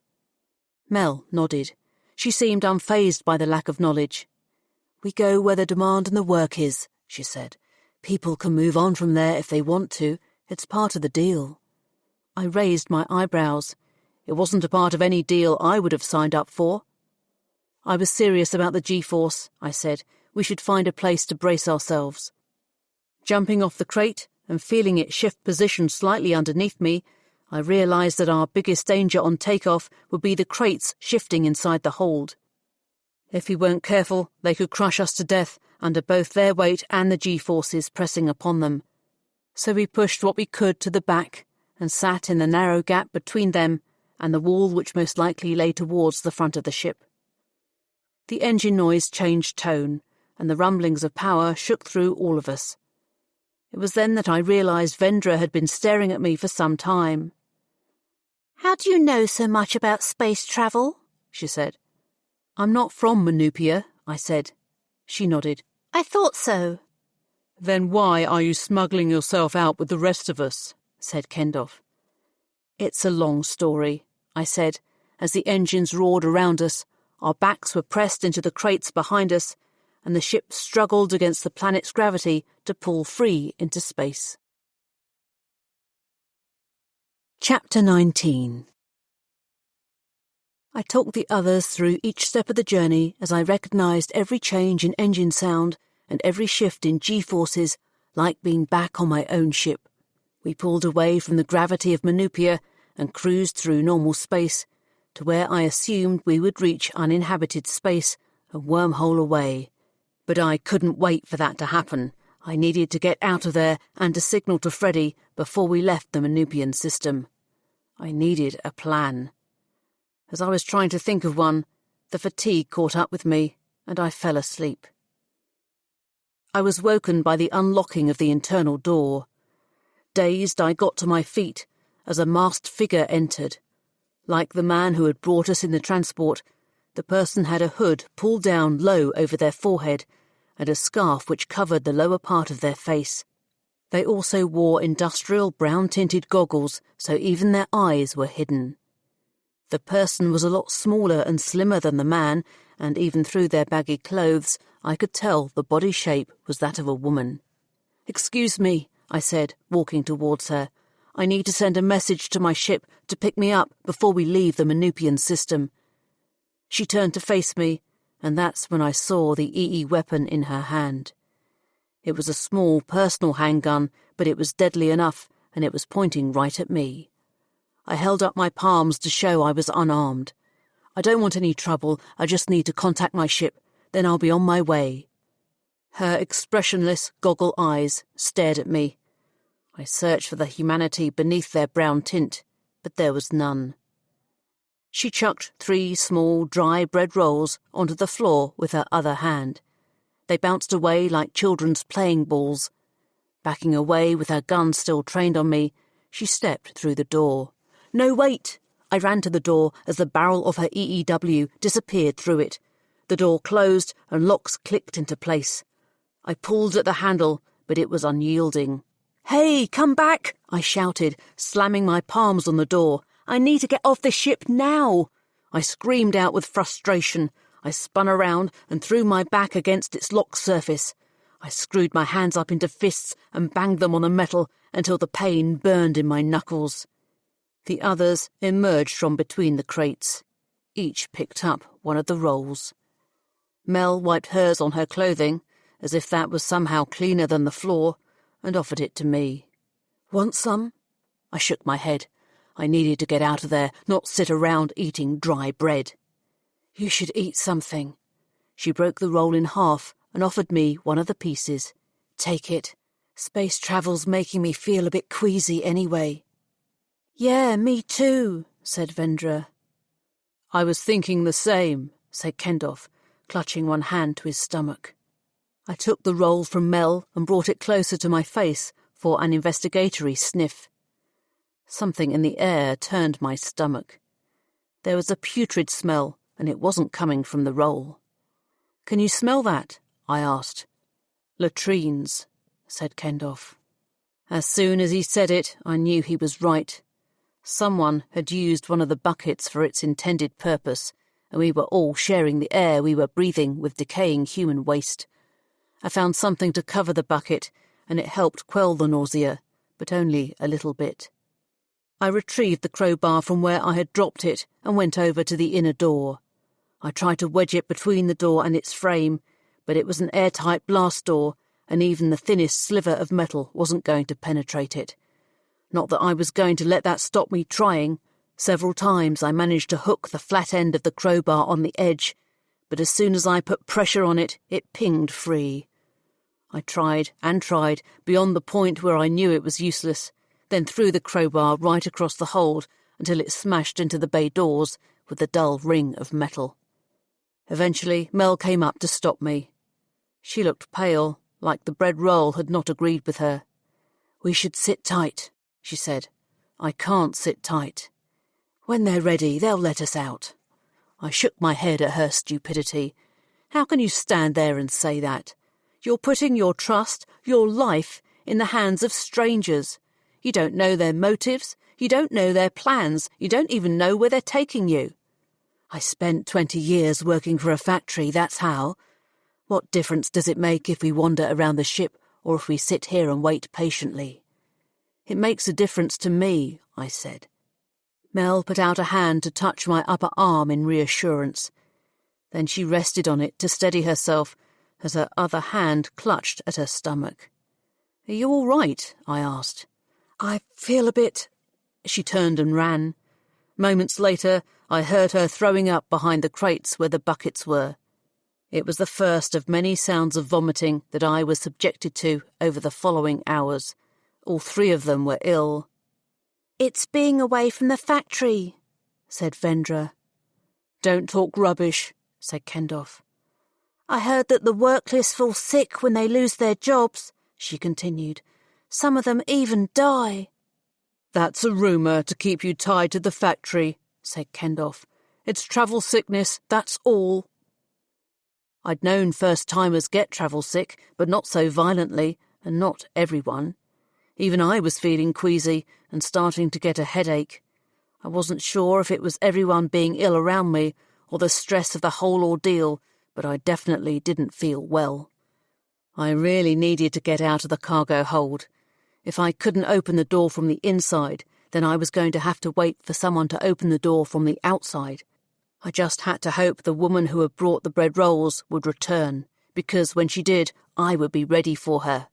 Mel nodded. She seemed unfazed by the lack of knowledge. "We go where the demand and the work is," she said. "People can move on from there if they want to. It's part of the deal." I raised my eyebrows. It wasn't a part of any deal I would have signed up for. "I was serious about the G-force," I said. "We should find a place to brace ourselves." Jumping off the crate and feeling it shift position slightly underneath me, I realised that our biggest danger on takeoff would be the crates shifting inside the hold. If we weren't careful, they could crush us to death under both their weight and the G-forces pressing upon them. So we pushed what we could to the back and sat in the narrow gap between them and the wall which most likely lay towards the front of the ship. The engine noise changed tone, and the rumblings of power shook through all of us. It was then that I realised Vendra had been staring at me for some time. "How do you know so much about space travel?" she said. "I'm not from Manupia," I said. She nodded. "I thought so." "Then why are you smuggling yourself out with the rest of us?" said Kendorf. "It's a long story," I said, as the engines roared around us, our backs were pressed into the crates behind us, and the ship struggled against the planet's gravity to pull free into space. Chapter 19. I talked the others through each step of the journey as I recognised every change in engine sound and every shift in G-forces like being back on my own ship. We pulled away from the gravity of Manupia and cruised through normal space to where I assumed we would reach uninhabited space, a wormhole away. But I couldn't wait for that to happen. I needed to get out of there and to signal to Freddie before we left the Manupian system. I needed a plan. As I was trying to think of one, the fatigue caught up with me, and I fell asleep. I was woken by the unlocking of the internal door. Dazed, I got to my feet as a masked figure entered. Like the man who had brought us in the transport, the person had a hood pulled down low over their forehead and a scarf which covered the lower part of their face. They also wore industrial brown-tinted goggles, so even their eyes were hidden. The person was a lot smaller and slimmer than the man, and even through their baggy clothes, I could tell the body shape was that of a woman. "Excuse me," I said, walking towards her. "I need to send a message to my ship to pick me up before we leave the Manupian system." She turned to face me, and that's when I saw the EE weapon in her hand. It was a small personal handgun, but it was deadly enough, and it was pointing right at me. I held up my palms to show I was unarmed. "I don't want any trouble, I just need to contact my ship, then I'll be on my way." Her expressionless, goggle eyes stared at me. I searched for the humanity beneath their brown tint, but there was none. She chucked 3 small, dry bread rolls onto the floor with her other hand. They bounced away like children's playing balls. Backing away with her gun still trained on me, she stepped through the door. "No, wait!" I ran to the door as the barrel of her EEW disappeared through it. The door closed and locks clicked into place. I pulled at the handle, but it was unyielding. "Hey, come back!" I shouted, slamming my palms on the door. "I need to get off this ship now!" I screamed out with frustration. I spun around and threw my back against its locked surface. I screwed my hands up into fists and banged them on the metal until the pain burned in my knuckles. The others emerged from between the crates. Each picked up one of the rolls. Mel wiped hers on her clothing, as if that was somehow cleaner than the floor, and offered it to me. "Want some?" I shook my head. I needed to get out of there, not sit around eating dry bread. You should eat something. She broke the roll in half and offered me one of the pieces. Take it. Space travel's making me feel a bit queasy anyway. Yeah, me too, said Vendra. I was thinking the same, said Kendorf, clutching one hand to his stomach. I took the roll from Mel and brought it closer to my face for an investigatory sniff. Something in the air turned my stomach. There was a putrid smell, and it wasn't coming from the roll. Can you smell that? I asked. Latrines, said Kendorf. As soon as he said it, I knew he was right. Someone had used one of the buckets for its intended purpose, and we were all sharing the air we were breathing with decaying human waste. I found something to cover the bucket, and it helped quell the nausea, but only a little bit. I retrieved the crowbar from where I had dropped it and went over to the inner door. I tried to wedge it between the door and its frame, but it was an airtight blast door, and even the thinnest sliver of metal wasn't going to penetrate it. Not that I was going to let that stop me trying. Several times I managed to hook the flat end of the crowbar on the edge, but as soon as I put pressure on it, it pinged free. I tried and tried beyond the point where I knew it was useless, then threw the crowbar right across the hold until it smashed into the bay doors with a dull ring of metal. Eventually, Mel came up to stop me. She looked pale, like the bread roll had not agreed with her. We should sit tight, she said. I can't sit tight. When they're ready, they'll let us out. I shook my head at her stupidity. How can you stand there and say that? You're putting your trust, your life, in the hands of strangers. You don't know their motives, you don't know their plans, you don't even know where they're taking you. I spent 20 years working for a factory, that's how. What difference does it make if we wander around the ship or if we sit here and wait patiently? It makes a difference to me, I said. Mel put out a hand to touch my upper arm in reassurance. Then she rested on it to steady herself as her other hand clutched at her stomach. Are you all right? I asked. I feel a bit... She turned and ran. Moments later, I heard her throwing up behind the crates where the buckets were. It was the first of many sounds of vomiting that I was subjected to over the following hours. All three of them were ill. It's being away from the factory, said Vendra. Don't talk rubbish, said Kendorf. I heard that the workless fall sick when they lose their jobs, she continued. Some of them even die. That's a rumour to keep you tied to the factory, said Kendorf. It's travel sickness, that's all. I'd known first-timers get travel sick, but not so violently, and not everyone. Even I was feeling queasy and starting to get a headache. I wasn't sure if it was everyone being ill around me or the stress of the whole ordeal, but I definitely didn't feel well. I really needed to get out of the cargo hold. If I couldn't open the door from the inside, then I was going to have to wait for someone to open the door from the outside. I just had to hope the woman who had brought the bread rolls would return, because when she did, I would be ready for her.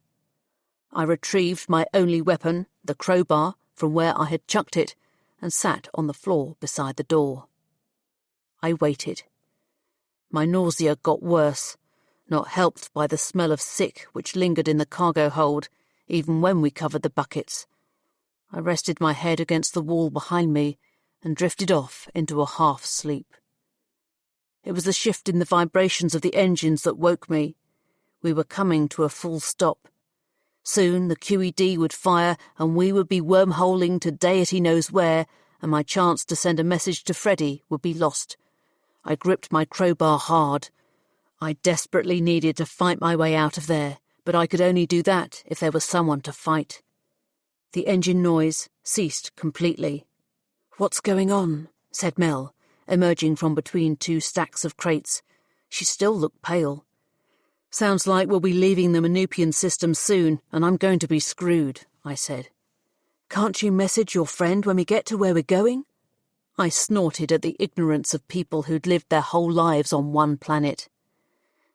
I retrieved my only weapon, the crowbar, from where I had chucked it, and sat on the floor beside the door. I waited. My nausea got worse, not helped by the smell of sick which lingered in the cargo hold, even when we covered the buckets. I rested my head against the wall behind me and drifted off into a half-sleep. It was the shift in the vibrations of the engines that woke me. We were coming to a full stop. Soon the QED would fire and we would be wormholing to deity knows where, and my chance to send a message to Freddy would be lost. I gripped my crowbar hard. I desperately needed to fight my way out of there, but I could only do that if there was someone to fight. The engine noise ceased completely. "What's going on?" said Mel, emerging from between two stacks of crates. She still looked pale. "Sounds like we'll be leaving the Manupian system soon, and I'm going to be screwed," I said. "Can't you message your friend when we get to where we're going?" I snorted at the ignorance of people who'd lived their whole lives on one planet.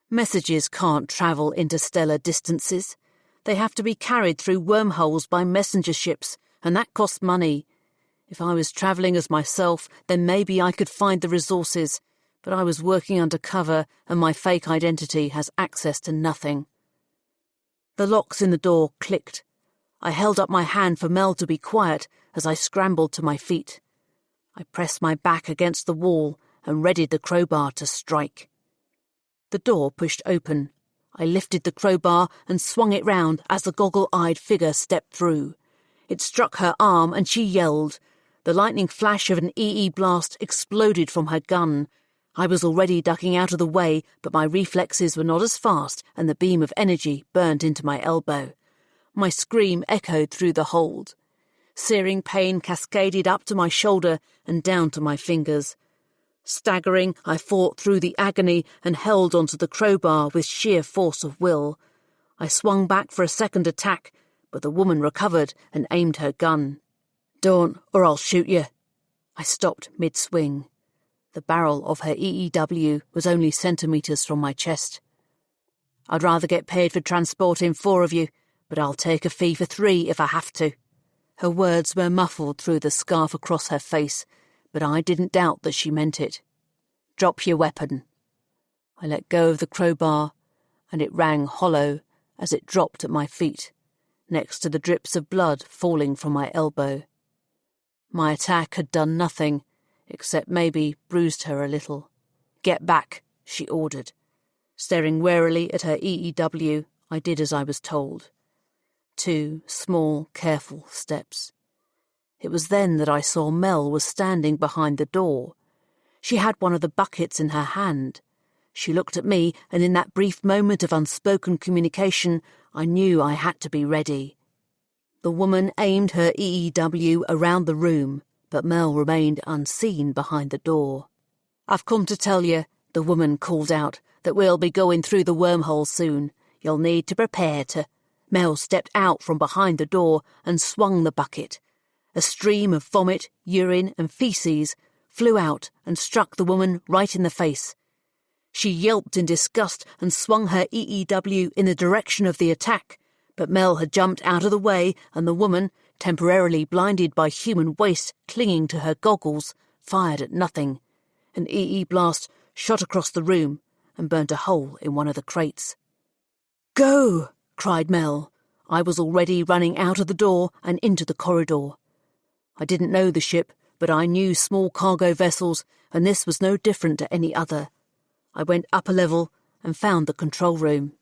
Messages can't travel interstellar distances. They have to be carried through wormholes by messenger ships, and that costs money. If I was travelling as myself, then maybe I could find the resources, but I was working undercover and my fake identity has access to nothing. The locks in the door clicked. I held up my hand for Mel to be quiet as I scrambled to my feet. I pressed my back against the wall and readied the crowbar to strike. The door pushed open. I lifted the crowbar and swung it round as the goggle-eyed figure stepped through. It struck her arm and she yelled. The lightning flash of an EE blast exploded from her gun. I was already ducking out of the way, but my reflexes were not as fast and the beam of energy burned into my elbow. My scream echoed through the hold. Searing pain cascaded up to my shoulder and down to my fingers. Staggering, I fought through the agony and held onto the crowbar with sheer force of will. I swung back for a second attack, but the woman recovered and aimed her gun. "Don't, or I'll shoot you." I stopped mid-swing. The barrel of her EEW was only centimetres from my chest. "I'd rather get paid for transporting 4 of you, but I'll take a fee for 3 if I have to." Her words were muffled through the scarf across her face, but I didn't doubt that she meant it. "Drop your weapon." I let go of the crowbar, and it rang hollow as it dropped at my feet, next to the drips of blood falling from my elbow. My attack had done nothing, except maybe bruised her a little. "Get back," she ordered. Staring warily at her EEW, I did as I was told. 2 small, careful steps. It was then that I saw Mel was standing behind the door. She had one of the buckets in her hand. She looked at me, and in that brief moment of unspoken communication, I knew I had to be ready. The woman aimed her EEW around the room, but Mel remained unseen behind the door. "I've come to tell you," the woman called out, "that we'll be going through the wormhole soon. You'll need to prepare to—" Mel stepped out from behind the door and swung the bucket. A stream of vomit, urine and feces flew out and struck the woman right in the face. She yelped in disgust and swung her EEW in the direction of the attack, but Mel had jumped out of the way and the woman, temporarily blinded by human waste clinging to her goggles, fired at nothing. An EE blast shot across the room and burnt a hole in one of the crates. "Go!" cried Mel. I was already running out of the door and into the corridor. I didn't know the ship, but I knew small cargo vessels, and this was no different to any other. I went up a level and found the control room.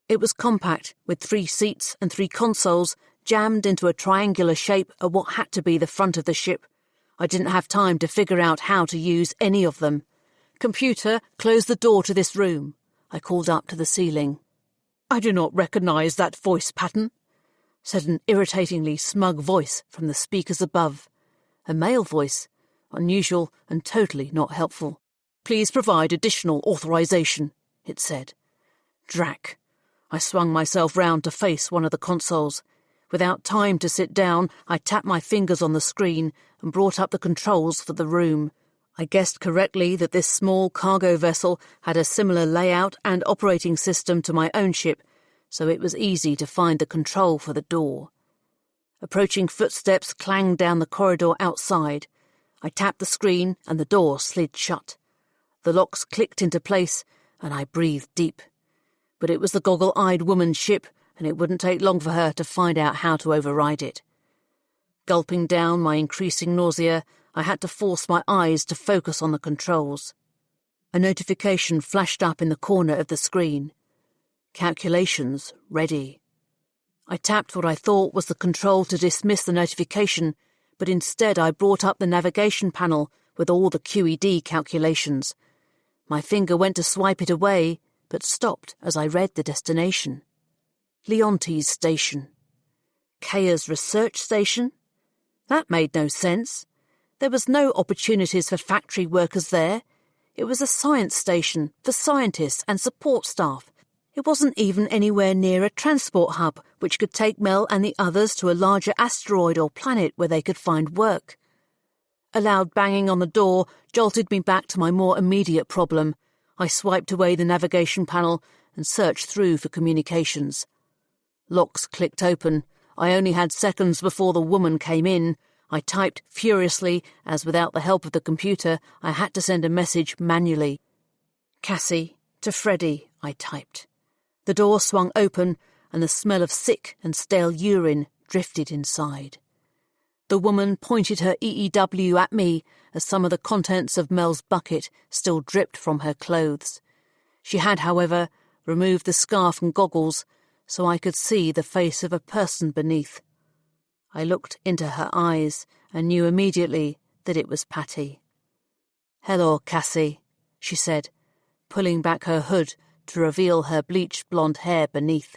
It was compact, with 3 seats and 3 consoles jammed into a triangular shape at what had to be the front of the ship. I didn't have time to figure out how to use any of them. "Computer, close the door to this room," I called up to the ceiling. "I do not recognise that voice pattern," said an irritatingly smug voice from the speakers above. A male voice, unusual and totally not helpful. "Please provide additional authorization," it said. Drac. I swung myself round to face one of the consoles. Without time to sit down, I tapped my fingers on the screen and brought up the controls for the room. I guessed correctly that this small cargo vessel had a similar layout and operating system to my own ship, so it was easy to find the control for the door. Approaching footsteps clanged down the corridor outside. I tapped the screen and the door slid shut. The locks clicked into place and I breathed deep. But it was the goggle-eyed woman's ship, and it wouldn't take long for her to find out how to override it. Gulping down my increasing nausea, I had to force my eyes to focus on the controls. A notification flashed up in the corner of the screen. Calculations ready. I tapped what I thought was the control to dismiss the notification, but instead I brought up the navigation panel with all the QED calculations. My finger went to swipe it away, but stopped as I read the destination. Leontes Station. Kaya's research station? That made no sense. There was no opportunities for factory workers there. It was a science station for scientists and support staff. It wasn't even anywhere near a transport hub which could take Mel and the others to a larger asteroid or planet where they could find work. A loud banging on the door jolted me back to my more immediate problem. I swiped away the navigation panel and searched through for communications. Locks clicked open. I only had seconds before the woman came in. I typed furiously, as without the help of the computer, I had to send a message manually. Cassy, to Freddie, I typed. The door swung open, and the smell of sick and stale urine drifted inside. The woman pointed her EEW at me as some of the contents of Mel's bucket still dripped from her clothes. She had, however, removed the scarf and goggles so I could see the face of a person beneath. I looked into her eyes and knew immediately that it was Patty. "Hello, Cassy," she said, pulling back her hood to reveal her bleached blonde hair beneath.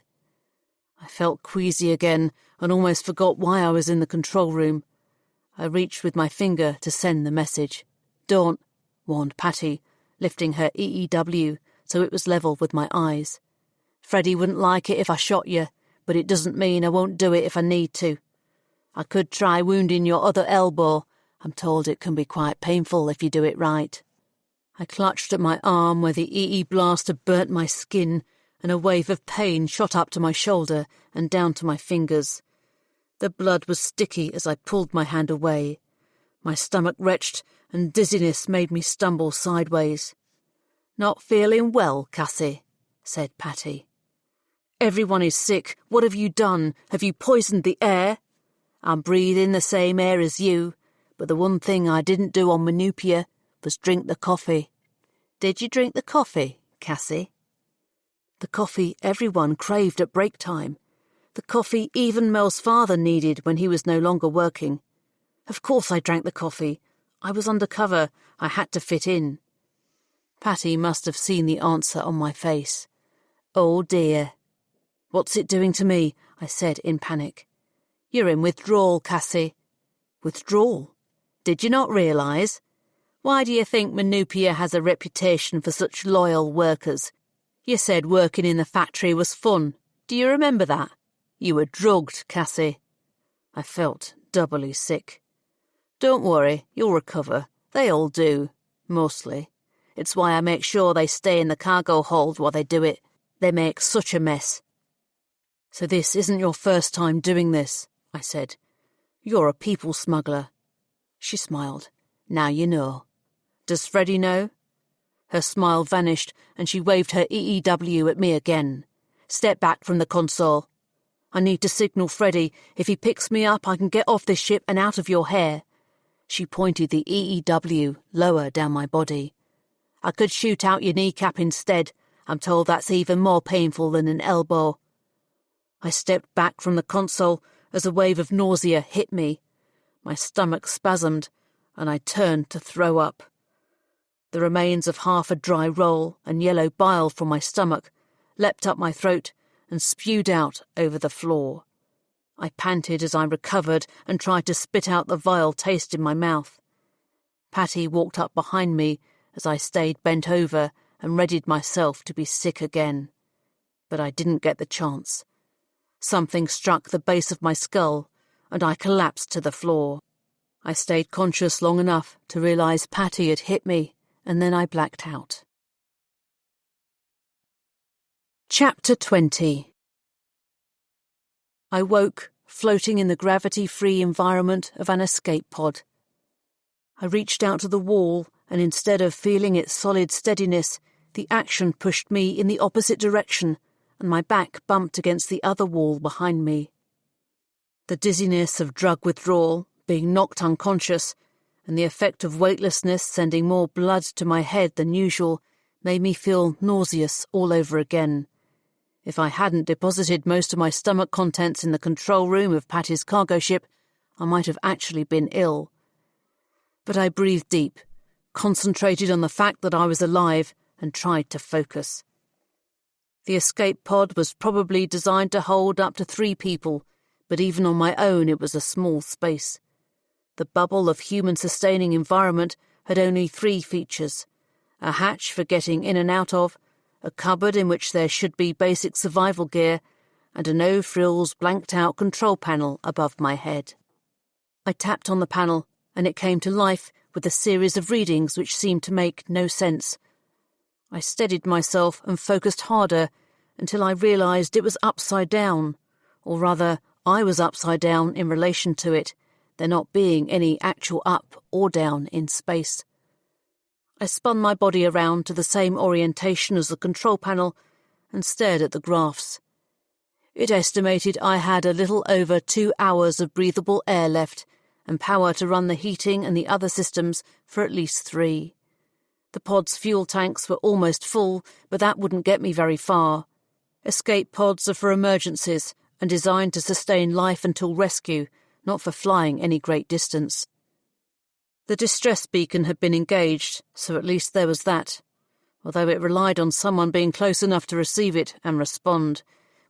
I felt queasy again and almost forgot why I was in the control room. I reached with my finger to send the message. "Don't," warned Patty, lifting her EEW so it was level with my eyes. "Freddie wouldn't like it if I shot you, but it doesn't mean I won't do it if I need to. I could try wounding your other elbow. I'm told it can be quite painful if you do it right." I clutched at my arm where the EE blast had burnt my skin, and a wave of pain shot up to my shoulder and down to my fingers. The blood was sticky as I pulled my hand away. My stomach retched, and dizziness made me stumble sideways. "Not feeling well, Cassy," said Patty. "Everyone is sick. What have you done? Have you poisoned the air?" "I'm breathing the same air as you, but the one thing I didn't do on Manupia was drink the coffee." "Did you drink the coffee, Cassy?" The coffee everyone craved at break time. The coffee even Mel's father needed when he was no longer working. Of course I drank the coffee. I was undercover. I had to fit in. Patty must have seen the answer on my face. "Oh dear." "What's it doing to me?" I said in panic. "You're in withdrawal, Cassy." "Withdrawal? Did you not realise? Why do you think Manupia has a reputation for such loyal workers? You said working in the factory was fun. Do you remember that? You were drugged, Cassy." I felt doubly sick. "Don't worry, you'll recover. They all do. Mostly. It's why I make sure they stay in the cargo hold while they do it. They make such a mess." "So this isn't your first time doing this," I said. "You're a people smuggler." She smiled. "Now you know. Does Freddie know?" Her smile vanished, and she waved her EEW at me again. "Step back from the console. I need to signal Freddie. If he picks me up, I can get off this ship and out of your hair." She pointed the EEW lower down my body. "I could shoot out your kneecap instead. I'm told that's even more painful than an elbow." I stepped back from the console as a wave of nausea hit me. My stomach spasmed, and I turned to throw up. The remains of half a dry roll and yellow bile from my stomach leapt up my throat and spewed out over the floor. I panted as I recovered and tried to spit out the vile taste in my mouth. Patty walked up behind me as I stayed bent over and readied myself to be sick again. But I didn't get the chance. Something struck the base of my skull, and I collapsed to the floor. I stayed conscious long enough to realise Patty had hit me, and then I blacked out. Chapter 20. I woke, floating in the gravity-free environment of an escape pod. I reached out to the wall, and instead of feeling its solid steadiness, the action pushed me in the opposite direction, and my back bumped against the other wall behind me. The dizziness of drug withdrawal, being knocked unconscious, and the effect of weightlessness sending more blood to my head than usual, made me feel nauseous all over again. If I hadn't deposited most of my stomach contents in the control room of Patty's cargo ship, I might have actually been ill. But I breathed deep, concentrated on the fact that I was alive, and tried to focus. The escape pod was probably designed to hold up to 3 people, but even on my own it was a small space. The bubble of human-sustaining environment had only 3 features: a hatch for getting in and out of, a cupboard in which there should be basic survival gear, and a no-frills blanked-out control panel above my head. I tapped on the panel, and it came to life with a series of readings which seemed to make no sense. I steadied myself and focused harder until I realised it was upside down, or rather I was upside down in relation to it, there not being any actual up or down in space. I spun my body around to the same orientation as the control panel and stared at the graphs. It estimated I had a little over 2 hours of breathable air left and power to run the heating and the other systems for at least 3. The pod's fuel tanks were almost full, but that wouldn't get me very far. Escape pods are for emergencies and designed to sustain life until rescue, not for flying any great distance. The distress beacon had been engaged, so at least there was that, although it relied on someone being close enough to receive it and respond,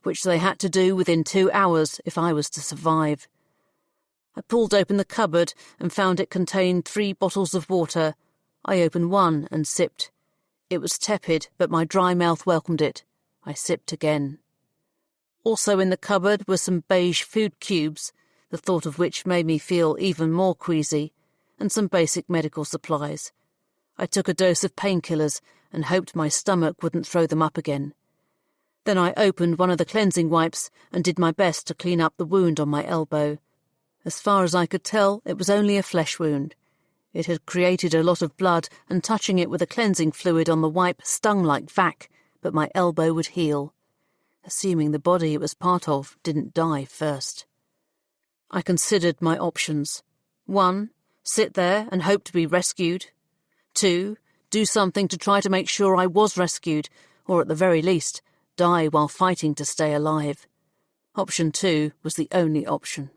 which they had to do within 2 hours if I was to survive. I pulled open the cupboard and found it contained 3 bottles of water. I opened one and sipped. It was tepid, but my dry mouth welcomed it. I sipped again. Also in the cupboard were some beige food cubes, the thought of which made me feel even more queasy, and some basic medical supplies. I took a dose of painkillers and hoped my stomach wouldn't throw them up again. Then I opened one of the cleansing wipes and did my best to clean up the wound on my elbow. As far as I could tell, it was only a flesh wound. It had created a lot of blood, and touching it with a cleansing fluid on the wipe stung like vac, but my elbow would heal, assuming the body it was part of didn't die first. I considered my options. 1, sit there and hope to be rescued. 2, do something to try to make sure I was rescued, or at the very least, die while fighting to stay alive. Option 2 was the only option.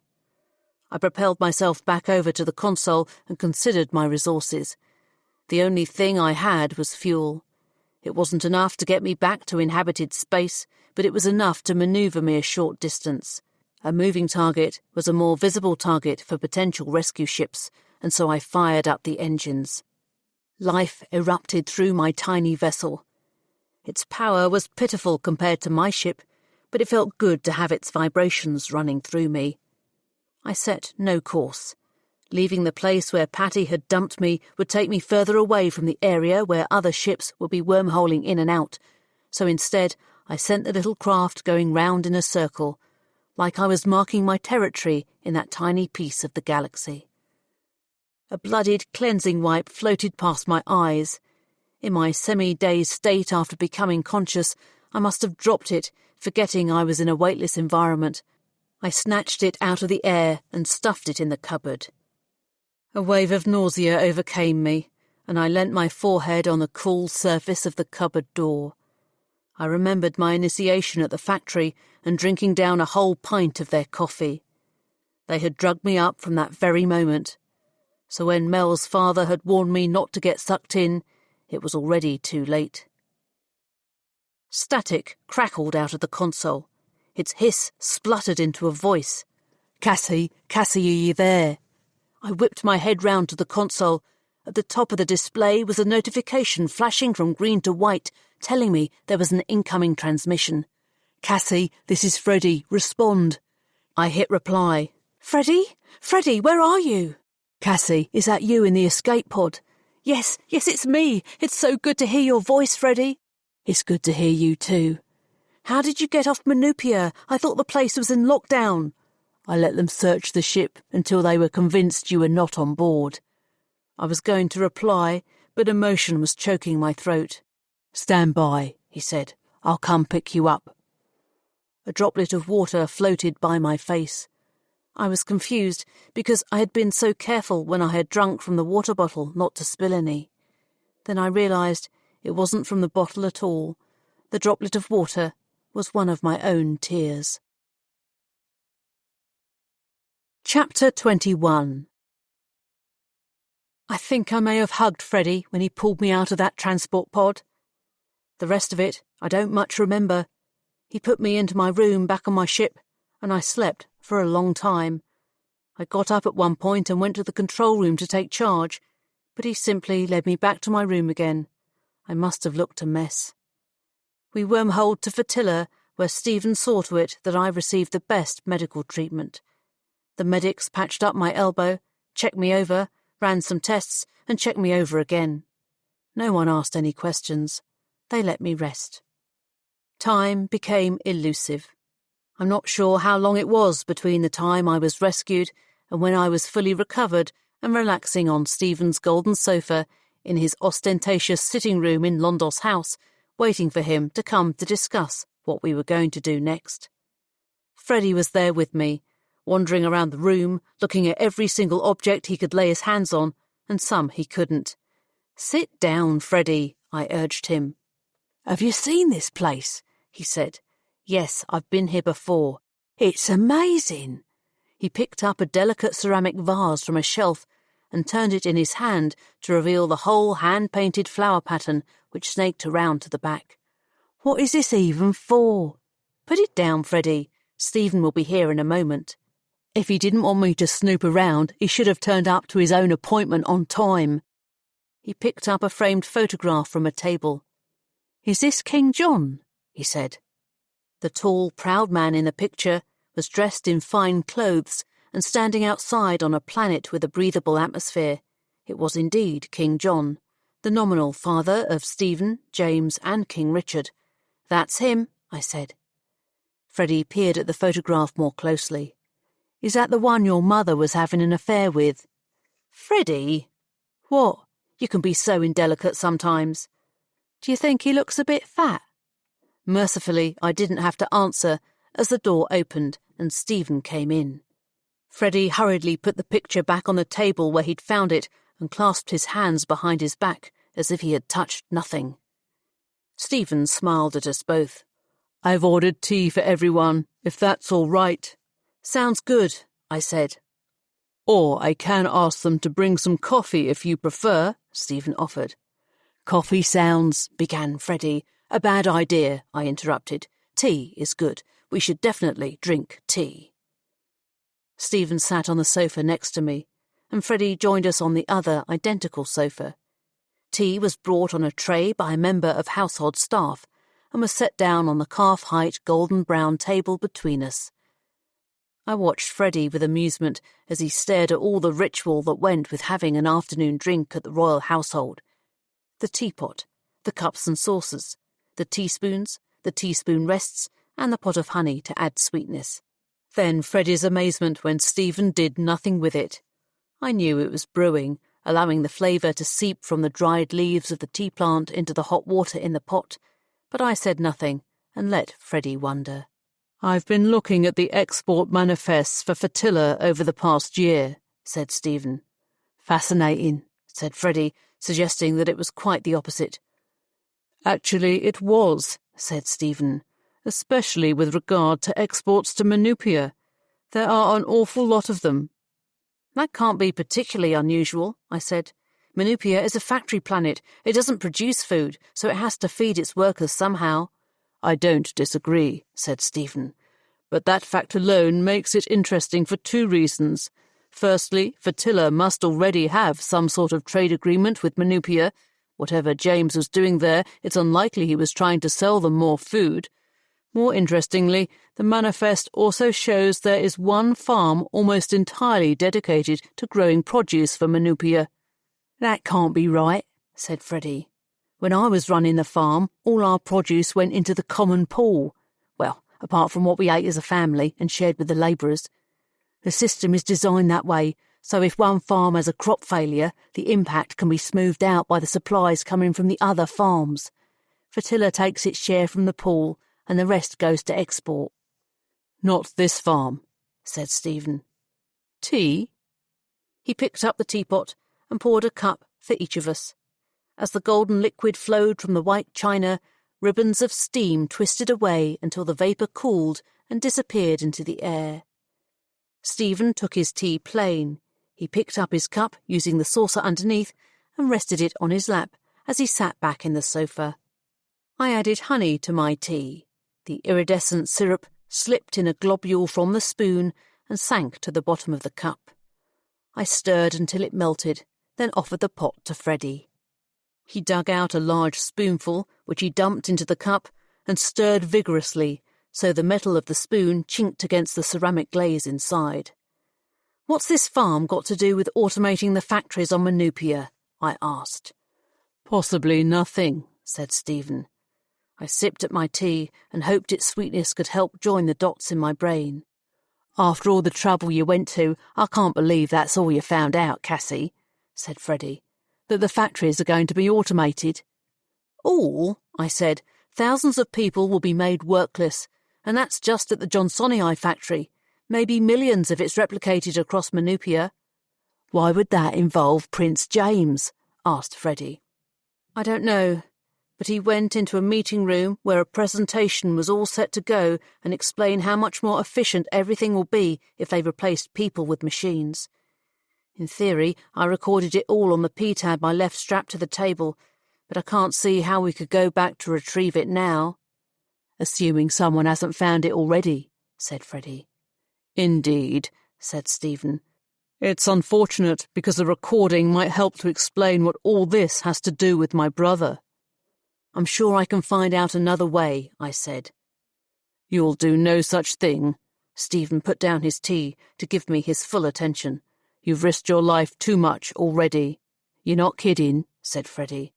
I propelled myself back over to the console and considered my resources. The only thing I had was fuel. It wasn't enough to get me back to inhabited space, but it was enough to maneuver me a short distance. A moving target was a more visible target for potential rescue ships, and so I fired up the engines. Life erupted through my tiny vessel. Its power was pitiful compared to my ship, but it felt good to have its vibrations running through me. I set no course. Leaving the place where Patty had dumped me would take me further away from the area where other ships would be wormholing in and out, so instead I sent the little craft going round in a circle, like I was marking my territory in that tiny piece of the galaxy. A bloodied cleansing wipe floated past my eyes. In my semi-dazed state after becoming conscious, I must have dropped it, forgetting I was in a weightless environment. I snatched it out of the air and stuffed it in the cupboard. A wave of nausea overcame me, and I leant my forehead on the cool surface of the cupboard door. I remembered my initiation at the factory and drinking down a whole pint of their coffee. They had drugged me up from that very moment. So when Mel's father had warned me not to get sucked in, it was already too late. Static crackled out of the console. Its hiss spluttered into a voice. "Cassy, Cassy, are you there?" I whipped my head round to the console. At the top of the display was a notification flashing from green to white, telling me there was an incoming transmission. "Cassy, this is Freddie. Respond." I hit reply. "Freddie? Freddie, where are you?" "Cassy, is that you in the escape pod?" Yes, it's me. It's so good to hear your voice, Freddie." "It's good to hear you too." "How did you get off Manupia? I thought the place was in lockdown." "I let them search the ship until they were convinced you were not on board." I was going to reply, but emotion was choking my throat. "Stand by," he said. "I'll come pick you up." A droplet of water floated by my face. I was confused because I had been so careful when I had drunk from the water bottle not to spill any. Then I realised it wasn't from the bottle at all. The droplet of water was one of my own tears. Chapter 21. I think I may have hugged Freddie when he pulled me out of that transport pod. The rest of it I don't much remember. He put me into my room back on my ship, and I slept for a long time. I got up at one point and went to the control room to take charge, but he simply led me back to my room again. I must have looked a mess. We wormholed to Fatilla, where Stephen saw to it that I received the best medical treatment. The medics patched up my elbow, checked me over, ran some tests, and checked me over again. No one asked any questions. They let me rest. Time became elusive. I'm not sure how long it was between the time I was rescued and when I was fully recovered and relaxing on Stephen's golden sofa in his ostentatious sitting room in Londos House, waiting for him to come to discuss what we were going to do next. Freddie was there with me, wandering around the room, looking at every single object he could lay his hands on, and some he couldn't. "Sit down, Freddie," I urged him. "Have you seen this place?" he said. "Yes, I've been here before. It's amazing." He picked up a delicate ceramic vase from a shelf and turned it in his hand to reveal the whole hand-painted flower pattern which snaked around to the back. "What is this even for?" "Put it down, Freddie. Stephen will be here in a moment." If he didn't want me to snoop around, he should have turned up to his own appointment on time. He picked up a framed photograph from a table. "Is this King John?" he said. The tall, proud man in the picture was dressed in fine clothes and standing outside on a planet with a breathable atmosphere. It was indeed King John, the nominal father of Stephen, James, and King Richard. "That's him," I said. Freddie peered at the photograph more closely. "Is that the one your mother was having an affair with?" "Freddie!" "What? You can be so indelicate sometimes." "Do you think he looks a bit fat?" Mercifully, I didn't have to answer as the door opened and Stephen came in. Freddie hurriedly put the picture back on the table where he'd found it and clasped his hands behind his back as if he had touched nothing. Stephen smiled at us both. "I've ordered tea for everyone, if that's all right." "Sounds good," I said. "Or I can ask them to bring some coffee if you prefer," Stephen offered. "Coffee sounds," began Freddie. "A bad idea," I interrupted. "Tea is good. We should definitely drink tea." Stephen sat on the sofa next to me, and Freddie joined us on the other, identical sofa. Tea was brought on a tray by a member of household staff and was set down on the calf-height golden-brown table between us. I watched Freddie with amusement as he stared at all the ritual that went with having an afternoon drink at the royal household. The teapot, the cups and saucers, the teaspoons, the teaspoon rests, and the pot of honey to add sweetness. Then Freddie's amazement when Stephen did nothing with it. I knew it was brewing, allowing the flavour to seep from the dried leaves of the tea plant into the hot water in the pot, but I said nothing and let Freddie wonder. "I've been looking at the export manifests for Fatilla over the past year," said Stephen. "Fascinating," said Freddie, suggesting that it was quite the opposite. "Actually, it was," said Stephen, "especially with regard to exports to Manupia. There are an awful lot of them." "That can't be particularly unusual," I said. "Manupia is a factory planet. It doesn't produce food, so it has to feed its workers somehow." "I don't disagree," said Stephen. "But that fact alone makes it interesting for two reasons. Firstly, Fatilla must already have some sort of trade agreement with Manupia. Whatever James was doing there, it's unlikely he was trying to sell them more food. More interestingly, the manifest also shows there is one farm almost entirely dedicated to growing produce for Manupia." "That can't be right," said Freddie. "When I was running the farm, all our produce went into the common pool. Well, apart from what we ate as a family and shared with the labourers. The system is designed that way, so if one farm has a crop failure, the impact can be smoothed out by the supplies coming from the other farms. Fatilla takes its share from the pool, and the rest goes to export." "Not this farm," said Stephen. "Tea?" He picked up the teapot and poured a cup for each of us. As the golden liquid flowed from the white china, ribbons of steam twisted away until the vapour cooled and disappeared into the air. Stephen took his tea plain. He picked up his cup using the saucer underneath and rested it on his lap as he sat back in the sofa. I added honey to my tea. The iridescent syrup slipped in a globule from the spoon and sank to the bottom of the cup. I stirred until it melted, then offered the pot to Freddie. He dug out a large spoonful, which he dumped into the cup, and stirred vigorously, so the metal of the spoon chinked against the ceramic glaze inside. "What's this farm got to do with automating the factories on Manupia?" I asked. "Possibly nothing," said Stephen. I sipped at my tea and hoped its sweetness could help join the dots in my brain. "After all the trouble you went to, I can't believe that's all you found out, Cassy," said Freddie. "That the factories are going to be automated." "All?" I said. "Thousands of people will be made workless, and that's just at the Johnsonii factory. Maybe millions if it's replicated across Manupia." "Why would that involve Prince James?" asked Freddie. "I don't know, but he went into a meeting room where a presentation was all set to go and explain how much more efficient everything will be if they replaced people with machines. In theory, I recorded it all on the P-tab I left strapped to the table, but I can't see how we could go back to retrieve it now." "Assuming someone hasn't found it already," said Freddie. "Indeed," said Stephen. "It's unfortunate because the recording might help to explain what all this has to do with my brother." "I'm sure I can find out another way," I said. "You'll do no such thing." Stephen put down his tea to give me his full attention. "You've risked your life too much already." "You're not kidding," said Freddie.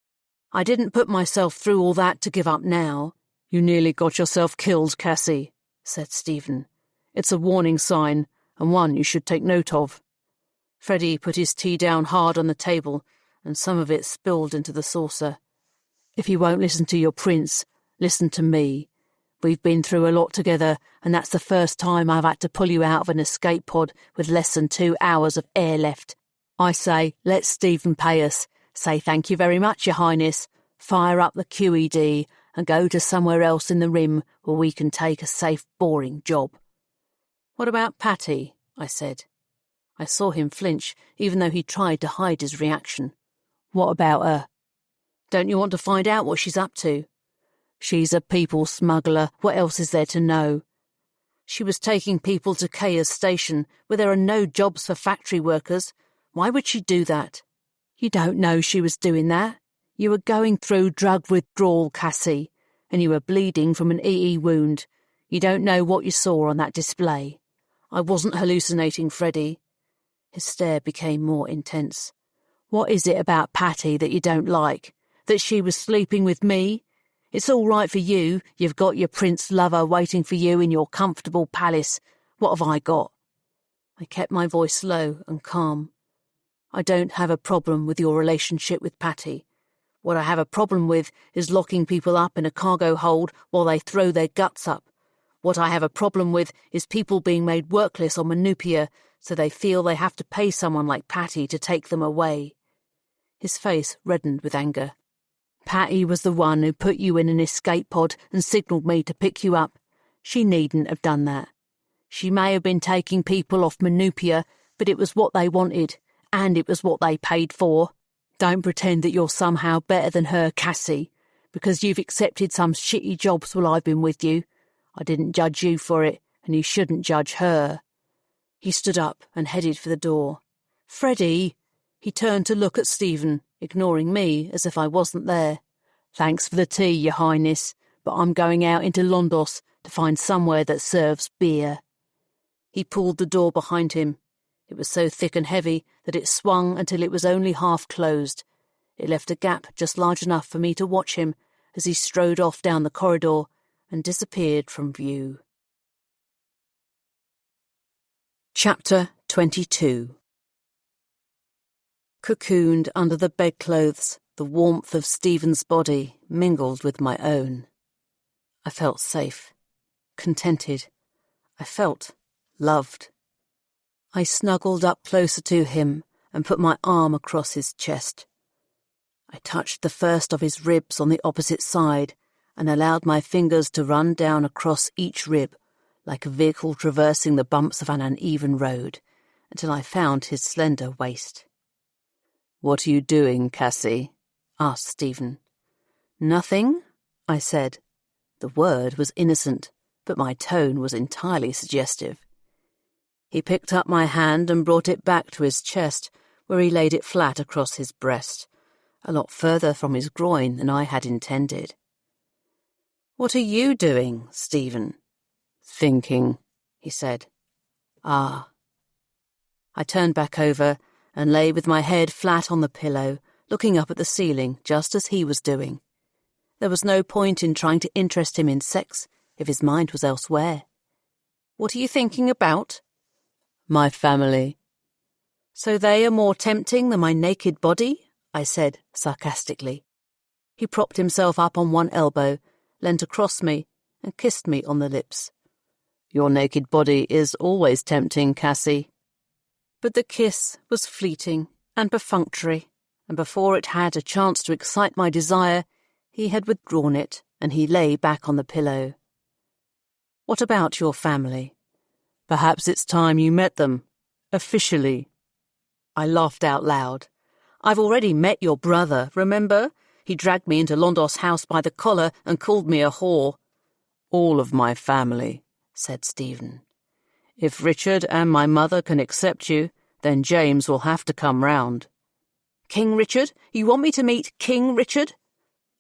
"I didn't put myself through all that to give up now." "You nearly got yourself killed, Cassy," said Stephen. "It's a warning sign, and one you should take note of." Freddie put his tea down hard on the table, and some of it spilled into the saucer. "If you won't listen to your prince, listen to me. We've been through a lot together, and that's the first time I've had to pull you out of an escape pod with less than 2 hours of air left. I say, let Stephen pay us. Say thank you very much, Your Highness. Fire up the QED and go to somewhere else in the Rim where we can take a safe, boring job." "What about Patty?" I said. I saw him flinch, even though he tried to hide his reaction. "What about her?" "Don't you want to find out what she's up to?" "She's a people smuggler. What else is there to know?" "She was taking people to Kaya's station, where there are no jobs for factory workers. Why would she do that?" "You don't know she was doing that. You were going through drug withdrawal, Cassy, and you were bleeding from an EE wound. You don't know what you saw on that display." "I wasn't hallucinating, Freddie." His stare became more intense. "What is it about Patty that you don't like? That she was sleeping with me? It's all right for you. You've got your prince lover waiting for you in your comfortable palace. What have I got?" I kept my voice low and calm. "I don't have a problem with your relationship with Patty. What I have a problem with is locking people up in a cargo hold while they throw their guts up. What I have a problem with is people being made workless on Manupia so they feel they have to pay someone like Patty to take them away." His face reddened with anger. "Patty was the one who put you in an escape pod and signalled me to pick you up. She needn't have done that. She may have been taking people off Manupia, but it was what they wanted, and it was what they paid for. Don't pretend that you're somehow better than her, Cassy, because you've accepted some shitty jobs while I've been with you. I didn't judge you for it, and you shouldn't judge her." He stood up and headed for the door. "Freddie!" He turned to look at Stephen, ignoring me as if I wasn't there. "Thanks for the tea, Your Highness, but I'm going out into Londos to find somewhere that serves beer." He pulled the door behind him. It was so thick and heavy that it swung until it was only half closed. It left a gap just large enough for me to watch him as he strode off down the corridor and disappeared from view. Chapter 22. Cocooned under the bedclothes, the warmth of Stephen's body mingled with my own. I felt safe, contented. I felt loved. I snuggled up closer to him and put my arm across his chest. I touched the first of his ribs on the opposite side and allowed my fingers to run down across each rib, like a vehicle traversing the bumps of an uneven road, until I found his slender waist. "What are you doing, Cassy?" asked Stephen. "Nothing," I said. The word was innocent, but my tone was entirely suggestive. He picked up my hand and brought it back to his chest, where he laid it flat across his breast, a lot further from his groin than I had intended. "What are you doing, Stephen?" "Thinking," he said. "Ah." I turned back over and lay with my head flat on the pillow, looking up at the ceiling just as he was doing. There was no point in trying to interest him in sex if his mind was elsewhere. "What are you thinking about?" "My family." "So they are more tempting than my naked body?" I said sarcastically. He propped himself up on one elbow, leant across me, and kissed me on the lips. "Your naked body is always tempting, Cassy." But the kiss was fleeting and perfunctory, and before it had a chance to excite my desire, he had withdrawn it, and he lay back on the pillow. "What about your family?" "Perhaps it's time you met them. Officially." I laughed out loud. "I've already met your brother, remember? He dragged me into Londos House by the collar and called me a whore." "All of my family," said Stephen. "If Richard and my mother can accept you, then James will have to come round." "King Richard? You want me to meet King Richard?"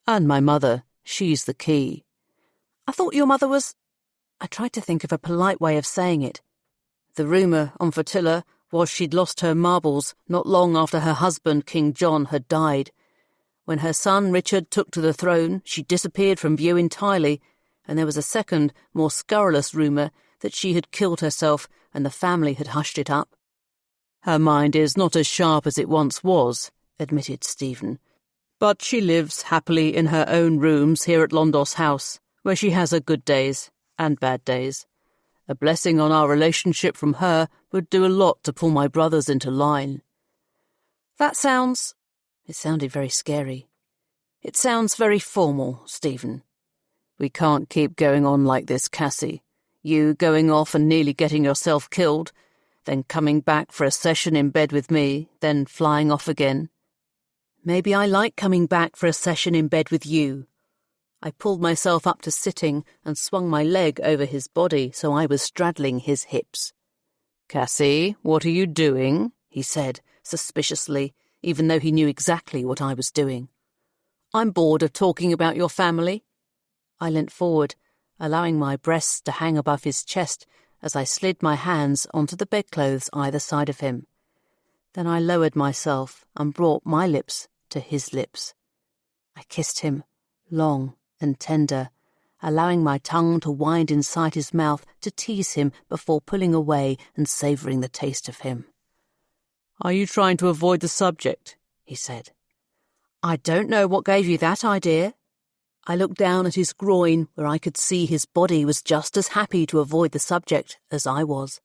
"And my mother. She's the key." "I thought your mother was—" I tried to think of a polite way of saying it. The rumour on Fertilla was she'd lost her marbles not long after her husband, King John, had died. When her son Richard took to the throne, she disappeared from view entirely, and there was a second, more scurrilous rumour that she had killed herself and the family had hushed it up. "Her mind is not as sharp as it once was," admitted Stephen. "But she lives happily in her own rooms here at Londos House, where she has her good days and bad days. A blessing on our relationship from her would do a lot to pull my brothers into line." "That sounds—" It sounded very scary. "It sounds very formal, Stephen." "We can't keep going on like this, Cassy. You going off and nearly getting yourself killed, then coming back for a session in bed with me, then flying off again." "Maybe I like coming back for a session in bed with you." I pulled myself up to sitting and swung my leg over his body so I was straddling his hips. "Cassy, what are you doing?" he said, suspiciously, even though he knew exactly what I was doing. "I'm bored of talking about your family." I leant forward, allowing my breasts to hang above his chest as I slid my hands onto the bedclothes either side of him. Then I lowered myself and brought my lips to his lips. I kissed him, long and tender, allowing my tongue to wind inside his mouth to tease him before pulling away and savouring the taste of him. "Are you trying to avoid the subject?" he said. "I don't know what gave you that idea." I looked down at his groin, where I could see his body was just as happy to avoid the subject as I was.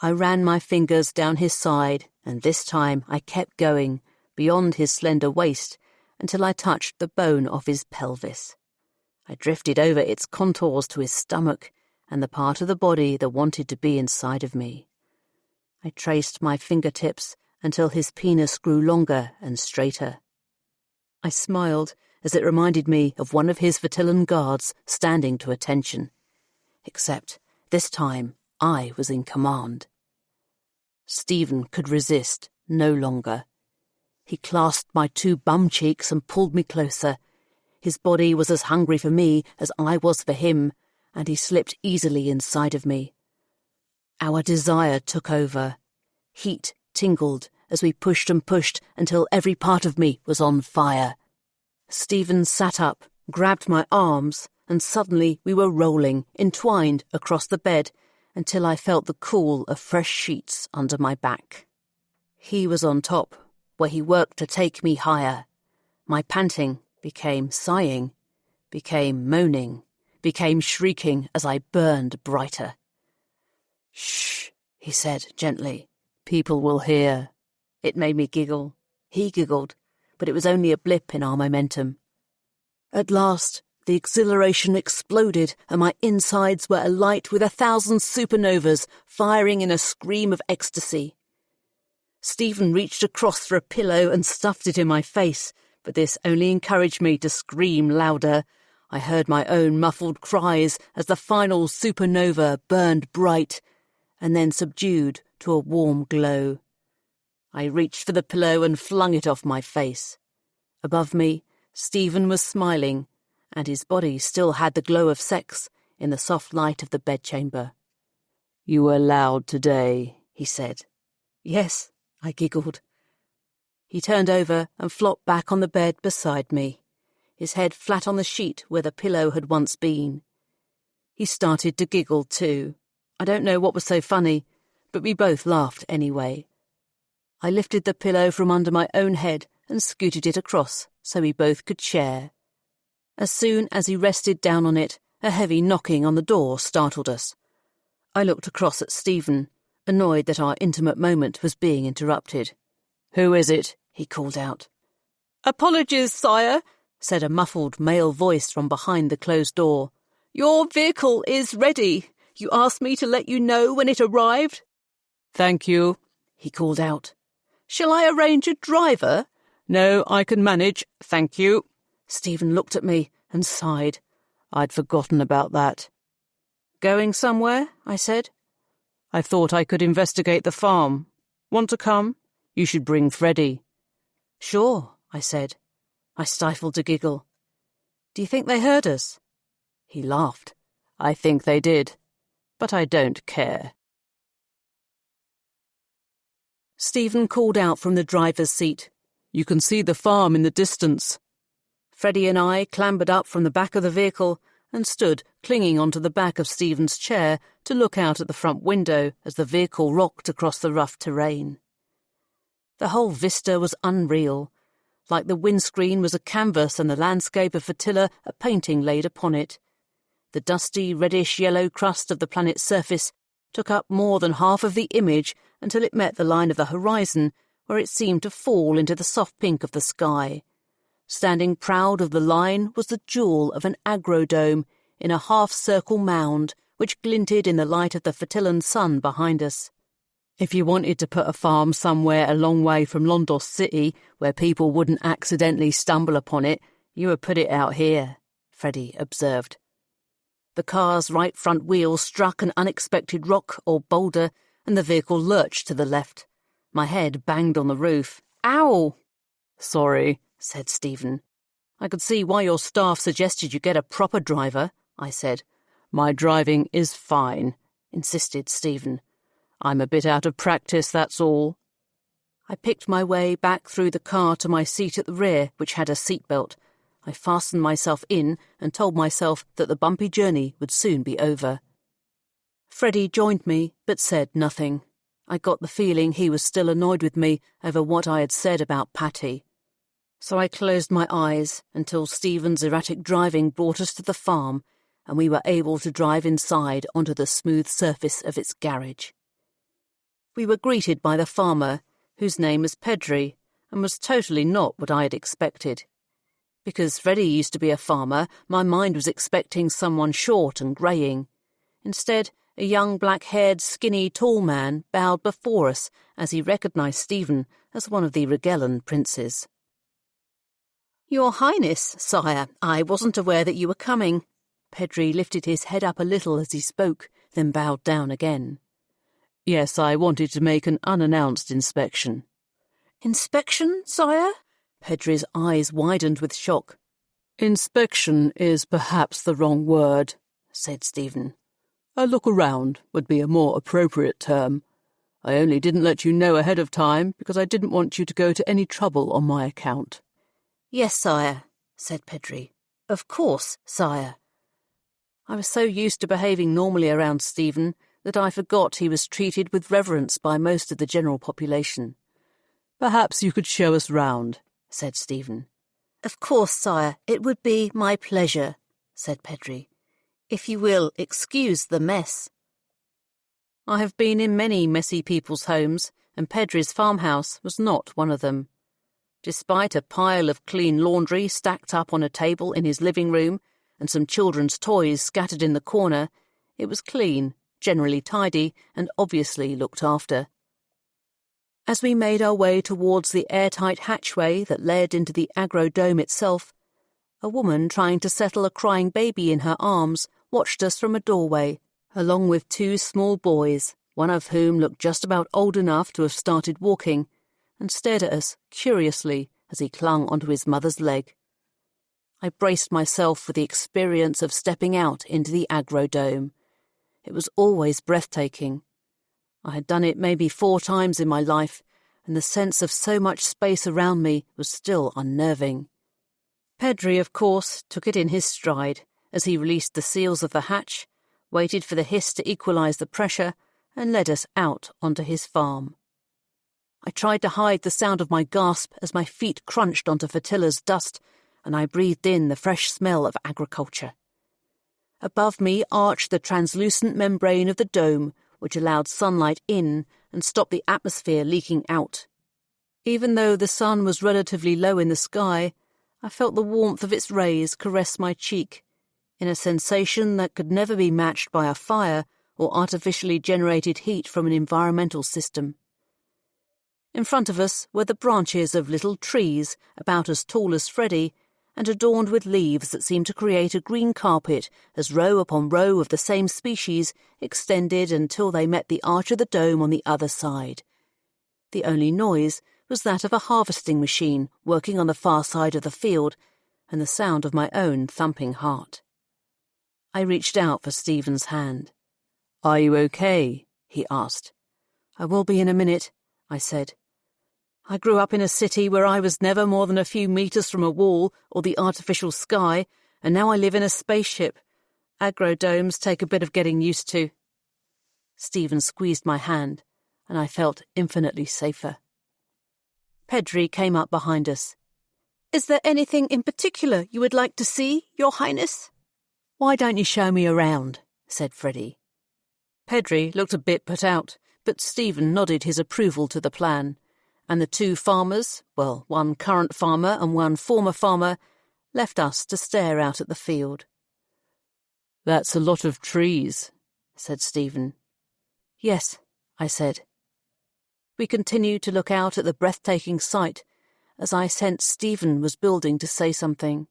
I ran my fingers down his side, and this time I kept going, beyond his slender waist, until I touched the bone of his pelvis. I drifted over its contours to his stomach and the part of the body that wanted to be inside of me. I traced my fingertips until his penis grew longer and straighter. I smiled as it reminded me of one of his Vertillan guards standing to attention. Except, this time, I was in command. Stephen could resist no longer. He clasped my two bum cheeks and pulled me closer. His body was as hungry for me as I was for him, and he slipped easily inside of me. Our desire took over. Heat tingled as we pushed and pushed until every part of me was on fire. Stephen sat up, grabbed my arms, and suddenly we were rolling, entwined across the bed, until I felt the cool of fresh sheets under my back. He was on top, where he worked to take me higher. My panting became sighing, became moaning, became shrieking as I burned brighter. "Shh," he said gently. "People will hear." It made me giggle. He giggled, but it was only a blip in our momentum. At last, the exhilaration exploded and my insides were alight with 1,000 supernovas firing in a scream of ecstasy. Stephen reached across for a pillow and stuffed it in my face, but this only encouraged me to scream louder. I heard my own muffled cries as the final supernova burned bright and then subdued to a warm glow. I reached for the pillow and flung it off my face. Above me, Stephen was smiling, and his body still had the glow of sex in the soft light of the bedchamber. "You were loud today," he said. "Yes," I giggled. He turned over and flopped back on the bed beside me. his head flat on the sheet where the pillow had once been. He started to giggle too. I don't know what was so funny, but we both laughed anyway. I lifted the pillow from under my own head and scooted it across so we both could share. As soon as he rested down on it, a heavy knocking on the door startled us. I looked across at Stephen, annoyed that our intimate moment was being interrupted. "Who is it?" he called out. "Apologies, sire," said a muffled male voice from behind the closed door. "Your vehicle is ready. You asked me to let you know when it arrived." "Thank you," he called out. "Shall I arrange a driver?" "No, I can manage, thank you." Stephen looked at me and sighed. I'd forgotten about that. "Going somewhere?" I said. "I thought I could investigate the farm. Want to come? You should bring Freddie." "Sure," I said. I stifled a giggle. "Do you think they heard us?" He laughed. "I think they did, but I don't care." Stephen called out from the driver's seat. "You can see the farm in the distance." Freddie and I clambered up from the back of the vehicle and stood clinging onto the back of Stephen's chair to look out at the front window as the vehicle rocked across the rough terrain. The whole vista was unreal, like the windscreen was a canvas and the landscape of Fatilla a painting laid upon it. The dusty reddish-yellow crust of the planet's surface took up more than half of the image until it met the line of the horizon, where it seemed to fall into the soft pink of the sky. Standing proud of the line was the jewel of an agrodome in a half-circle mound which glinted in the light of the Fatillan sun behind us. "If you wanted to put a farm somewhere a long way from Londos City where people wouldn't accidentally stumble upon it, you would put it out here," Freddie observed. The car's right front wheel struck an unexpected rock or boulder and the vehicle lurched to the left. My head banged on the roof. "Ow!" "Sorry," said Stephen. "I could see why your staff suggested you get a proper driver," I said. "My driving is fine," insisted Stephen. "I'm a bit out of practice, that's all." I picked my way back through the car to my seat at the rear, which had a seatbelt. I fastened myself in and told myself that the bumpy journey would soon be over. Freddie joined me, but said nothing. I got the feeling he was still annoyed with me over what I had said about Patty. So I closed my eyes until Stephen's erratic driving brought us to the farm and we were able to drive inside onto the smooth surface of its garage. We were greeted by the farmer, whose name was Pedri, and was totally not what I had expected. Because Freddie used to be a farmer, my mind was expecting someone short and greying. Instead, a young black-haired, skinny, tall man bowed before us as he recognised Stephen as one of the Regellan princes. "Your Highness, sire, I wasn't aware that you were coming." Pedri lifted his head up a little as he spoke, then bowed down again. "Yes, I wanted to make an unannounced inspection." "Inspection, sire?" Pedri's eyes widened with shock. "Inspection is perhaps the wrong word," said Stephen. "A look around would be a more appropriate term. I only didn't let you know ahead of time because I didn't want you to go to any trouble on my account." "Yes, sire," said Pedri. "Of course, sire." I was so used to behaving normally around Stephen that I forgot he was treated with reverence by most of the general population. "Perhaps you could show us round," said Stephen. "Of course, sire, it would be my pleasure," said Pedri. "If you will excuse the mess." I have been in many messy people's homes, and Pedri's farmhouse was not one of them. Despite a pile of clean laundry stacked up on a table in his living room and some children's toys scattered in the corner, it was clean, generally tidy, and obviously looked after. As we made our way towards the airtight hatchway that led into the agrodome itself, a woman trying to settle a crying baby in her arms watched us from a doorway, along with two small boys, one of whom looked just about old enough to have started walking, and stared at us curiously as he clung onto his mother's leg. I braced myself for the experience of stepping out into the agrodome. It was always breathtaking. I had done it maybe 4 times in my life, and the sense of so much space around me was still unnerving. Pedri, of course, took it in his stride as he released the seals of the hatch, waited for the hiss to equalise the pressure, and led us out onto his farm. I tried to hide the sound of my gasp as my feet crunched onto Fatilla's dust, and I breathed in the fresh smell of agriculture. Above me arched the translucent membrane of the dome, which allowed sunlight in and stopped the atmosphere leaking out. Even though the sun was relatively low in the sky, I felt the warmth of its rays caress my cheek, in a sensation that could never be matched by a fire or artificially generated heat from an environmental system. In front of us were the branches of little trees about as tall as Freddie and adorned with leaves that seemed to create a green carpet as row upon row of the same species extended until they met the arch of the dome on the other side. The only noise was that of a harvesting machine working on the far side of the field and the sound of my own thumping heart. I reached out for Stephen's hand. "Are you okay?" he asked. "I will be in a minute," I said. "I grew up in a city where I was never more than a few metres from a wall or the artificial sky, and now I live in a spaceship. Agrodomes take a bit of getting used to." Stephen squeezed my hand, and I felt infinitely safer. Pedri came up behind us. "Is there anything in particular you would like to see, Your Highness?" "Why don't you show me around?" said Freddie. Pedri looked a bit put out, but Stephen nodded his approval to the plan, and the two farmers, well, one current farmer and one former farmer, left us to stare out at the field. "That's a lot of trees," said Stephen. "Yes," I said. We continued to look out at the breathtaking sight as I sensed Stephen was building to say something.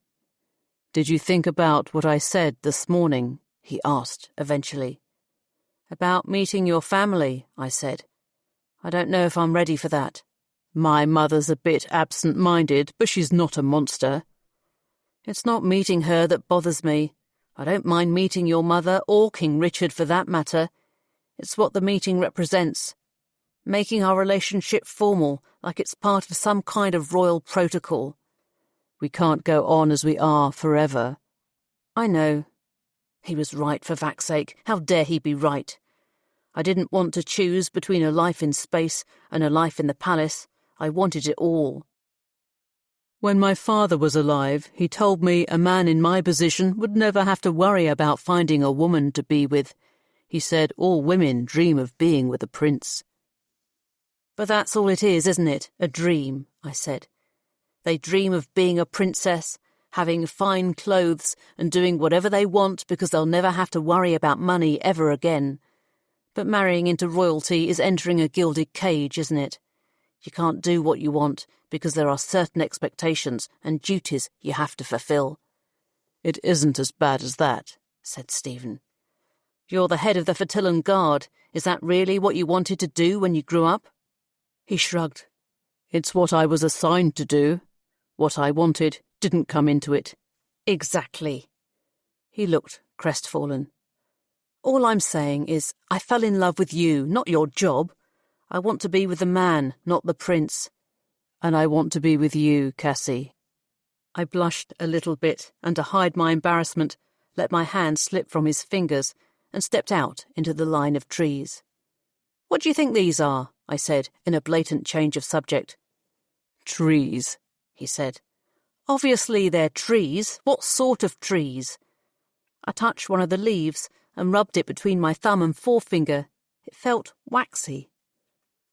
"Did you think about what I said this morning?" he asked, eventually. "About meeting your family," I said. "I don't know if I'm ready for that. My mother's a bit absent-minded, but she's not a monster. It's not meeting her that bothers me. I don't mind meeting your mother or King Richard for that matter. It's what the meeting represents. Making our relationship formal, like it's part of some kind of royal protocol. We can't go on as we are forever." "I know." He was right, for Vac's sake. How dare he be right? I didn't want to choose between a life in space and a life in the palace. I wanted it all. "When my father was alive, he told me a man in my position would never have to worry about finding a woman to be with. He said all women dream of being with a prince." "But that's all it is, isn't it? A dream," I said. "They dream of being a princess, having fine clothes and doing whatever they want because they'll never have to worry about money ever again. But marrying into royalty is entering a gilded cage, isn't it? You can't do what you want because there are certain expectations and duties you have to fulfill." "It isn't as bad as that," said Stephen. "You're the head of the Fatillan Guard. Is that really what you wanted to do when you grew up?" He shrugged. "It's what I was assigned to do. What I wanted didn't come into it." "Exactly." He looked crestfallen. "All I'm saying is I fell in love with you, not your job. I want to be with the man, not the prince." "And I want to be with you, Cassy." I blushed a little bit, and to hide my embarrassment, let my hand slip from his fingers and stepped out into the line of trees. "What do you think these are?" I said, in a blatant change of subject. "Trees," he said. "Obviously they're trees. What sort of trees?" I touched one of the leaves and rubbed it between my thumb and forefinger. It felt waxy.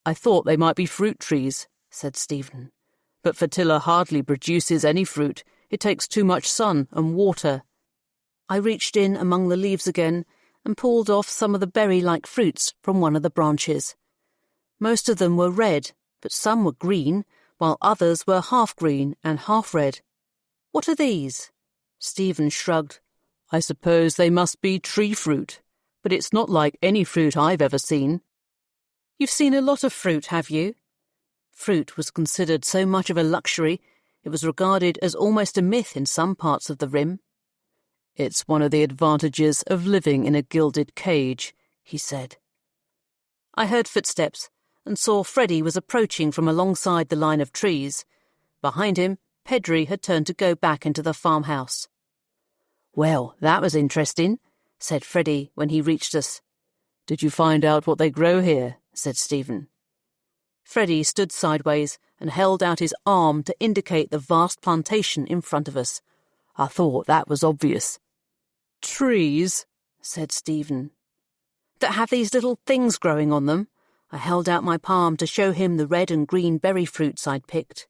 "I thought they might be fruit trees," said Stephen. "But Fatilla hardly produces any fruit. It takes too much sun and water." I reached in among the leaves again and pulled off some of the berry-like fruits from one of the branches. Most of them were red, but some were green, while others were half green and half red. "What are these?" Stephen shrugged. "I suppose they must be tree fruit, but it's not like any fruit I've ever seen." "You've seen a lot of fruit, have you?" Fruit was considered so much of a luxury, it was regarded as almost a myth in some parts of the Rim. "It's one of the advantages of living in a gilded cage," he said. I heard footsteps and saw Freddie was approaching from alongside the line of trees. Behind him, Pedri had turned to go back into the farmhouse. "Well, that was interesting," said Freddie when he reached us. "Did you find out what they grow here?" said Stephen. Freddie stood sideways and held out his arm to indicate the vast plantation in front of us. "I thought that was obvious." "Trees," said Stephen. "That have these little things growing on them." I held out my palm to show him the red and green berry fruits I'd picked.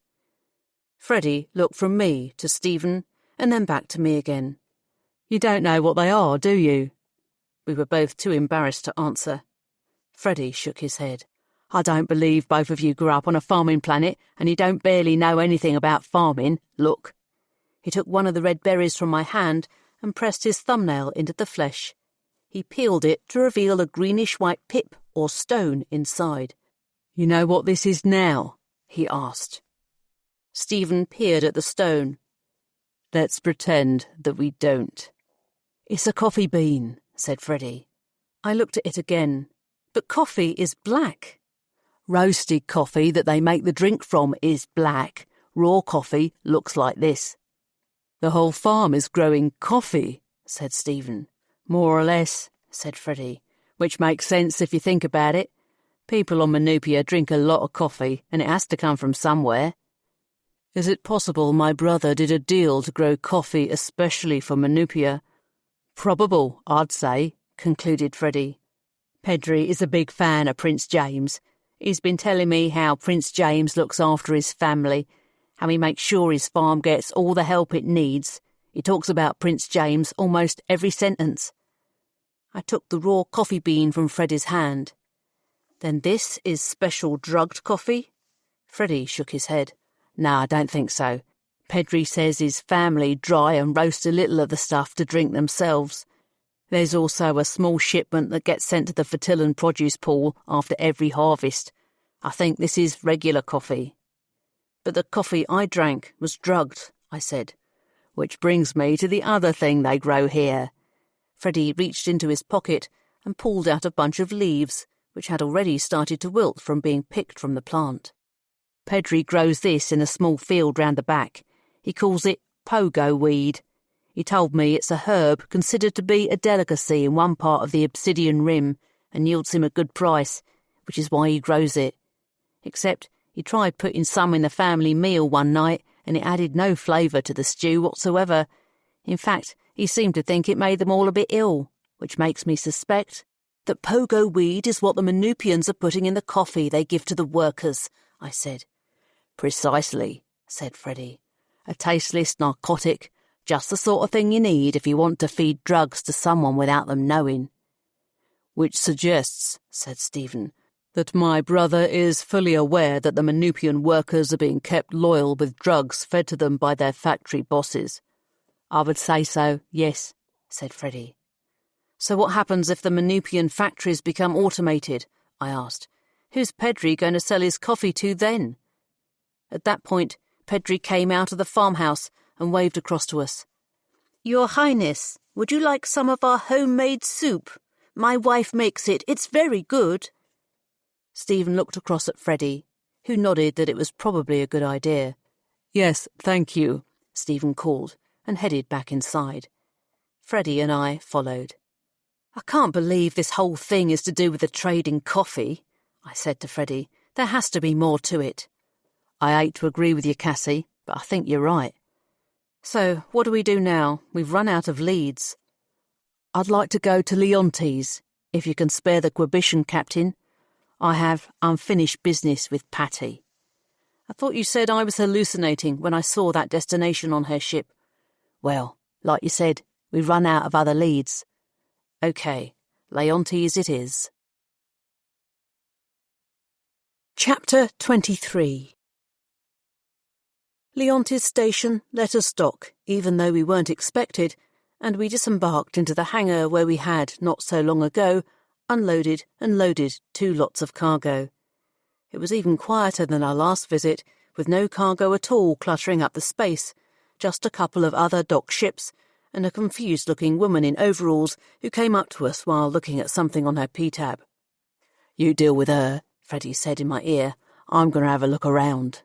Freddie looked from me to Stephen and then back to me again. "You don't know what they are, do you?" We were both too embarrassed to answer. Freddie shook his head. "I don't believe both of you grew up on a farming planet and you don't barely know anything about farming. Look." He took one of the red berries from my hand and pressed his thumbnail into the flesh. He peeled it to reveal a greenish-white pip or stone inside. "You know what this is now?" he asked. Stephen peered at the stone. "Let's pretend that we don't." "It's a coffee bean," said Freddie. I looked at it again. "But coffee is black." "Roasted coffee that they make the drink from is black. Raw coffee looks like this." "The whole farm is growing coffee," said Stephen. "More or less," said Freddie, "which makes sense if you think about it. People on Manupia drink a lot of coffee, and it has to come from somewhere." "Is it possible my brother did a deal to grow coffee especially for Manupia?" "Probable, I'd say," concluded Freddie. "Pedri is a big fan of Prince James. He's been telling me how Prince James looks after his family, how he makes sure his farm gets all the help it needs. He talks about Prince James almost every sentence." I took the raw coffee bean from Freddie's hand. "Then this is special drugged coffee?" Freddie shook his head. "No, I don't think so. Pedri says his family dry and roast a little of the stuff to drink themselves. There's also a small shipment that gets sent to the Fertillan produce pool after every harvest. I think this is regular coffee." "But the coffee I drank was drugged," I said. "Which brings me to the other thing they grow here." Freddie reached into his pocket and pulled out a bunch of leaves, which had already started to wilt from being picked from the plant. "Pedri grows this in a small field round the back. He calls it pogo weed. He told me it's a herb considered to be a delicacy in one part of the Obsidian Rim and yields him a good price, which is why he grows it. Except he tried putting some in the family meal one night and it added no flavour to the stew whatsoever. In fact, he seemed to think it made them all a bit ill, which makes me suspect that pogo weed is what the Manupians are putting in the coffee they give to the workers," I said. "Precisely," said Freddie. "A tasteless narcotic, just the sort of thing you need if you want to feed drugs to someone without them knowing." "Which suggests," said Stephen, "that my brother is fully aware that the Manupian workers are being kept loyal with drugs fed to them by their factory bosses." "I would say so, yes," said Freddie. "So what happens if the Manupian factories become automated?" I asked. "Who's Pedri going to sell his coffee to then?" At that point, Pedri came out of the farmhouse and waved across to us. "Your Highness, would you like some of our homemade soup? My wife makes it. It's very good." Stephen looked across at Freddie, who nodded that it was probably a good idea. "Yes, thank you," Stephen called, and headed back inside. Freddie and I followed. "I can't believe this whole thing is to do with the trade in coffee," I said to Freddie. "There has to be more to it." "I hate to agree with you, Cassy, but I think you're right." "So, what do we do now? We've run out of leads." "I'd like to go to Leontes, if you can spare the Quibitian captain. I have unfinished business with Patty." "I thought you said I was hallucinating when I saw that destination on her ship." "Well, like you said, we've run out of other leads." "OK, Leontes it is." Chapter 23. Leontes Station let us dock, even though we weren't expected, and we disembarked into the hangar where we had, not so long ago, unloaded and loaded 2 lots of cargo. It was even quieter than our last visit, with no cargo at all cluttering up the space, just a couple of other docked ships and a confused-looking woman in overalls who came up to us while looking at something on her P-tab. "You deal with her," Freddie said in my ear. "I'm going to have a look around."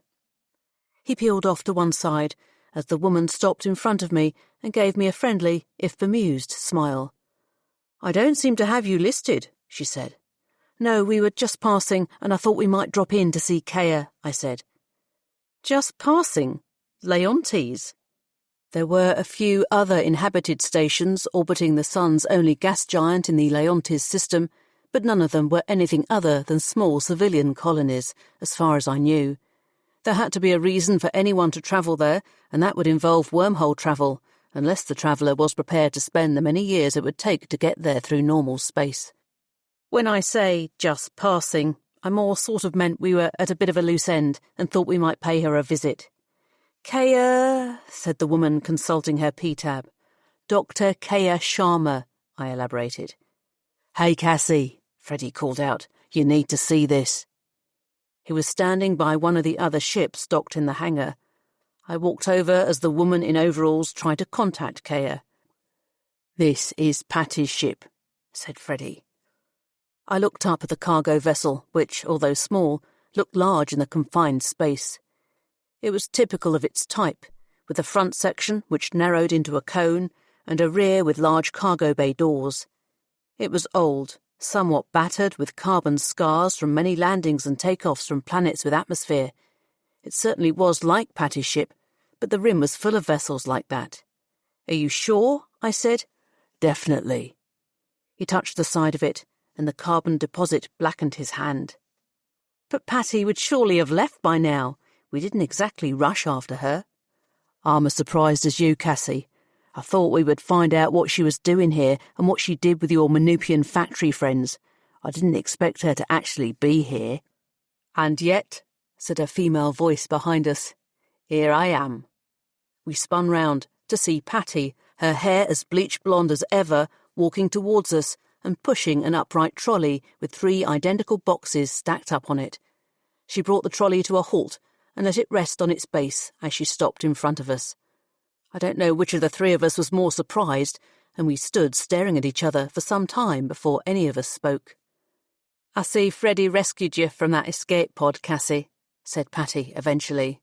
He peeled off to one side as the woman stopped in front of me and gave me a friendly, if bemused, smile. "I don't seem to have you listed," she said. "No, we were just passing, and I thought we might drop in to see Kea," I said. "Just passing? Leontes?" There were a few other inhabited stations orbiting the Sun's only gas giant in the Leontes system, but none of them were anything other than small civilian colonies, as far as I knew. There had to be a reason for anyone to travel there, and that would involve wormhole travel, unless the traveller was prepared to spend the many years it would take to get there through normal space. When I say just passing, I more sort of meant we were at a bit of a loose end and thought we might pay her a visit. "Kea," said the woman, consulting her P-tab. "Dr. Kea Sharma," I elaborated. "Hey, Cassy," Freddie called out. "You need to see this." He was standing by one of the other ships docked in the hangar. I walked over as the woman in overalls tried to contact Kea. "This is Patty's ship," said Freddie. I looked up at the cargo vessel, which, although small, looked large in the confined space. It was typical of its type, with a front section which narrowed into a cone and a rear with large cargo bay doors. It was old, somewhat battered with carbon scars from many landings and takeoffs from planets with atmosphere. It certainly was like Patty's ship, but the rim was full of vessels like that. "Are you sure?" I said. "Definitely." He touched the side of it, and the carbon deposit blackened his hand. "But Patty would surely have left by now. We didn't exactly rush after her." "I'm as surprised as you, Cassy. I thought we would find out what she was doing here and what she did with your Manupian factory friends. I didn't expect her to actually be here." "And yet," said a female voice behind us, "here I am." We spun round to see Patty, her hair as bleach blonde as ever, walking towards us and pushing an upright trolley with 3 identical boxes stacked up on it. She brought the trolley to a halt and let it rest on its base as she stopped in front of us. I don't know which of the 3 of us was more surprised, and we stood staring at each other for some time before any of us spoke. "I see Freddie rescued you from that escape pod, Cassy," said Patty eventually.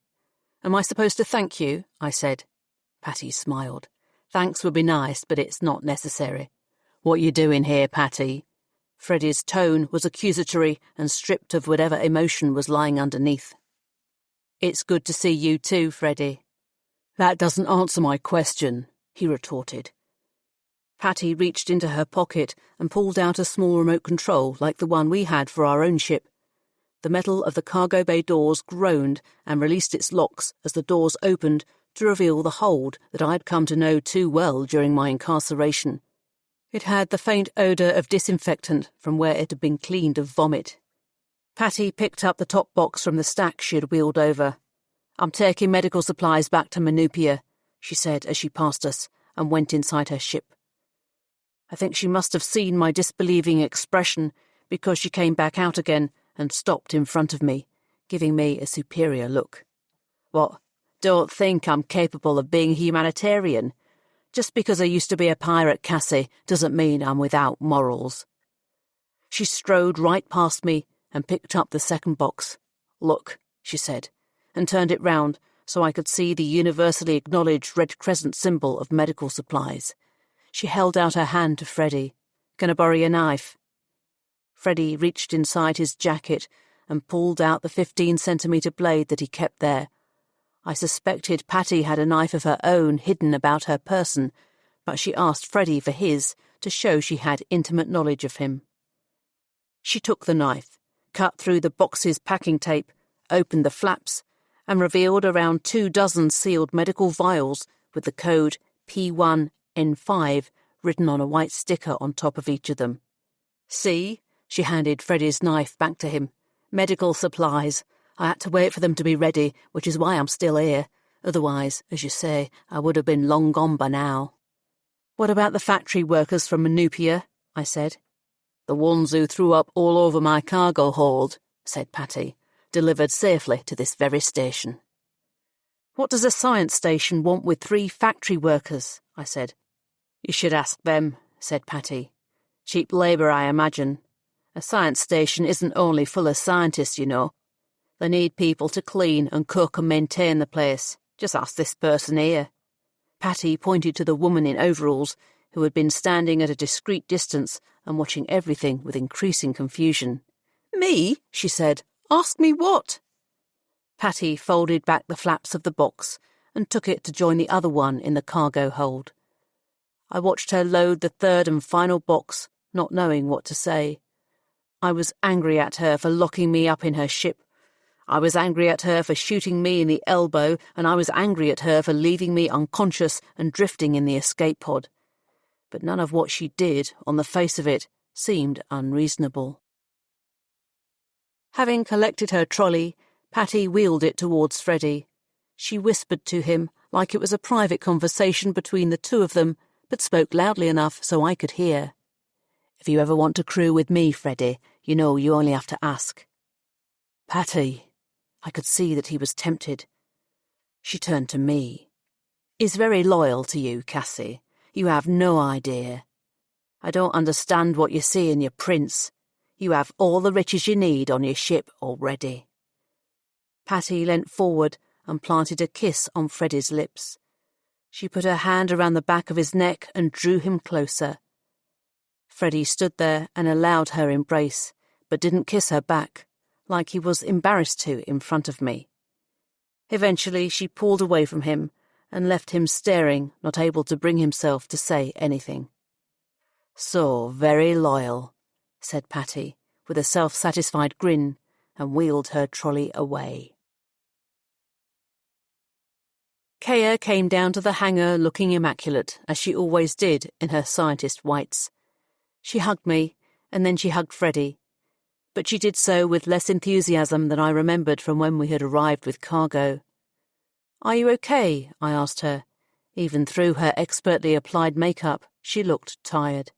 "Am I supposed to thank you?" I said. Patty smiled. "Thanks would be nice, but it's not necessary." "What you doing here, Patty?" Freddie's tone was accusatory and stripped of whatever emotion was lying underneath. "It's good to see you too, Freddie." "That doesn't answer my question," he retorted. Patty reached into her pocket and pulled out a small remote control like the one we had for our own ship. The metal of the cargo bay doors groaned and released its locks as the doors opened to reveal the hold that I had come to know too well during my incarceration. It had the faint odour of disinfectant from where it had been cleaned of vomit. Patty picked up the top box from the stack she had wheeled over. "I'm taking medical supplies back to Manupia," she said as she passed us and went inside her ship. I think she must have seen my disbelieving expression because she came back out again and stopped in front of me, giving me a superior look. "What, don't think I'm capable of being humanitarian? Just because I used to be a pirate, Cassy, doesn't mean I'm without morals." She strode right past me and picked up the second box. "Look," she said, and turned it round so I could see the universally acknowledged red crescent symbol of medical supplies. She held out her hand to Freddie. "Can I borrow your knife?" Freddie reached inside his jacket and pulled out the 15-centimetre blade that he kept there. I suspected Patty had a knife of her own hidden about her person, but she asked Freddie for his to show she had intimate knowledge of him. She took the knife, cut through the box's packing tape, opened the flaps, and revealed around 24 sealed medical vials with the code P1N5 written on a white sticker on top of each of them. "See?" She handed Freddie's knife back to him. "Medical supplies. I had to wait for them to be ready, which is why I'm still here. Otherwise, as you say, I would have been long gone by now." "What about the factory workers from Manupia?" I said. "The ones who threw up all over my cargo hold," said Patty, "delivered safely to this very station." "What does a science station want with 3 factory workers?" I said. "You should ask them," said Patty. "Cheap labour, I imagine. A science station isn't only full of scientists, you know. They need people to clean and cook and maintain the place. Just ask this person here." Patty pointed to the woman in overalls, who had been standing at a discreet distance and watching everything with increasing confusion. "Me?" she said. "Ask me what?" Patty folded back the flaps of the box and took it to join the other one in the cargo hold. I watched her load the third and final box, not knowing what to say. I was angry at her for locking me up in her ship. I was angry at her for shooting me in the elbow, and I was angry at her for leaving me unconscious and drifting in the escape pod. But none of what she did, on the face of it, seemed unreasonable. Having collected her trolley, Patty wheeled it towards Freddie. She whispered to him, like it was a private conversation between the two of them, but spoke loudly enough so I could hear. "If you ever want to crew with me, Freddie, you know you only have to ask." "Patty." I could see that he was tempted. She turned to me. "He's very loyal to you, Cassy. You have no idea. I don't understand what you see in your prince. You have all the riches you need on your ship already." Patty leant forward and planted a kiss on Freddie's lips. She put her hand around the back of his neck and drew him closer. Freddie stood there and allowed her embrace, but didn't kiss her back, like he was embarrassed to in front of me. Eventually she pulled away from him and left him staring, not able to bring himself to say anything. "So very loyal," said Patty, with a self-satisfied grin, and wheeled her trolley away. Kaya came down to the hangar looking immaculate, as she always did in her scientist whites. She hugged me, and then she hugged Freddie, but she did so with less enthusiasm than I remembered from when we had arrived with cargo. "Are you okay?" I asked her. Even through her expertly applied makeup, she looked tired.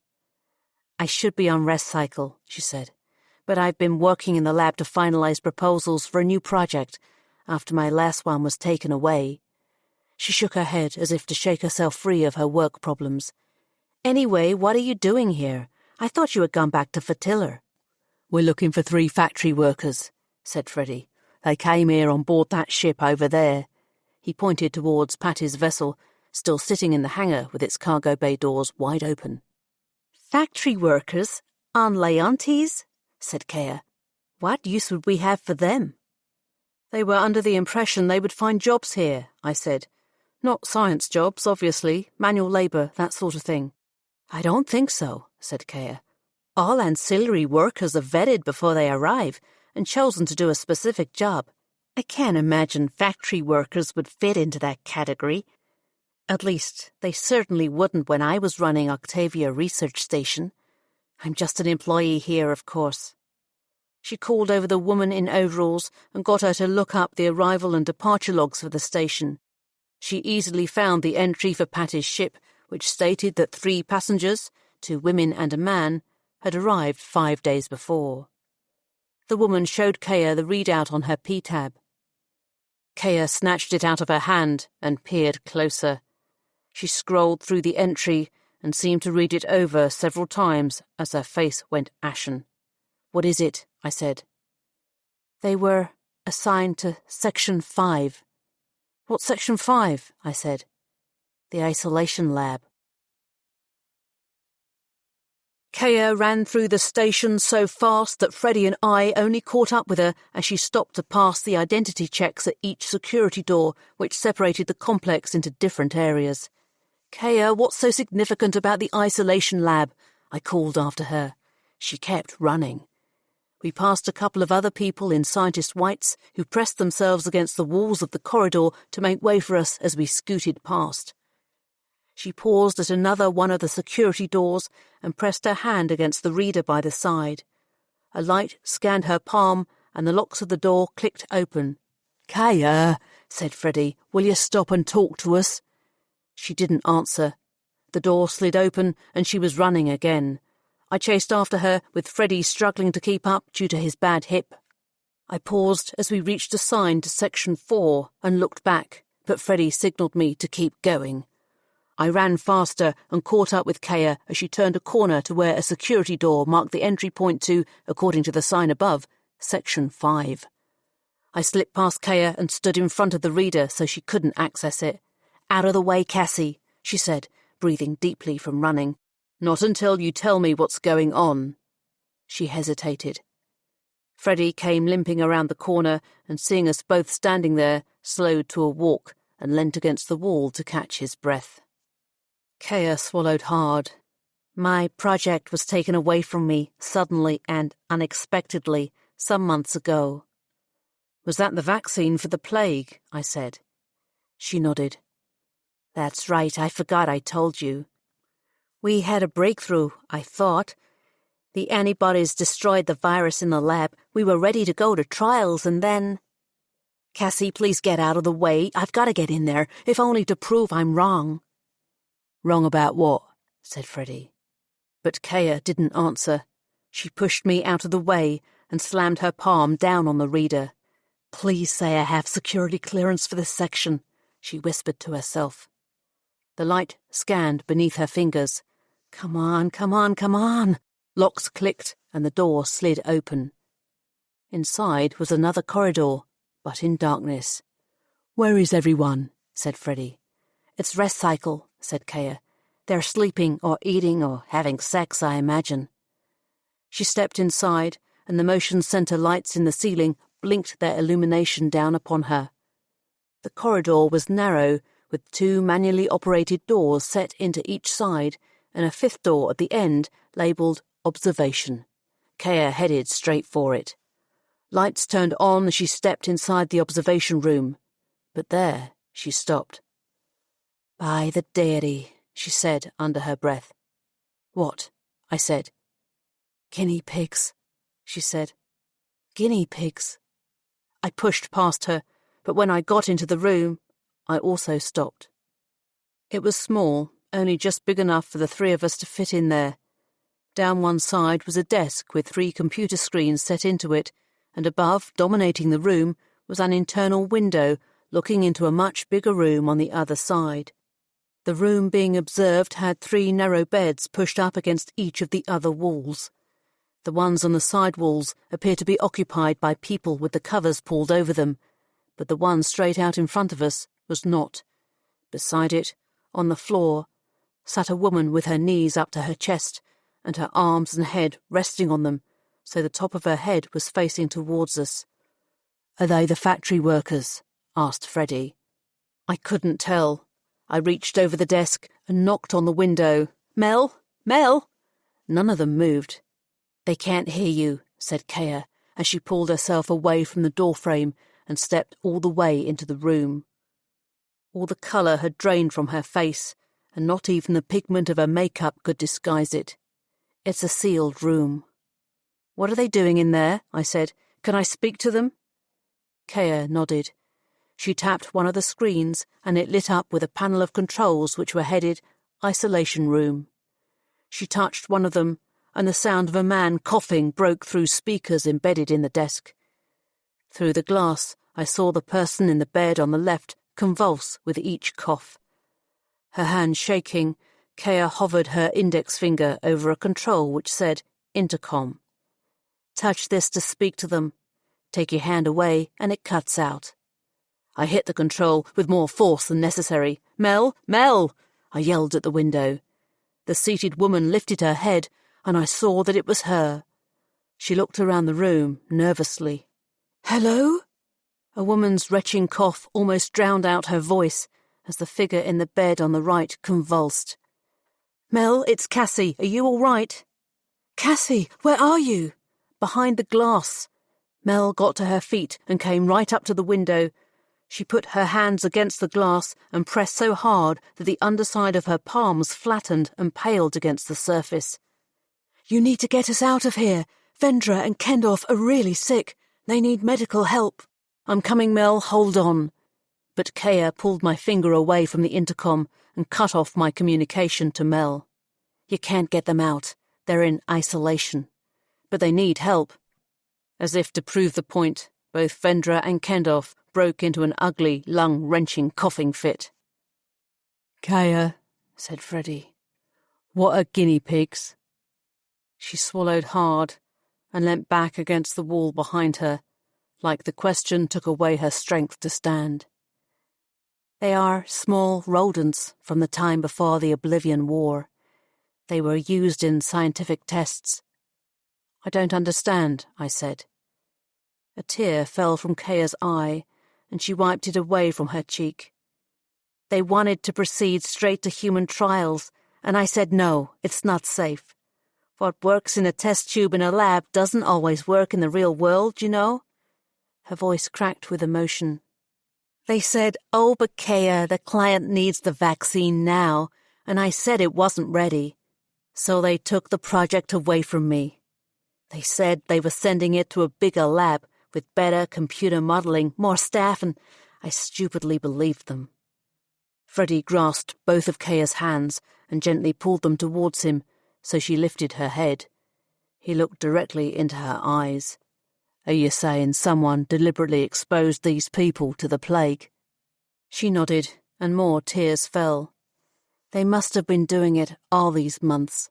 "I should be on rest cycle," she said, "but I've been working in the lab to finalize proposals for a new project after my last one was taken away." She shook her head as if to shake herself free of her work problems. "Anyway, what are you doing here? I thought you had gone back to Fatiller." "We're looking for 3 factory workers," said Freddie. "They came here on board that ship over there." He pointed towards Patty's vessel, still sitting in the hangar with its cargo bay doors wide open. "Factory workers? On Leontes?" said Kaya. "What use would we have for them?" "They were under the impression they would find jobs here," I said. "Not science jobs, obviously, manual labour, that sort of thing." "I don't think so," said Kaya. "All ancillary workers are vetted before they arrive and chosen to do a specific job. I can't imagine factory workers would fit into that category. At least, they certainly wouldn't when I was running Octavia Research Station. I'm just an employee here, of course." She called over the woman in overalls and got her to look up the arrival and departure logs for the station. She easily found the entry for Patty's ship, which stated that 3 passengers, 2 women and a man, had arrived 5 days before. The woman showed Kaya the readout on her P-tab. Kaya snatched it out of her hand and peered closer. She scrolled through the entry and seemed to read it over several times as her face went ashen. "What is it?" I said. "They were assigned to Section 5. "What's Section 5? I said. "The isolation lab." Kaya ran through the station so fast that Freddie and I only caught up with her as she stopped to pass the identity checks at each security door, which separated the complex into different areas. "Kaya, what's so significant about the isolation lab?" I called after her. She kept running. We passed a couple of other people in scientist whites who pressed themselves against the walls of the corridor to make way for us as we scooted past. She paused at another one of the security doors and pressed her hand against the reader by the side. A light scanned her palm and the locks of the door clicked open. "Kaya," said Freddie, "will you stop and talk to us?" She didn't answer. The door slid open and she was running again. I chased after her, with Freddie struggling to keep up due to his bad hip. I paused as we reached a sign to Section 4 and looked back, but Freddie signalled me to keep going. I ran faster and caught up with Kaya as she turned a corner to where a security door marked the entry point to, according to the sign above, Section 5. I slipped past Kaya and stood in front of the reader so she couldn't access it. "Out of the way, Cassy," she said, breathing deeply from running. "Not until you tell me what's going on." She hesitated. Freddie came limping around the corner and, seeing us both standing there, slowed to a walk and leant against the wall to catch his breath. Kaya swallowed hard. "My project was taken away from me suddenly and unexpectedly some months ago." "Was that the vaccine for the plague?" I said. She nodded. "That's right, I forgot I told you. We had a breakthrough, I thought. The antibodies destroyed the virus in the lab. We were ready to go to trials, and then—" "Cassy, please get out of the way. I've got to get in there, if only to prove I'm wrong." "Wrong about what?" said Freddie. But Kaya didn't answer. She pushed me out of the way and slammed her palm down on the reader. "Please say I have security clearance for this section," she whispered to herself. The light scanned beneath her fingers. "Come on, come on, come on." Locks clicked and the door slid open. Inside was another corridor, but in darkness. "Where is everyone?" said Freddie. "It's rest cycle," said Kaya. "They're sleeping or eating or having sex, I imagine." She stepped inside, and the motion center lights in the ceiling blinked their illumination down upon her. The corridor was narrow, with 2 manually operated doors set into each side, and a 5th door at the end labelled Observation. Kaya headed straight for it. Lights turned on as she stepped inside the observation room, but there she stopped. "By the deity," she said under her breath. "What?" I said. "Guinea pigs," she said. "Guinea pigs." I pushed past her, but when I got into the room, I also stopped. It was small, only just big enough for the 3 of us to fit in there. Down one side was a desk with 3 computer screens set into it, and above, dominating the room, was an internal window looking into a much bigger room on the other side. The room being observed had 3 narrow beds pushed up against each of the other walls. The ones on the side walls appeared to be occupied by people with the covers pulled over them, but the one straight out in front of us was not. Beside it, on the floor, sat a woman with her knees up to her chest and her arms and head resting on them, so the top of her head was facing towards us. "Are they the factory workers?" asked Freddie. I couldn't tell. I reached over the desk and knocked on the window. "Mel? Mel?" None of them moved. "They can't hear you," said Kaya, as she pulled herself away from the doorframe and stepped all the way into the room. All the colour had drained from her face, and not even the pigment of her makeup could disguise it. It's a sealed room. "What are they doing in there?" I said. "Can I speak to them?" Kaya nodded. She tapped one of the screens, and it lit up with a panel of controls which were headed Isolation Room. She touched one of them, and the sound of a man coughing broke through speakers embedded in the desk. Through the glass, I saw the person in the bed on the left convulse with each cough. Her hand shaking, Kaya hovered her index finger over a control which said Intercom. "Touch this to speak to them. Take your hand away and it cuts out." I hit the control with more force than necessary. "Mel! Mel!" I yelled at the window. The seated woman lifted her head, and I saw that it was her. She looked around the room nervously. "Hello?" A woman's retching cough almost drowned out her voice as the figure in the bed on the right convulsed. "Mel, it's Cassy. Are you all right?" "Cassy, where are you?" "Behind the glass." Mel got to her feet and came right up to the window. She put her hands against the glass and pressed so hard that the underside of her palms flattened and paled against the surface. "You need to get us out of here. Vendra and Kendorf are really sick. They need medical help." "I'm coming, Mel. Hold on." But Kaya pulled my finger away from the intercom and cut off my communication to Mel. "You can't get them out. They're in isolation. But they need help." As if to prove the point, both Vendra and Kendorf broke into an ugly, lung-wrenching coughing fit. "Kaya," said Freddie, "what are guinea pigs?" She swallowed hard and leant back against the wall behind her, like the question took away her strength to stand. "They are small rodents from the time before the Oblivion War. They were used in scientific tests." "I don't understand," I said. A tear fell from Kaya's eye, and she wiped it away from her cheek. "They wanted to proceed straight to human trials, and I said no, it's not safe. What works in a test tube in a lab doesn't always work in the real world, you know?" Her voice cracked with emotion. "They said, 'Oh, but Kaya, the client needs the vaccine now,' and I said it wasn't ready. So they took the project away from me. They said they were sending it to a bigger lab with better computer modeling, more staff, and I stupidly believed them." Freddie grasped both of Kaya's hands and gently pulled them towards him, so she lifted her head. He looked directly into her eyes. "Are you saying someone deliberately exposed these people to the plague?" She nodded, and more tears fell. They must have been doing it all these months.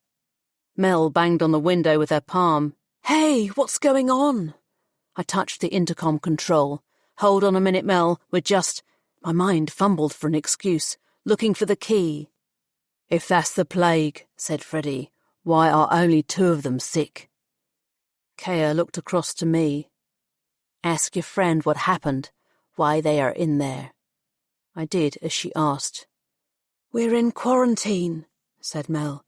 Mel banged on the window with her palm. "Hey, what's going on?" I touched the intercom control. "Hold on a minute, Mel, we're just—" My mind fumbled for an excuse, looking for the key. "If that's the plague," said Freddie, "why are only 2 of them sick?" Kaya looked across to me. "Ask your friend what happened, why they are in there." I did as she asked. "We're in quarantine," said Mel.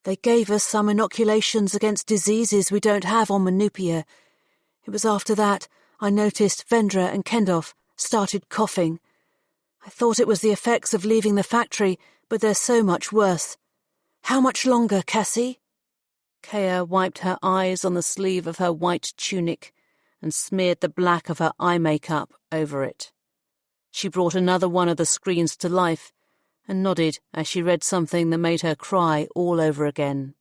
"They gave us some inoculations against diseases we don't have on Manupia. It was after that I noticed Vendra and Kendorf started coughing. I thought it was the effects of leaving the factory, but they're so much worse. How much longer, Cassy?" Kaya wiped her eyes on the sleeve of her white tunic and smeared the black of her eye makeup over it. She brought another one of the screens to life and nodded as she read something that made her cry all over again.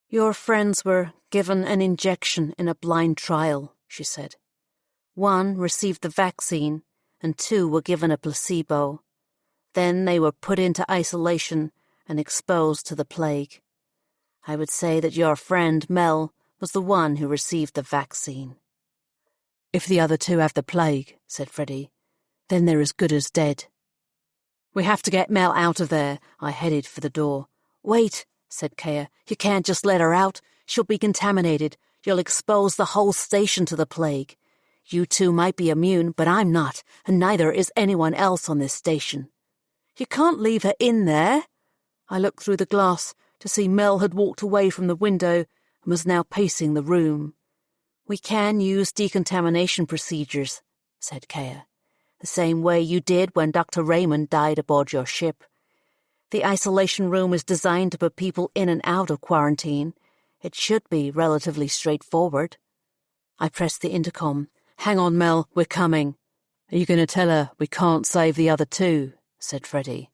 "Your friends were given an injection in a blind trial," she said. "1 received the vaccine and 2 were given a placebo. Then they were put into isolation and exposed to the plague. I would say that your friend, Mel, was the one who received the vaccine." "If the other 2 have the plague," said Freddie, "then they're as good as dead." "We have to get Mel out of there." I headed for the door. "Wait," said Kaya. "You can't just let her out. She'll be contaminated. You'll expose the whole station to the plague. You 2 might be immune, but I'm not, and neither is anyone else on this station." "You can't leave her in there." I looked through the glass to see Mel had walked away from the window and was now pacing the room. "We can use decontamination procedures," said Kaya, "the same way you did when Dr. Raymond died aboard your ship. The isolation room is designed to put people in and out of quarantine. It should be relatively straightforward." I pressed the intercom. "Hang on, Mel, we're coming." "Are you going to tell her we can't save the other 2? Said Freddie.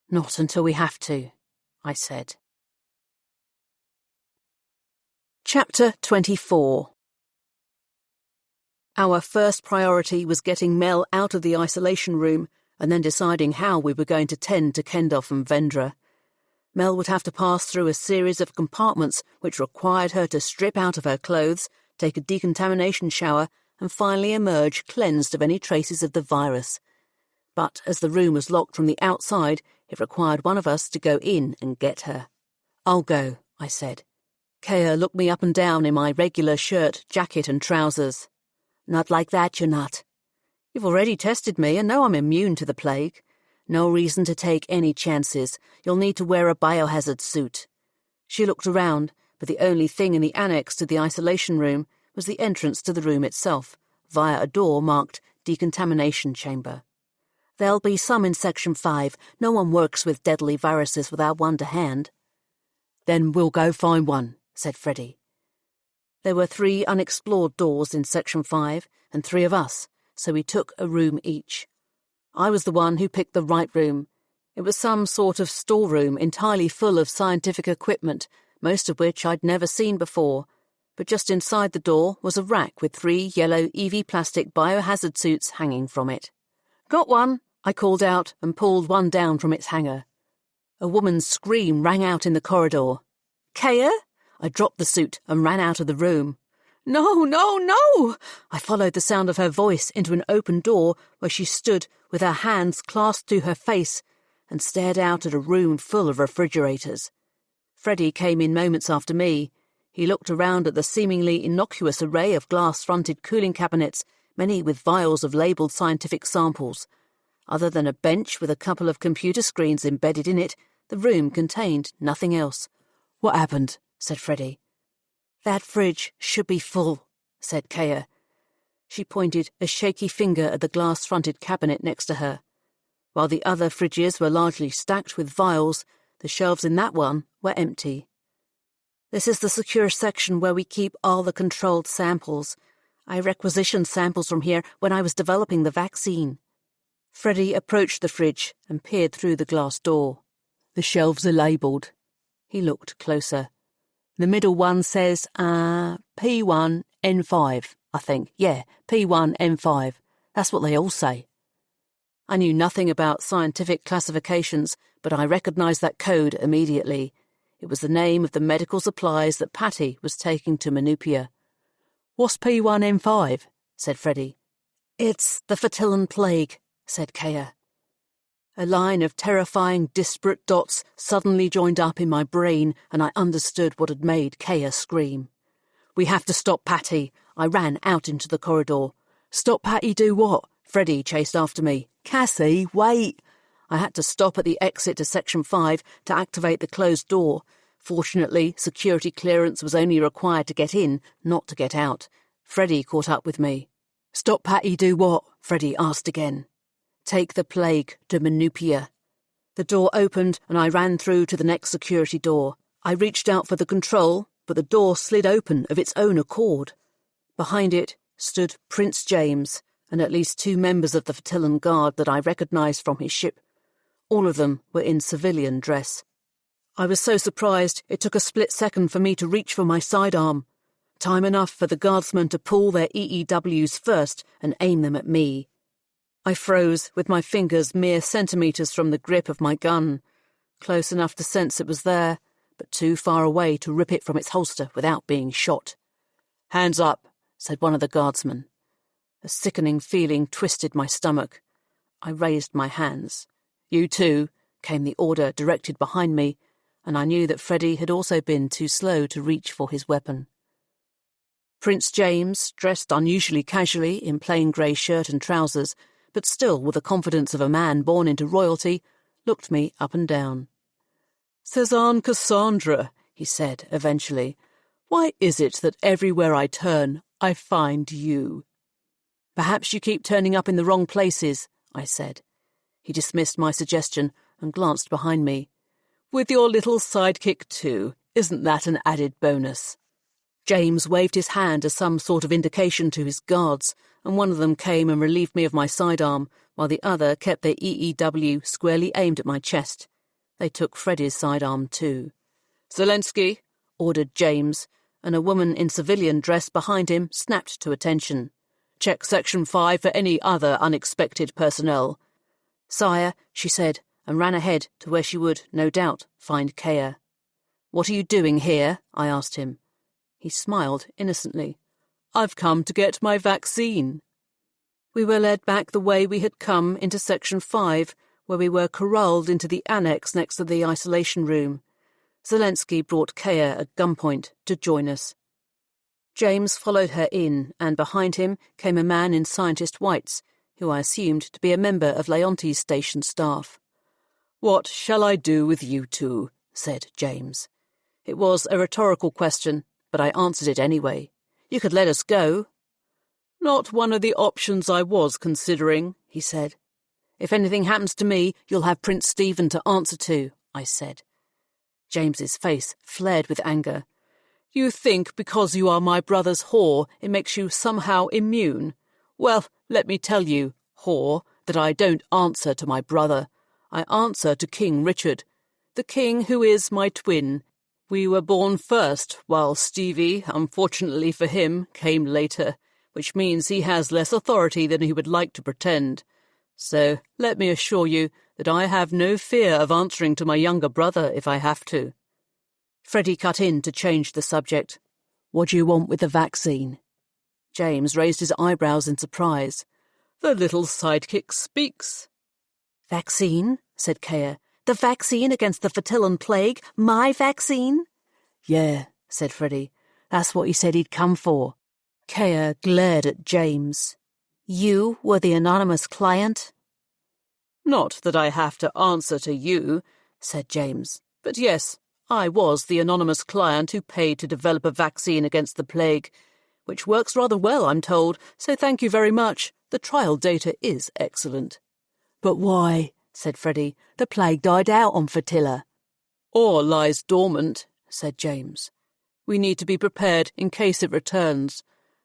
"Not until we have to," I said. Chapter 24. Our first priority was getting Mel out of the isolation room and then deciding how we were going to tend to Kendorf and Vendra. Mel would have to pass through a series of compartments which required her to strip out of her clothes, take a decontamination shower, and finally emerge cleansed of any traces of the virus. But as the room was locked from the outside, it required one of us to go in and get her. "I'll go," I said. Kaya looked me up and down in my regular shirt, jacket and trousers. "Not like that, you're not. You've already tested me and know I'm immune to the plague. No reason to take any chances. You'll need to wear a biohazard suit." She looked around, but the only thing in the annex to the isolation room was the entrance to the room itself, via a door marked Decontamination Chamber. "There'll be some in Section 5. No one works with deadly viruses without one to hand." "Then we'll go find one," said Freddie. There were 3 unexplored doors in Section 5 and 3 of us, so we took a room each. I was the one who picked the right room. It was some sort of storeroom entirely full of scientific equipment, most of which I'd never seen before, but just inside the door was a rack with 3 yellow EV plastic biohazard suits hanging from it. "Got one," I called out and pulled one down from its hanger. A woman's scream rang out in the corridor. "Kaya?" I dropped the suit and ran out of the room. No, no, no! I followed the sound of her voice into an open door where she stood with her hands clasped to her face and stared out at a room full of refrigerators. Freddie came in moments after me. He looked around at the seemingly innocuous array of glass-fronted cooling cabinets, many with vials of labelled scientific samples. Other than a bench with a couple of computer screens embedded in it, the room contained nothing else. "What happened?" said Freddie. "That fridge should be full," said Kaya. She pointed a shaky finger at the glass-fronted cabinet next to her. While the other fridges were largely stacked with vials, the shelves in that one were empty. "This is the secure section where we keep all the controlled samples. I requisitioned samples from here when I was developing the vaccine." Freddie approached the fridge and peered through the glass door. "The shelves are labelled." He looked closer. "The middle one says, P1N5, I think. Yeah, P1N5. That's what they all say." I knew nothing about scientific classifications, but I recognised that code immediately. It was the name of the medical supplies that Patty was taking to Manupia. "What's P1N5? said Freddie. "It's the Fertillan plague," said Kaya. A line of terrifying, disparate dots suddenly joined up in my brain, and I understood what had made Kaya scream. "We have to stop Patty." I ran out into the corridor. "Stop Patty do what?" Freddie chased after me. "Cassy, wait!" I had to stop at the exit to Section 5 to activate the closed door. Fortunately, security clearance was only required to get in, not to get out. Freddie caught up with me. "Stop Patty do what?" Freddie asked again. "Take the plague to Manupia." The door opened and I ran through to the next security door. I reached out for the control, but the door slid open of its own accord. Behind it stood Prince James and at least 2 members of the Fertillan Guard that I recognised from his ship. All of them were in civilian dress. I was so surprised it took a split second for me to reach for my sidearm. Time enough for the guardsmen to pull their EEWs first and aim them at me. I froze, with my fingers mere centimetres from the grip of my gun. Close enough to sense it was there, but too far away to rip it from its holster without being shot. "Hands up," said one of the guardsmen. A sickening feeling twisted my stomach. I raised my hands. "You too," came the order directed behind me, and I knew that Freddie had also been too slow to reach for his weapon. Prince James, dressed unusually casually in plain grey shirt and trousers, but still with the confidence of a man born into royalty, looked me up and down. "Cezanne Cassandra," he said eventually, "why is it that everywhere I turn, I find you?" "Perhaps you keep turning up in the wrong places," I said. He dismissed my suggestion and glanced behind me. "With your little sidekick too, isn't that an added bonus?" James waved his hand as some sort of indication to his guards, and one of them came and relieved me of my sidearm, while the other kept their EEW squarely aimed at my chest. They took Freddie's sidearm too. "Zelensky," ordered James, and a woman in civilian dress behind him snapped to attention. "Check Section 5 for any other unexpected personnel." "Sire," she said, and ran ahead to where she would, no doubt, find Kaya. "What are you doing here?" I asked him. He smiled innocently. "I've come to get my vaccine." We were led back the way we had come into Section 5, where we were corralled into the annex next to the isolation room. Zelensky brought Kaya at gunpoint to join us. James followed her in, and behind him came a man in scientist whites, who I assumed to be a member of Leonti's station staff. "What shall I do with you two?" said James. It was a rhetorical question, but I answered it anyway. "You could let us go." "Not one of the options I was considering," he said. "If anything happens to me, you'll have Prince Stephen to answer to," I said. James's face flared with anger. "You think because you are my brother's whore, it makes you somehow immune? Well, let me tell you, whore, that I don't answer to my brother. I answer to King Richard, the king who is my twin. We were born first, while Stevie, unfortunately for him, came later, which means he has less authority than he would like to pretend. So let me assure you that I have no fear of answering to my younger brother if I have to." Freddie cut in to change the subject. "What do you want with the vaccine?" James raised his eyebrows in surprise. "The little sidekick speaks." "Vaccine?" said Kea. "The vaccine against the Fertillan plague? My vaccine?" "Yeah," said Freddie. "That's what he said he'd come for." Kea glared at James. "You were the anonymous client?" "Not that I have to answer to you," said James. "But yes, I was the anonymous client who paid to develop a vaccine against the plague, which works rather well, I'm told, so thank you very much. The trial data is excellent." "But why?" said Freddie. "The plague died out on Fertilla." "Or lies dormant," said James. "We need to be prepared in case it returns.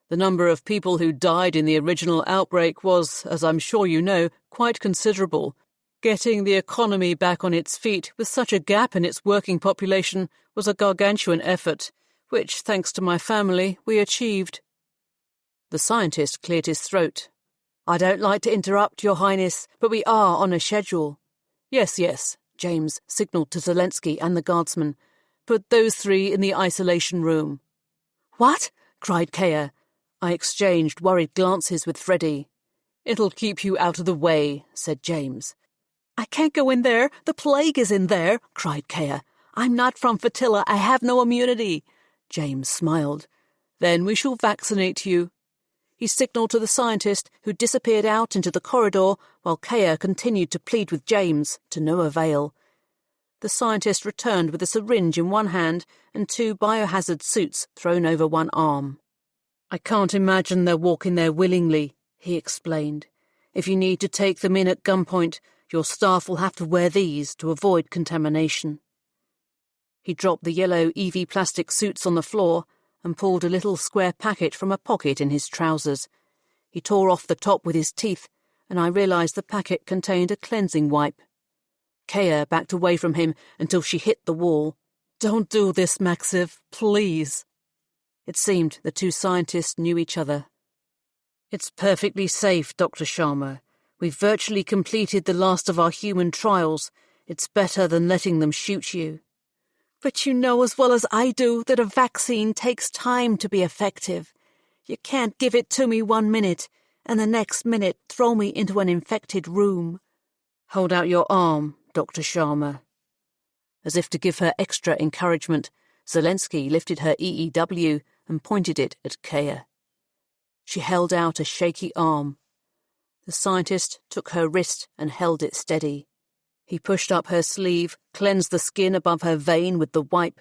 The number of people who died in the original outbreak was, as I'm sure you know, quite considerable. Getting the economy back on its feet with such a gap in its working population was a gargantuan effort, which, thanks to my family, we achieved." The scientist cleared his throat. "I don't like to interrupt, Your Highness, but we are on a schedule." Yes, James signalled to Zelensky and the guardsman. "Put those three in the isolation room." "What?" cried Kea. I exchanged worried glances with Freddie. "It'll keep you out of the way," said James. "I can't go in there. The plague is in there," cried Kea. "I'm not from Fertilla. I have no immunity." James smiled. "Then we shall vaccinate you." He signalled to the scientist, who disappeared out into the corridor, while Kea continued to plead with James, to no avail. The scientist returned with a syringe in one hand and 2 biohazard suits thrown over one arm. "I can't imagine they'll walk in there willingly," he explained. "If you need to take them in at gunpoint, your staff will have to wear these to avoid contamination." He dropped the yellow EV plastic suits on the floor and pulled a little square packet from a pocket in his trousers. He tore off the top with his teeth, and I realised the packet contained a cleansing wipe. Kea backed away from him until she hit the wall. "Don't do this, Maxiv, please." It seemed the two scientists knew each other. "It's perfectly safe, Dr. Sharma. We've virtually completed the last of our human trials. It's better than letting them shoot you." "But you know as well as I do that a vaccine takes time to be effective. You can't give it to me 1 minute and the next minute throw me into an infected room." "Hold out your arm, Dr. Sharma." As if to give her extra encouragement, Zelensky lifted her EEW and pointed it at Kea. She held out a shaky arm. The scientist took her wrist and held it steady. He pushed up her sleeve, cleansed the skin above her vein with the wipe,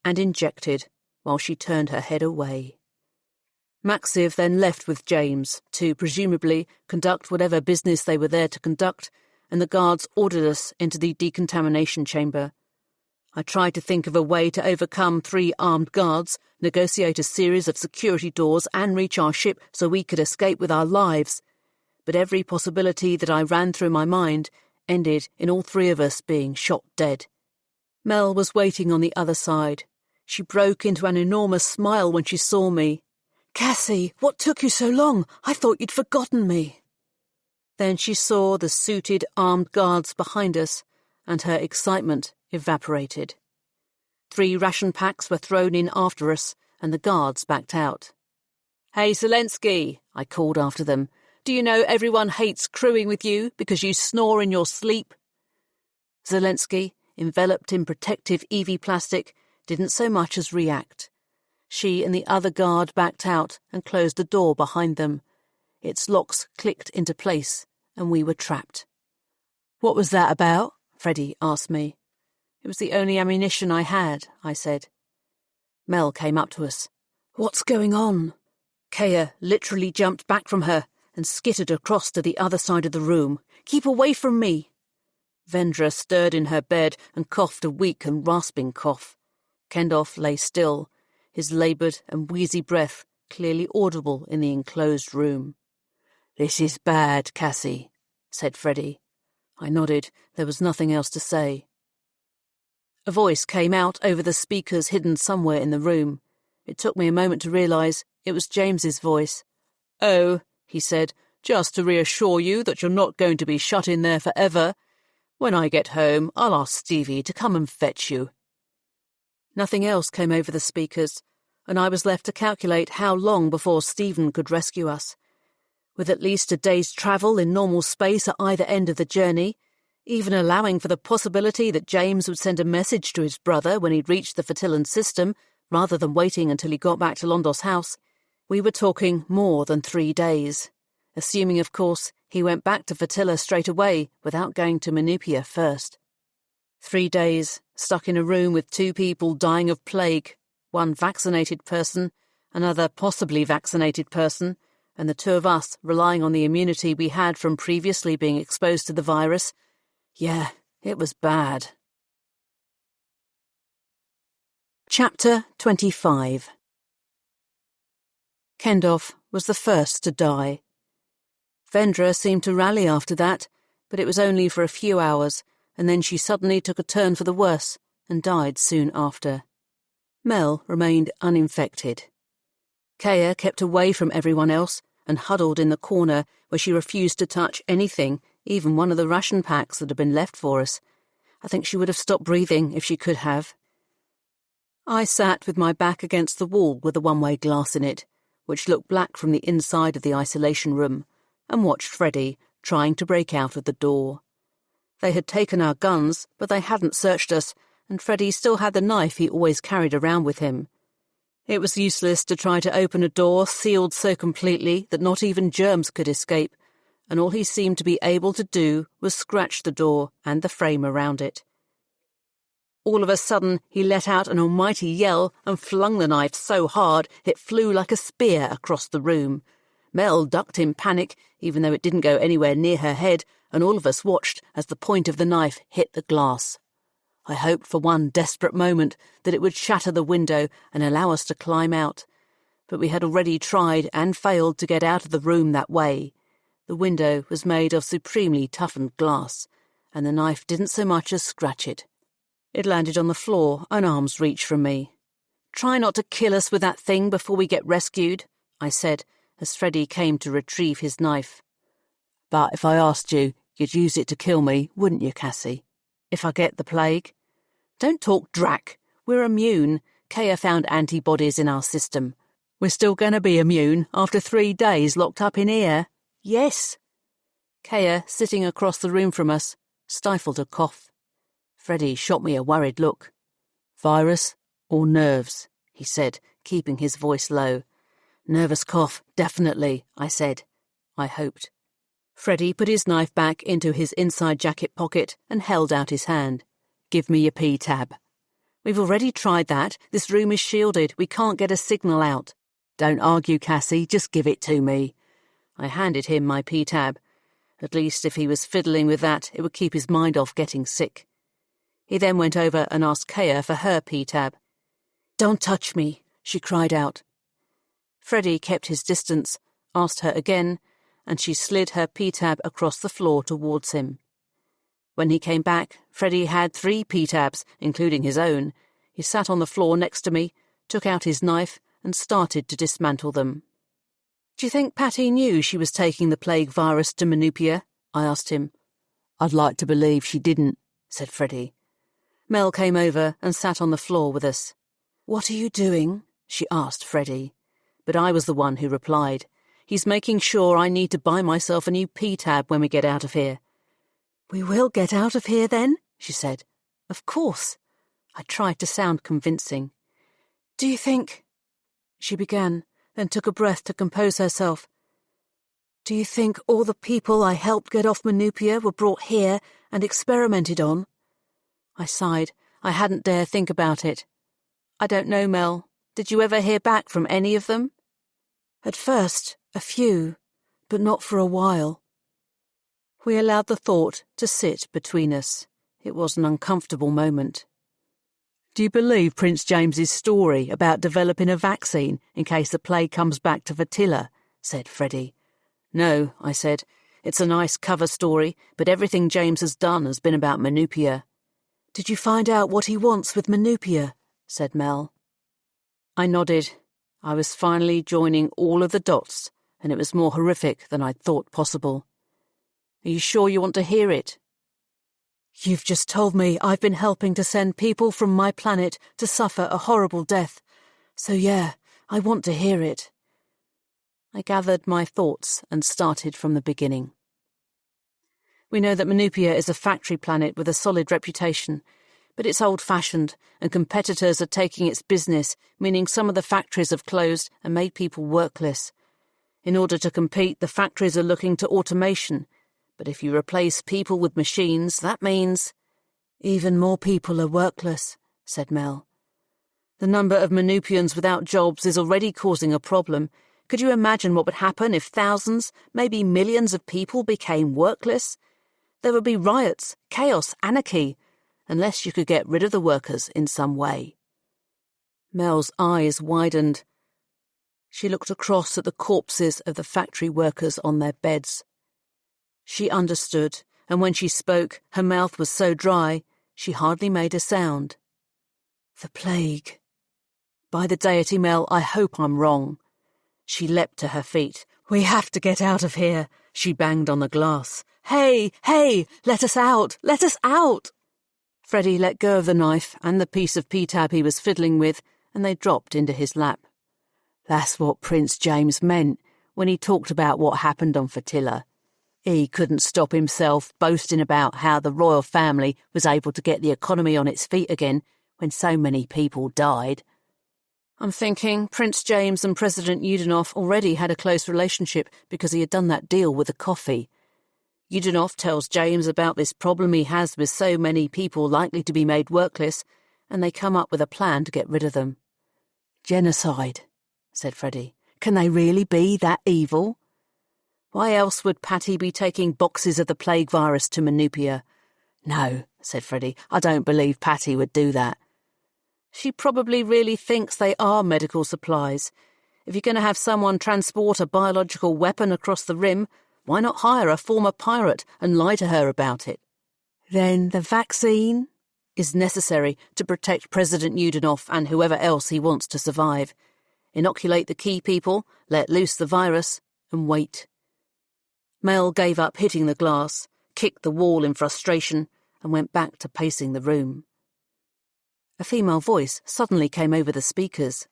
and injected, while she turned her head away. Maxiv then left with James to, presumably, conduct whatever business they were there to conduct, and the guards ordered us into the decontamination chamber. I tried to think of a way to overcome 3 armed guards, negotiate a series of security doors, and reach our ship so we could escape with our lives. But every possibility that I ran through my mind ended in all 3 of us being shot dead. Mel was waiting on the other side. She broke into an enormous smile when she saw me. "Cassy, what took you so long? I thought you'd forgotten me." Then she saw the suited armed guards behind us, and her excitement evaporated. 3 ration packs were thrown in after us, and the guards backed out. "Hey, Zelensky," I called after them. "Do you know everyone hates crewing with you because you snore in your sleep?" Zelensky, enveloped in protective EV plastic, didn't so much as react. She and the other guard backed out and closed the door behind them. Its locks clicked into place, and we were trapped. "What was that about?" Freddie asked me. "It was the only ammunition I had," I said. Mel came up to us. "What's going on?" Kea literally jumped back from her and skittered across to the other side of the room. "Keep away from me!" Vendra stirred in her bed and coughed a weak and rasping cough. Kendorf lay still, his laboured and wheezy breath clearly audible in the enclosed room. "This is bad, Cassy," said Freddie. I nodded. There was nothing else to say. A voice came out over the speakers hidden somewhere in the room. It took me a moment to realise it was James's voice. "Oh," he said, "just to reassure you that you're not going to be shut in there forever. When I get home, I'll ask Stevie to come and fetch you." Nothing else came over the speakers. and I was left to calculate how long before Stephen could rescue us. With at least a day's travel in normal space at either end of the journey, even allowing for the possibility that James would send a message to his brother when he'd reached the Fertillan system, rather than waiting until he got back to Londos House, we were talking more than 3 days, assuming, of course, he went back to Fertilla straight away without going to Menupia first. 3 days, stuck in a room with 2 people dying of plague, 1 vaccinated person, another possibly vaccinated person, and the 2 of us relying on the immunity we had from previously being exposed to the virus. Yeah, it was bad. Chapter 25. Kendorf was the first to die. Vendra seemed to rally after that, but it was only for a few hours, and then she suddenly took a turn for the worse and died soon after. Mel remained uninfected. Kaya kept away from everyone else and huddled in the corner where she refused to touch anything, even one of the ration packs that had been left for us. I think she would have stopped breathing if she could have. I sat with my back against the wall with a one-way glass in it, which looked black from the inside of the isolation room, and watched Freddie trying to break out of the door. They had taken our guns, but they hadn't searched us, and Freddie still had the knife he always carried around with him. It was useless to try to open a door sealed so completely that not even germs could escape, and all he seemed to be able to do was scratch the door and the frame around it. All of a sudden, he let out an almighty yell and flung the knife so hard it flew like a spear across the room. Mel ducked in panic, even though it didn't go anywhere near her head, and all of us watched as the point of the knife hit the glass. I hoped for one desperate moment that it would shatter the window and allow us to climb out, but we had already tried and failed to get out of the room that way. The window was made of supremely toughened glass, and the knife didn't so much as scratch it. It landed on the floor, an arm's reach from me. "Try not to kill us with that thing before we get rescued," I said, as Freddie came to retrieve his knife. "But if I asked you, you'd use it to kill me, wouldn't you, Cassy? If I get the plague?" "Don't talk drac. We're immune. Kaya found antibodies in our system. We're still going to be immune after 3 days locked up in here?" "Yes." Kaya, sitting across the room from us, stifled a cough. Freddie shot me a worried look. "Virus or nerves?" he said, keeping his voice low. "Nervous cough, definitely," I said. I hoped. Freddie put his knife back into his inside jacket pocket and held out his hand. "Give me your P-tab." "We've already tried that. This room is shielded. We can't get a signal out." "Don't argue, Cassy. Just give it to me." I handed him my P-tab. At least if he was fiddling with that, it would keep his mind off getting sick. He then went over and asked Kaya for her P-tab. "Don't touch me," she cried out. Freddie kept his distance, asked her again, and she slid her P-tab across the floor towards him. When he came back, Freddie had 3 P-tabs, including his own. He sat on the floor next to me, took out his knife, and started to dismantle them. "Do you think Patty knew she was taking the plague virus to Menupia?" I asked him. "I'd like to believe she didn't," said Freddie. Mel came over and sat on the floor with us. "What are you doing?" she asked Freddie. But I was the one who replied. "He's making sure I need to buy myself a new P-tab when we get out of here." "We will get out of here then?" she said. "Of course." I tried to sound convincing. "Do you think—" she began, then took a breath to compose herself. "Do you think all the people I helped get off Menupia were brought here and experimented on?" I sighed. I hadn't dared think about it. "I don't know, Mel. Did you ever hear back from any of them?" "At first, a few, but not for a while." We allowed the thought to sit between us. It was an uncomfortable moment. "Do you believe Prince James's story about developing a vaccine in case the plague comes back to Fertilla?" said Freddie. "No," I said. "It's a nice cover story, but everything James has done has been about Menupia." "Did you find out what he wants with Menupia?" said Mel. I nodded. I was finally joining all of the dots, and it was more horrific than I'd thought possible. "Are you sure you want to hear it?" "You've just told me I've been helping to send people from my planet to suffer a horrible death. So yeah, I want to hear it. I gathered my thoughts and started from the beginning. We know that Menupia is a factory planet with a solid reputation, but it's old-fashioned and competitors are taking its business, meaning some of the factories have closed and made people workless. In order to compete, the factories are looking to automation, but if you replace people with machines, that means... Even more people are workless, said Mel. The number of Menupians without jobs is already causing a problem. Could you imagine what would happen if thousands, maybe millions of people became workless? There would be riots, chaos, anarchy, unless you could get rid of the workers in some way. Mel's eyes widened. She looked across at the corpses of the factory workers on their beds. She understood, and when she spoke, her mouth was so dry, she hardly made a sound. The plague. By the deity, Mel, I hope I'm wrong. She leapt to her feet. We have to get out of here. She banged on the glass. Hey, hey, let us out, let us out. Freddie let go of the knife and the piece of P-tab he was fiddling with, and they dropped into his lap. That's what Prince James meant when he talked about what happened on Fatilla. He couldn't stop himself boasting about how the royal family was able to get the economy on its feet again when so many people died. I'm thinking Prince James and President Yudenov already had a close relationship because he had done that deal with the coffee. Yudenov tells James about this problem he has with so many people likely to be made workless, and they come up with a plan to get rid of them. Genocide, said Freddie. Can they really be that evil? Why else would Patty be taking boxes of the plague virus to Menupia? No, said Freddie, I don't believe Patty would do that. She probably really thinks they are medical supplies. If you're going to have someone transport a biological weapon across the rim, why not hire a former pirate and lie to her about it? Then the vaccine is necessary to protect President Yudenov and whoever else he wants to survive. Inoculate the key people, let loose the virus, and wait. Mel gave up hitting the glass, kicked the wall in frustration, and went back to pacing the room. A female voice suddenly came over the speakers.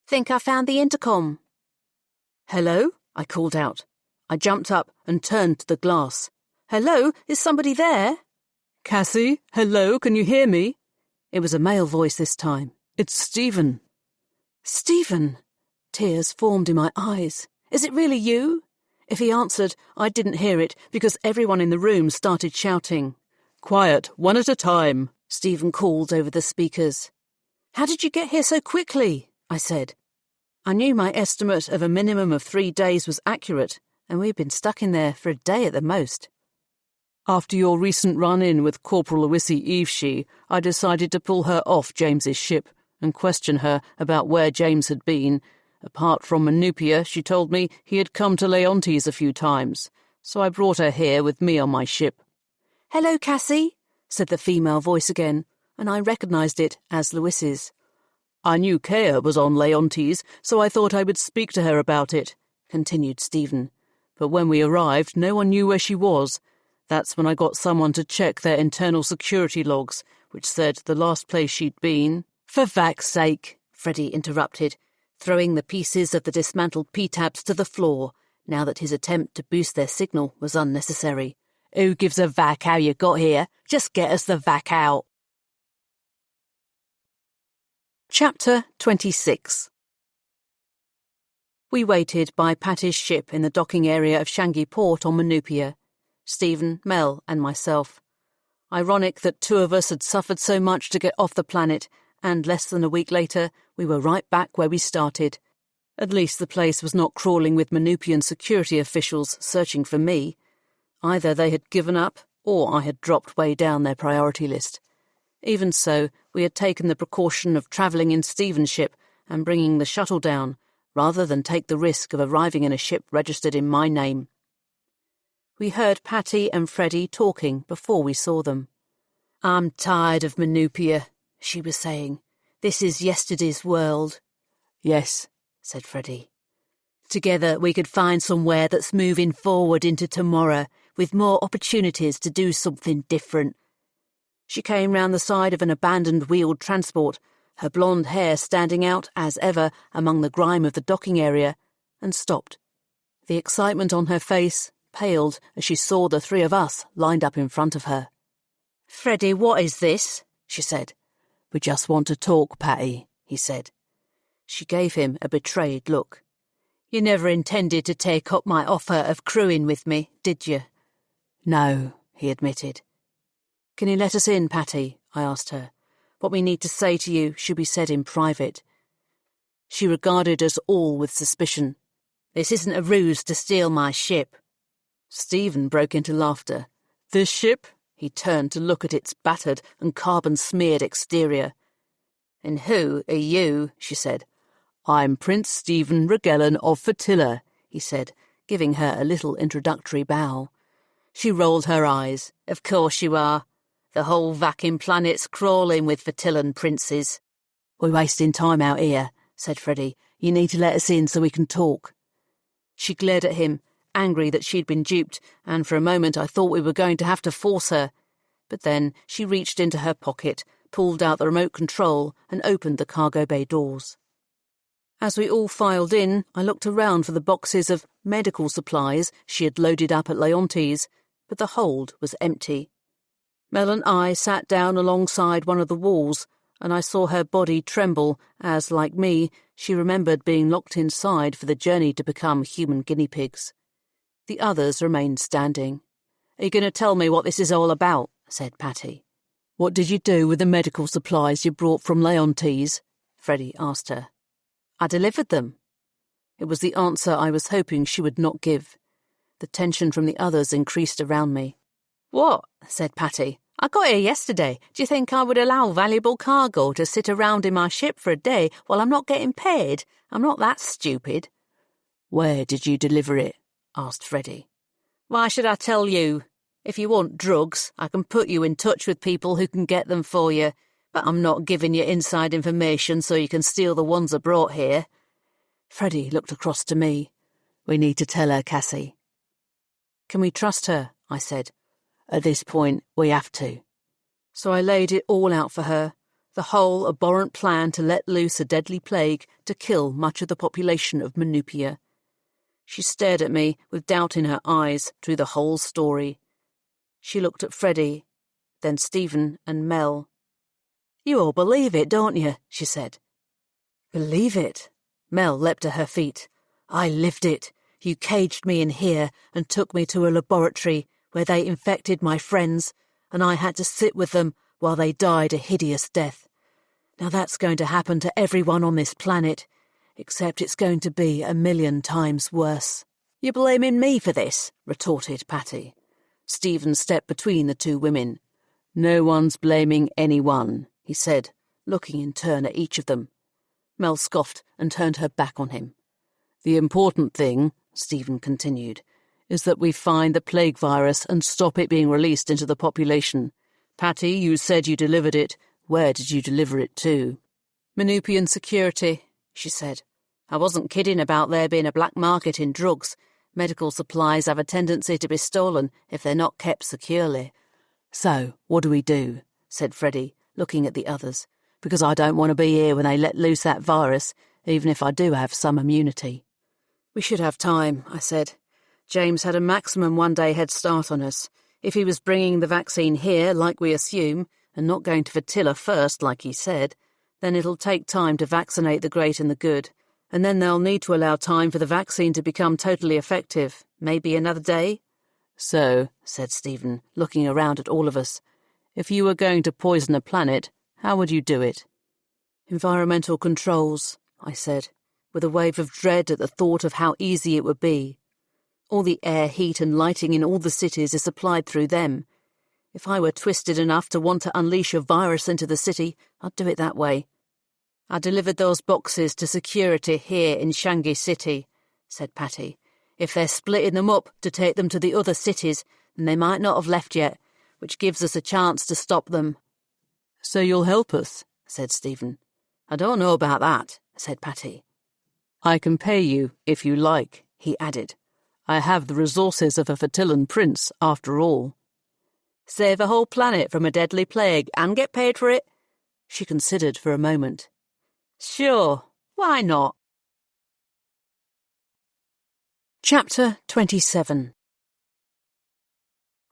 Think I found the intercom. Hello? I called out. I jumped up and turned to the glass. Hello? Is somebody there? Cassy? Hello? Can you hear me? It was a male voice this time. It's Stephen. Stephen! Tears formed in my eyes. Is it really you? If he answered, I didn't hear it because everyone in the room started shouting. Quiet, one at a time, Stephen called over the speakers. How did you get here so quickly? I said. I knew my estimate of a minimum of 3 days was accurate, and we'd been stuck in there for a day at the most. After your recent run-in with Corporal Lewisi Eveshee, I decided to pull her off James's ship and question her about where James had been. Apart from Menupia, she told me he had come to Leontes a few times, so I brought her here with me on my ship. Hello, Cassy, said the female voice again, and I recognised it as Lewis's. I knew Kea was on Leontes, so I thought I would speak to her about it, continued Stephen. But when we arrived, no one knew where she was. That's when I got someone to check their internal security logs, which said the last place she'd been... For Vac's sake, Freddie interrupted, throwing the pieces of the dismantled P-tabs to the floor, now that his attempt to boost their signal was unnecessary. Who gives a vac how you got here? Just get us the vac out. Chapter 26. We waited by Patty's ship in the docking area of Shangi Port on Menupia. Stephen, Mel, and myself. Ironic that 2 of us had suffered so much to get off the planet, and less than a week later, we were right back where we started. At least the place was not crawling with Menupian security officials searching for me. Either they had given up, or I had dropped way down their priority list. Even so, we had taken the precaution of travelling in Stephen's ship and bringing the shuttle down, rather than take the risk of arriving in a ship registered in my name. We heard Patty and Freddie talking before we saw them. I'm tired of Menupia, she was saying. This is yesterday's world. Yes, said Freddie. Together we could find somewhere that's moving forward into tomorrow, with more opportunities to do something different. She came round the side of an abandoned wheeled transport, her blonde hair standing out as ever among the grime of the docking area, and stopped. The excitement on her face paled as she saw the three of us lined up in front of her. "Freddie, what is this?" she said. "We just want to talk, Patty," he said. She gave him a betrayed look. "You never intended to take up my offer of crewing with me, did you?" "No," he admitted. "Can you let us in, Patty?" I asked her. "What we need to say to you should be said in private." She regarded us all with suspicion. "This isn't a ruse to steal my ship." Stephen broke into laughter. "This ship?" He turned to look at its battered and carbon-smeared exterior. "And who are you?" she said. "I'm Prince Stephen Regellan of Fertilla," he said, giving her a little introductory bow. She rolled her eyes. "Of course you are. The whole vacuum planet's crawling with Fertillan princes." "We're wasting time out here," said Freddie. "You need to let us in so we can talk." She glared at him, angry that she'd been duped, and for a moment I thought we were going to have to force her. But then she reached into her pocket, pulled out the remote control, and opened the cargo bay doors. As we all filed in, I looked around for the boxes of medical supplies she had loaded up at Leontes, but the hold was empty. Mel and I sat down alongside one of the walls, and I saw her body tremble as, like me, she remembered being locked inside for the journey to become human guinea pigs. The others remained standing. "Are you going to tell me what this is all about?" said Patty. "What did you do with the medical supplies you brought from Leontes?" Freddie asked her. "I delivered them." It was the answer I was hoping she would not give. The tension from the others increased around me. "What?" said Patty. "I got here yesterday. Do you think I would allow valuable cargo to sit around in my ship for a day while I'm not getting paid? I'm not that stupid." "Where did you deliver it?" asked Freddie. "Why should I tell you? If you want drugs, I can put you in touch with people who can get them for you, but I'm not giving you inside information so you can steal the ones I brought here." Freddie looked across to me. "We need to tell her, Cassy." "Can we trust her?" I said. "At this point, we have to." So I laid it all out for her, the whole abhorrent plan to let loose a deadly plague to kill much of the population of Manupia. She stared at me with doubt in her eyes through the whole story. She looked at Freddie, then Stephen and Mel. "You all believe it, don't you?" she said. "Believe it?" Mel leapt to her feet. "I lived it. You caged me in here and took me to a laboratory where they infected my friends, and I had to sit with them while they died a hideous death. Now that's going to happen to everyone on this planet, except it's going to be 1,000,000 times worse." "You're blaming me for this?" retorted Patty. Stephen stepped between the two women. "No one's blaming anyone," he said, looking in turn at each of them. Mel scoffed and turned her back on him. "The important thing," Stephen continued, "is that we find the plague virus and stop it being released into the population. Patty, you said you delivered it. Where did you deliver it to?" "Manupian security," she said. "I wasn't kidding about there being a black market in drugs. Medical supplies have a tendency to be stolen if they're not kept securely." "So, what do we do?" said Freddie, looking at the others. "Because I don't want to be here when they let loose that virus, even if I do have some immunity." "We should have time," I said. "James had a maximum one-day head start on us. If he was bringing the vaccine here, like we assume, and not going to Fertilla first, like he said, then it'll take time to vaccinate the great and the good. And then they'll need to allow time for the vaccine to become totally effective. Maybe another day." "So," said Stephen, looking around at all of us, "if you were going to poison a planet, how would you do it?" "Environmental controls," I said, with a wave of dread at the thought of how easy it would be. All the air, heat and lighting in all the cities is supplied through them. If I were twisted enough to want to unleash a virus into the city, I'd do it that way. "I delivered those boxes to security here in Shanghai City," said Patty. "If they're splitting them up to take them to the other cities, then they might not have left yet, which gives us a chance to stop them." "So you'll help us?" said Stephen. "I don't know about that," said Patty. "I can pay you, if you like," he added. "I have the resources of a Fertillan prince, after all." "Save a whole planet from a deadly plague and get paid for it?" She considered for a moment. Sure, why not? Chapter 27.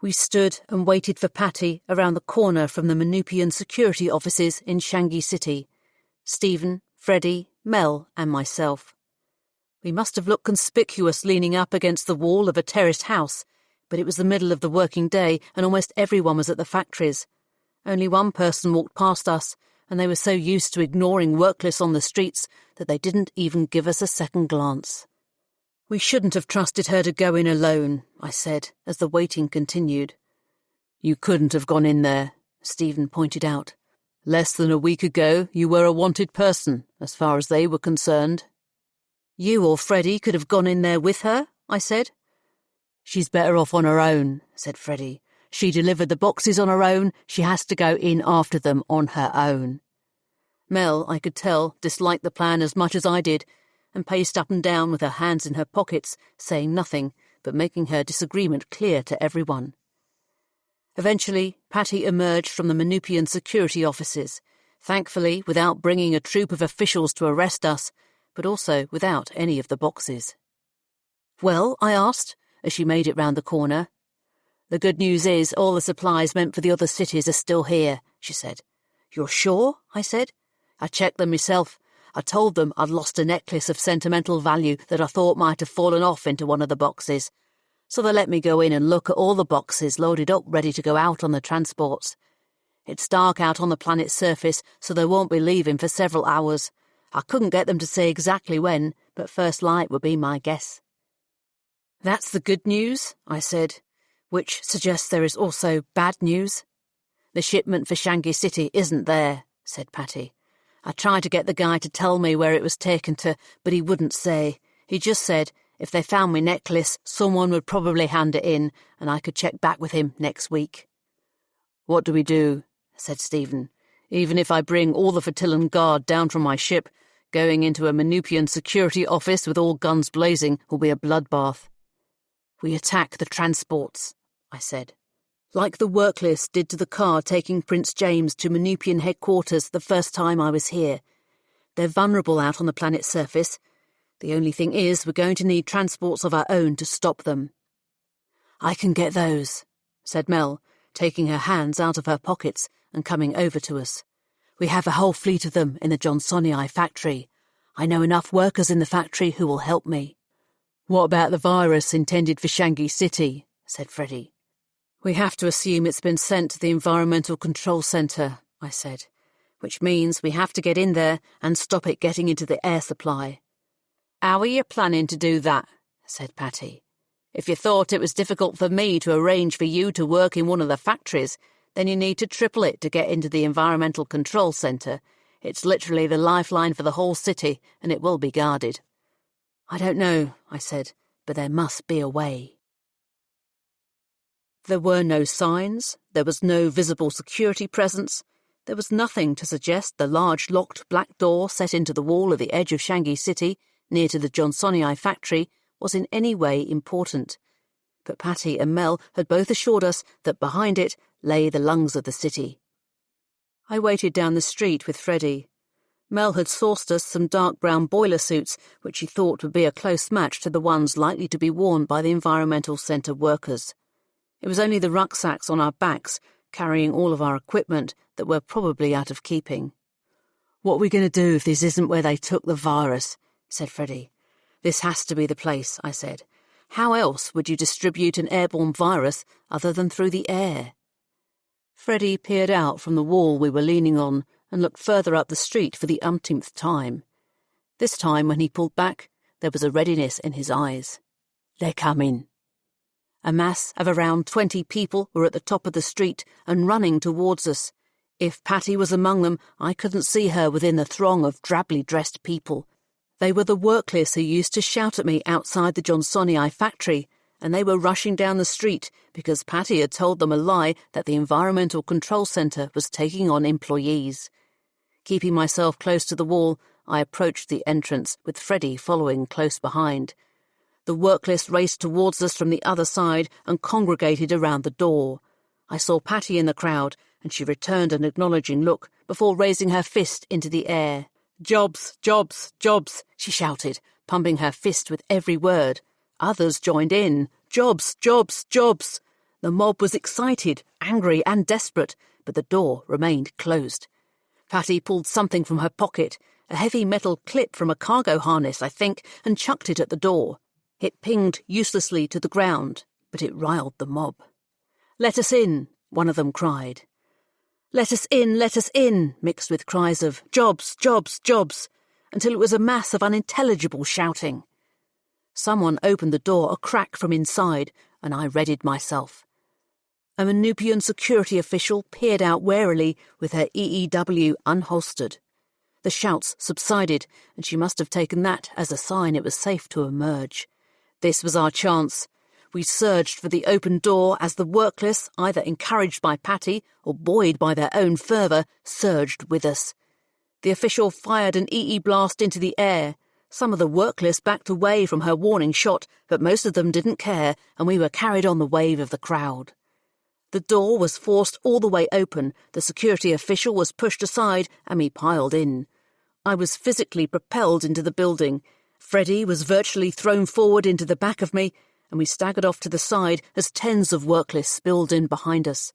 We stood and waited for Patty around the corner from the Manupian security offices in Shangi City. Stephen, Freddie, Mel and myself. We must have looked conspicuous leaning up against the wall of a terraced house, but it was the middle of the working day and almost everyone was at the factories. Only one person walked past us, and they were so used to ignoring workless on the streets that they didn't even give us a second glance. We shouldn't have trusted her to go in alone, I said, as the waiting continued. You couldn't have gone in there, Stephen pointed out. Less than a week ago, you were a wanted person, as far as they were concerned. You or Freddie could have gone in there with her, I said. She's better off on her own, said Freddie. She delivered the boxes on her own, she has to go in after them on her own. Mel, I could tell, disliked the plan as much as I did, and paced up and down with her hands in her pockets, saying nothing, but making her disagreement clear to everyone. Eventually, Patty emerged from the Manupian security offices, thankfully without bringing a troop of officials to arrest us, but also without any of the boxes. Well, I asked, as she made it round the corner. The good news is all the supplies meant for the other cities are still here, she said. You're sure? I said. I checked them myself. I told them I'd lost a necklace of sentimental value that I thought might have fallen off into one of the boxes. So they let me go in and look at all the boxes loaded up ready to go out on the transports. It's dark out on the planet's surface, so they won't be leaving for several hours. I couldn't get them to say exactly when, but first light would be my guess. That's the good news, I said, which suggests there is also bad news. The shipment for Shangi City isn't there, said Patty. I tried to get the guy to tell me where it was taken to, but he wouldn't say. He just said if they found my necklace, someone would probably hand it in, and I could check back with him next week. What do we do? Said Stephen. Even if I bring all the Fertillan Guard down from my ship, going into a Manupian security office with all guns blazing will be a bloodbath. We attack the transports, I said. Like the workless did to the car taking Prince James to Manupian headquarters the first time I was here. They're vulnerable out on the planet's surface. The only thing is we're going to need transports of our own to stop them. I can get those, said Mel, taking her hands out of her pockets and coming over to us. We have a whole fleet of them in the Johnsonii factory. I know enough workers in the factory who will help me. What about the virus intended for Shangi City? Said Freddie. We have to assume it's been sent to the Environmental Control Centre, I said, which means we have to get in there and stop it getting into the air supply. How are you planning to do that? Said Patty. If you thought it was difficult for me to arrange for you to work in one of the factories, then you need to triple it to get into the Environmental Control Centre. It's literally the lifeline for the whole city, and it will be guarded. I don't know, I said, but there must be a way. There were no signs, there was no visible security presence, there was nothing to suggest the large locked black door set into the wall at the edge of Shangi City, near to the Johnsonii factory, was in any way important. But Patty and Mel had both assured us that behind it lay the lungs of the city. I waited down the street with Freddie. Mel had sourced us some dark brown boiler suits, which she thought would be a close match to the ones likely to be worn by the Environmental Centre workers. It was only the rucksacks on our backs, carrying all of our equipment, that were probably out of keeping. What are we going to do if this isn't where they took the virus? Said Freddie. This has to be the place, I said. How else would you distribute an airborne virus other than through the air? Freddie peered out from the wall we were leaning on and looked further up the street for the umpteenth time. This time, when he pulled back, there was a readiness in his eyes. They're coming. A mass of around 20 people were at the top of the street and running towards us. If Patty was among them, I couldn't see her within the throng of drably dressed people. They were the workless who used to shout at me outside the Johnsonii factory, and they were rushing down the street because Patty had told them a lie that the Environmental Control Centre was taking on employees. Keeping myself close to the wall, I approached the entrance, with Freddie following close behind. The workless raced towards us from the other side and congregated around the door. I saw Patty in the crowd, and she returned an acknowledging look before raising her fist into the air. "Jobs, jobs, jobs," she shouted, pumping her fist with every word. Others joined in. "Jobs, jobs, jobs." The mob was excited, angry and desperate, but the door remained closed. Patty pulled something from her pocket, a heavy metal clip from a cargo harness, I think, and chucked it at the door. It pinged uselessly to the ground, but it riled the mob. "Let us in," one of them cried. Let us in," mixed with cries of "Jobs, jobs, jobs," until it was a mass of unintelligible shouting. Someone opened the door a crack from inside, and I readied myself. A Manupian security official peered out warily with her EEW unholstered. The shouts subsided, and she must have taken that as a sign it was safe to emerge. This was our chance. We surged for the open door as the workless, either encouraged by Patty or buoyed by their own fervour, surged with us. The official fired an EE blast into the air. Some of the workless backed away from her warning shot, but most of them didn't care, and we were carried on the wave of the crowd. The door was forced all the way open, the security official was pushed aside, and we piled in. I was physically propelled into the building. Freddie was virtually thrown forward into the back of me, and we staggered off to the side as tens of workless spilled in behind us.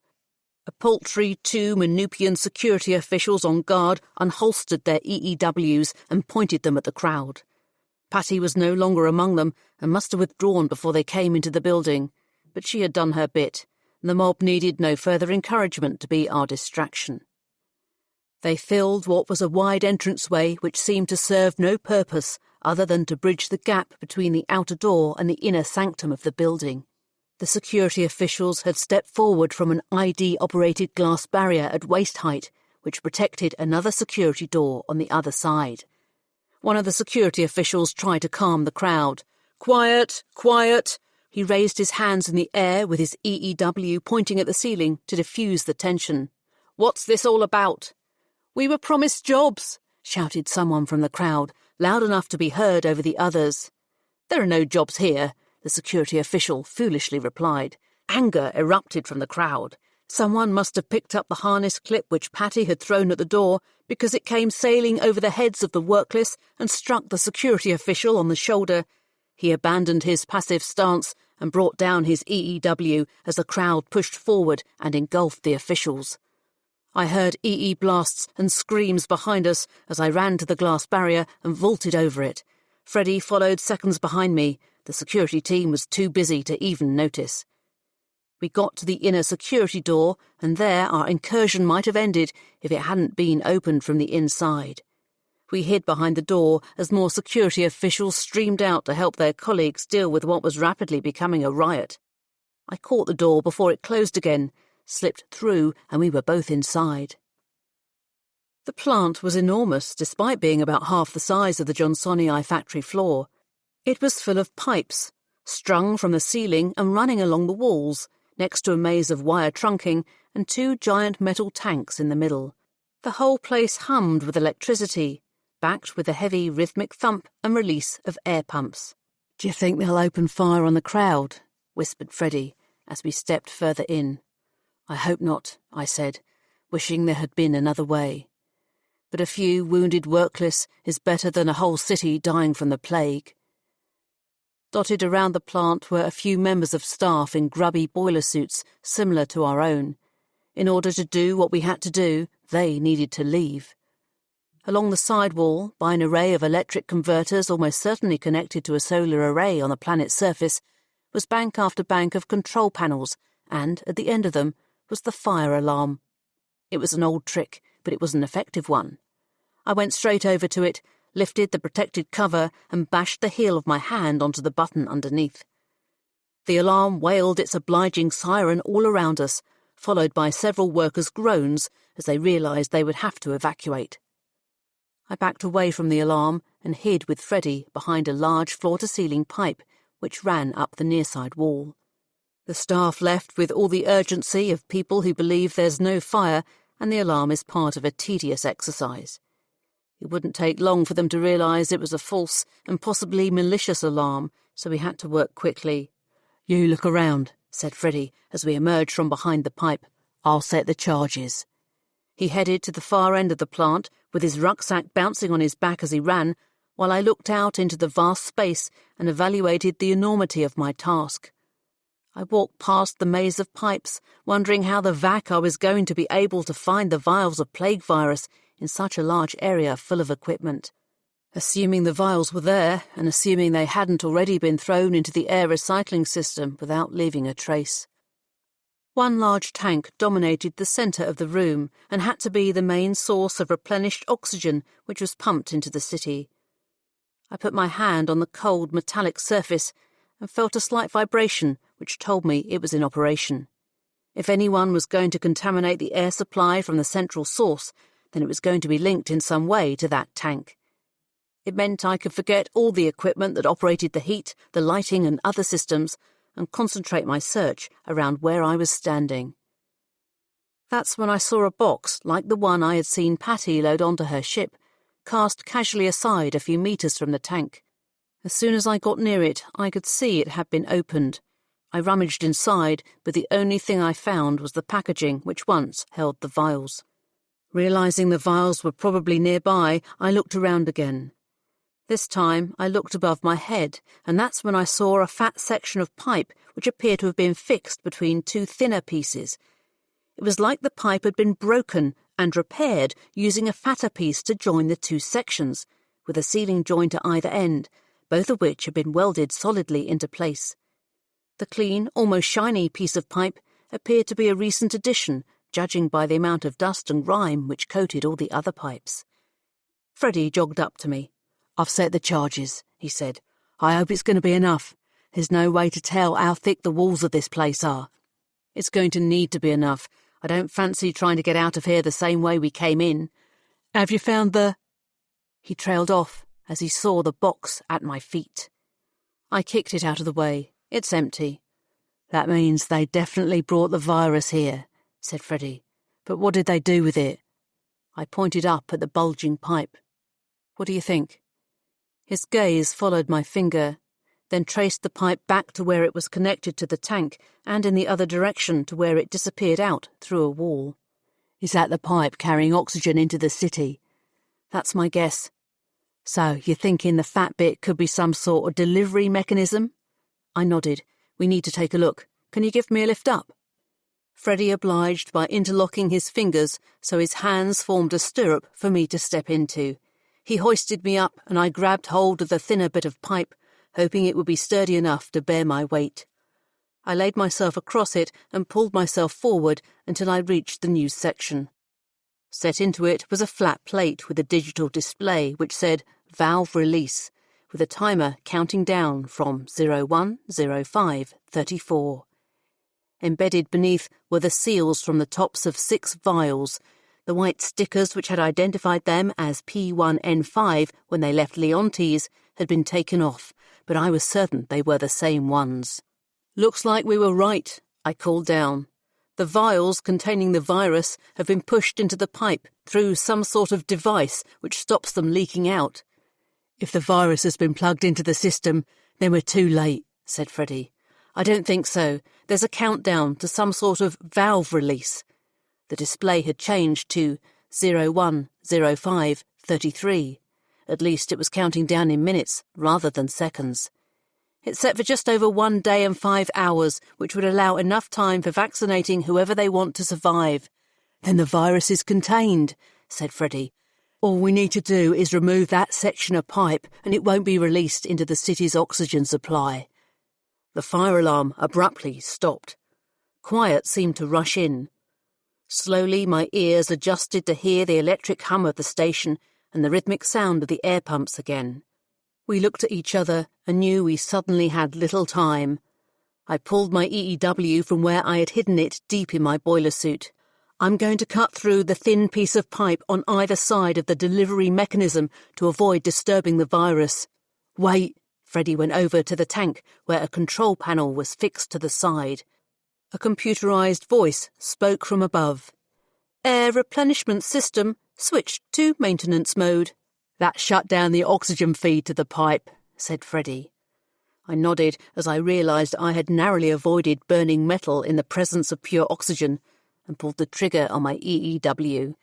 A paltry 2 Manupian security officials on guard unholstered their EEWs and pointed them at the crowd. Patty was no longer among them and must have withdrawn before they came into the building, but she had done her bit, and the mob needed no further encouragement to be our distraction. They filled what was a wide entranceway which seemed to serve no purpose other than to bridge the gap between the outer door and the inner sanctum of the building. The security officials had stepped forward from an ID-operated glass barrier at waist height, which protected another security door on the other side. One of the security officials tried to calm the crowd. "Quiet, quiet!" He raised his hands in the air with his EEW pointing at the ceiling to diffuse the tension. "What's this all about?" "We were promised jobs," shouted someone from the crowd, loud enough to be heard over the others. "There are no jobs here," the security official foolishly replied. Anger erupted from the crowd. Someone must have picked up the harness clip which Patty had thrown at the door, because it came sailing over the heads of the workless and struck the security official on the shoulder. He abandoned his passive stance and brought down his EEW as the crowd pushed forward and engulfed the officials. I heard EE blasts and screams behind us as I ran to the glass barrier and vaulted over it. Freddie followed seconds behind me. The security team was too busy to even notice. We got to the inner security door, and there our incursion might have ended if it hadn't been opened from the inside. We hid behind the door as more security officials streamed out to help their colleagues deal with what was rapidly becoming a riot. I caught the door before it closed again, slipped through, and we were both inside. The plant was enormous, despite being about half the size of the Johnsonii factory floor. It was full of pipes, strung from the ceiling and running along the walls, next to a maze of wire trunking and 2 giant metal tanks in the middle. The whole place hummed with electricity, backed with a heavy rhythmic thump and release of air pumps. "Do you think they'll open fire on the crowd?" whispered Freddie as we stepped further in. "I hope not," I said, wishing there had been another way. But a few wounded workless is better than a whole city dying from the plague. Dotted around the plant were a few members of staff in grubby boiler suits similar to our own. In order to do what we had to do, they needed to leave. Along the side wall, by an array of electric converters almost certainly connected to a solar array on the planet's surface, was bank after bank of control panels, and, at the end of them, was the fire alarm. It was an old trick, but it was an effective one. I went straight over to it, lifted the protected cover, and bashed the heel of my hand onto the button underneath. The alarm wailed its obliging siren all around us, followed by several workers' groans as they realised they would have to evacuate. I backed away from the alarm and hid with Freddie behind a large floor-to-ceiling pipe which ran up the near-side wall. The staff left with all the urgency of people who believe there's no fire and the alarm is part of a tedious exercise. It wouldn't take long for them to realise it was a false and possibly malicious alarm, so we had to work quickly. "You look around," said Freddie as we emerged from behind the pipe. I'll set the charges. He headed to the far end of the plant, with his rucksack bouncing on his back as he ran, while I looked out into the vast space and evaluated the enormity of my task. I walked past the maze of pipes, wondering how the vac I was going to be able to find the vials of plague virus in such a large area full of equipment. Assuming the vials were there, and assuming they hadn't already been thrown into the air recycling system without leaving a trace. One large tank dominated the centre of the room and had to be the main source of replenished oxygen which was pumped into the city. I put my hand on the cold metallic surface and felt a slight vibration which told me it was in operation. If anyone was going to contaminate the air supply from the central source, then it was going to be linked in some way to that tank. It meant I could forget all the equipment that operated the heat, the lighting and other systems, and concentrate my search around where I was standing. That's when I saw a box like the one I had seen Patty load onto her ship, cast casually aside a few metres from the tank. As soon as I got near it, I could see it had been opened. I rummaged inside, but the only thing I found was the packaging which once held the vials. Realising the vials were probably nearby, I looked around again. This time I looked above my head, and that's when I saw a fat section of pipe which appeared to have been fixed between two thinner pieces. It was like the pipe had been broken and repaired using a fatter piece to join the two sections, with a sealing joint at either end, both of which had been welded solidly into place. The clean, almost shiny piece of pipe appeared to be a recent addition, judging by the amount of dust and grime which coated all the other pipes. Freddie jogged up to me. "I've set the charges," he said. "I hope it's going to be enough. There's no way to tell how thick the walls of this place are." "It's going to need to be enough. I don't fancy trying to get out of here the same way we came in. Have you found the—" He trailed off as he saw the box at my feet. I kicked it out of the way. "It's empty." "That means they definitely brought the virus here," said Freddie. "But what did they do with it?" I pointed up at the bulging pipe. "What do you think?" His gaze followed my finger, then traced the pipe back to where it was connected to the tank and in the other direction to where it disappeared out through a wall. "Is that the pipe carrying oxygen into the city?" "That's my guess." "So you're thinking the fat bit could be some sort of delivery mechanism?" I nodded. "We need to take a look. Can you give me a lift up?" Freddie obliged by interlocking his fingers so his hands formed a stirrup for me to step into. He hoisted me up and I grabbed hold of the thinner bit of pipe, hoping it would be sturdy enough to bear my weight. I laid myself across it and pulled myself forward until I reached the news section. Set into it was a flat plate with a digital display which said "Valve Release," with a timer counting down from 01:05:34. Embedded beneath were the seals from the tops of 6 vials. The white stickers which had identified them as P1N5 when they left Leontes had been taken off, but I was certain they were the same ones. "Looks like we were right," I called down. "The vials containing the virus have been pushed into the pipe through some sort of device which stops them leaking out." "If the virus has been plugged into the system, then we're too late," said Freddie. "I don't think so. There's a countdown to some sort of valve release." The display had changed to 01:05:33. At least it was counting down in minutes rather than seconds. "It's set for just over 1 day and 5 hours, which would allow enough time for vaccinating whoever they want to survive." "Then the virus is contained," said Freddie. "All we need to do is remove that section of pipe and it won't be released into the city's oxygen supply." The fire alarm abruptly stopped. Quiet seemed to rush in. Slowly my ears adjusted to hear the electric hum of the station and the rhythmic sound of the air pumps again. We looked at each other and knew we suddenly had little time. I pulled my EEW from where I had hidden it deep in my boiler suit. "I'm going to cut through the thin piece of pipe on either side of the delivery mechanism to avoid disturbing the virus." "Wait." Freddie went over to the tank where a control panel was fixed to the side. A computerized voice spoke from above. "Air replenishment system switched to maintenance mode." "That shut down the oxygen feed to the pipe," said Freddie. I nodded as I realised I had narrowly avoided burning metal in the presence of pure oxygen, and pulled the trigger on my EEW.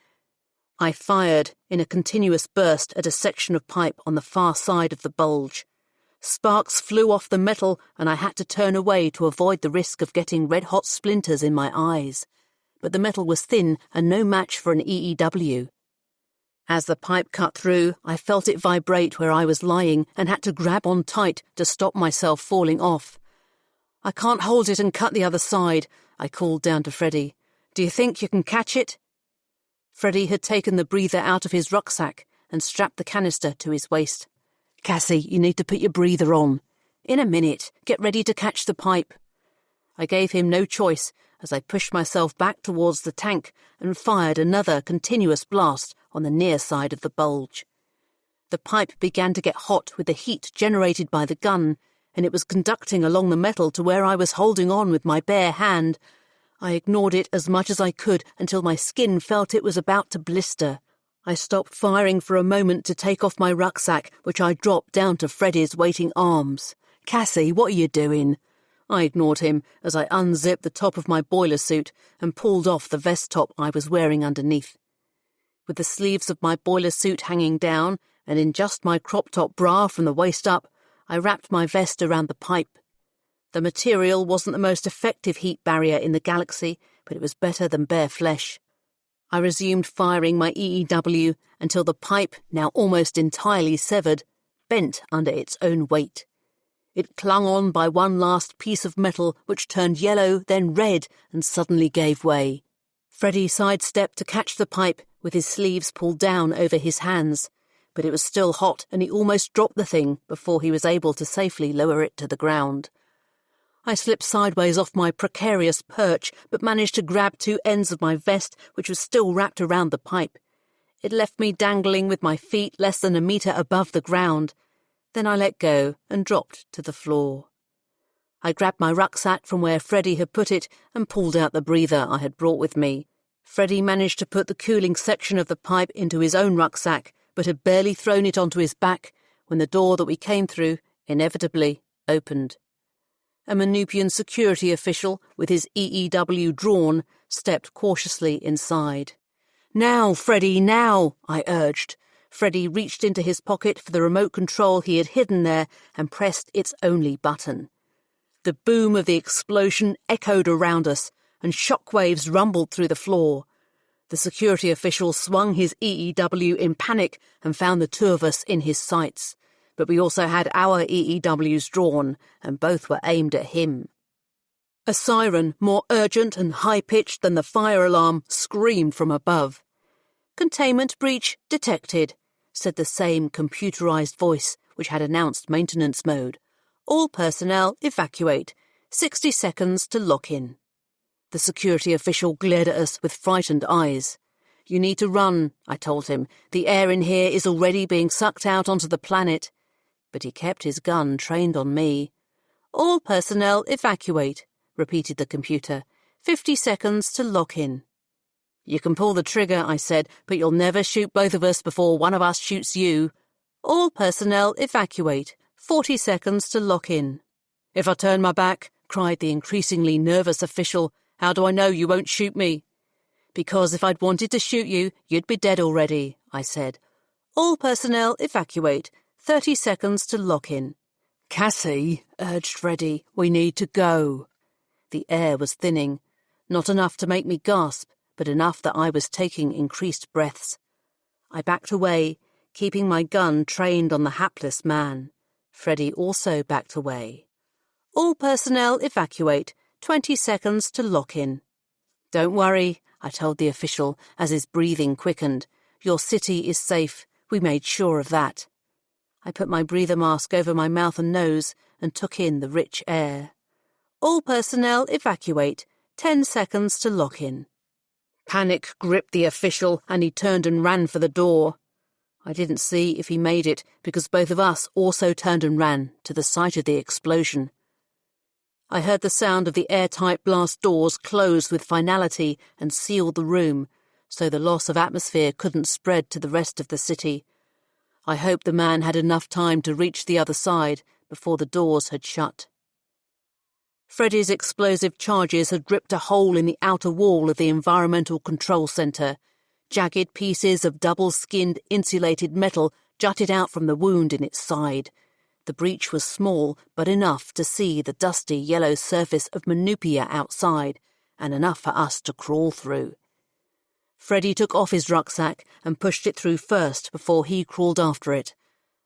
I fired in a continuous burst at a section of pipe on the far side of the bulge. Sparks flew off the metal, and I had to turn away to avoid the risk of getting red-hot splinters in my eyes. But the metal was thin and no match for an EEW. As the pipe cut through, I felt it vibrate where I was lying and had to grab on tight to stop myself falling off. "I can't hold it and cut the other side," I called down to Freddie. "Do you think you can catch it?" Freddie had taken the breather out of his rucksack and strapped the canister to his waist. "Cassy, you need to put your breather on." "In a minute. Get ready to catch the pipe." I gave him no choice as I pushed myself back towards the tank and fired another continuous blast on the near side of the bulge. The pipe began to get hot with the heat generated by the gun, and it was conducting along the metal to where I was holding on with my bare hand. I ignored it as much as I could until my skin felt it was about to blister. I stopped firing for a moment to take off my rucksack, which I dropped down to Freddie's waiting arms. "Cassy, what are you doing?" I ignored him as I unzipped the top of my boiler suit and pulled off the vest top I was wearing underneath. With the sleeves of my boiler suit hanging down and in just my crop-top bra from the waist up, I wrapped my vest around the pipe. The material wasn't the most effective heat barrier in the galaxy, but it was better than bare flesh. I resumed firing my EEW until the pipe, now almost entirely severed, bent under its own weight. It clung on by one last piece of metal which turned yellow, then red, and suddenly gave way. Freddie sidestepped to catch the pipe with his sleeves pulled down over his hands, but it was still hot and he almost dropped the thing before he was able to safely lower it to the ground. I slipped sideways off my precarious perch, but managed to grab two ends of my vest, which was still wrapped around the pipe. It left me dangling with my feet less than a metre above the ground. Then I let go and dropped to the floor. I grabbed my rucksack from where Freddie had put it and pulled out the breather I had brought with me. Freddie managed to put the cooling section of the pipe into his own rucksack, but had barely thrown it onto his back when the door that we came through inevitably opened. A Manupian security official, with his EEW drawn, stepped cautiously inside. "Now, Freddie, now!" I urged. Freddie reached into his pocket for the remote control he had hidden there and pressed its only button. The boom of the explosion echoed around us, and shockwaves rumbled through the floor. The security official swung his EEW in panic and found the two of us in his sights. But we also had our EEWs drawn, and both were aimed at him. A siren, more urgent and high-pitched than the fire alarm, screamed from above. "Containment breach detected," said the same computerized voice which had announced maintenance mode. "All personnel evacuate. 60 seconds to lock in." The security official glared at us with frightened eyes. "You need to run," I told him. "The air in here is already being sucked out onto the planet." But he kept his gun trained on me. "All personnel evacuate," repeated the computer. 50 seconds to lock in. "You can pull the trigger," I said, "but you'll never shoot both of us before one of us shoots you." "All personnel evacuate. 40 seconds to lock in." "If I turn my back," cried the increasingly nervous official, "how do I know you won't shoot me?" "Because if I'd wanted to shoot you, you'd be dead already," I said. "All personnel evacuate. 30 seconds to lock in." "Cassy," urged Freddie, "we need to go." The air was thinning, not enough to make me gasp, but enough that I was taking increased breaths. I backed away, keeping my gun trained on the hapless man. Freddie also backed away. "All personnel evacuate. 20 seconds to lock in." "Don't worry," I told the official as his breathing quickened. "Your city is safe. We made sure of that." I put my breather mask over my mouth and nose and took in the rich air. "All personnel evacuate. 10 seconds to lock in." Panic gripped the official and he turned and ran for the door. I didn't see if he made it because both of us also turned and ran to the site of the explosion. I heard the sound of the airtight blast doors close with finality and sealed the room, so the loss of atmosphere couldn't spread to the rest of the city. I hoped the man had enough time to reach the other side before the doors had shut. Freddie's explosive charges had ripped a hole in the outer wall of the environmental control centre. Jagged pieces of double-skinned insulated metal jutted out from the wound in its side. The breach was small, but enough to see the dusty yellow surface of Manupia outside, and enough for us to crawl through. Freddie took off his rucksack and pushed it through first before he crawled after it.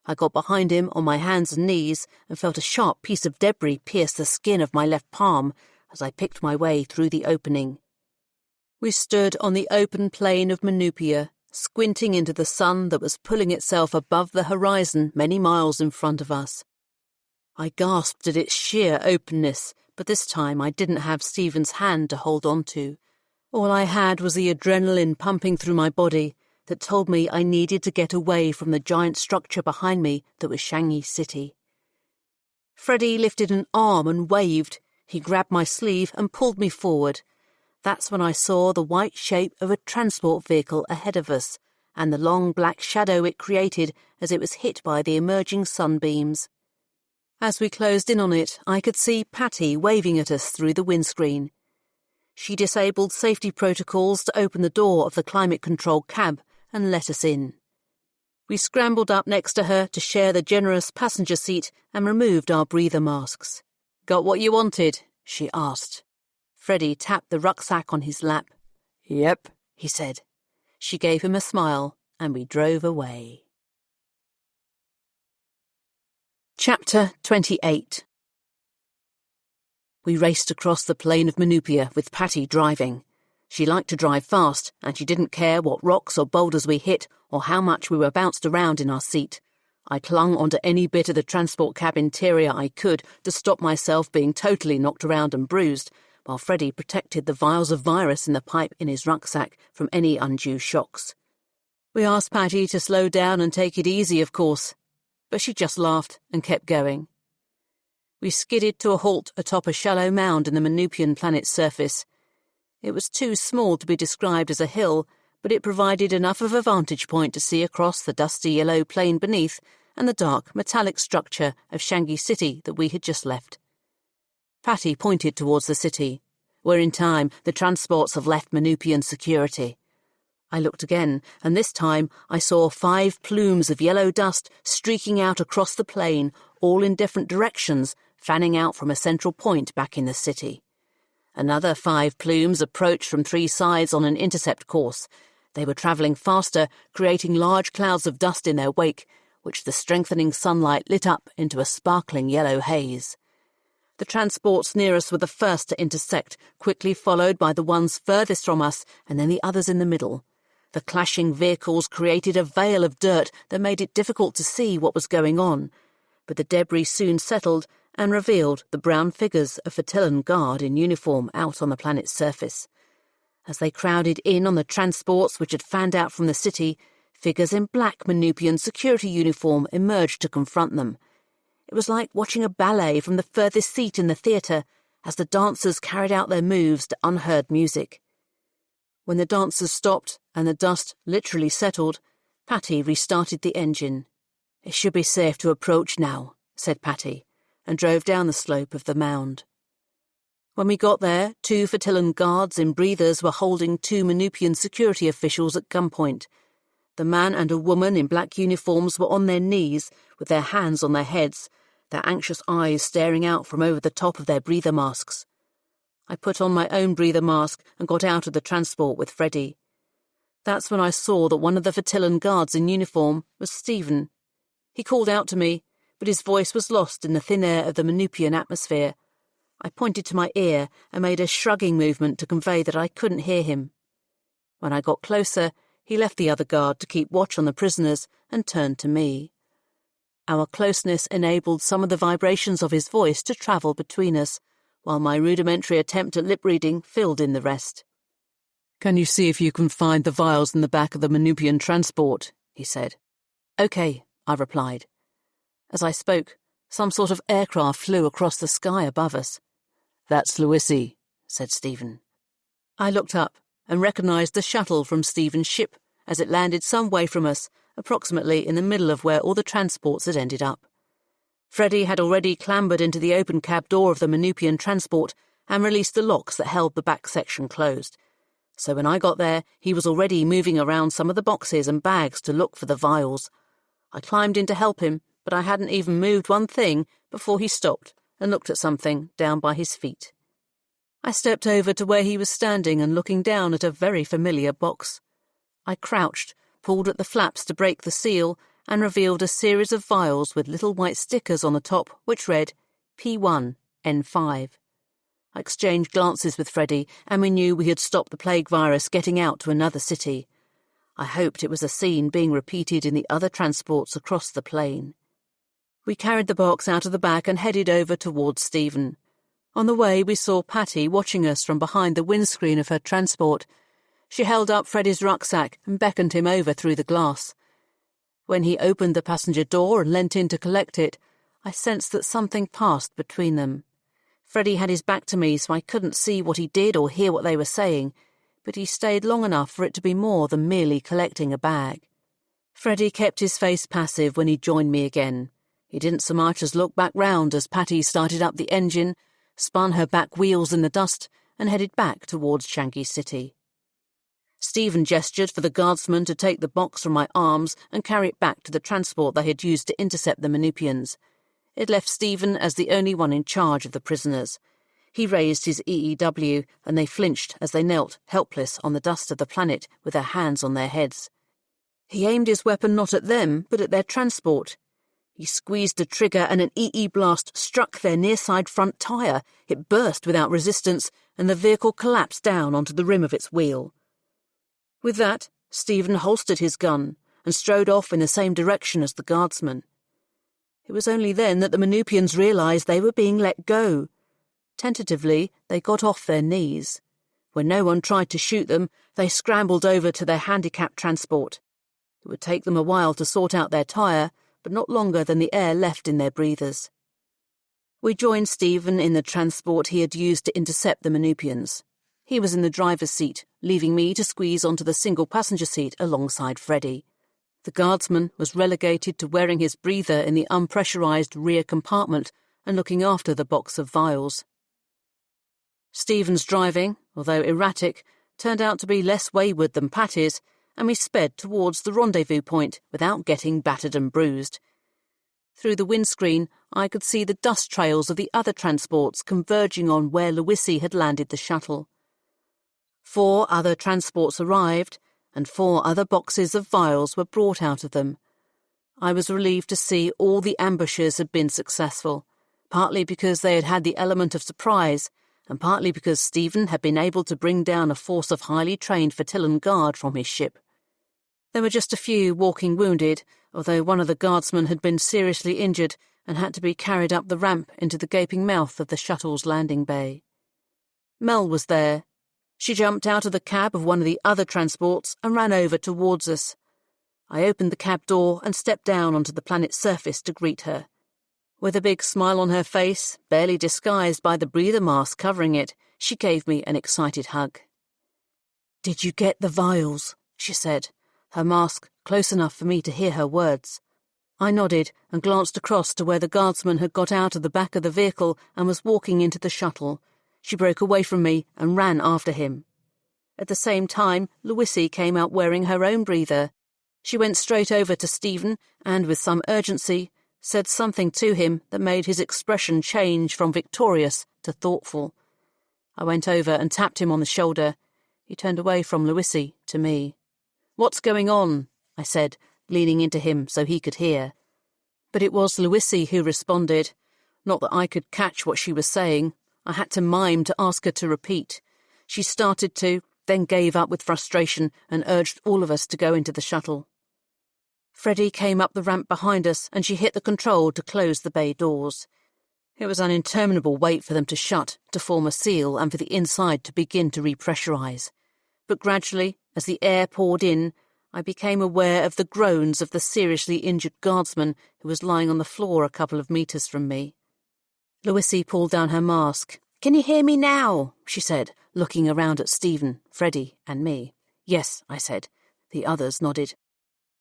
I got behind him on my hands and knees and felt a sharp piece of debris pierce the skin of my left palm as I picked my way through the opening. We stood on the open plain of Manupia, squinting into the sun that was pulling itself above the horizon many miles in front of us. I gasped at its sheer openness, but this time I didn't have Stephen's hand to hold on to. All I had was the adrenaline pumping through my body that told me I needed to get away from the giant structure behind me that was Shangi City. Freddie lifted an arm and waved. He grabbed my sleeve and pulled me forward. That's when I saw the white shape of a transport vehicle ahead of us and the long black shadow it created as it was hit by the emerging sunbeams. As we closed in on it, I could see Patty waving at us through the windscreen. She disabled safety protocols to open the door of the climate-controlled cab and let us in. We scrambled up next to her to share the generous passenger seat and removed our breather masks. "Got what you wanted?" she asked. Freddie tapped the rucksack on his lap. "Yep," he said. She gave him a smile, and we drove away. Chapter 28. We raced across the plain of Manupia with Patty driving. She liked to drive fast, and she didn't care what rocks or boulders we hit or how much we were bounced around in our seat. I clung onto any bit of the transport cab interior I could to stop myself being totally knocked around and bruised, while Freddie protected the vials of virus in the pipe in his rucksack from any undue shocks. We asked Patty to slow down and take it easy, of course, but she just laughed and kept going. We skidded to a halt atop a shallow mound in the Manupian planet's surface. It was too small to be described as a hill, but it provided enough of a vantage point to see across the dusty yellow plain beneath and the dark, metallic structure of Shangi City that we had just left. Patty pointed towards the city. "We're in time. The transports have left Manupian security." I looked again, and this time I saw 5 plumes of yellow dust streaking out across the plain, all in different directions, fanning out from a central point back in the city. Another 5 plumes approached from 3 sides on an intercept course. They were travelling faster, creating large clouds of dust in their wake, which the strengthening sunlight lit up into a sparkling yellow haze. The transports near us were the first to intersect, quickly followed by the ones furthest from us and then the others in the middle. The clashing vehicles created a veil of dirt that made it difficult to see what was going on, but the debris soon settled and revealed the brown figures of Fertillan Guard in uniform out on the planet's surface. As they crowded in on the transports which had fanned out from the city, figures in black Manupian security uniform emerged to confront them. It was like watching a ballet from the furthest seat in the theatre as the dancers carried out their moves to unheard music. When the dancers stopped and the dust literally settled, Patty restarted the engine. "It should be safe to approach now," said Patty, and drove down the slope of the mound. When we got there, 2 Fertillan guards in breathers were holding 2 Manupian security officials at gunpoint. The man and a woman in black uniforms were on their knees, with their hands on their heads, their anxious eyes staring out from over the top of their breather masks. I put on my own breather mask and got out of the transport with Freddie. That's when I saw that one of the Fertillan guards in uniform was Stephen. He called out to me, but his voice was lost in the thin air of the Manupian atmosphere. I pointed to my ear and made a shrugging movement to convey that I couldn't hear him. When I got closer, he left the other guard to keep watch on the prisoners and turned to me. Our closeness enabled some of the vibrations of his voice to travel between us, while my rudimentary attempt at lip-reading filled in the rest. "Can you see if you can find the vials in the back of the Manupian transport?" he said. "Okay," I replied. As I spoke, some sort of aircraft flew across the sky above us. "That's Luisi," said Stephen. I looked up and recognised the shuttle from Stephen's ship as it landed some way from us, approximately in the middle of where all the transports had ended up. Freddie had already clambered into the open cab door of the Manupian transport and released the locks that held the back section closed. So when I got there, he was already moving around some of the boxes and bags to look for the vials. I climbed in to help him, but I hadn't even moved one thing before he stopped and looked at something down by his feet. I stepped over to where he was standing and looking down at a very familiar box. I crouched, pulled at the flaps to break the seal, and revealed a series of vials with little white stickers on the top which read P1, N5. I exchanged glances with Freddie, and we knew we had stopped the plague virus getting out to another city. I hoped it was a scene being repeated in the other transports across the plain. We carried the box out of the back and headed over towards Stephen. On the way, we saw Patty watching us from behind the windscreen of her transport. She held up Freddie's rucksack and beckoned him over through the glass. When he opened the passenger door and leant in to collect it, I sensed that something passed between them. Freddie had his back to me, so I couldn't see what he did or hear what they were saying, but he stayed long enough for it to be more than merely collecting a bag. Freddie kept his face passive when he joined me again. He didn't so much as look back round as Patty started up the engine, spun her back wheels in the dust, and headed back towards Shanky City. Stephen gestured for the guardsman to take the box from my arms and carry it back to the transport they had used to intercept the Manupians. It left Stephen as the only one in charge of the prisoners. He raised his EEW, and they flinched as they knelt, helpless, on the dust of the planet with their hands on their heads. He aimed his weapon not at them, but at their transport. He squeezed the trigger and an EE blast struck their near-side front tyre. It burst without resistance, and the vehicle collapsed down onto the rim of its wheel. With that, Stephen holstered his gun and strode off in the same direction as the guardsman. It was only then that the Manupians realised they were being let go. Tentatively, they got off their knees. When no one tried to shoot them, they scrambled over to their handicapped transport. It would take them a while to sort out their tyre, but not longer than the air left in their breathers. We joined Stephen in the transport he had used to intercept the Manupians. He was in the driver's seat, leaving me to squeeze onto the single-passenger seat alongside Freddie. The guardsman was relegated to wearing his breather in the unpressurised rear compartment and looking after the box of vials. Stephen's driving, although erratic, turned out to be less wayward than Patty's, and we sped towards the rendezvous point without getting battered and bruised. Through the windscreen, I could see the dust trails of the other transports converging on where Lewisi had landed the shuttle. 4 other transports arrived, and 4 other boxes of vials were brought out of them. I was relieved to see all the ambushes had been successful, partly because they had had the element of surprise, and partly because Stephen had been able to bring down a force of highly trained Fertillan guard from his ship. There were just a few walking wounded, although one of the guardsmen had been seriously injured and had to be carried up the ramp into the gaping mouth of the shuttle's landing bay. Mel was there. She jumped out of the cab of one of the other transports and ran over towards us. I opened the cab door and stepped down onto the planet's surface to greet her. With a big smile on her face, barely disguised by the breather mask covering it, she gave me an excited hug. "Did you get the vials?" she said, her mask close enough for me to hear her words. I nodded and glanced across to where the guardsman had got out of the back of the vehicle and was walking into the shuttle. She broke away from me and ran after him. At the same time, Lewisi came out wearing her own breather. She went straight over to Stephen and, with some urgency, said something to him that made his expression change from victorious to thoughtful. I went over and tapped him on the shoulder. He turned away from Lewisi to me. "What's going on?" I said, leaning into him so he could hear. But it was Lewisi who responded. Not that I could catch what she was saying. I had to mime to ask her to repeat. She started to, then gave up with frustration and urged all of us to go into the shuttle. Freddie came up the ramp behind us and she hit the control to close the bay doors. It was an interminable wait for them to shut, to form a seal, and for the inside to begin to repressurise. But gradually, as the air poured in, I became aware of the groans of the seriously injured guardsman who was lying on the floor a couple of metres from me. Lewisi pulled down her mask. "Can you hear me now?" she said, looking around at Stephen, Freddie, and me. "Yes," I said. The others nodded.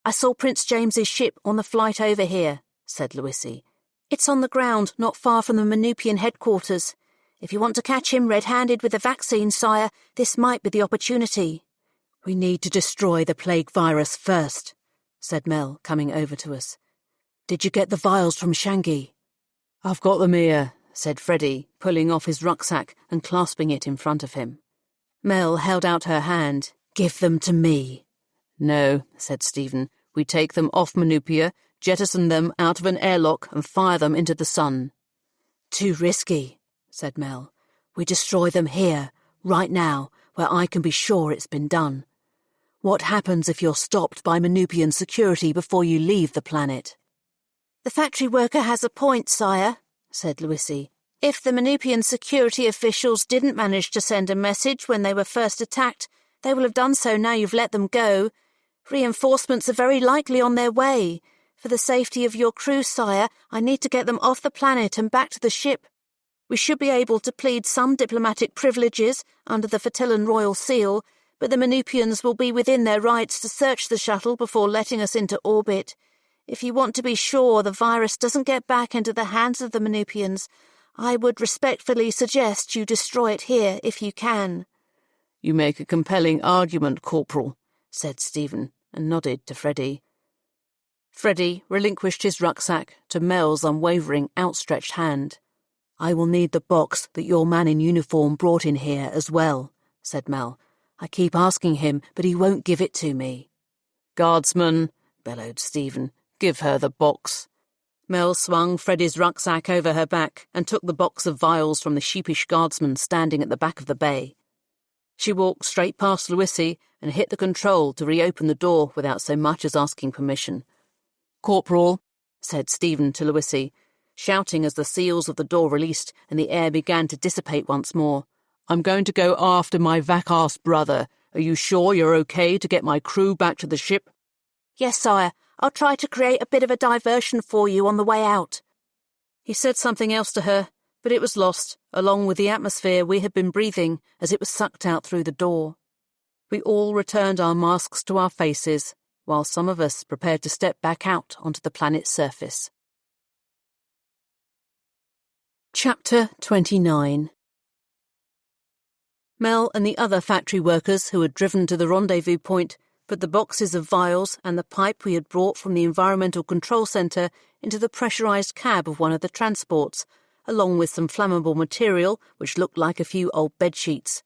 "I saw Prince James's ship on the flight over here," said Lewisi. It's on the ground, not far from the Manupian headquarters. If you want to catch him red-handed with the vaccine, sire, this might be the opportunity." "We need to destroy the plague virus first," said Mel, coming over to us. "Did you get the vials from Shangi?" "I've got them here," said Freddie, pulling off his rucksack and clasping it in front of him. Mel held out her hand. "Give them to me." "No," said Stephen. "We take them off Manupia, jettison them out of an airlock and fire them into the sun." "Too risky," said Mel. "We destroy them here, right now, where I can be sure it's been done. What happens if you're stopped by Manupian security before you leave the planet?" "The factory worker has a point, sire," said Luisi. "If the Manupian security officials didn't manage to send a message when they were first attacked, they will have done so now you've let them go. Reinforcements are very likely on their way. For the safety of your crew, sire, I need to get them off the planet and back to the ship. We should be able to plead some diplomatic privileges under the Fertillan Royal Seal, but the Manupians will be within their rights to search the shuttle before letting us into orbit. If you want to be sure the virus doesn't get back into the hands of the Manupians, I would respectfully suggest you destroy it here if you can." "You make a compelling argument, Corporal," said Stephen, and nodded to Freddie. Freddie relinquished his rucksack to Mel's unwavering, outstretched hand. "I will need the box that your man in uniform brought in here as well," said Mel. "I keep asking him, but he won't give it to me." "Guardsman," bellowed Stephen, "give her the box." Mel swung Freddie's rucksack over her back and took the box of vials from the sheepish guardsman standing at the back of the bay. She walked straight past Luisi and hit the control to reopen the door without so much as asking permission. "Corporal," said Stephen to Luisi, shouting as the seals of the door released and the air began to dissipate once more. "I'm going to go after my vac-ass brother. Are you sure you're okay to get my crew back to the ship?" "Yes, sire. I'll try to create a bit of a diversion for you on the way out." He said something else to her, but it was lost, along with the atmosphere we had been breathing as it was sucked out through the door. We all returned our masks to our faces, while some of us prepared to step back out onto the planet's surface. Chapter 29. Mel and the other factory workers who had driven to the rendezvous point put the boxes of vials and the pipe we had brought from the Environmental Control Centre into the pressurised cab of one of the transports, along with some flammable material which looked like a few old bedsheets.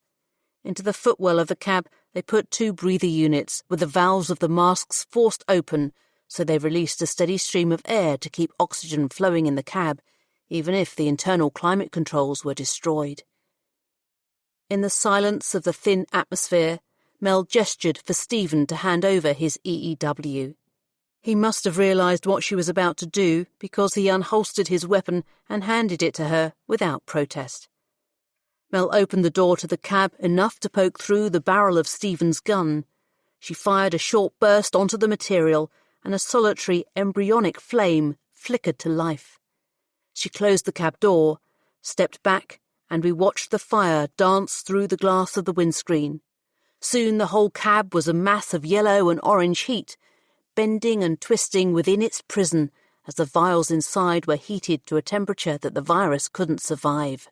Into the footwell of the cab they put 2 breather units with the valves of the masks forced open so they released a steady stream of air to keep oxygen flowing in the cab, even if the internal climate controls were destroyed. In the silence of the thin atmosphere, Mel gestured for Stephen to hand over his EEW. He must have realised what she was about to do because he unholstered his weapon and handed it to her without protest. Mel opened the door to the cab enough to poke through the barrel of Stephen's gun. She fired a short burst onto the material and a solitary embryonic flame flickered to life. She closed the cab door, stepped back, and we watched the fire dance through the glass of the windscreen. Soon the whole cab was a mass of yellow and orange heat, bending and twisting within its prison as the vials inside were heated to a temperature that the virus couldn't survive.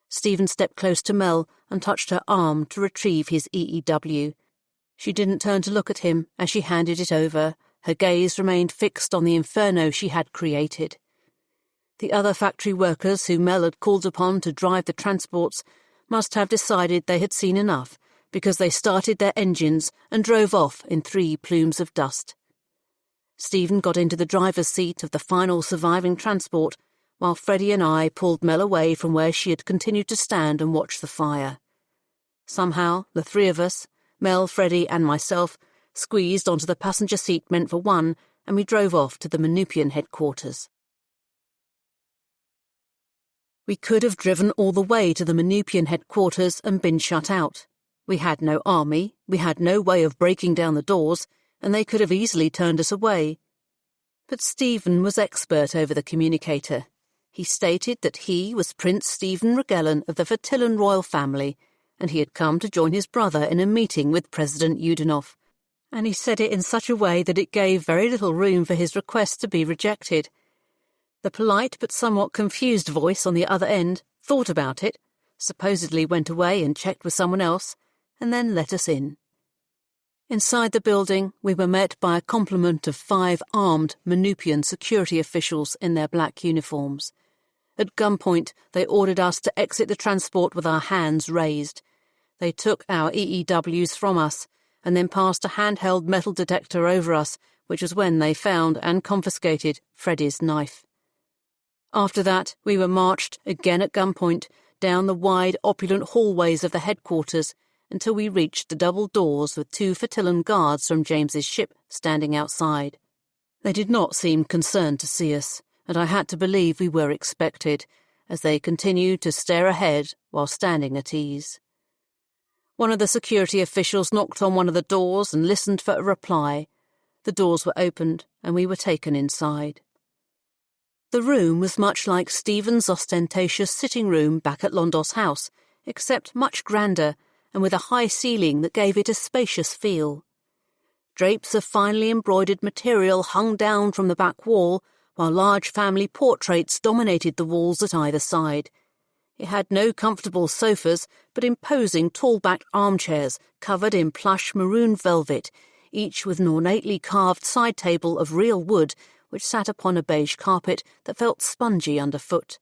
Stephen stepped close to Mel and touched her arm to retrieve his EEW. She didn't turn to look at him as she handed it over. Her gaze remained fixed on the inferno she had created. The other factory workers who Mel had called upon to drive the transports must have decided they had seen enough, because they started their engines and drove off in 3 plumes of dust. Stephen got into the driver's seat of the final surviving transport, while Freddie and I pulled Mel away from where she had continued to stand and watch the fire. Somehow, the 3 of us, Mel, Freddie and myself, squeezed onto the passenger seat meant for one, and we drove off to the Manupian headquarters. We could have driven all the way to the Manupian headquarters and been shut out. We had no army, we had no way of breaking down the doors, and they could have easily turned us away. But Stephen was expert over the communicator. He stated that he was Prince Stephen Regellan of the Fertillan royal family, and he had come to join his brother in a meeting with President Yudenov, and he said it in such a way that it gave very little room for his request to be rejected. The polite but somewhat confused voice on the other end thought about it, supposedly went away and checked with someone else, and then let us in. Inside the building, we were met by a complement of 5 armed Manupian security officials in their black uniforms. At gunpoint, they ordered us to exit the transport with our hands raised. They took our EEWs from us, and then passed a handheld metal detector over us, which was when they found and confiscated Freddie's knife. After that, we were marched, again at gunpoint, down the wide, opulent hallways of the headquarters until we reached the double doors with 2 Fertillan guards from James's ship standing outside. They did not seem concerned to see us, and I had to believe we were expected, as they continued to stare ahead while standing at ease. One of the security officials knocked on one of the doors and listened for a reply. The doors were opened, and we were taken inside. The room was much like Stephen's ostentatious sitting room back at Londos House, except much grander, and with a high ceiling that gave it a spacious feel. Drapes of finely embroidered material hung down from the back wall, while large family portraits dominated the walls at either side. It had no comfortable sofas, but imposing tall-backed armchairs covered in plush maroon velvet, each with an ornately carved side table of real wood, which sat upon a beige carpet that felt spongy underfoot.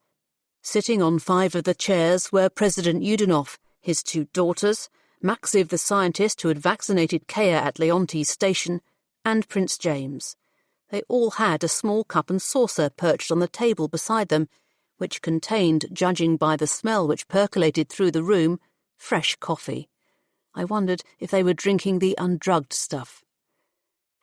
Sitting on 5 of the chairs were President Yudenov, his 2 daughters, Maxiv the scientist who had vaccinated Kea at Leontes Station, and Prince James. They all had a small cup and saucer perched on the table beside them, which contained, judging by the smell which percolated through the room, fresh coffee. I wondered if they were drinking the undrugged stuff.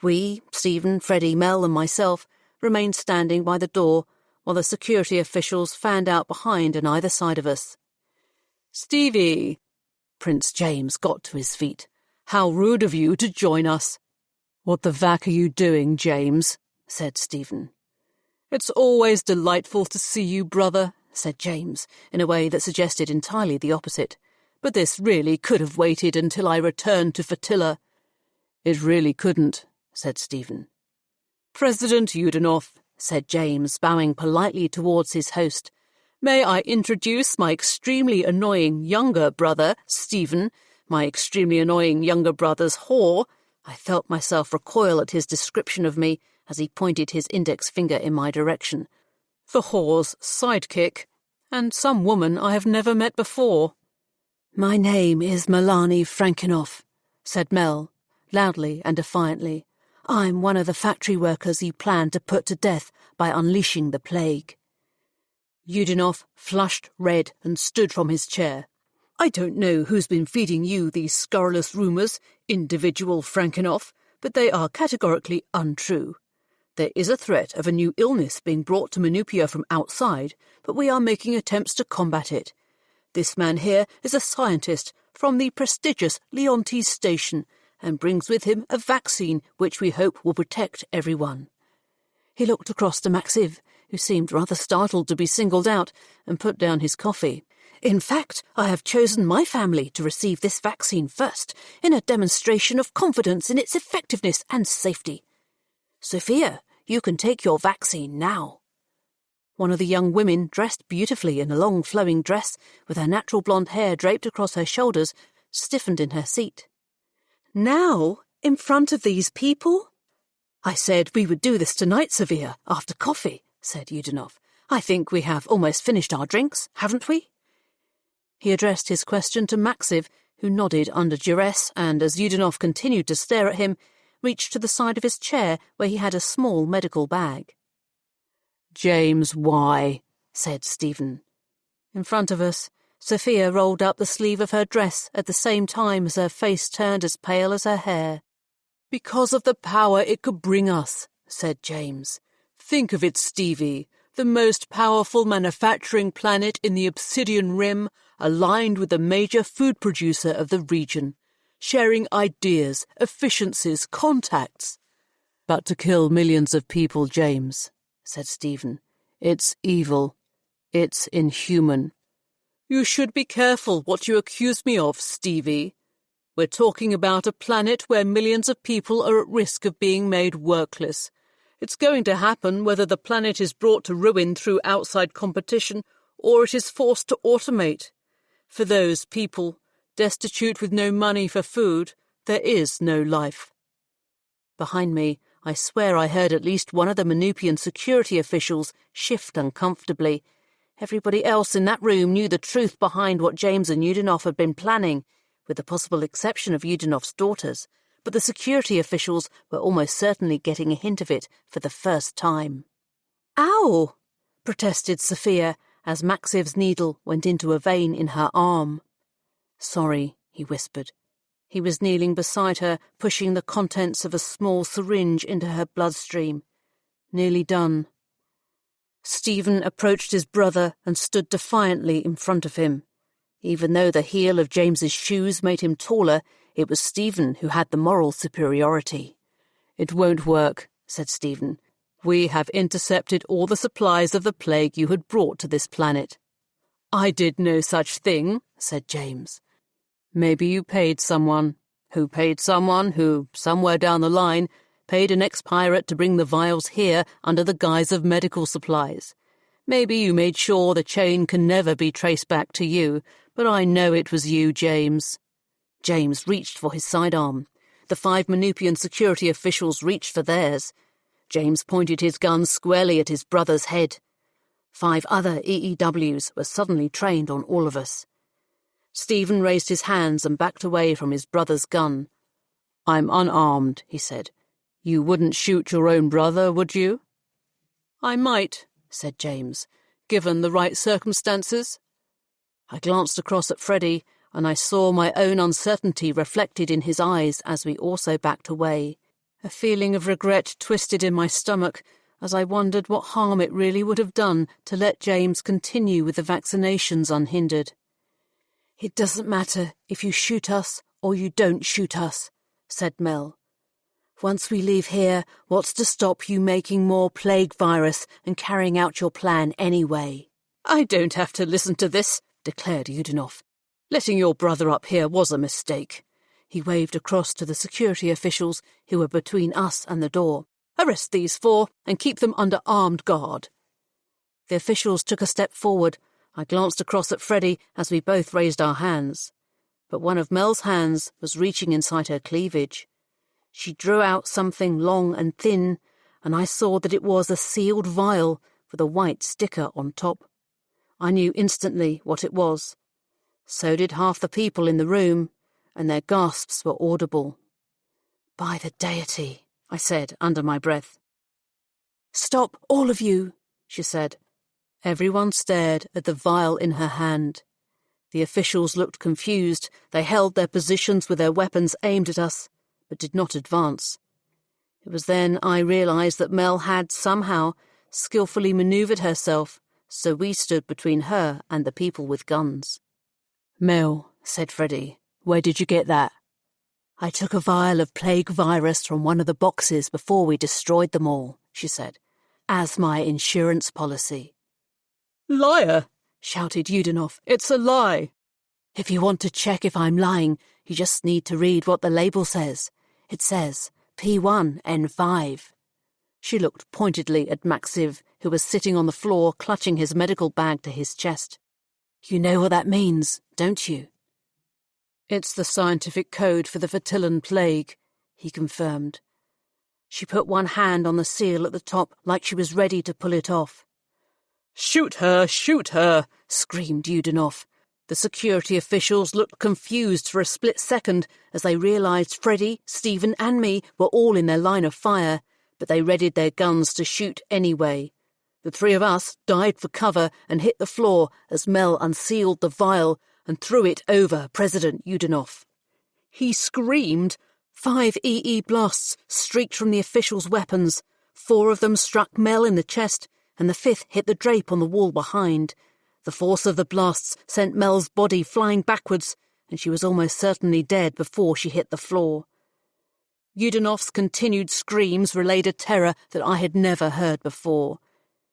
We, Stephen, Freddie, Mel and myself, remained standing by the door while the security officials fanned out behind and either side of us. "Stevie!" Prince James got to his feet. "How rude of you to join us." "What the vac are you doing, James?" said Stephen. "It's always delightful to see you, brother," said James, in a way that suggested entirely the opposite. "But this really could have waited until I returned to Fertilla." "It really couldn't," said Stephen. "President Yudenov," said James, bowing politely towards his host, "may I introduce my extremely annoying younger brother, Stephen, my extremely annoying younger brother's whore." I felt myself recoil at his description of me as he pointed his index finger in my direction. "The whore's sidekick, and some woman I have never met before." "My name is Melanie Frankinoff," said Mel, loudly and defiantly. "I'm one of the factory workers you planned to put to death by unleashing the plague." Yudenov flushed red and stood from his chair. "I don't know who's been feeding you these scurrilous rumours, individual Frankinoff, but they are categorically untrue. There is a threat of a new illness being brought to Manupia from outside, but we are making attempts to combat it. This man here is a scientist from the prestigious Leontes Station and brings with him a vaccine which we hope will protect everyone." He looked across to Maxiv, who seemed rather startled to be singled out, and put down his coffee. "In fact, I have chosen my family to receive this vaccine first, in a demonstration of confidence in its effectiveness and safety. Sophia, you can take your vaccine now." One of the young women, dressed beautifully in a long flowing dress, with her natural blonde hair draped across her shoulders, stiffened in her seat. "Now? In front of these people?" "I said we would do this tonight, Sophia, after coffee," said Yudenov. "I think we have almost finished our drinks, haven't we?" He addressed his question to Maxiv, who nodded under duress and, as Yudenov continued to stare at him, reached to the side of his chair where he had a small medical bag. "James, why?" said Stephen. In front of us, Sophia rolled up the sleeve of her dress at the same time as her face turned as pale as her hair. "Because of the power it could bring us," said James. "Think of it, Stevie, the most powerful manufacturing planet in the Obsidian Rim, aligned with the major food producer of the region, sharing ideas, efficiencies, contacts." "But to kill millions of people, James," said Stephen. "It's evil. It's inhuman." "You should be careful what you accuse me of, Stevie. We're talking about a planet where millions of people are at risk of being made workless. It's going to happen whether the planet is brought to ruin through outside competition or it is forced to automate. For those people, destitute with no money for food, there is no life. Behind me, I swear I heard at least one of the Manupian security officials shift uncomfortably. Everybody else in that room knew the truth behind what James and Yudenov had been planning, with the possible exception of Yudenov's daughters, but the security officials were almost certainly getting a hint of it for the first time. "Ow!" protested Sophia as Maxiv's needle went into a vein in her arm. "Sorry," he whispered. He was kneeling beside her, pushing the contents of a small syringe into her bloodstream. "Nearly done." Stephen approached his brother and stood defiantly in front of him. Even though the heel of James's shoes made him taller, it was Stephen who had the moral superiority. "It won't work," said Stephen. "We have intercepted all the supplies of the plague you had brought to this planet." "I did no such thing," said James. "Maybe you paid someone, who paid someone who, somewhere down the line, paid an ex-pirate to bring the vials here under the guise of medical supplies. Maybe you made sure the chain can never be traced back to you, but I know it was you, James." James reached for his sidearm. The 5 Manupian security officials reached for theirs. James pointed his gun squarely at his brother's head. 5 other EEWs were suddenly trained on all of us. Stephen raised his hands and backed away from his brother's gun. "I'm unarmed," he said. "You wouldn't shoot your own brother, would you?" "I might," said James, "given the right circumstances." I glanced across at Freddie, and I saw my own uncertainty reflected in his eyes as we also backed away. A feeling of regret twisted in my stomach as I wondered what harm it really would have done to let James continue with the vaccinations unhindered. "It doesn't matter if you shoot us or you don't shoot us," said Mel. "Once we leave here, what's to stop you making more plague virus and carrying out your plan anyway?" "I don't have to listen to this," declared Yudenov. "Letting your brother up here was a mistake." He waved across to the security officials who were between us and the door. "Arrest these 4 and keep them under armed guard." The officials took a step forward. I glanced across at Freddie as we both raised our hands. But one of Mel's hands was reaching inside her cleavage. She drew out something long and thin, and I saw that it was a sealed vial with a white sticker on top. I knew instantly what it was. So did half the people in the room, and their gasps were audible. "By the deity," I said under my breath. "Stop, all of you," she said. Everyone stared at the vial in her hand. The officials looked confused. They held their positions with their weapons aimed at us, but did not advance. It was then I realized that Mel had, somehow, skillfully maneuvered herself, so we stood between her and the people with guns. "Mel," said Freddie, "where did you get that?" "I took a vial of plague virus from one of the boxes before we destroyed them all," she said, "as my insurance policy." "Liar!" shouted Yudenov. "It's a lie!" "If you want to check if I'm lying, you just need to read what the label says. It says P1N5. She looked pointedly at Maxiv, who was sitting on the floor clutching his medical bag to his chest. "You know what that means, don't you?" "It's the scientific code for the Fertillan plague," he confirmed. She put one hand on the seal at the top like she was ready to pull it off. "Shoot her! Shoot her!" screamed Yudenov. The security officials looked confused for a split second as they realized Freddie, Stephen and me were all in their line of fire, but they readied their guns to shoot anyway. The 3 of us dived for cover and hit the floor as Mel unsealed the vial and threw it over President Yudenov. He screamed. 5 EE blasts streaked from the officials' weapons. 4 of them struck Mel in the chest, and the 5th hit the drape on the wall behind. The force of the blasts sent Mel's body flying backwards, and she was almost certainly dead before she hit the floor. Yudenov's continued screams relayed a terror that I had never heard before.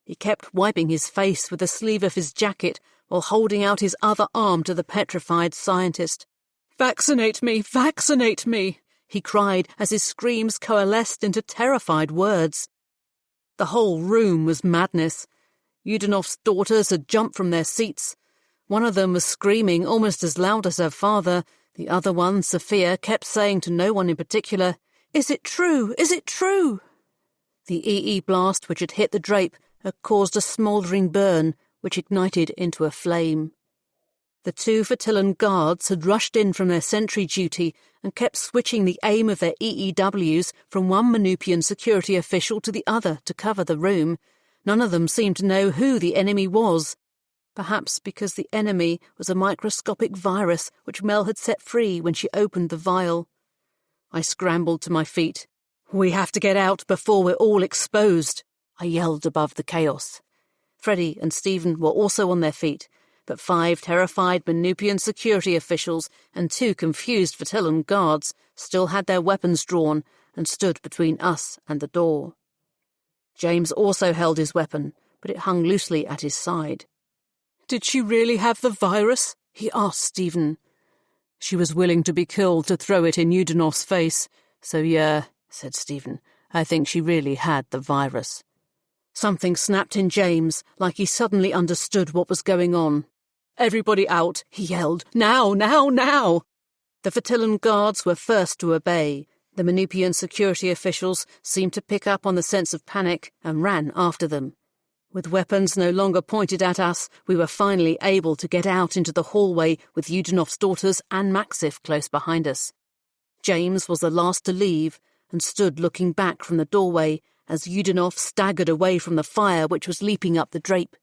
He kept wiping his face with the sleeve of his jacket while holding out his other arm to the petrified scientist. "Vaccinate me! Vaccinate me!" he cried as his screams coalesced into terrified words. The whole room was madness. Yudanov's daughters had jumped from their seats. One of them was screaming almost as loud as her father. The other one, Sophia, kept saying to no one in particular, "Is it true? Is it true?" The EE blast which had hit the drape had caused a smouldering burn, which ignited into a flame. The 2 Fertillan guards had rushed in from their sentry duty and kept switching the aim of their EEWs from one Manupian security official to the other to cover the room. None of them seemed to know who the enemy was. Perhaps because the enemy was a microscopic virus which Mel had set free when she opened the vial. I scrambled to my feet. "We have to get out before we're all exposed," I yelled above the chaos. Freddie and Stephen were also on their feet, but 5 terrified Manupian security officials and 2 confused Fertillan guards still had their weapons drawn and stood between us and the door. James also held his weapon, but it hung loosely at his side. "Did she really have the virus?" he asked Stephen. "She was willing to be killed to throw it in Yudanov's face, so yeah," said Stephen. "I think she really had the virus." Something snapped in James, like he suddenly understood what was going on. "Everybody out," he yelled. "Now, now, now!" The Fertillan guards were first to obey. The Manupian security officials seemed to pick up on the sense of panic and ran after them. With weapons no longer pointed at us, we were finally able to get out into the hallway with Yudanov's daughters and Maxif close behind us. James was the last to leave and stood looking back from the doorway as Yudanov staggered away from the fire which was leaping up the drape.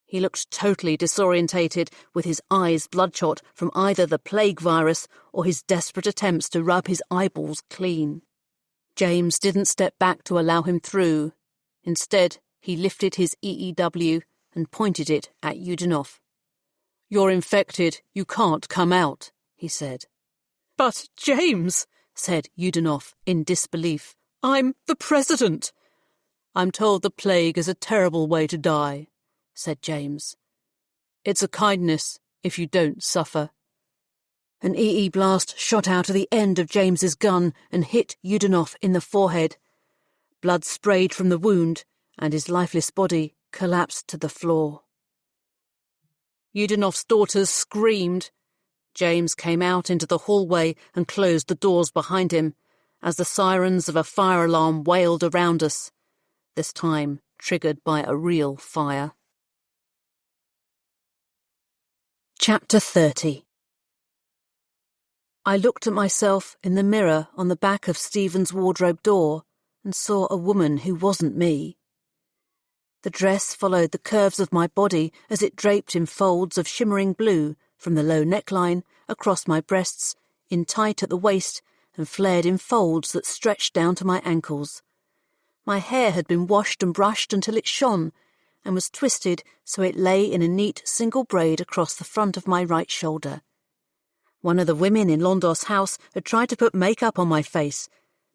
He looked totally disorientated, with his eyes bloodshot from either the plague virus or his desperate attempts to rub his eyeballs clean. James didn't step back to allow him through. Instead, he lifted his EEW and pointed it at Yudanov. "You're infected. You can't come out," he said. "But, James," said Yudanov in disbelief, "I'm the president." "I'm told the plague is a terrible way to die," said James. "It's a kindness if you don't suffer." An EE blast shot out of the end of James's gun and hit Yudanov in the forehead. Blood sprayed from the wound, and his lifeless body collapsed to the floor. Yudanov's daughters screamed. James came out into the hallway and closed the doors behind him, as the sirens of a fire alarm wailed around us, this time triggered by a real fire. Chapter 30. I looked at myself in the mirror on the back of Stephen's wardrobe door and saw a woman who wasn't me. The dress followed the curves of my body as it draped in folds of shimmering blue from the low neckline across my breasts, in tight at the waist, and flared in folds that stretched down to my ankles. My hair had been washed and brushed until it shone, and was twisted so it lay in a neat single braid across the front of my right shoulder. One of the women in Londos' house had tried to put makeup on my face,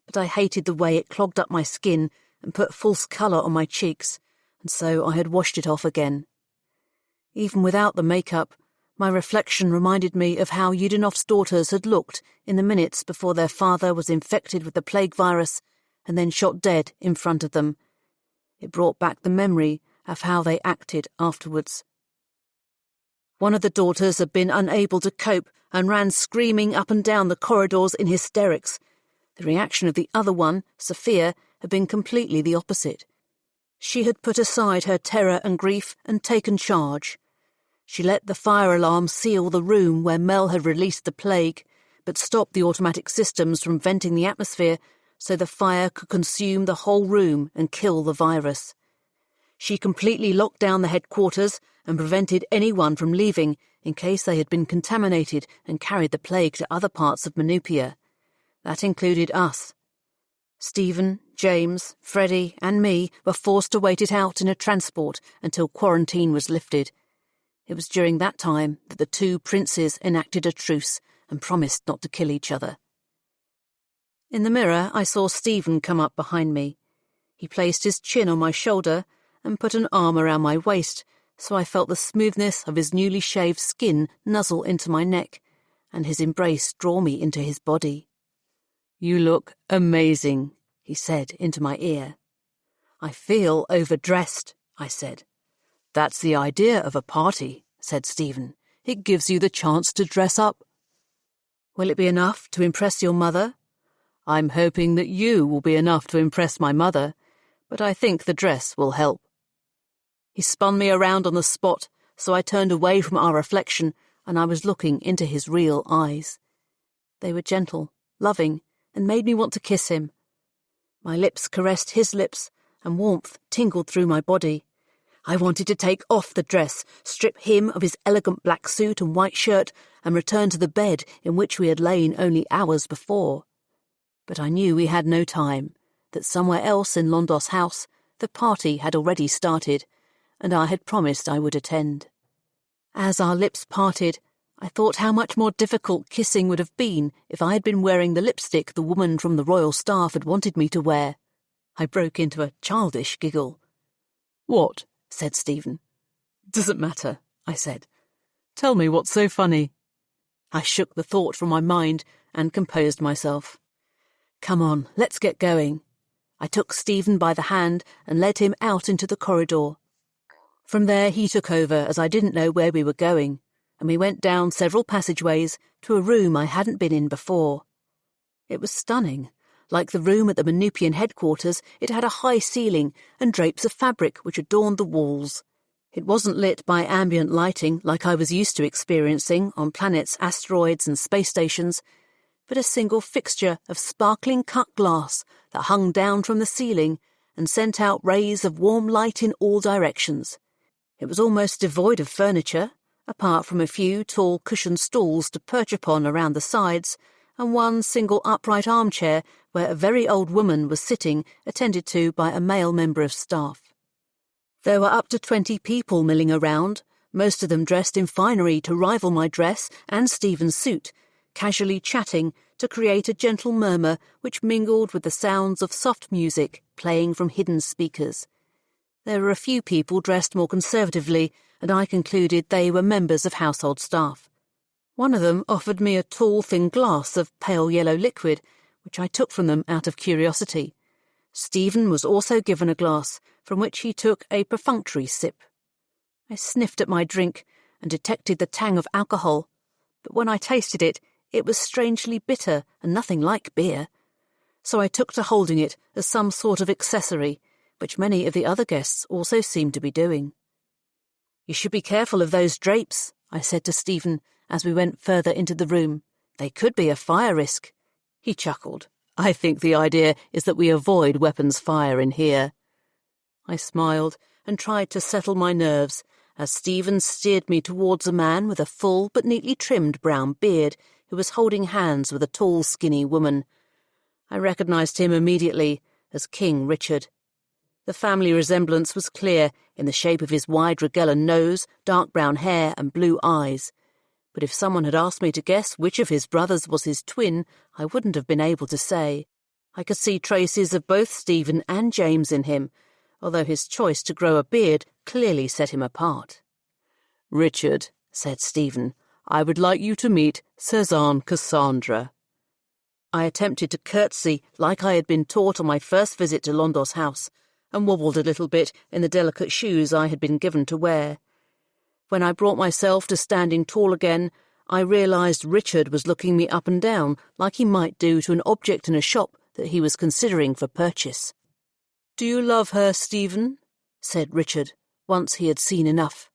but I hated the way it clogged up my skin and put false colour on my cheeks, and so I had washed it off again. Even without the makeup, my reflection reminded me of how Yudanov's daughters had looked in the minutes before their father was infected with the plague virus and then shot dead in front of them. It brought back the memory of how they acted afterwards. One of the daughters had been unable to cope and ran screaming up and down the corridors in hysterics. The reaction of the other one, Sophia, had been completely the opposite. She had put aside her terror and grief and taken charge. She let the fire alarm seal the room where Mel had released the plague, but stopped the automatic systems from venting the atmosphere so the fire could consume the whole room and kill the virus. She completely locked down the headquarters and prevented anyone from leaving in case they had been contaminated and carried the plague to other parts of Manupia. That included us. Stephen, James, Freddie and me were forced to wait it out in a transport until quarantine was lifted. It was during that time that the two princes enacted a truce and promised not to kill each other. In the mirror, I saw Stephen come up behind me. He placed his chin on my shoulder and put an arm around my waist, so I felt the smoothness of his newly shaved skin nuzzle into my neck, and his embrace draw me into his body. "You look amazing," he said into my ear. "I feel overdressed," I said. "That's the idea of a party," said Stephen. "It gives you the chance to dress up." "Will it be enough to impress your mother?" "I'm hoping that you will be enough to impress my mother, but I think the dress will help." He spun me around on the spot, so I turned away from our reflection, and I was looking into his real eyes. They were gentle, loving, and made me want to kiss him. My lips caressed his lips, and warmth tingled through my body. I wanted to take off the dress, strip him of his elegant black suit and white shirt, and return to the bed in which we had lain only hours before. But I knew we had no time, that somewhere else in Londos House the party had already started, and I had promised I would attend. As our lips parted, I thought how much more difficult kissing would have been if I had been wearing the lipstick the woman from the royal staff had wanted me to wear. I broke into a childish giggle. "What?" said Stephen. "Doesn't matter," I said. "Tell me what's so funny." I shook the thought from my mind and composed myself. "Come on, let's get going." I took Stephen by the hand and led him out into the corridor. From there he took over, as I didn't know where we were going, and we went down several passageways to a room I hadn't been in before. It was stunning. Like the room at the Manupian headquarters, it had a high ceiling and drapes of fabric which adorned the walls. It wasn't lit by ambient lighting like I was used to experiencing on planets, asteroids and space stations, but a single fixture of sparkling cut glass that hung down from the ceiling and sent out rays of warm light in all directions. It was almost devoid of furniture, apart from a few tall cushioned stools to perch upon around the sides, and one single upright armchair where a very old woman was sitting, attended to by a male member of staff. There were up to 20 people milling around, most of them dressed in finery to rival my dress and Stephen's suit, casually chatting to create a gentle murmur which mingled with the sounds of soft music playing from hidden speakers. There were a few people dressed more conservatively, and I concluded they were members of household staff. One of them offered me a tall, thin glass of pale yellow liquid, which I took from them out of curiosity. Stephen was also given a glass, from which he took a perfunctory sip. I sniffed at my drink and detected the tang of alcohol, but when I tasted it, it was strangely bitter and nothing like beer. So I took to holding it as some sort of accessory, which many of the other guests also seemed to be doing. "You should be careful of those drapes," I said to Stephen as we went further into the room. "They could be a fire risk." He chuckled. "I think the idea is that we avoid weapons fire in here." I smiled and tried to settle my nerves as Stephen steered me towards a man with a full but neatly trimmed brown beard who was holding hands with a tall, skinny woman. I recognised him immediately as King Richard. The family resemblance was clear in the shape of his wide Ragellan nose, dark brown hair and blue eyes. But if someone had asked me to guess which of his brothers was his twin, I wouldn't have been able to say. I could see traces of both Stephen and James in him, although his choice to grow a beard clearly set him apart. "Richard," said Stephen, "I would like you to meet Cezanne Cassandra." I attempted to curtsy like I had been taught on my first visit to Londos House, and wobbled a little bit in the delicate shoes I had been given to wear. When I brought myself to standing tall again, I realised Richard was looking me up and down like he might do to an object in a shop that he was considering for purchase. "Do you love her, Stephen?" said Richard, once he had seen enough.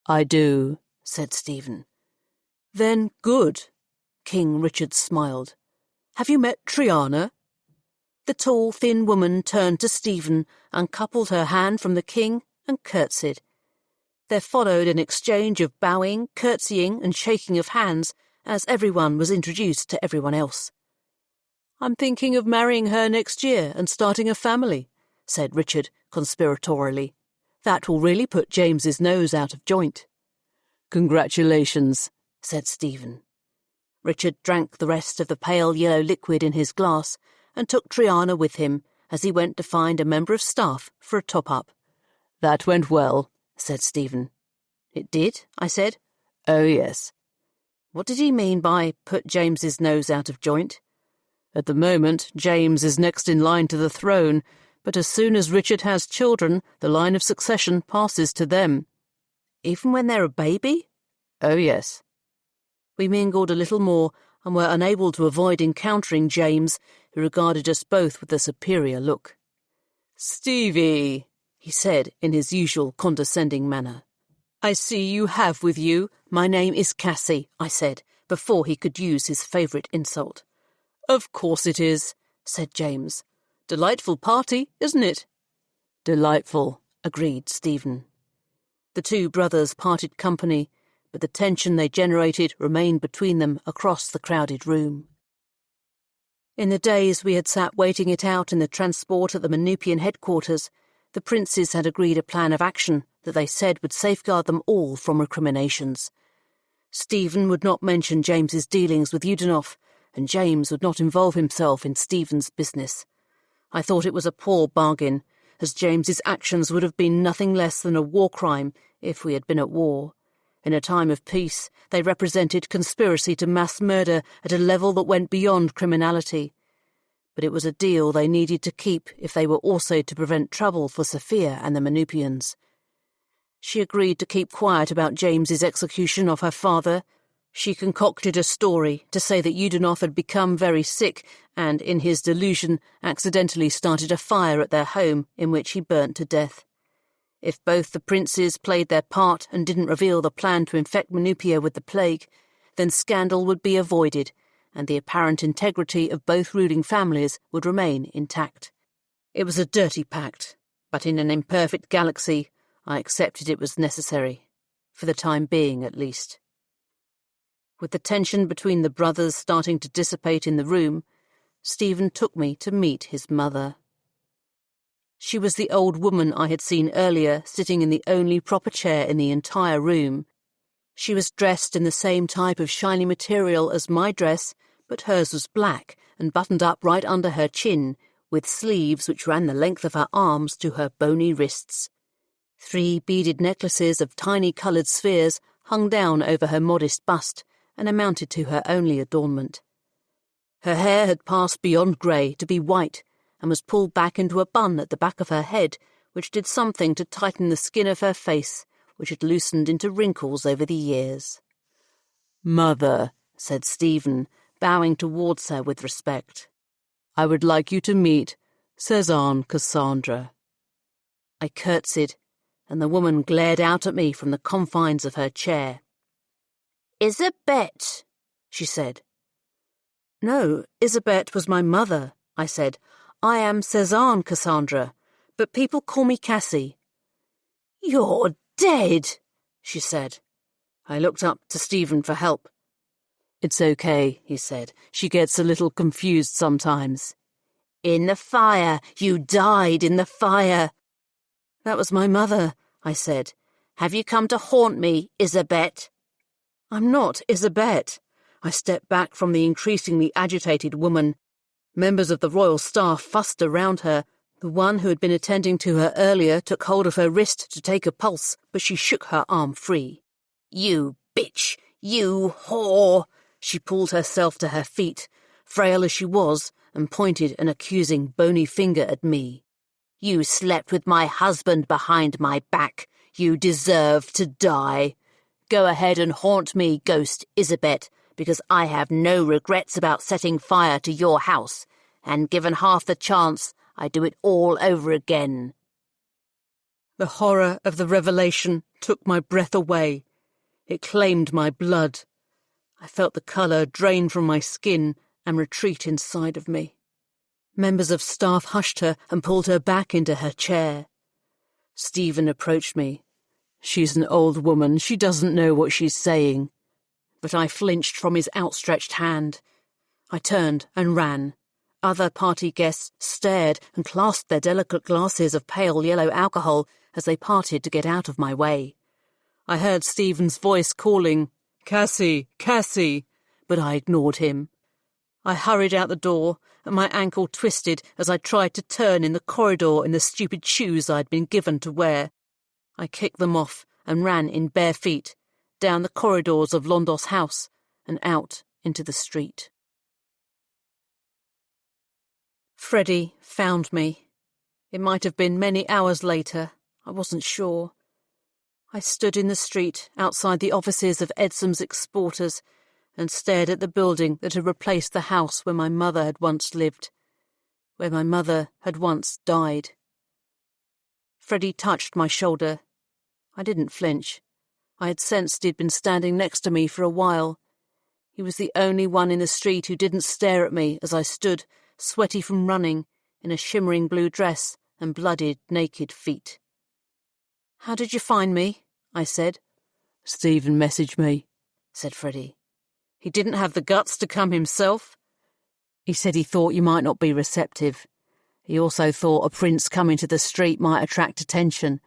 "I do," said Stephen. "Then good." King Richard smiled. "Have you met Triana?" The tall, thin woman turned to Stephen, uncoupled her hand from the king, and curtsied. There followed an exchange of bowing, curtsying, and shaking of hands, as everyone was introduced to everyone else. "I'm thinking of marrying her next year and starting a family," said Richard conspiratorially. "That will really put James's nose out of joint." "Congratulations," said Stephen. Richard drank the rest of the pale yellow liquid in his glass and took Triana with him as he went to find a member of staff for a top-up. "That went well," said Stephen. "It did?" I said. "Oh, yes." What did he mean by put James's nose out of joint? "At the moment, James is next in line to the throne, But as soon as Richard has children, the line of succession passes to them. Even when they're a baby? Oh, yes. We mingled a little more and were unable to avoid encountering James, who regarded us both with a superior look. "Stevie," he said in his usual condescending manner. "I see you have with you." "My name is Cassy," I said, before he could use his favourite insult. "Of course it is," said James. "Delightful party, isn't it?" "Delightful," agreed Stephen. The two brothers parted company, but the tension they generated remained between them across the crowded room. In the days we had sat waiting it out in the transport at the Manupian headquarters, the princes had agreed a plan of action that they said would safeguard them all from recriminations. Stephen would not mention James's dealings with Yudenov, and James would not involve himself in Stephen's business. I thought it was a poor bargain, as James's actions would have been nothing less than a war crime if we had been at war. In a time of peace, they represented conspiracy to mass murder at a level that went beyond criminality. But it was a deal they needed to keep if they were also to prevent trouble for Sophia and the Manupians. She agreed to keep quiet about James's execution of her father. She concocted a story to say that Yudenov had become very sick and, in his delusion, accidentally started a fire at their home in which he burnt to death. If both the princes played their part and didn't reveal the plan to infect Manupia with the plague, then scandal would be avoided, and the apparent integrity of both ruling families would remain intact. It was a dirty pact, but in an imperfect galaxy, I accepted it was necessary, for the time being at least. With the tension between the brothers starting to dissipate in the room, Stephen took me to meet his mother. She was the old woman I had seen earlier sitting in the only proper chair in the entire room. She was dressed in the same type of shiny material as my dress, but hers was black and buttoned up right under her chin, with sleeves which ran the length of her arms to her bony wrists. 3 beaded necklaces of tiny coloured spheres hung down over her modest bust and amounted to her only adornment. Her hair had passed beyond grey to be white and was pulled back into a bun at the back of her head, which did something to tighten the skin of her face, which had loosened into wrinkles over the years. "Mother," said Stephen, bowing towards her with respect, "I would like you to meet Cezanne Cassandra." I curtsied, and the woman glared out at me from the confines of her chair. "Isabet," she said. "No, Isabet was my mother," I said. "I am Cezanne Cassandra, but people call me Cassy." "You're dead," she said. I looked up to Stephen for help. "It's okay," he said. "She gets a little confused sometimes." "In the fire. You died in the fire." "That was my mother," I said. "Have you come to haunt me, Isabet?" "I'm not Isabet." I stepped back from the increasingly agitated woman. Members of the royal staff fussed around her. The one who had been attending to her earlier took hold of her wrist to take a pulse, but she shook her arm free. "You bitch! You whore!" She pulled herself to her feet, frail as she was, and pointed an accusing bony finger at me. "You slept with my husband behind my back. You deserve to die. Go ahead and haunt me, ghost Isabet, because I have no regrets about setting fire to your house, and given half the chance, I do it all over again." The horror of the revelation took my breath away. It claimed my blood. I felt the colour drain from my skin and retreat inside of me. Members of staff hushed her and pulled her back into her chair. Stephen approached me. "She's an old woman. She doesn't know what she's saying." But I flinched from his outstretched hand. I turned and ran. Other party guests stared and clasped their delicate glasses of pale yellow alcohol as they parted to get out of my way. I heard Stephen's voice calling, "Cassy, Cassy," but I ignored him. I hurried out the door, and my ankle twisted as I tried to turn in the corridor in the stupid shoes I'd been given to wear. I kicked them off and ran in bare feet, down the corridors of Londos House and out into the street. Freddie found me. It might have been many hours later. I wasn't sure. I stood in the street outside the offices of Edsom's Exporters and stared at the building that had replaced the house where my mother had once lived, where my mother had once died. Freddie touched my shoulder. I didn't flinch. I had sensed he'd been standing next to me for a while. He was the only one in the street who didn't stare at me as I stood, sweaty from running, in a shimmering blue dress and bloodied, naked feet. "How did you find me?" I said. "Stephen messaged me," said Freddie. "He didn't have the guts to come himself?" "He said he thought you might not be receptive. He also thought a prince coming to the street might attract attention,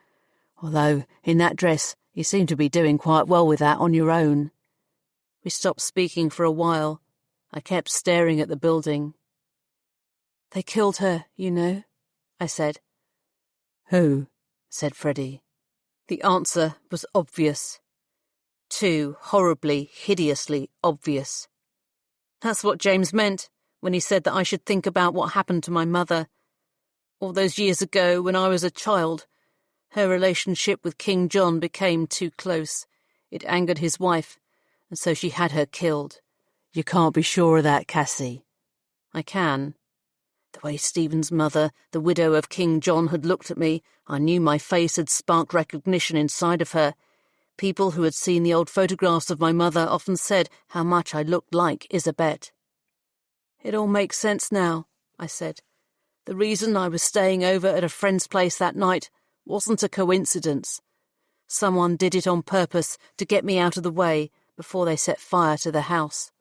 although, in that dress, you seem to be doing quite well with that on your own." We stopped speaking for a while. I kept staring at the building. "They killed her, you know," I said. "Who?" said Freddie. The answer was obvious. Too horribly, hideously obvious. That's what James meant when he said that I should think about what happened to my mother. All those years ago, when I was a child, her relationship with King John became too close. It angered his wife, and so she had her killed. "You can't be sure of that, Cassy." "I can. The way Stephen's mother, the widow of King John, had looked at me, I knew my face had sparked recognition inside of her. People who had seen the old photographs of my mother often said how much I looked like Isabet." "It all makes sense now," I said. "The reason I was staying over at a friend's place that night wasn't a coincidence. Someone did it on purpose to get me out of the way before they set fire to the house."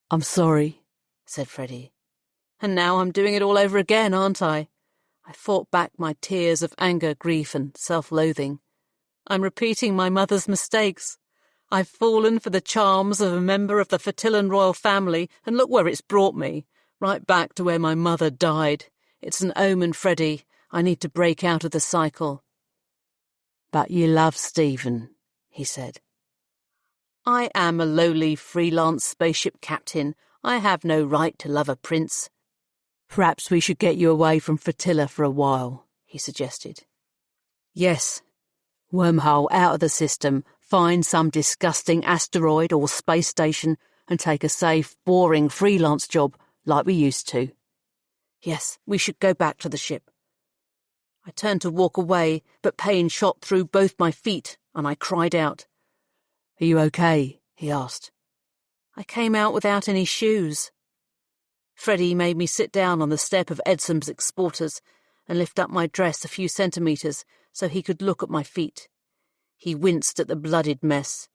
"I'm sorry," said Freddie. "And now I'm doing it all over again, aren't I?" I fought back my tears of anger, grief and self-loathing. "I'm repeating my mother's mistakes. I've fallen for the charms of a member of the Fertillan royal family, and look where it's brought me, right back to where my mother died. It's an omen, Freddie. I need to break out of the cycle." "But you love Stephen," he said. "I am a lowly freelance spaceship captain. I have no right to love a prince." "Perhaps we should get you away from Fertilla for a while," he suggested. "Yes. Wormhole out of the system, find some disgusting asteroid or space station and take a safe, boring freelance job like we used to." "Yes, we should go back to the ship." I turned to walk away, but pain shot through both my feet, and I cried out. "Are you okay?" he asked. "I came out without any shoes." Freddie made me sit down on the step of Edsom's Exporters and lift up my dress a few centimetres so he could look at my feet. He winced at the blooded mess.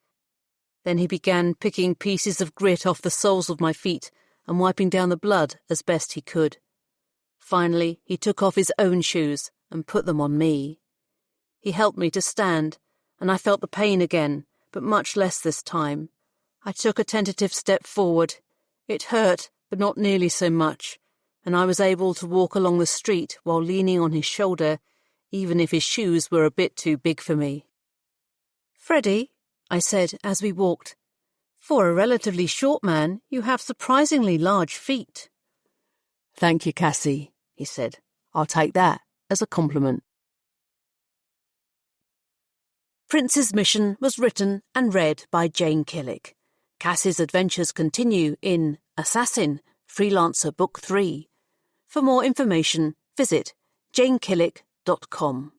Then he began picking pieces of grit off the soles of my feet and wiping down the blood as best he could. Finally, he took off his own shoes and put them on me. He helped me to stand, and I felt the pain again, but much less this time. I took a tentative step forward. It hurt, but not nearly so much, and I was able to walk along the street while leaning on his shoulder, even if his shoes were a bit too big for me. "Freddie," I said as we walked, "for a relatively short man, you have surprisingly large feet." "Thank you, Cassy," he said. "I'll take that as a compliment." Prince's Mission was written and read by Jane Killick. Cassy's adventures continue in Assassin, Freelancer Book 3. For more information, visit janekillick.com.